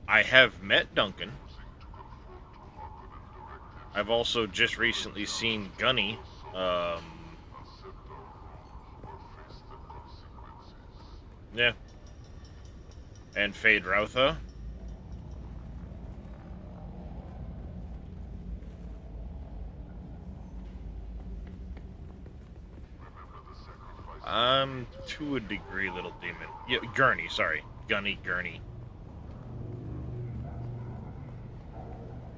A: have met Duncan. I've also just recently seen Gunny. Yeah. And Fade Routha. To a degree, little demon. Yeah, Gurney, sorry. Gunny, Gurney.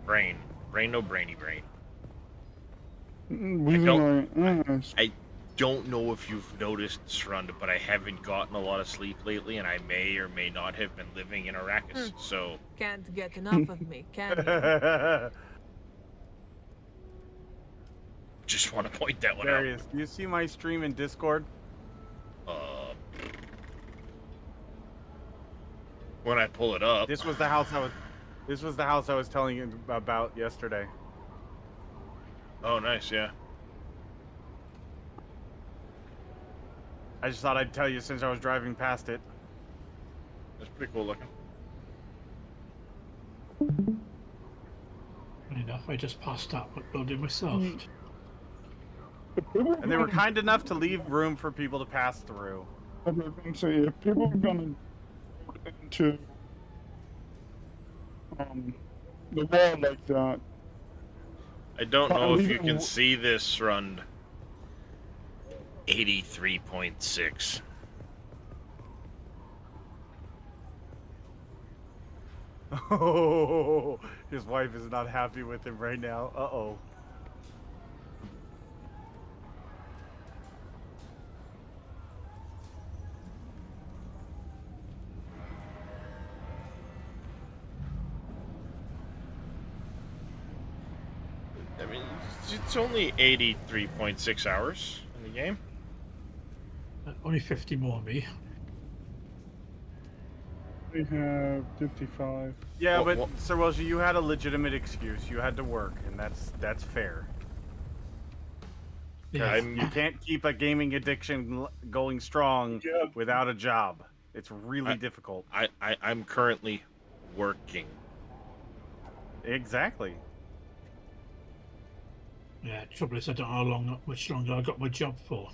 A: Brain. Brain, no brainy brain. I don't know if you've noticed, Srunda, but I haven't gotten a lot of sleep lately, and I may or may not have been living in Arrakis, so...
I: Can't get enough of me, can you?
A: Just want to point that one
C: Darius, do you see my stream in Discord?
A: When I pull it up.
C: This was the house I was telling you about yesterday.
A: Oh, nice, yeah.
C: I just thought I'd tell you since I was driving past it.
A: That's pretty cool looking.
T: Funny enough, I just passed that building myself.
C: And they were kind enough to leave room for people to pass through.
U: I was going to say, if people are going to into the wall like that,
A: I don't know if you
U: leaving-
A: can see this run. 83.6.
C: Oh, his wife is not happy with him right now. Uh-oh.
A: I mean, it's only 83.6 hours in the game.
T: Only 50 more me.
U: we have 55.
C: Yeah,
A: What-
C: but
A: what-
C: Sir Welsh, you had a legitimate excuse. You had to work, and that's fair.
T: Yeah.
C: You can't keep a gaming addiction going strong without a job. It's really difficult.
A: I'm currently working.
C: Exactly.
T: Yeah, trouble is I don't know how much longer I got my job for.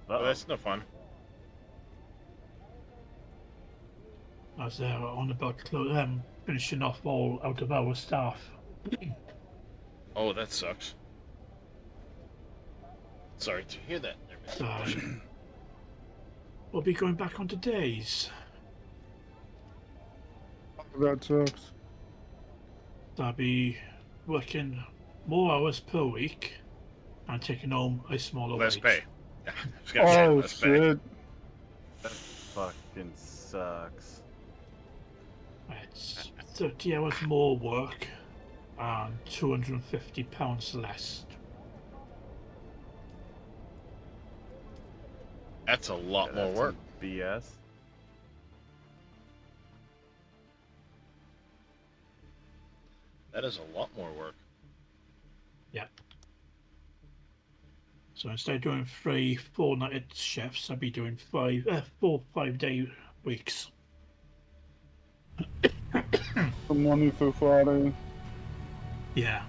A: Oh, that's no fun.
T: I was on about finishing off all out of our staff.
A: Oh, that sucks. Sorry to hear that. There, Mr. Bishop.
T: We'll be going back onto days.
U: That sucks.
T: I'll be working more hours per week and taking home a smaller
A: Less
T: wage.
A: pay. Yeah, I was gonna say
U: Oh,
A: less pay.
U: shit.
C: That fucking sucks.
T: It's 30 hours more work and £250 less.
A: That's a lot more
C: That's
A: work.
C: some BS.
A: That is a lot more work.
T: Yep. So instead of doing 3 4-night shifts, I'll be doing 4 5-day weeks.
U: From Monday through Friday.
T: Yeah.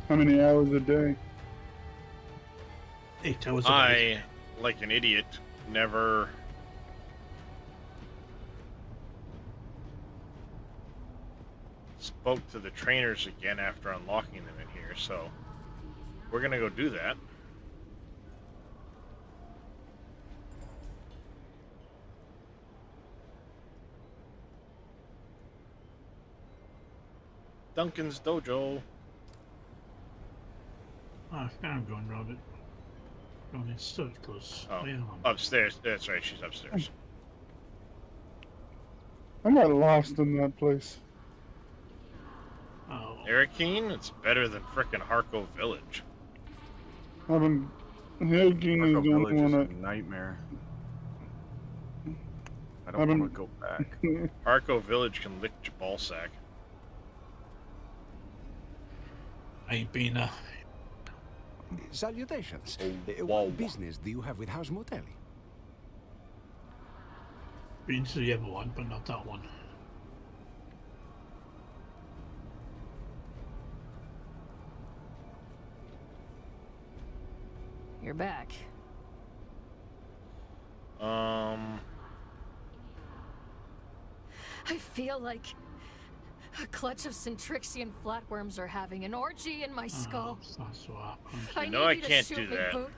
U: How many hours a day?
T: 8 hours a day.
A: I, like an idiot, never spoke to the trainers again after unlocking them in here, so we're gonna go do that. Duncan's Dojo.
T: I found going around it. Going in circles.
A: Oh,
T: Yeah.
A: upstairs. That's right, she's upstairs.
U: I got lost in that place.
T: Oh.
A: Arakeen, it's better than frickin' Harco Village.
U: I've been. Hillgeen is
C: Marco
U: the only
C: Village is
U: one
C: a
U: that.
C: nightmare. I
U: I've
C: don't
U: been-
C: want to go back.
A: Harco Village can lick your ballsack.
T: I ain't been
N: Salutations.
A: wow.
N: What business do you have with House Motelli?
T: been to the other one, but not that one.
G: You're back. I feel like a clutch of Centrixian flatworms are having an orgy in my skull.
T: That's what happened.
G: I
A: No,
G: need
A: I
G: you to
A: can't
G: shoot
A: do
G: me,
A: that.
G: Boot.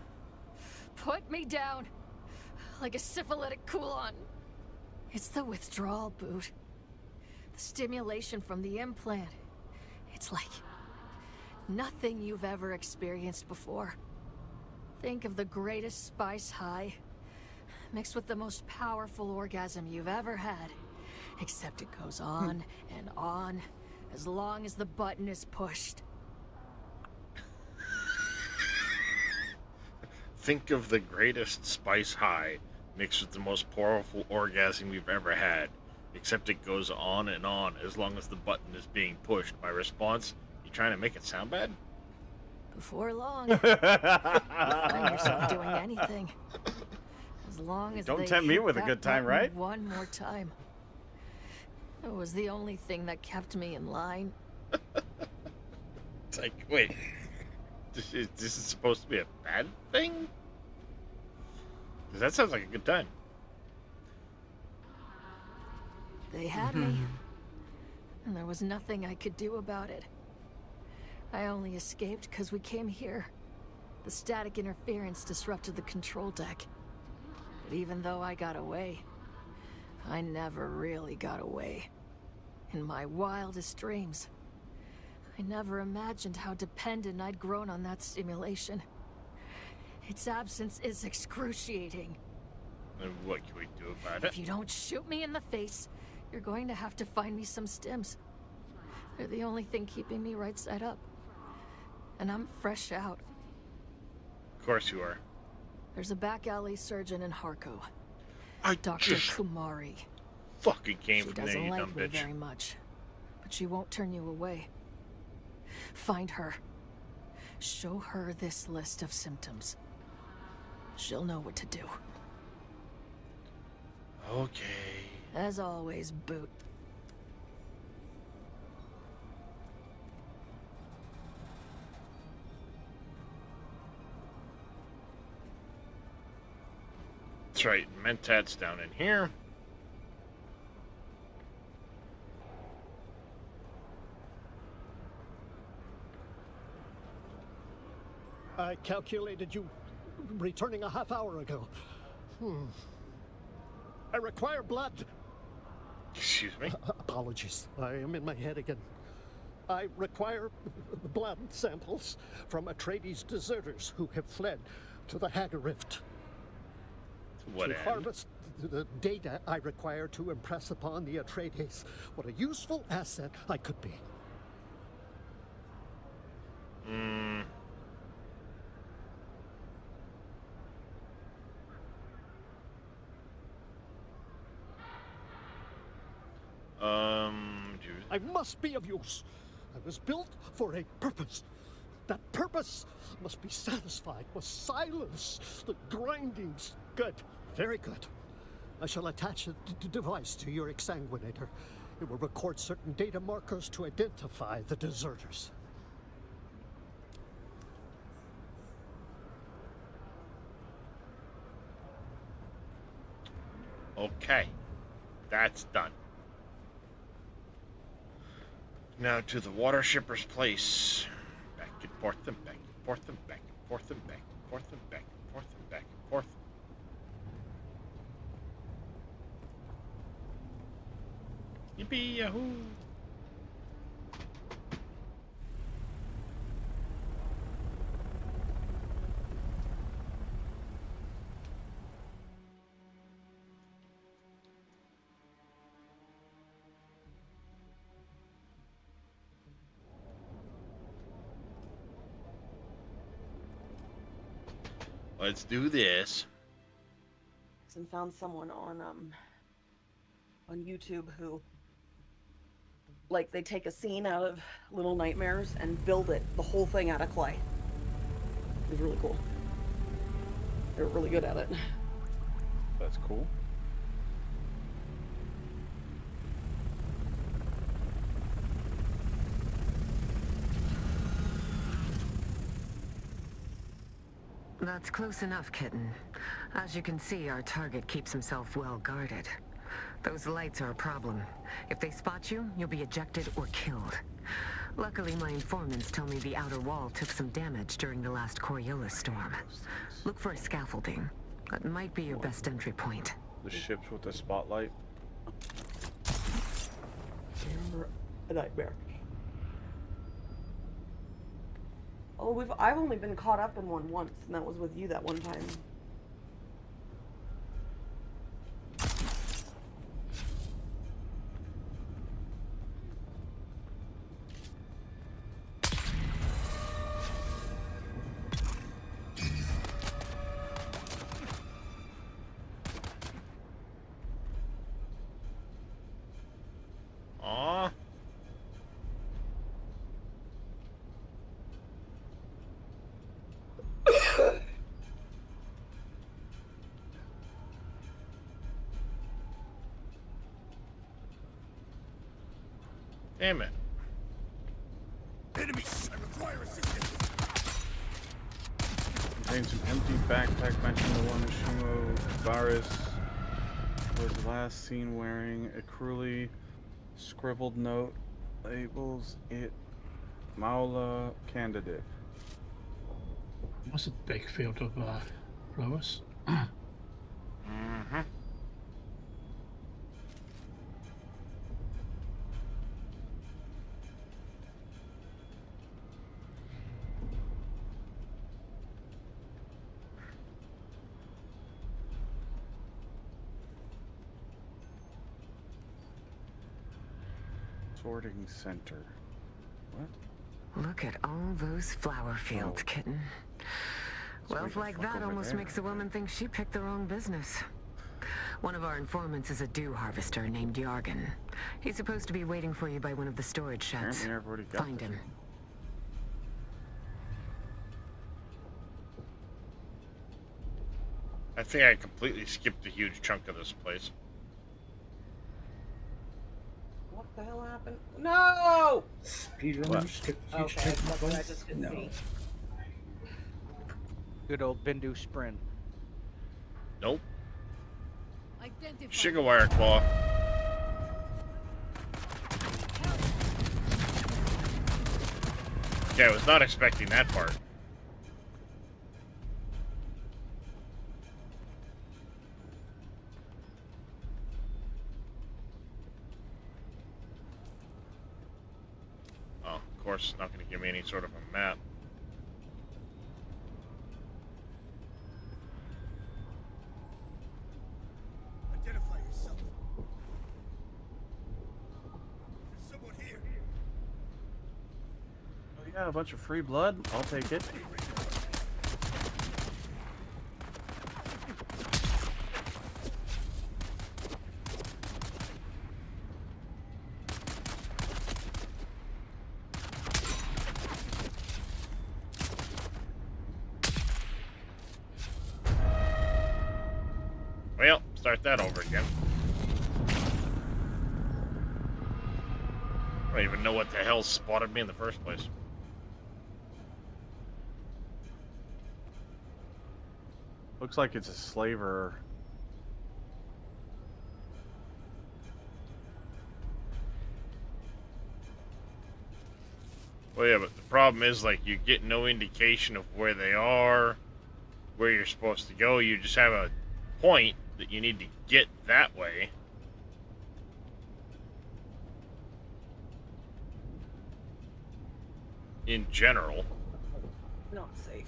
G: Put me down like a syphilitic Kulon. It's the withdrawal, Boot. The stimulation from the implant. It's like nothing you've ever experienced before. Think of the greatest spice high, mixed with the most powerful orgasm you've ever had. Except it goes on and on, as long as the button is pushed.
A: Think of the greatest spice high mixed with the most powerful orgasm we've ever had. Except it goes on and on as long as the button is being pushed. My response, you trying to make it sound bad?
G: Before long, you'll find yourself doing anything. As long as
C: Don't
G: they
C: tempt me
G: hit
C: with a
G: that
C: good time,
G: button
C: right?
G: one more time. It was the only thing that kept me in line.
A: It's like, wait, this is supposed to be a bad thing? Because that sounds like a good time.
G: They had me, and there was nothing I could do about it. I only escaped because we came here. The static interference disrupted the control deck. But even though I got away, I never really got away. In my wildest dreams, I never imagined how dependent I'd grown on that stimulation. Its absence is excruciating.
A: And what can we do about it?
G: If you don't shoot me in the face, you're going to have to find me some stims. They're the only thing keeping me right side up. And I'm fresh out.
A: Of course you are.
G: There's a back alley surgeon in Harko.
A: I
G: Dr.
A: just
G: Kumari.
A: fucking came
G: She
A: from there,
G: doesn't
A: you
G: like
A: dumb
G: me
A: bitch.
G: very much, but she won't turn you away. Find her. Show her this list of symptoms. She'll know what to do.
A: Okay.
G: As always, Boot.
A: That's right, Mentat's down in here.
F: I calculated you returning a half hour ago. I require blood.
A: Excuse me?
F: Apologies. I am in my head again. I require blood samples from Atreides deserters who have fled to the Haga Rift.
A: What
F: to
A: end?
F: harvest the data I require to impress upon the Atreides what a useful asset I could be. I must be of use. I was built for a purpose. That purpose must be satisfied with silence. The grindings. Good. Very good. I shall attach a device to your exsanguinator. It will record certain data markers to identify the deserters.
A: Okay. That's done. Now to the water shipper's place. Back and forth and back and forth and back and forth and back and forth and back and forth and back and forth. Yippee yahoo! Let's do this.
M: And found someone on YouTube who, like, they take a scene out of Little Nightmares and build it, the whole thing out of clay. It was really cool. They're really good at it.
C: That's cool.
R: That's close enough, kitten. As you can see, our target keeps himself well guarded. Those lights are a problem. If they spot you, you'll be ejected or killed. Luckily, my informants tell me the outer wall took some damage during the last Coriolis storm. Look for a scaffolding. That might be your best entry point.
C: The ships with the spotlight.
M: Remember a nightmare. Oh, I've only been caught up in one once, and that was with you that one time.
A: Aw. Damn it.
F: Enemies, I require assistance.
C: Contains an empty backpack matching the one Shimo Varus was last seen wearing. A cruelly scribbled note labels it Maula candidate.
T: What's a big field of flowers?
A: Mm-hmm.
C: Sorting center. What?
R: Look at all those flower fields, kitten. Wealth like that almost makes a woman think she picked the wrong business. One of our informants is a dew harvester named Yargan. He's supposed to be waiting for you by one of the storage sheds.
C: Apparently I've already got
R: Find him.
A: I think I completely skipped a huge chunk of this place.
M: What the hell happened? No!
L: Speedrunner skipped a huge
M: Okay,
L: chunk of
M: that's
L: the
M: what I
L: place?
M: just couldn't
L: No.
M: see.
L: Good old Bindu Sprint.
A: Nope.
G: Identify.
A: Sugarwire Claw. Okay, I was not expecting that part. Oh, of course, it's not going to give me any sort of a map.
F: Identify yourself. There's someone here.
C: Oh yeah, a bunch of free blood. I'll take it.
A: Well, start that over again. I don't even know what the hell spotted me in the first place.
C: Looks like it's a slaver.
A: Well, yeah, but the problem is, like, you get no indication of where they are, where you're supposed to go. You just have a point that you need to get that way. In general.
M: Not safe.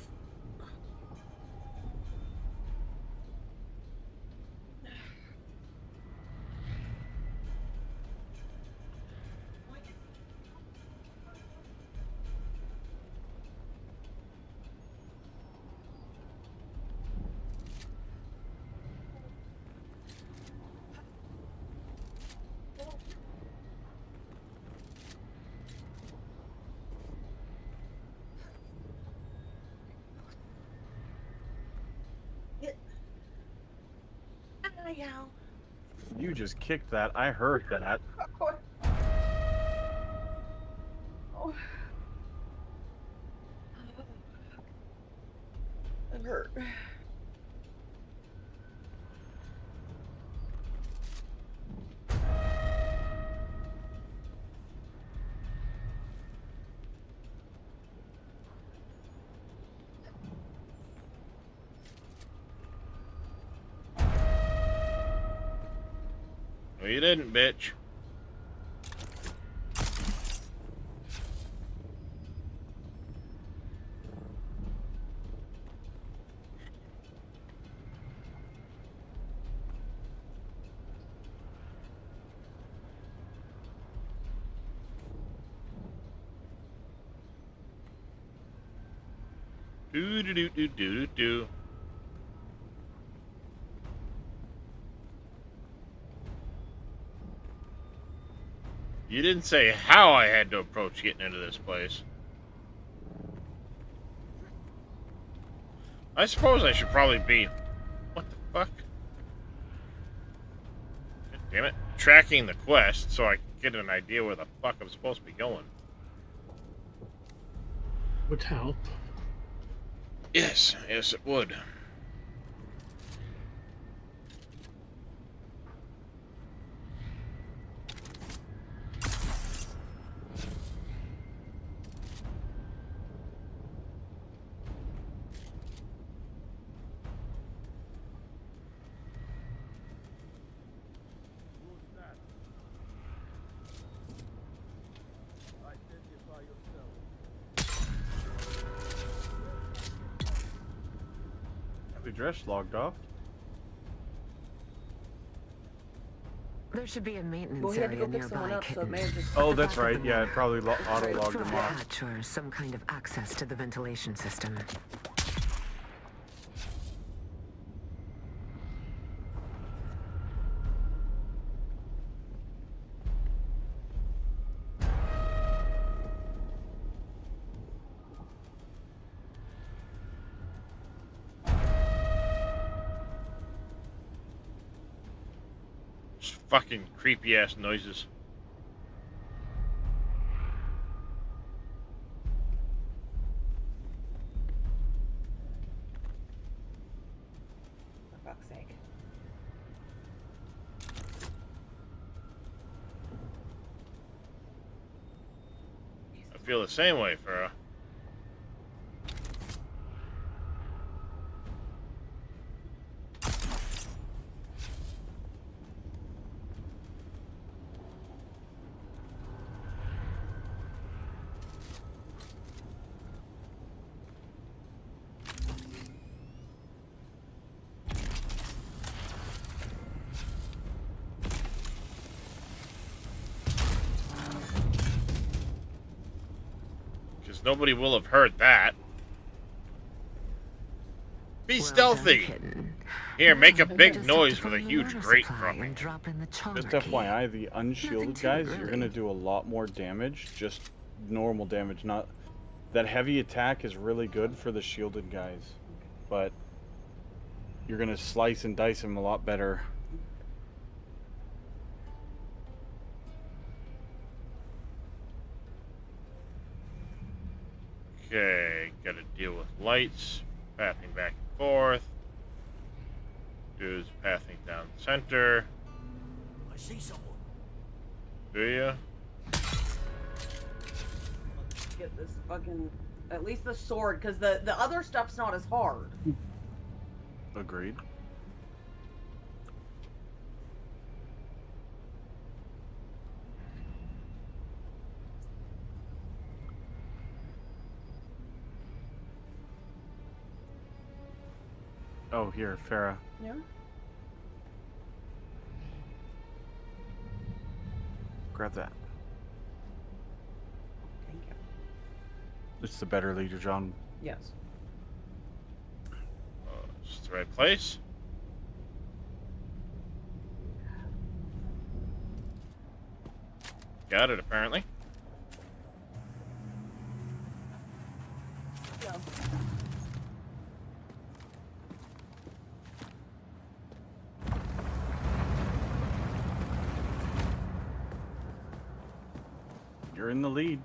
C: You just kicked that. I heard that.
M: Oh. It hurt.
A: No, you didn't, bitch. Do do do do do do. You didn't say how I had to approach getting into this place. I suppose I should probably be... What the fuck? God Damn it. Tracking the quest so I can get an idea where the fuck I'm supposed to be going.
T: Would help.
A: Yes, yes it would.
C: The dress logged off.
R: There should be a maintenance
M: Well, he had to
R: area
M: go pick someone
R: nearby,
M: up, so it
R: kitten.
M: may have just...
C: Oh, that's right. Yeah, it probably auto-logged
R: Through
C: him
R: a
C: off.
R: hatch or some kind of access to the ventilation system.
A: Just fucking creepy ass noises.
M: For fuck's sake.
A: I feel the same way, Farah. Because nobody will have heard that. Be stealthy! Here, make a big noise with a huge grate dropping.
C: Just FYI, the unshielded guys, you're gonna do a lot more damage. Just normal damage, not... That heavy attack is really good for the shielded guys. But you're gonna slice and dice them a lot better.
A: Okay, gotta deal with lights, pathing back and forth. Dude's pathing down center.
E: I see someone.
A: Do ya?
M: Get this fucking... At least the sword, because the other stuff's not as hard.
C: Agreed. Oh, here, Farah.
M: Yeah?
C: Grab that.
M: Thank you.
C: It's the better leader, John.
M: Yes.
A: Is this the right place? Got it, apparently.
M: Yeah.
C: You're in the lead.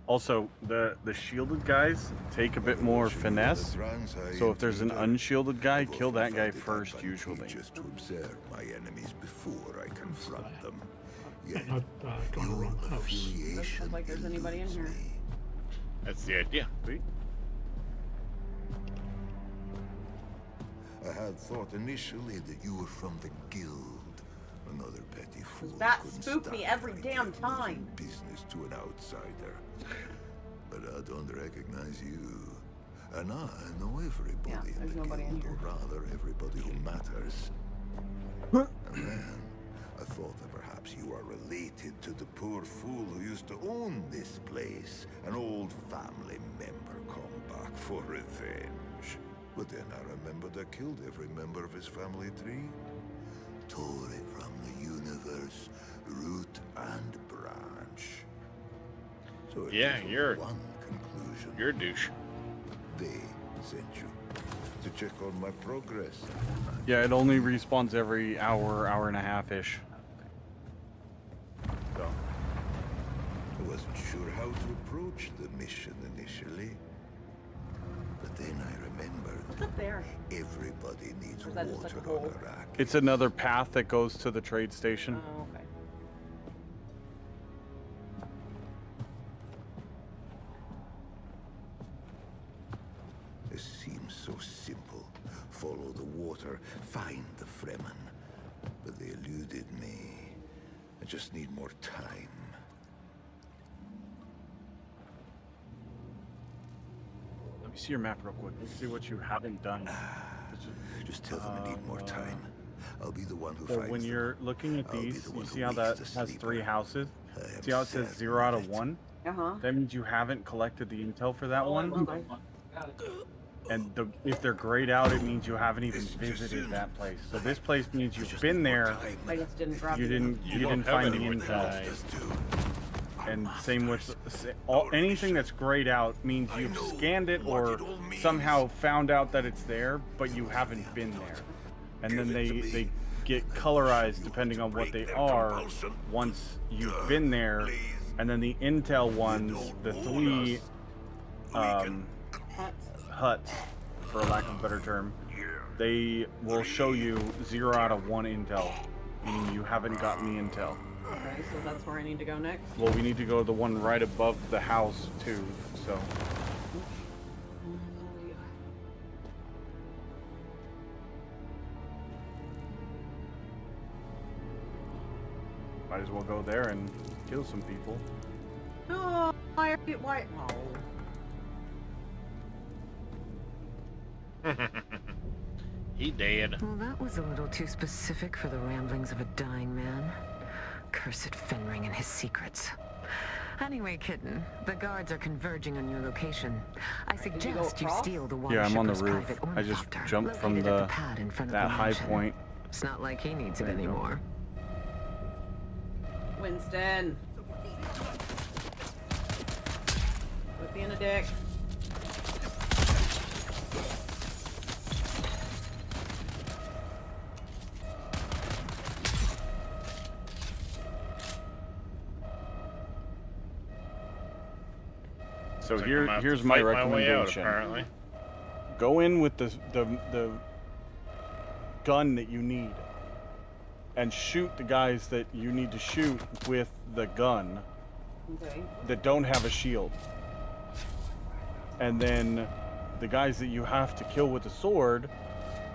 C: Also, the shielded guys take a bit more finesse. So if there's an unshielded guy, kill that guy first usually.
J: Just to observe my enemies before I confront them. Yet,
T: Not going to wrong house.
M: Doesn't look like there's anybody in here.
A: That's the idea.
C: Sweet.
J: I had thought initially that you were from the guild. Another petty fool.
M: That
J: couldn't
M: spooked me
J: stand
M: every damn time.
J: business to an outsider. But I don't recognize you. And I know everybody
M: Yeah,
J: in
M: there's
J: the
M: nobody in
J: guild,
M: here.
J: or rather everybody who matters. And then I thought that perhaps you are related to the poor fool who used to own this place. An old family member come back for revenge. But then I remembered I killed every member of his family tree. Tore it from the universe, root and branch. So it
A: Yeah,
J: was
A: you're
J: one conclusion.
A: you're a douche.
J: They sent you. to check on my progress.
C: Yeah, it only respawns every hour, hour and a half-ish. So.
J: I wasn't sure how to approach the mission initially. But then I remembered.
M: What's up there?
J: Everybody needs
M: Or is that just
J: water
M: like a
J: on
M: hole?
J: Iraq.
C: It's another path that goes to the trade station.
M: Oh, okay.
J: It seems so simple. Follow the water, find the Fremen. But they eluded me. I just need more time.
C: Let me see your map real quick. Let's see what you haven't done.
J: Just tell them I need more time. I'll be the one who
C: So
J: finds
C: when
J: them.
C: you're looking at
J: I'll be
C: these,
J: the
C: you
J: one
C: see
J: who
C: how that
J: wakes the
C: has
J: sleeper.
C: 3 houses?
J: I am
C: See how it says
J: certain
C: 0 out of 1?
M: Uh-huh.
C: That means you haven't collected the intel for that one.
M: Okay.
C: And if they're grayed out, it means you haven't even visited that place. So this place means you've been there.
M: I just didn't grab
C: You
M: it.
C: didn't find the intel. And same with anything that's grayed out means you've scanned it or somehow found out that it's there, but you haven't been there. And then they get colorized depending on what they are once you've been there. And then the intel ones, the 3 huts, for lack of a better term, they will show you 0 out of 1 intel, meaning you haven't gotten the intel.
M: Okay, so that's where I need to go next.
C: Well, we need to go to the one right above the house too, so. Might as well go there and kill some people.
M: Oh, why? Oh.
A: He dead.
R: Well, that was a little too specific for the ramblings of a dying man. Cursed Fenring and his secrets. Anyway, Kitten, the guards are converging on your location. I suggest you steal the
C: Yeah, I'm on the
R: Watershipper's
C: roof.
R: private
C: I just
R: ornithopter
C: jumped from
R: located at
C: the
R: pad in front of
C: that
R: the
C: high
R: mansion.
C: point.
R: It's not like he needs it
C: There you go.
R: anymore.
M: Winston. Quit being a dick.
C: So
A: Looks like I'm gonna have to
C: here's my
A: fight my way out,
C: recommendation.
A: apparently.
C: Go in with the gun that you need, and shoot the guys that you need to shoot with the gun
M: Okay.
C: that don't have a shield. And then the guys that you have to kill with the sword,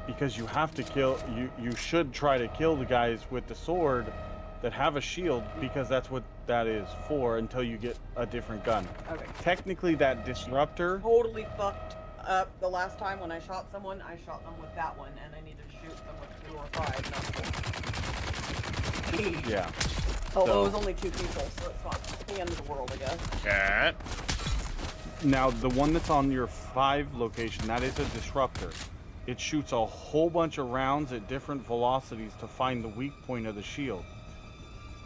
C: because you have to kill, you should try to kill the guys with the sword that have a shield, because that's what that is for until you get a different gun.
M: Okay.
C: Technically that disruptor,
M: Totally fucked up the last time when I shot someone. I shot them with that one, and I needed to shoot them with 2 or 5, not 4.
C: yeah.
M: Although
C: So-
M: it was only 2 people, so it's not the end of the world, I guess.
A: Cat.
C: Now, the one that's on your 5 location, that is a disruptor. It shoots a whole bunch of rounds at different velocities to find the weak point of the shield.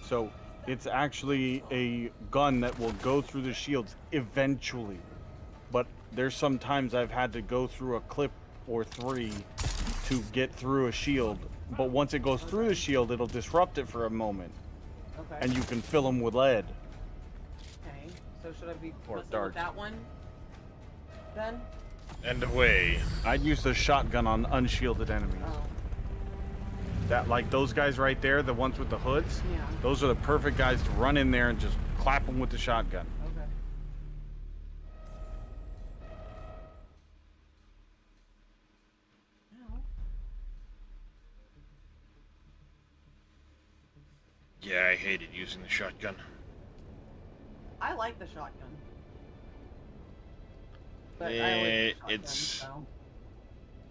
C: So, it's actually a gun that will go through the shields eventually. But there's some times I've had to go through a clip or 3 to get through a shield. But once it goes through the shield, it'll disrupt it for a moment.
M: Okay.
C: And you can fill them with lead.
M: Okay. So should I be
C: Or
M: messing
C: darts.
M: with that one? Then?
A: And away.
C: I'd use the shotgun on unshielded enemies.
M: Oh.
C: That, like those guys right there, the ones with the hoods,
M: Yeah.
C: those are the perfect guys to run in there and just clap them with the shotgun.
M: Okay.
A: Yeah, I hated using the shotgun.
M: I like the shotgun. But I always use shotgun,
A: It's
M: so.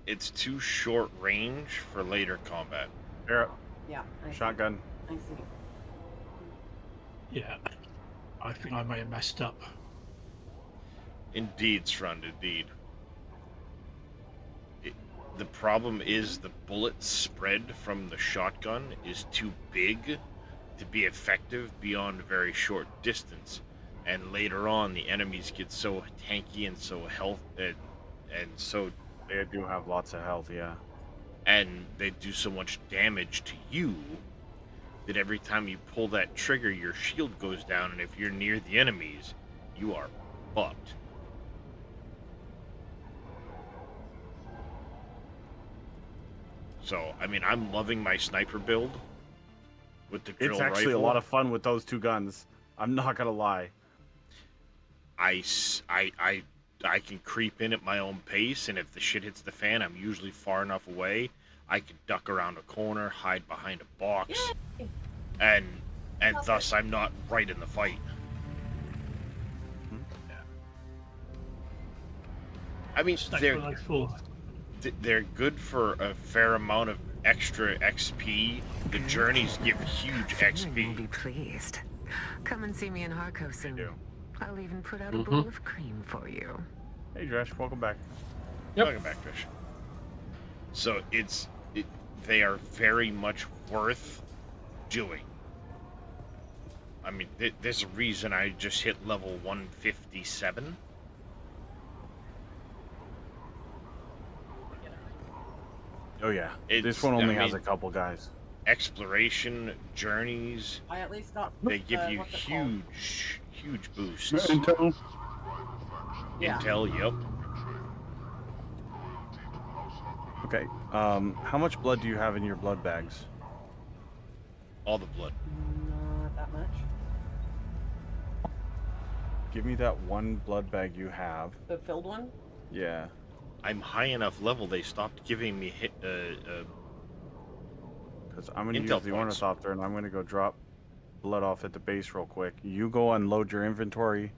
A: it's too short range for later combat.
C: Yeah.
M: Yeah. I see.
C: Shotgun.
M: I see.
T: Yeah. I think I may have messed up.
A: Indeed, Strand, indeed. The problem is the bullet spread from the shotgun is too big to be effective beyond a very short distance, and later on the enemies get so tanky and so and so
C: They do have lots of health, yeah.
A: And they do so much damage to you that every time you pull that trigger, your shield goes down, and if you're near the enemies, you are fucked. So, I mean, I'm loving my sniper build with the drill
C: It's actually
A: rifle.
C: a lot of fun with those two guns. I'm not gonna lie.
A: I can creep in at my own pace, and if the shit hits the fan, I'm usually far enough away. I can duck around a corner, hide behind a box, and thus I'm not right in the fight. I mean, they're good for a fair amount of extra XP. The journeys give huge
R: Fenring will
A: XP.
R: be pleased. Come and see me in Harco soon. I'll even put out a
A: Mhm.
R: bowl of cream for you.
C: Hey, Josh, welcome back.
A: Welcome back, Fish. So they are very much worth doing. I mean, there's a reason I just hit level 157.
C: Oh yeah, this
A: It's-
C: one only
A: I
C: has a
A: mean,
C: couple guys.
A: Exploration, journeys,
M: I at least got.
A: they give you
M: what's it called?
A: huge boosts.
U: Intel.
M: Yeah.
A: Intel, yep.
C: Okay, how much blood do you have in your blood bags?
A: All the blood.
M: Not that much.
C: Give me that one blood bag you have.
M: The filled one?
C: Yeah.
A: I'm high enough level, they stopped giving me
C: Because I'm going to use
A: Intel
C: the
A: points.
C: ornithopter, and I'm going to go drop blood off at the base real quick. You go unload your inventory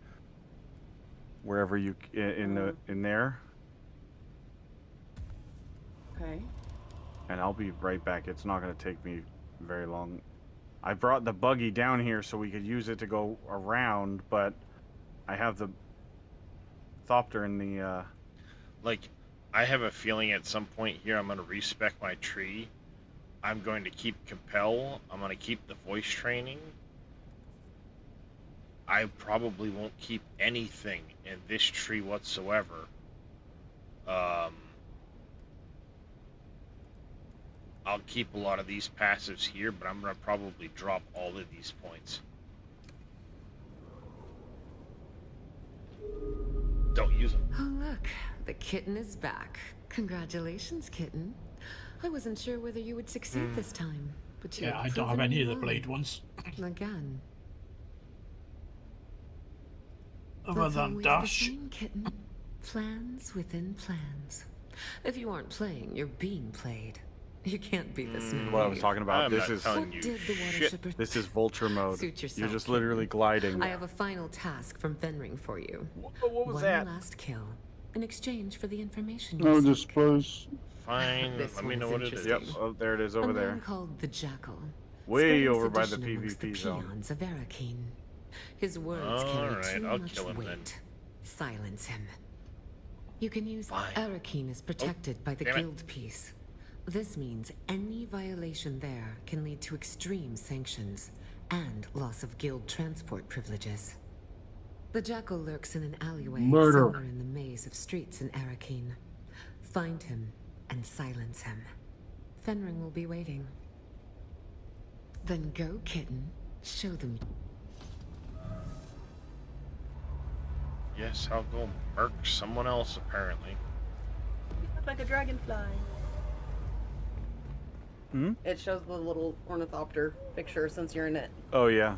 C: wherever you in there,
M: Okay.
C: and I'll be right back. It's not going to take me very long. I brought the buggy down here so we could use it to go around, but I have the thopter in the
A: like, I have a feeling at some point here I'm going to respec my tree. I'm going to keep Compel. I'm going to keep the voice training. I probably won't keep anything in this tree whatsoever. I'll keep a lot of these passives here, but I'm going to probably drop all of these points. Don't use them.
R: Oh, look, the kitten is back. Congratulations, kitten. I wasn't sure whether you would succeed this time, but you
T: Yeah, I
R: have
T: don't have
R: proven
T: any
R: me
T: of the
R: wrong.
T: blade ones.
R: Again.
T: Other
R: That's
T: than
R: always
T: dash.
R: the same, kitten. Plans within plans. If you aren't playing, you're being played. You can't be this naive.
C: what I was talking about.
A: I'm
C: This
A: not
C: is
A: telling
R: What
A: you
R: did the water
A: shit.
R: shipper
C: this is vulture mode.
R: Suit
C: You're
R: yourself,
C: just
R: kitten.
C: literally gliding.
R: I have a final task from Fenring for you.
C: What was
R: One
C: that?
R: last kill in exchange for the information you
U: No
R: seek.
U: displays.
A: Fine,
R: This
A: let me
R: one
A: know
R: is
A: what it is.
C: Yep,
R: interesting.
C: oh, there it is
R: A
C: over
R: man
C: there.
R: called the Jackal.
C: Way
R: Spreading
C: over by the
R: sedition amongst
C: PvP zone.
R: peons of Arakeen. His words carry
A: Alright,
R: too
A: I'll
R: much
A: kill him
R: weight.
A: then.
R: Silence him. You can use
A: Fine.
R: Arakeen is protected by the
A: damn it.
R: guild piece. This means any violation there can lead to extreme sanctions and loss of guild transport privileges. The Jackal lurks in an alleyway
U: Murder.
R: somewhere in the maze of streets in Arakeen. Find him and silence him. Fenring will be waiting. Then go, kitten. Show them.
A: Yes, I'll go murk someone else, apparently.
M: You look like a dragonfly.
C: Hmm?
M: It shows the little ornithopter picture since you're in it.
C: Oh yeah.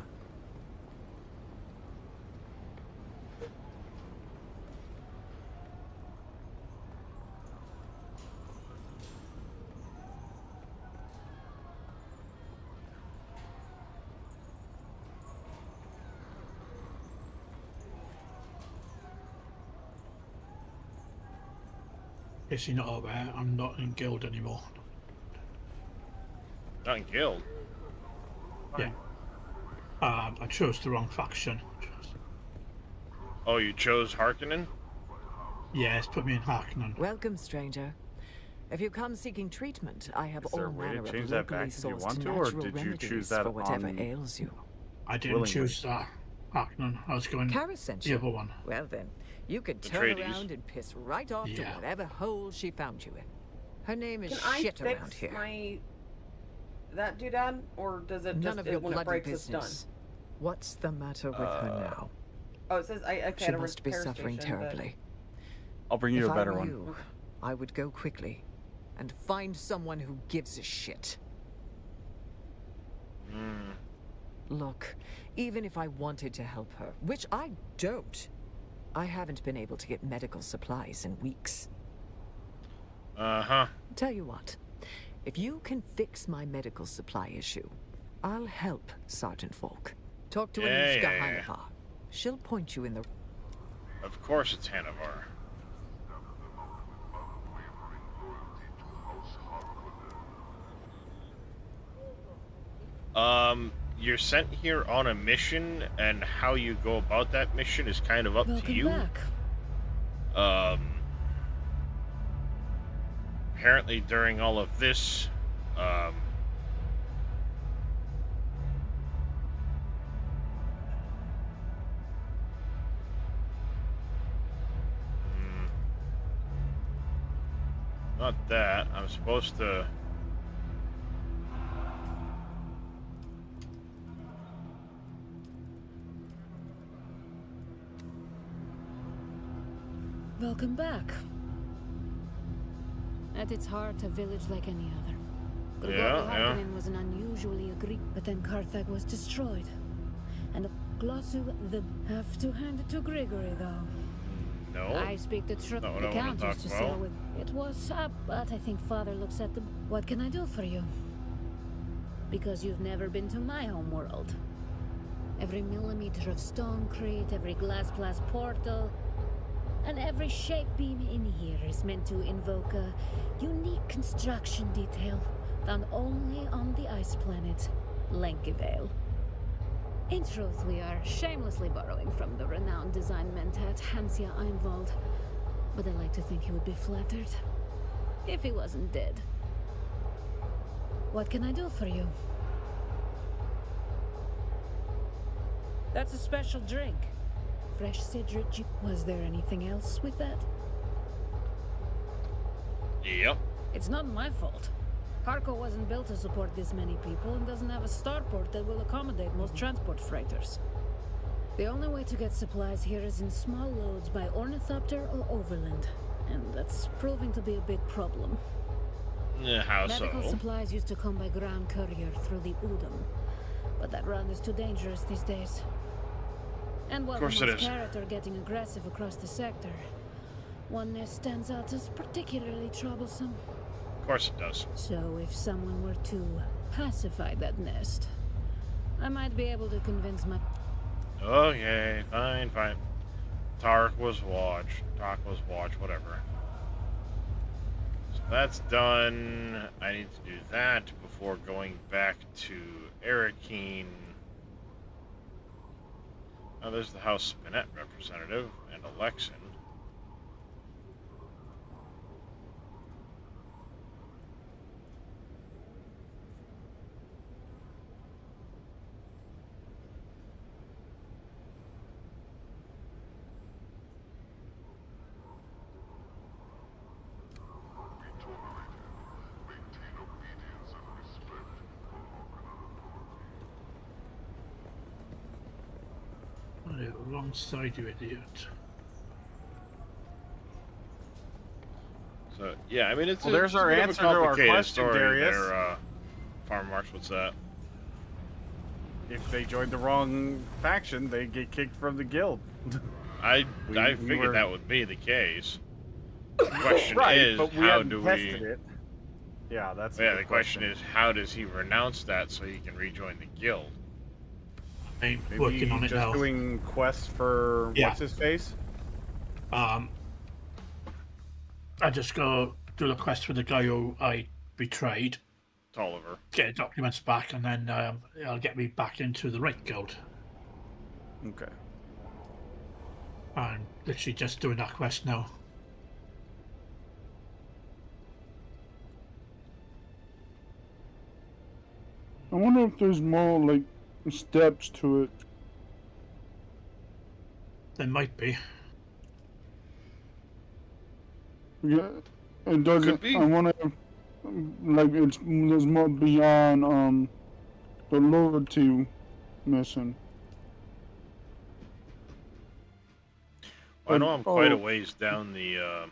T: Guess you're not aware, I'm not in guild anymore.
A: Not in guild.
T: Yeah. I chose the wrong faction.
A: Oh, you chose Harkonnen?
T: Yes, put me in Harkonnen.
P: Welcome, stranger. If you come seeking treatment, I have
C: Is there
P: all
C: a way to
P: manner of
C: change that
P: locally
C: back if you
P: sourced
C: want to, or
P: natural
C: did you
P: remedies
C: choose that
P: for whatever
C: on
P: ails you.
T: I didn't
C: willingly?
T: choose Harkonnen. I was going
P: Kara sent
T: the
P: you.
T: other one.
P: Well then, You could turn
A: Atreides.
P: around and piss right off to
T: Yeah.
P: whatever hole she found you in. Her name is
M: Can I
P: shit
M: fix
P: around here.
M: my that doodad, or does it
P: None
M: just
P: of your
M: when it
P: bloody
M: breaks
P: business.
M: it's done?
P: What's the matter with her now?
M: Oh, it says I
P: She
M: had a
P: must be
M: repair
P: suffering
M: station, but-
P: terribly.
C: I'll bring you
P: If
C: a better
P: I were
C: one.
P: you, I would go quickly and find someone who gives a shit. Look, even if I wanted to help her, which I don't, I haven't been able to get medical supplies in weeks.
A: Uh-huh.
P: Tell you what, if you can fix my medical supply issue, I'll help Sergeant Falk. Talk to Anushka Hanavar. She'll point you in the...
A: Of course it's Hanavar. You're sent here on a mission, and how you go about that mission is kind of up to you. Apparently during all of this, not that. I'm supposed to...
O: Welcome back. At its heart, a village like any other. Grigori Harkonnen was an unusually but then Carthage was destroyed. And Glossu, have to hand it to Grigory, though.
A: No.
O: I speak the truth.
A: Not what
O: The
A: I wanna
O: Count
A: talk
O: used to sail
A: about.
O: with. It was up, but I think Father looks at the. What can I do for you? Because you've never been to my home world. Every millimeter of stonecrete, every glass portal, and every shape beam in here is meant to invoke a unique construction detail found only on the ice planet, Lenkivale. In truth, we are shamelessly borrowing from the renowned design mentat Hansia Einwald, but I like to think he would be flattered if he wasn't dead. What can I do for you? That's a special drink. Fresh cedric juice. Was there anything else with that?
A: Yep.
O: It's not my fault. Harko wasn't built to support this many people and doesn't have a starport that will accommodate most transport freighters. The only way to get supplies here is in small loads by ornithopter or overland, and that's proving to be a big problem.
A: How
O: Medical
A: so?
O: supplies used to come by ground courier through the Udom, but that run is too dangerous these days. And while the
A: course it
O: most
A: is.
O: carrot are getting aggressive across the sector, one nest stands out as particularly troublesome.
A: Of course it does.
O: So if someone were to pacify that nest, I might be able to convince my...
A: Okay, fine. Tark was watch, whatever. So that's done. I need to do that before going back to Arakeen. Now there's the House Spinette representative and Alexin.
T: Wrong side, you idiot.
A: So yeah, I mean it's
C: Well,
A: a,
C: there's
A: it's a
C: our
A: bit of a
C: answer to our
A: complicated
C: question,
A: story
C: Darius.
A: there, Farmer Marks. What's that?
C: If they joined the wrong faction, they get kicked from the guild.
A: I
C: We
A: figured
C: were-
A: that would be the case. The question
C: right,
A: is,
C: but we
A: how
C: haven't
A: do
C: tested
A: we?
C: it. Yeah, that's.
A: Yeah,
C: a
A: the
C: good
A: question is, how does he renounce that so he can rejoin the guild?
T: I'm
C: Maybe
T: working on it
C: just
T: now.
C: doing quests for
T: Yeah.
C: what's his face.
T: I just go do the quest for the guy who I betrayed.
A: Tolliver.
T: Get the documents back, and then it'll get me back into the right guild.
C: Okay.
T: I'm literally just doing that quest now.
U: I wonder if there's more like steps to it.
T: There might be.
U: Yeah, it doesn't.
A: Could be.
U: I want to like there's more beyond the loyalty mission.
A: I know I'm quite a
U: Oh.
A: ways down the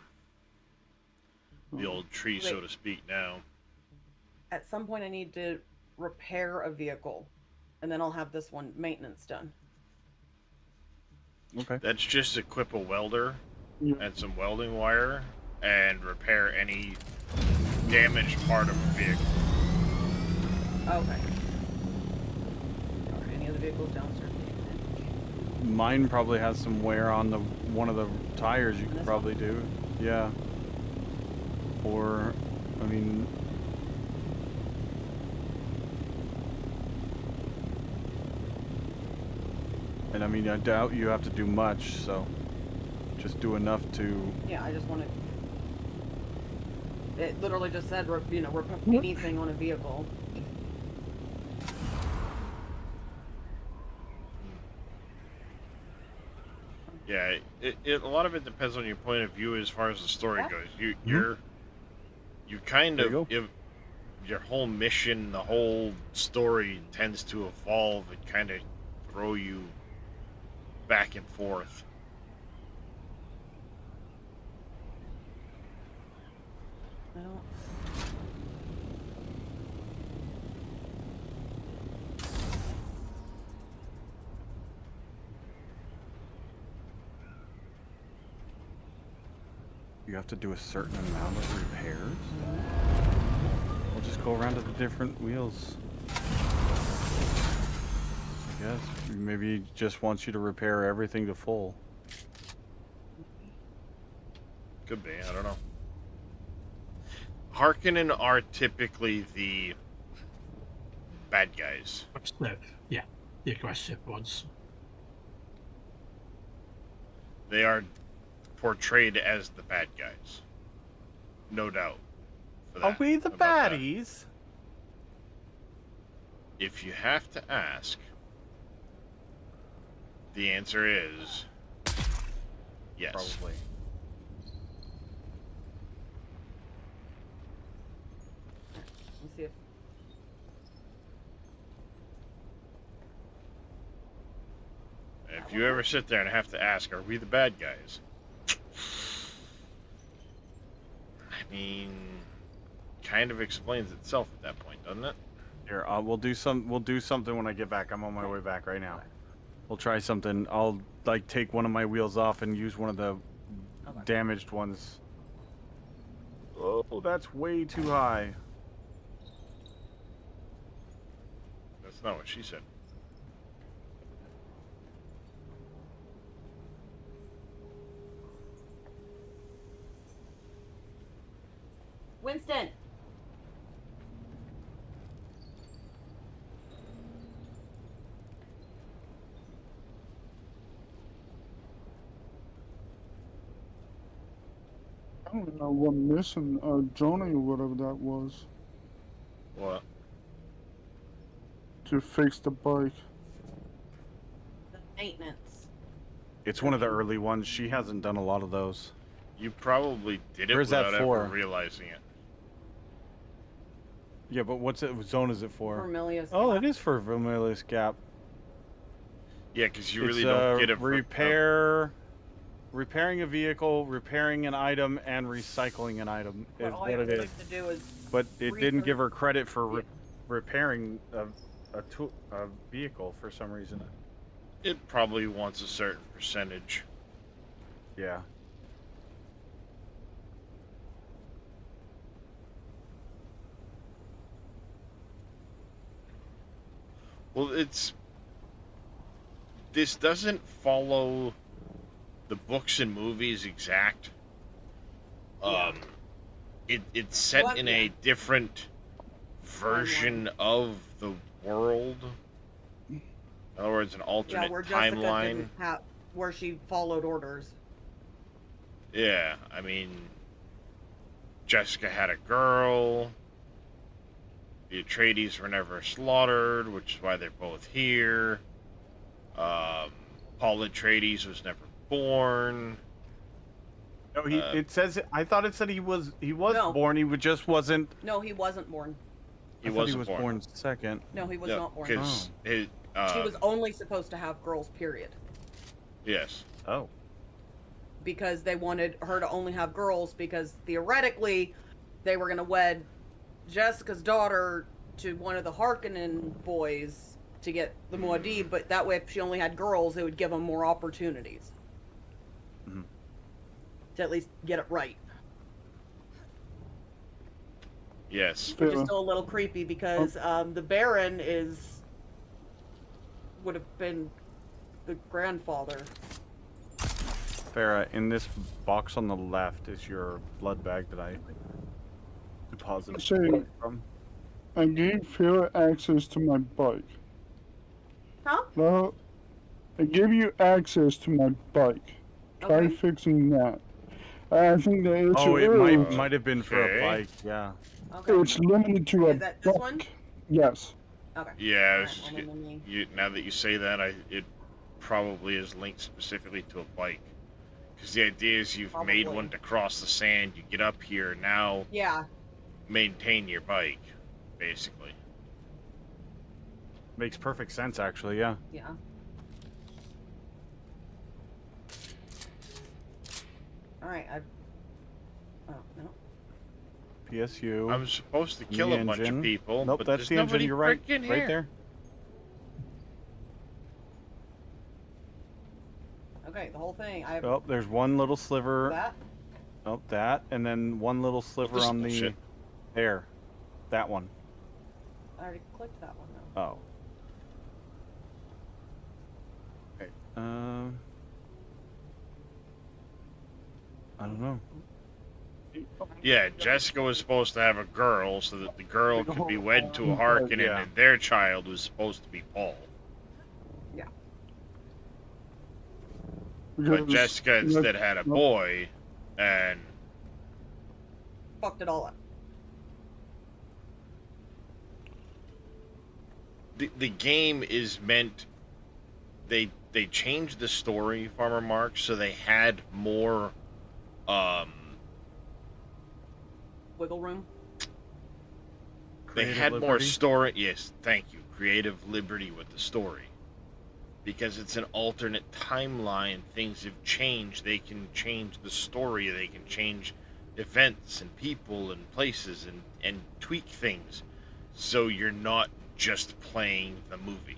A: old tree, so to speak, now.
M: At some point, I need to repair a vehicle, and then I'll have this one maintenance done.
C: Okay.
A: That's just equip a welder
U: Yeah.
A: and some welding wire and repair any damaged part of a vehicle.
M: Okay. Are any of the vehicles downstairs?
C: Mine probably has some wear on one of the tires. You could probably do, yeah. Or, I mean, and I mean, I doubt you have to do much. So, just do enough to.
M: Yeah, I just want to. It literally just said, repair anything on a vehicle.
A: Yeah, a lot of it depends on your point of view as far as the story goes. You kind of your whole mission, the whole story tends to evolve and kind of throw you back and forth.
M: I don't.
C: You have to do a certain amount of repairs. We'll just go around to the different wheels. I guess maybe he just wants you to repair everything to full.
A: Could be, I don't know. Harkonnen are typically the bad guys.
T: Yeah, the aggressive ones.
A: They are portrayed as the bad guys. No doubt.
C: Are we the baddies?
A: If you have to ask, the answer is yes.
C: Probably.
M: Let's see if.
A: If you ever sit there and have to ask, are we the bad guys? I mean, kind of explains itself at that point, doesn't it?
C: Here, we'll do something when I get back. I'm on my way back right now. We'll try something. I'll like take one of my wheels off and use one of the damaged ones. Oh, that's way too high.
A: That's not what she said.
M: Winston.
U: I don't know what mission Johnny or whatever that was.
A: What?
U: To fix the bike.
M: The maintenance.
C: It's one of the early ones. She hasn't done a lot of those.
A: You probably did it
C: Where's that
A: without
C: for?
A: ever realizing it.
C: Yeah, but what zone is it for?
M: Vermilius
C: Oh,
M: Gap.
C: it is for Vermilius Gap.
A: Yeah, because you really don't get it.
C: Repairing a vehicle, repairing an item, and recycling an item is
M: all
C: what
M: you
C: it is.
M: have to do is
C: But it didn't give her credit for repairing a vehicle for some reason.
A: It probably wants a certain percentage.
C: Yeah.
A: Well, this doesn't follow the books and movies exact. It's set in a different version of the world. In other words, an alternate
M: where Jessica
A: timeline.
M: didn't have, where she followed orders.
A: Yeah, I mean, Jessica had a girl. The Atreides were never slaughtered, which is why they're both here. Paul Atreides was never born.
C: No, it says. I thought it said he was
M: No.
C: born. He just wasn't.
M: No, he wasn't born.
A: He
C: I thought
A: wasn't
C: he was born second.
M: No, he was not born.
A: Because
M: She was only supposed to have girls, period.
A: Yes.
C: Oh.
M: Because they wanted her to only have girls because theoretically they were going to wed Jessica's daughter to one of the Harkonnen boys to get the Muad'Dib, but that way if she only had girls, it would give them more opportunities.
C: Mm-hmm.
M: To at least get it right.
A: Yes.
M: Which is still a little creepy because the Baron would have been the grandfather.
C: Farah, in this box on the left is your blood bag that I deposited
U: So,
C: from.
U: I gave Farah access to my bike.
M: Huh?
U: Well, I gave you access to my bike. Try
M: Okay.
U: fixing that. I think the issue
C: Oh, it
U: is
C: might have been for a bike. Yeah.
M: Okay.
U: it's limited to a
M: Is that this
U: bike.
M: one?
U: Yes.
M: Okay.
A: Yeah.
M: Alright, well, then let me-
A: Now that you say that, it probably is linked specifically to a bike. Because the idea is you've made
M: Probably.
A: one to cross the sand. You get up here now.
M: Yeah.
A: Maintain your bike, basically.
C: Makes perfect sense, actually. Yeah.
M: Yeah. Alright, oh, no.
C: PSU.
A: I'm supposed to kill
C: the
A: a bunch of
C: engine.
A: people,
C: Nope,
A: but
C: that's
A: there's
C: the engine.
A: nobody
C: You're right.
A: frickin'
C: Right
A: here.
C: there.
M: Okay, the whole thing. I
C: Oh, there's one little sliver.
M: that.
C: Oh, that, and then one little sliver
A: this
C: on the
A: bullshit?
C: there. That one.
M: I already clicked that one though.
C: Oh. Okay. I don't know.
A: Yeah, Jessica was supposed to have a girl so that the girl could be wed to a Harkonnen,
C: Yeah.
A: and their child was supposed to be Paul.
M: Yeah.
A: But Jessica instead had a boy, and
M: Fucked it all up.
A: the game is meant. They changed the story, Farmer Mark, so they had more.
M: Wiggle room.
A: They
C: Creative
A: had more
C: liberty?
A: story. Yes, thank you. Creative liberty with the story. Because it's an alternate timeline, things have changed. They can change the story. They can change events and people and places and tweak things. So you're not just playing the movie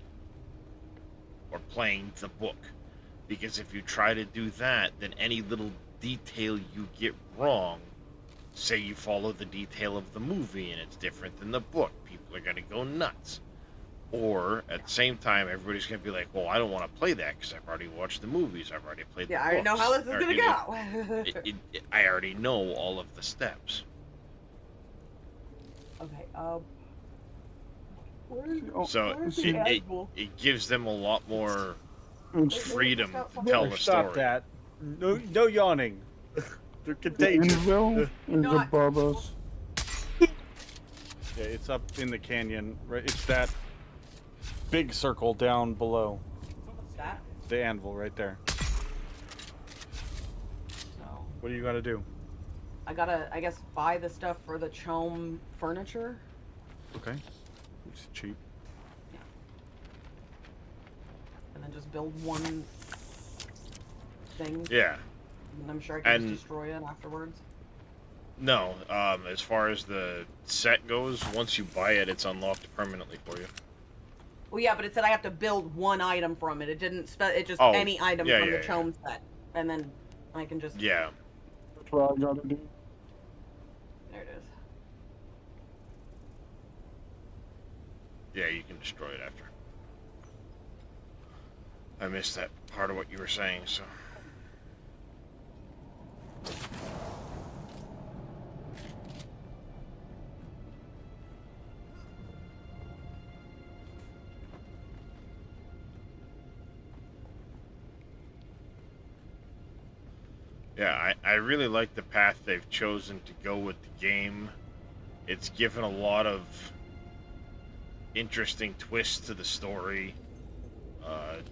A: or playing the book. Because if you try to do that, then any little detail you get wrong, say you follow the detail of the movie and it's different than the book, people are going to go nuts. Or, at the same time, everybody's going to be like, well, I don't want to play that because I've already watched the movies, I've already played
M: Yeah,
A: the
M: I already know
A: books.
M: how this is
A: Or,
M: gonna
A: you know,
M: go.
A: I already know all of the steps.
M: Okay,
A: So,
M: where's the anvil?
A: it gives them a lot more freedom to
C: Stop
A: tell the story.
C: that. No yawning. They're contagious.
U: Anvil is
M: No,
U: above us.
C: Yeah, it's up in the canyon. Right, it's that big circle down below.
M: What's that?
C: The anvil right there.
M: So,
C: What do you got to do?
M: I gotta, I guess, buy the stuff for the Chome furniture.
C: Okay. It's cheap.
M: And then just build one thing.
A: Yeah.
M: And I'm sure I can
A: And-
M: just destroy it afterwards.
A: No, as far as the set goes, once you buy it, it's unlocked permanently for you.
M: Well, yeah, but it said I have to build one item from it. It didn't it just
A: Oh,
M: any item
A: yeah,
M: from
A: yeah,
M: the Chome set. And then I can just...
A: Yeah.
U: That's what I gotta do.
M: There it is.
A: Yeah, you can destroy it after. I missed that part of what you were saying, so... Yeah, I really like the path they've chosen to go with the game. It's given a lot of interesting twists to the story.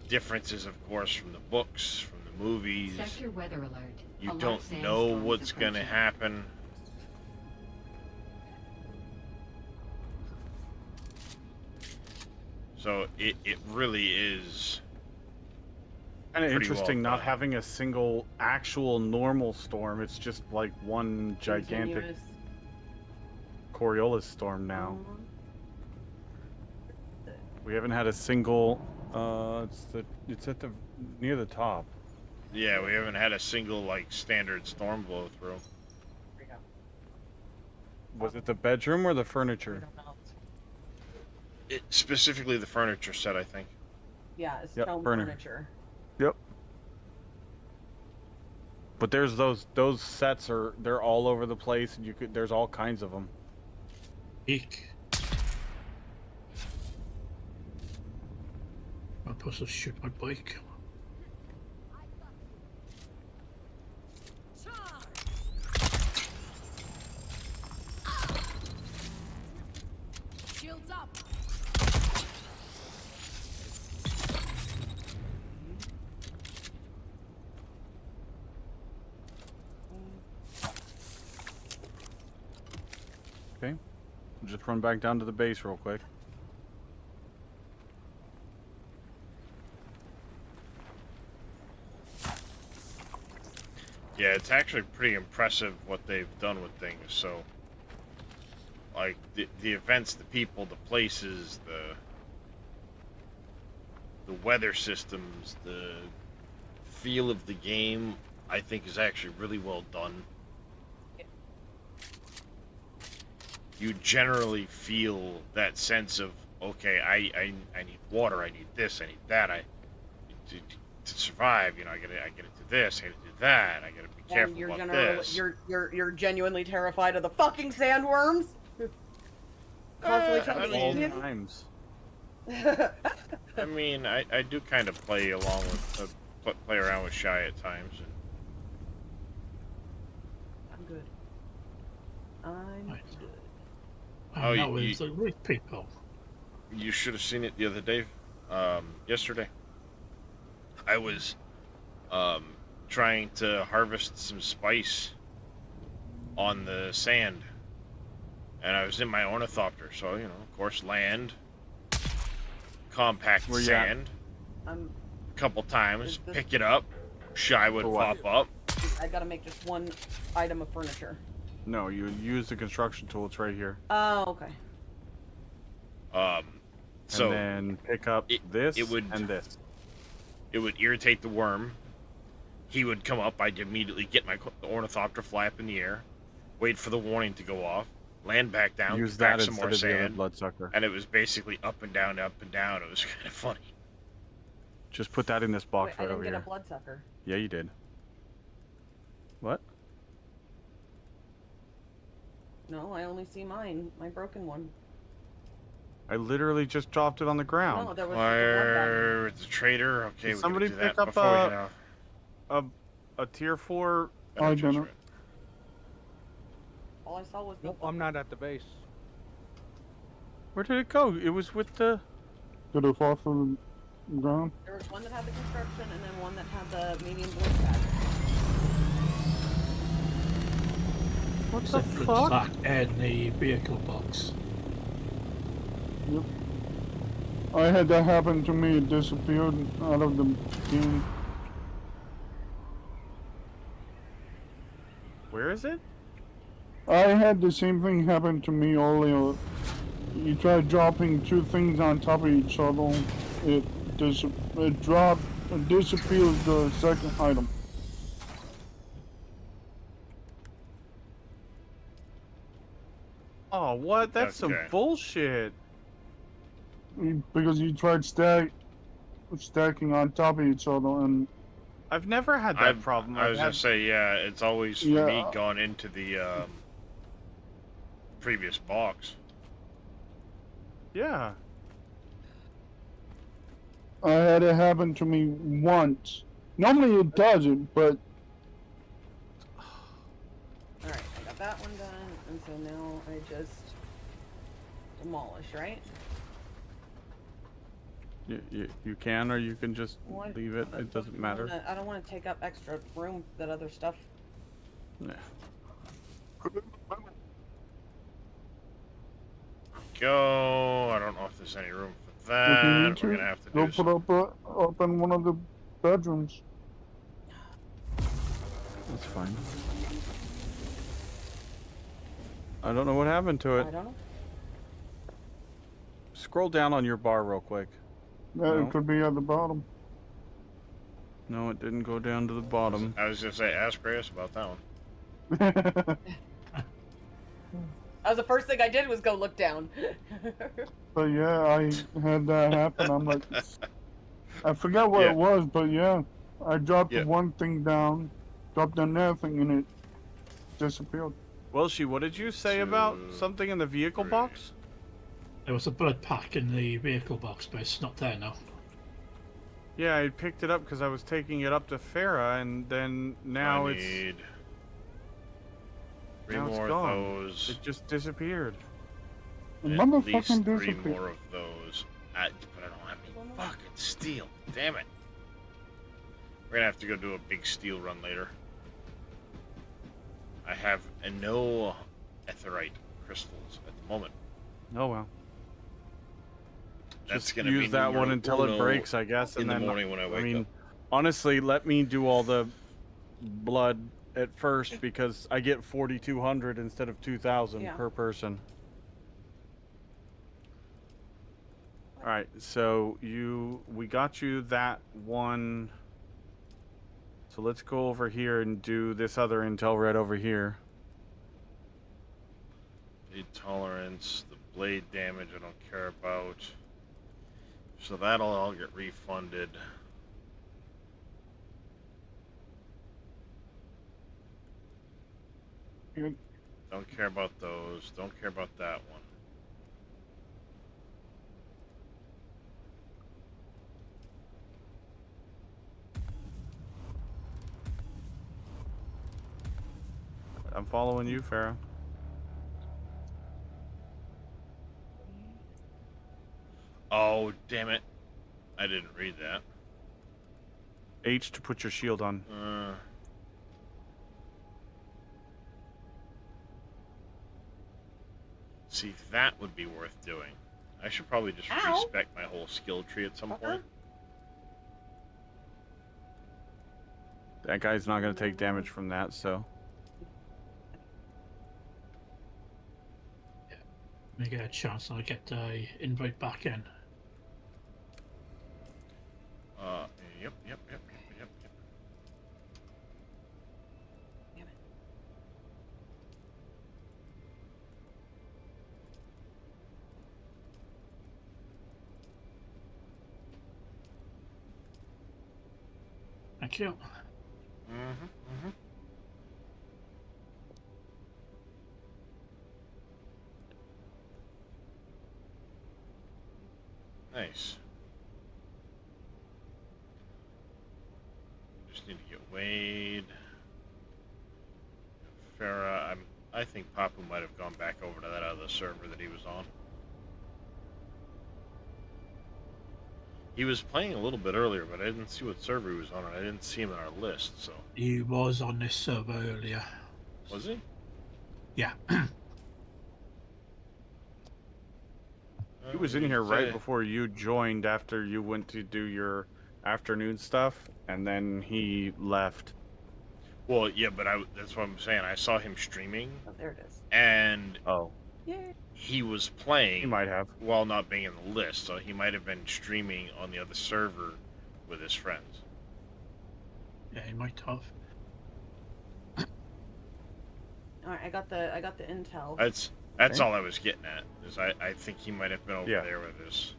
A: Differences, of course, from the books, from the movies,
R: Sector weather alert.
A: you
R: A large
A: don't know
R: sandstorm is
A: what's going to
R: approaching.
A: happen. So it really is
C: kind of
A: pretty
C: interesting
A: well
C: not
A: done.
C: having a single actual normal storm. It's just like one gigantic
M: Continuous.
C: Coriolis storm now. We haven't had a single. It's at the near the top.
A: Yeah, we haven't had a single like standard storm blow through.
C: Was it the bedroom or the furniture?
A: Specifically the furniture set, I think.
M: Yeah, it's
C: Yep,
M: foam
C: burner.
M: furniture.
C: Yep. But there's those sets they're all over the place, and there's all kinds of them.
T: Eek. I'm supposed to shoot my bike.
G: Shields up.
C: Okay. We'll just run back down to the base real quick.
A: Yeah, it's actually pretty impressive what they've done with things. So, like the events, the people, the places, the weather systems, the feel of the game, I think is actually really well done. You generally feel that sense of, okay, I need water, I need this, I need that, to survive, you know, I gotta do this, I gotta do that, I gotta be careful
M: And you're
A: about
M: generally
A: this.
M: you're genuinely terrified of the fucking sandworms. Constantly telling
C: All
M: me.
C: times.
A: I mean, I do kind of play along with, play around with Shy at times. And
M: I'm good. I'm good.
A: Oh,
T: I'm not with the right people.
A: You should have seen it the other day, yesterday. I was trying to harvest some spice on the sand, and I was in my ornithopter, so, you know, of course, land, compact
C: Where you at?
A: sand,
M: I'm.
A: couple times,
M: Is this-
A: pick it up, Shy would
C: For what?
A: pop up.
M: I gotta make just one item of furniture.
C: No, you use the construction tool. It's right here.
M: Oh, okay.
A: So
C: and then pick up this
A: it would,
C: and this.
A: It would irritate the worm. He would come up. I'd immediately get my ornithopter, fly up in the air, wait for the warning to go off, land back down,
C: Use
A: back
C: that
A: some
C: instead
A: more
C: of the other
A: sand,
C: bloodsucker.
A: and it was basically up and down, up and down. It was kind of funny.
C: Just put that in this box
M: Wait, I
C: right
M: didn't
C: over
M: get
C: here.
M: a bloodsucker.
C: Yeah, you did. What?
M: No, I only see mine. My broken one.
C: I literally just dropped it on the ground.
M: No, there was
A: Where the trader? Okay,
C: Did
A: we
C: somebody
A: gotta do
C: pick
A: that
C: up
A: before we know.
C: a tier 4?
U: I don't know.
M: All I saw was.
L: Nope, I'm not at the base.
C: Where did it go? It was with the.
U: Did it fall from the ground?
M: There was one that had the construction, and then one that had the medium voice pad.
C: What the
T: Separate
C: fuck?
T: sack and the vehicle box.
U: Yep. I had that happen to me. It disappeared out of the game.
C: Where is it?
U: I had the same thing happen to me earlier. You try dropping two things on top of each other, it disappears the second item.
C: Oh, what? That's some
A: Okay.
C: bullshit.
U: Because you tried stacking on top of each other, and
C: I've never had that problem.
A: I was gonna say, yeah, it's always for me
U: Yeah.
A: gone into the previous box.
C: Yeah.
U: I had it happen to me once. Normally it doesn't, but
M: Alright, I got that one done, and so now I just demolish, right?
C: You can, or you can just
M: What?
C: leave it. It doesn't matter.
M: I don't want to take up extra room. That other stuff.
C: Yeah.
A: Go. I don't know if there's any room for
U: If you
A: that.
U: need
A: We're
U: to,
A: gonna have to
U: go
A: do
U: put up in one of the bedrooms.
C: That's fine. I don't know what happened to it.
M: I don't know.
C: Scroll down on your bar real quick.
U: Yeah,
C: No.
U: it could be at the bottom.
C: No, it didn't go down to the bottom.
A: I was gonna say, ask Grace about that one.
M: That was the first thing I did was go look down.
U: But yeah, I had that happen. I'm like, I forgot what it was, but yeah, I dropped one thing down, dropped another thing, and it disappeared.
C: Welshie, what did you say about something in the vehicle box?
T: There was a blood pack in the vehicle box, but it's not there now.
C: Yeah, I picked it up because I was taking it up to Farah, and then now it's
A: three
C: now it's
A: more of
C: gone.
A: those.
C: It just disappeared.
U: The
A: At least
U: motherfucking
A: three
U: disappeared.
A: more of those. But I don't have any fucking steel. Damn it. We're gonna have to go do a big steel run later. I have no etherite crystals at the moment.
C: Oh well.
A: That's
C: Just
A: gonna
C: use
A: be
C: that
A: numero
C: one until it
A: uno
C: breaks, I guess.
A: in
C: And
A: the
C: then,
A: morning when I wake up.
C: Honestly, let me do all the blood at first because I get 4,200 instead of 2,000 per person. All right, so we got you that one. So let's go over here and do this other intel right over here.
A: Bleed tolerance, the blade damage I don't care about. So that'll all get refunded. Don't care about those. Don't care about that one.
C: I'm following you, Farah.
A: Oh, damn it. I didn't read that.
C: H to put your shield on.
A: See, that would be worth doing. I should probably just respec my whole skill tree at some point.
C: That guy's not going to take damage from that, so.
T: Let me get a chance and I get the invite back in.
A: Yep.
T: Thank you.
A: Nice. Just need to get Wade. Farah, I think Papu might have gone back over to that other server that he was on. He was playing a little bit earlier, but I didn't see what server he was on, and I didn't see him in our list, so...
T: He was on this server earlier.
A: Was he?
T: Yeah.
C: He was in here right before you joined after you went to do your afternoon stuff, and then he left.
A: Well, yeah, but that's what I'm saying. I saw him streaming.
M: Oh, there it is.
A: And
M: Yeah.
A: he was playing.
C: He might have.
A: While not being in the list, so he might have been streaming on the other server with his friends.
T: Yeah, he might have.
M: All right, I got the intel.
A: That's all I was getting at. Is I think he might have been over there with his.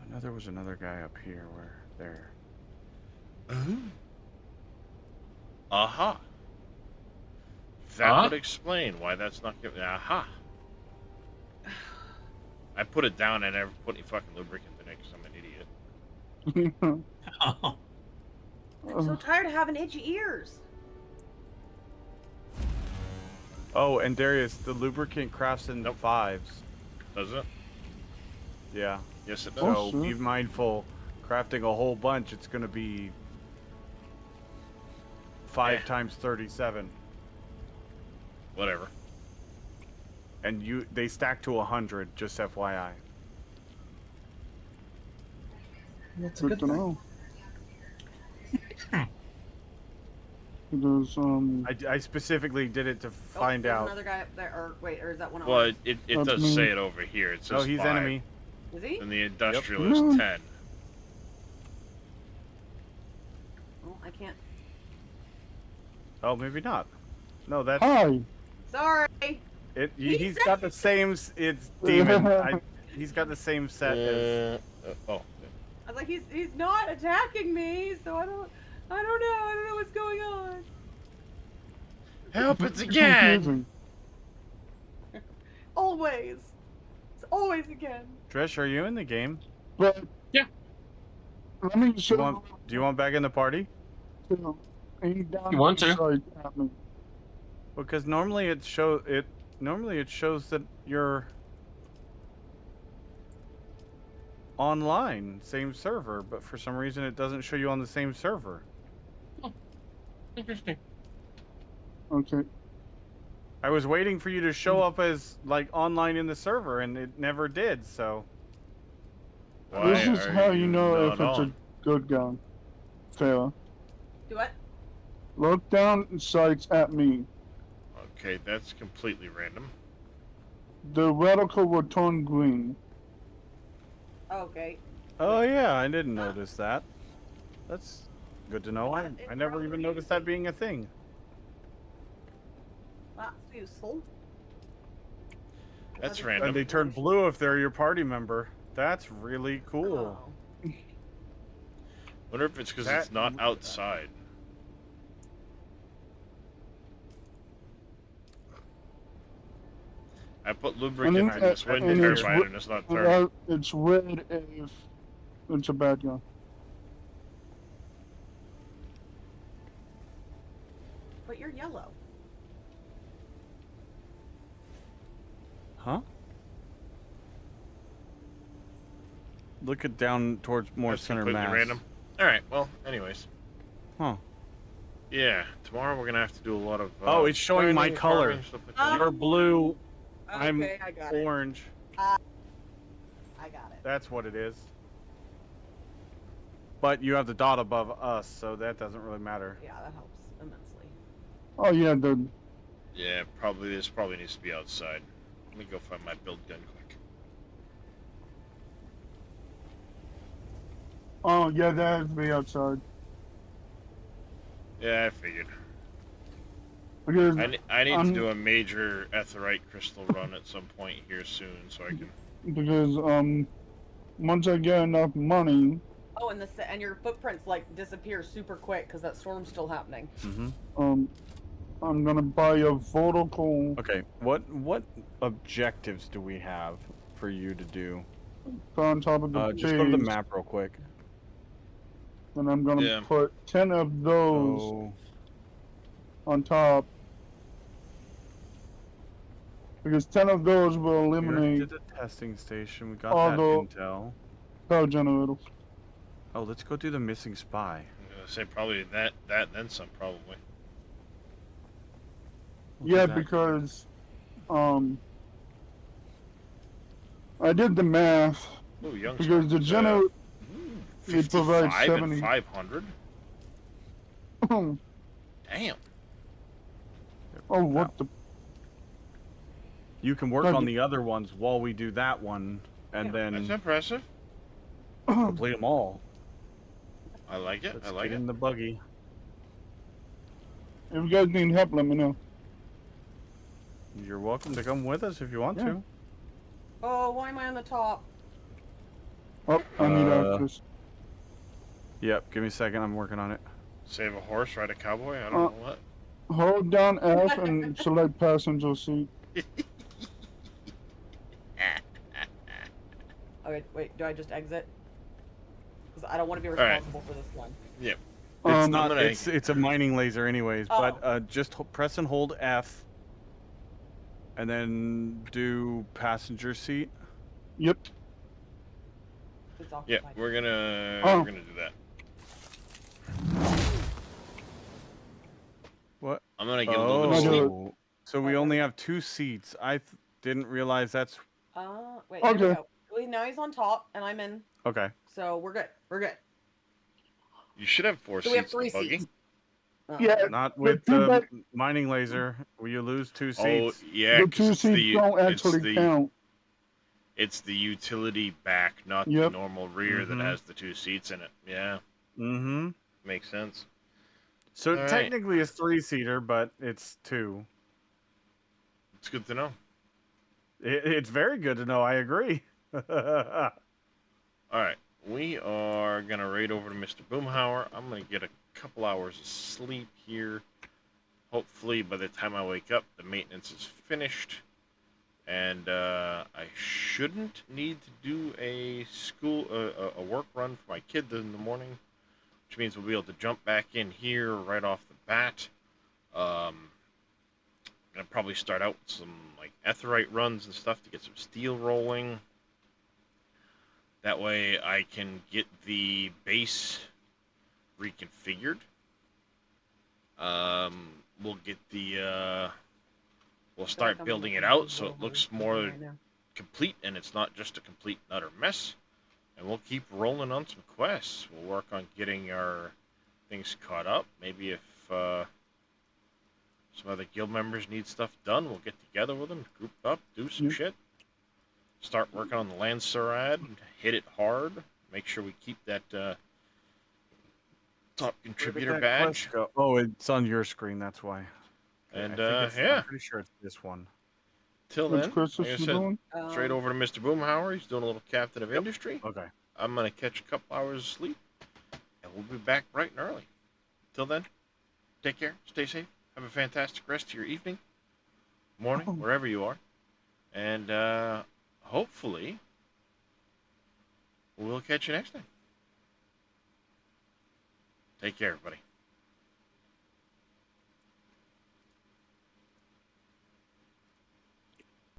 C: I know there was another guy up here where there.
A: Aha. That would explain why that's not giving. Aha. I put it down and never put any fucking lubricant in it because I'm an idiot.
M: I'm so tired of having itchy ears.
C: Oh, and Darius, the lubricant crafts in fives.
A: Does it?
C: Yeah.
A: Yes, it does.
C: So be mindful. Crafting a whole bunch, it's going to be 5 times 37.
A: Whatever.
C: And they stack to 100, just FYI.
U: That's good to know. Because
C: I specifically did it to find
M: there's
C: out.
M: Another guy up there, or wait, or is that one?
A: Well, it does
U: me.
A: say it over here. It says
C: Oh, he's
A: 5.
C: enemy.
M: Is he?
A: And the industrial
U: Yep.
A: is 10.
M: Oh, I can't.
C: Oh, maybe not. No, that's.
U: Hi.
M: Sorry.
C: He's got the same. It's demon. He's got the same set as.
A: Oh.
M: I was like, he's not attacking me, so I don't know. I don't know what's going on.
A: Help it's again.
M: Always. It's always again.
C: Trish, are you in the game?
U: But
B: yeah.
U: Let me
C: Do
U: show
C: you want back in the party?
U: Aim down
B: You want to?
U: sight at me.
C: Because normally it shows that you're online, same server, but for some reason it doesn't show you on the same server.
B: Oh, interesting.
U: Okay.
C: I was waiting for you to show up as like online in the server, and it never did. So
U: This is how you know if it's a
A: on?
U: good gun. Fair.
M: Do what?
U: Look down sights at me.
A: Okay, that's completely random.
U: The reticle will turn green.
M: Okay.
C: Oh yeah, I didn't notice that. That's good to know. I never even noticed that being a thing.
M: That's useful.
A: That's random.
C: And they turn blue if they're your party member. That's really cool.
M: Oh.
A: Wonder if it's because it's not outside. I put lubricant in this wind turbine and it's not turning.
U: It's red if it's a bad guy.
M: But you're yellow.
C: Huh? Look it down towards more
A: That's
C: center
A: completely
C: mass.
A: random. Alright, well, anyways.
C: Huh.
A: Yeah, tomorrow we're gonna have to do a lot of.
C: Oh, it's showing my
A: mining,
C: color.
A: farming, stuff like that.
C: You're blue. I'm
M: Okay, I got it.
C: orange.
M: I got it.
C: That's what it is. But you have the dot above us, so that doesn't really matter.
M: Yeah, that helps immensely.
U: Oh yeah, the
A: Yeah, probably this probably needs to be outside. Let me go find my build gun quick.
U: oh yeah, that has to be outside.
A: Yeah, I figured.
U: Because
A: I need to do a major etherite crystal run at some point here soon, so I can.
U: Because once I get enough money,
M: Oh, and your footprints like disappear super quick because that storm's still happening.
C: Mm-hmm.
U: I'm gonna buy a vertical.
C: Okay, what objectives do we have for you to do?
U: On top of the
C: just go to the
U: base,
C: map real quick.
U: and I'm gonna
A: Yeah.
U: put 10 of those
C: Oh,
U: on top. Because 10 of those will
C: we already
U: eliminate
C: did the testing station. We got
U: all
C: that
U: the
C: intel.
U: power generators.
C: Oh, let's go do the missing spy.
A: I'm gonna say probably that and then some probably.
C: What
U: Yeah,
C: is that?
U: because I did the math.
A: Ooh, young
U: Because the generator it provides
A: 55
U: 70.
A: and 500.
U: Oh,
A: Damn.
U: what the?
C: You can work
U: But-
C: on the other ones while we do that one, and
A: That's
C: then
A: impressive.
C: complete them all.
A: I like it.
C: Let's
A: I like
C: get
A: it.
C: in the buggy.
U: If you guys need help, let me know.
C: You're welcome to come with us if you want
U: Yeah.
C: to.
M: Oh, why am I on the top?
U: Oh, I need
C: Uh,
U: access.
C: Yep, give me a second. I'm working on it.
A: Save a horse, ride a cowboy. I don't know what.
U: Hold down F and select passenger seat.
M: Okay, wait, do I just exit? Because I don't want to be
A: right.
M: responsible for this one.
A: Yep.
C: It's
U: Um,
C: not.
A: I'm gonna-
C: It's a mining laser, anyways.
M: Oh.
C: But just press and hold F. And then do passenger seat.
U: Yep.
M: It's
A: Yeah,
M: occupied.
A: we're gonna
U: Oh.
A: do that.
C: What?
A: I'm gonna get a little bit of sleep.
C: Oh, so we only have 2 seats. I didn't realize that's
M: Wait, there we
U: Okay.
M: go. Wait, now he's on top, and I'm in.
C: okay.
M: So we're good. We're good.
A: You should have 4
M: So we have
A: seats in the
M: 3
A: buggy.
M: seats.
U: Yeah.
C: Not
U: The
C: with
U: two
C: the
U: back,
C: mining laser. Will you lose 2
A: Oh
C: seats?
A: yeah,
U: the
A: because
U: 2 seats don't actually count.
A: it's the utility back, not the
U: Yep.
A: normal rear that
C: Mhm.
A: has the 2 seats in it. Yeah,
C: Mm-hmm.
A: makes sense.
C: So
A: All right.
C: technically it's 3-seater, but it's 2.
A: It's good to know.
C: It's very good to know. I agree.
A: All right, we are gonna raid over to Mr. Boomhauer. I'm gonna get a couple hours of sleep here. Hopefully, by the time I wake up, the maintenance is finished, and I shouldn't need to do a work run for my kid in the morning, which means we'll be able to jump back in here right off the bat. Gonna probably start out with some like etherite runs and stuff to get some steel rolling. That way I can get the base reconfigured. We'll get the we'll start building it out so it looks more complete and it's not just a complete and utter mess. And we'll keep rolling on some quests. We'll work on getting our things caught up. Maybe if some other guild members need stuff done, we'll get together with them, group up, do some shit. Start working on the Lancerad, hit it hard, make sure we keep that top contributor
C: Where did that
A: badge.
C: quest go? Oh, it's on your screen. That's why. Okay,
A: And
C: I think
A: yeah.
C: I'm pretty sure it's this one.
A: Till
U: Which
A: then,
U: quest
A: like I
U: is she
A: said,
U: doing?
A: straight over to Mr. Boomhauer. He's doing a little Captain of Industry.
C: Okay.
A: I'm gonna catch a couple hours of sleep, and we'll be back bright and early. Till then, take care, stay safe, have a fantastic rest of your evening, morning, wherever you are, and hopefully we'll catch you next time. Take care, everybody.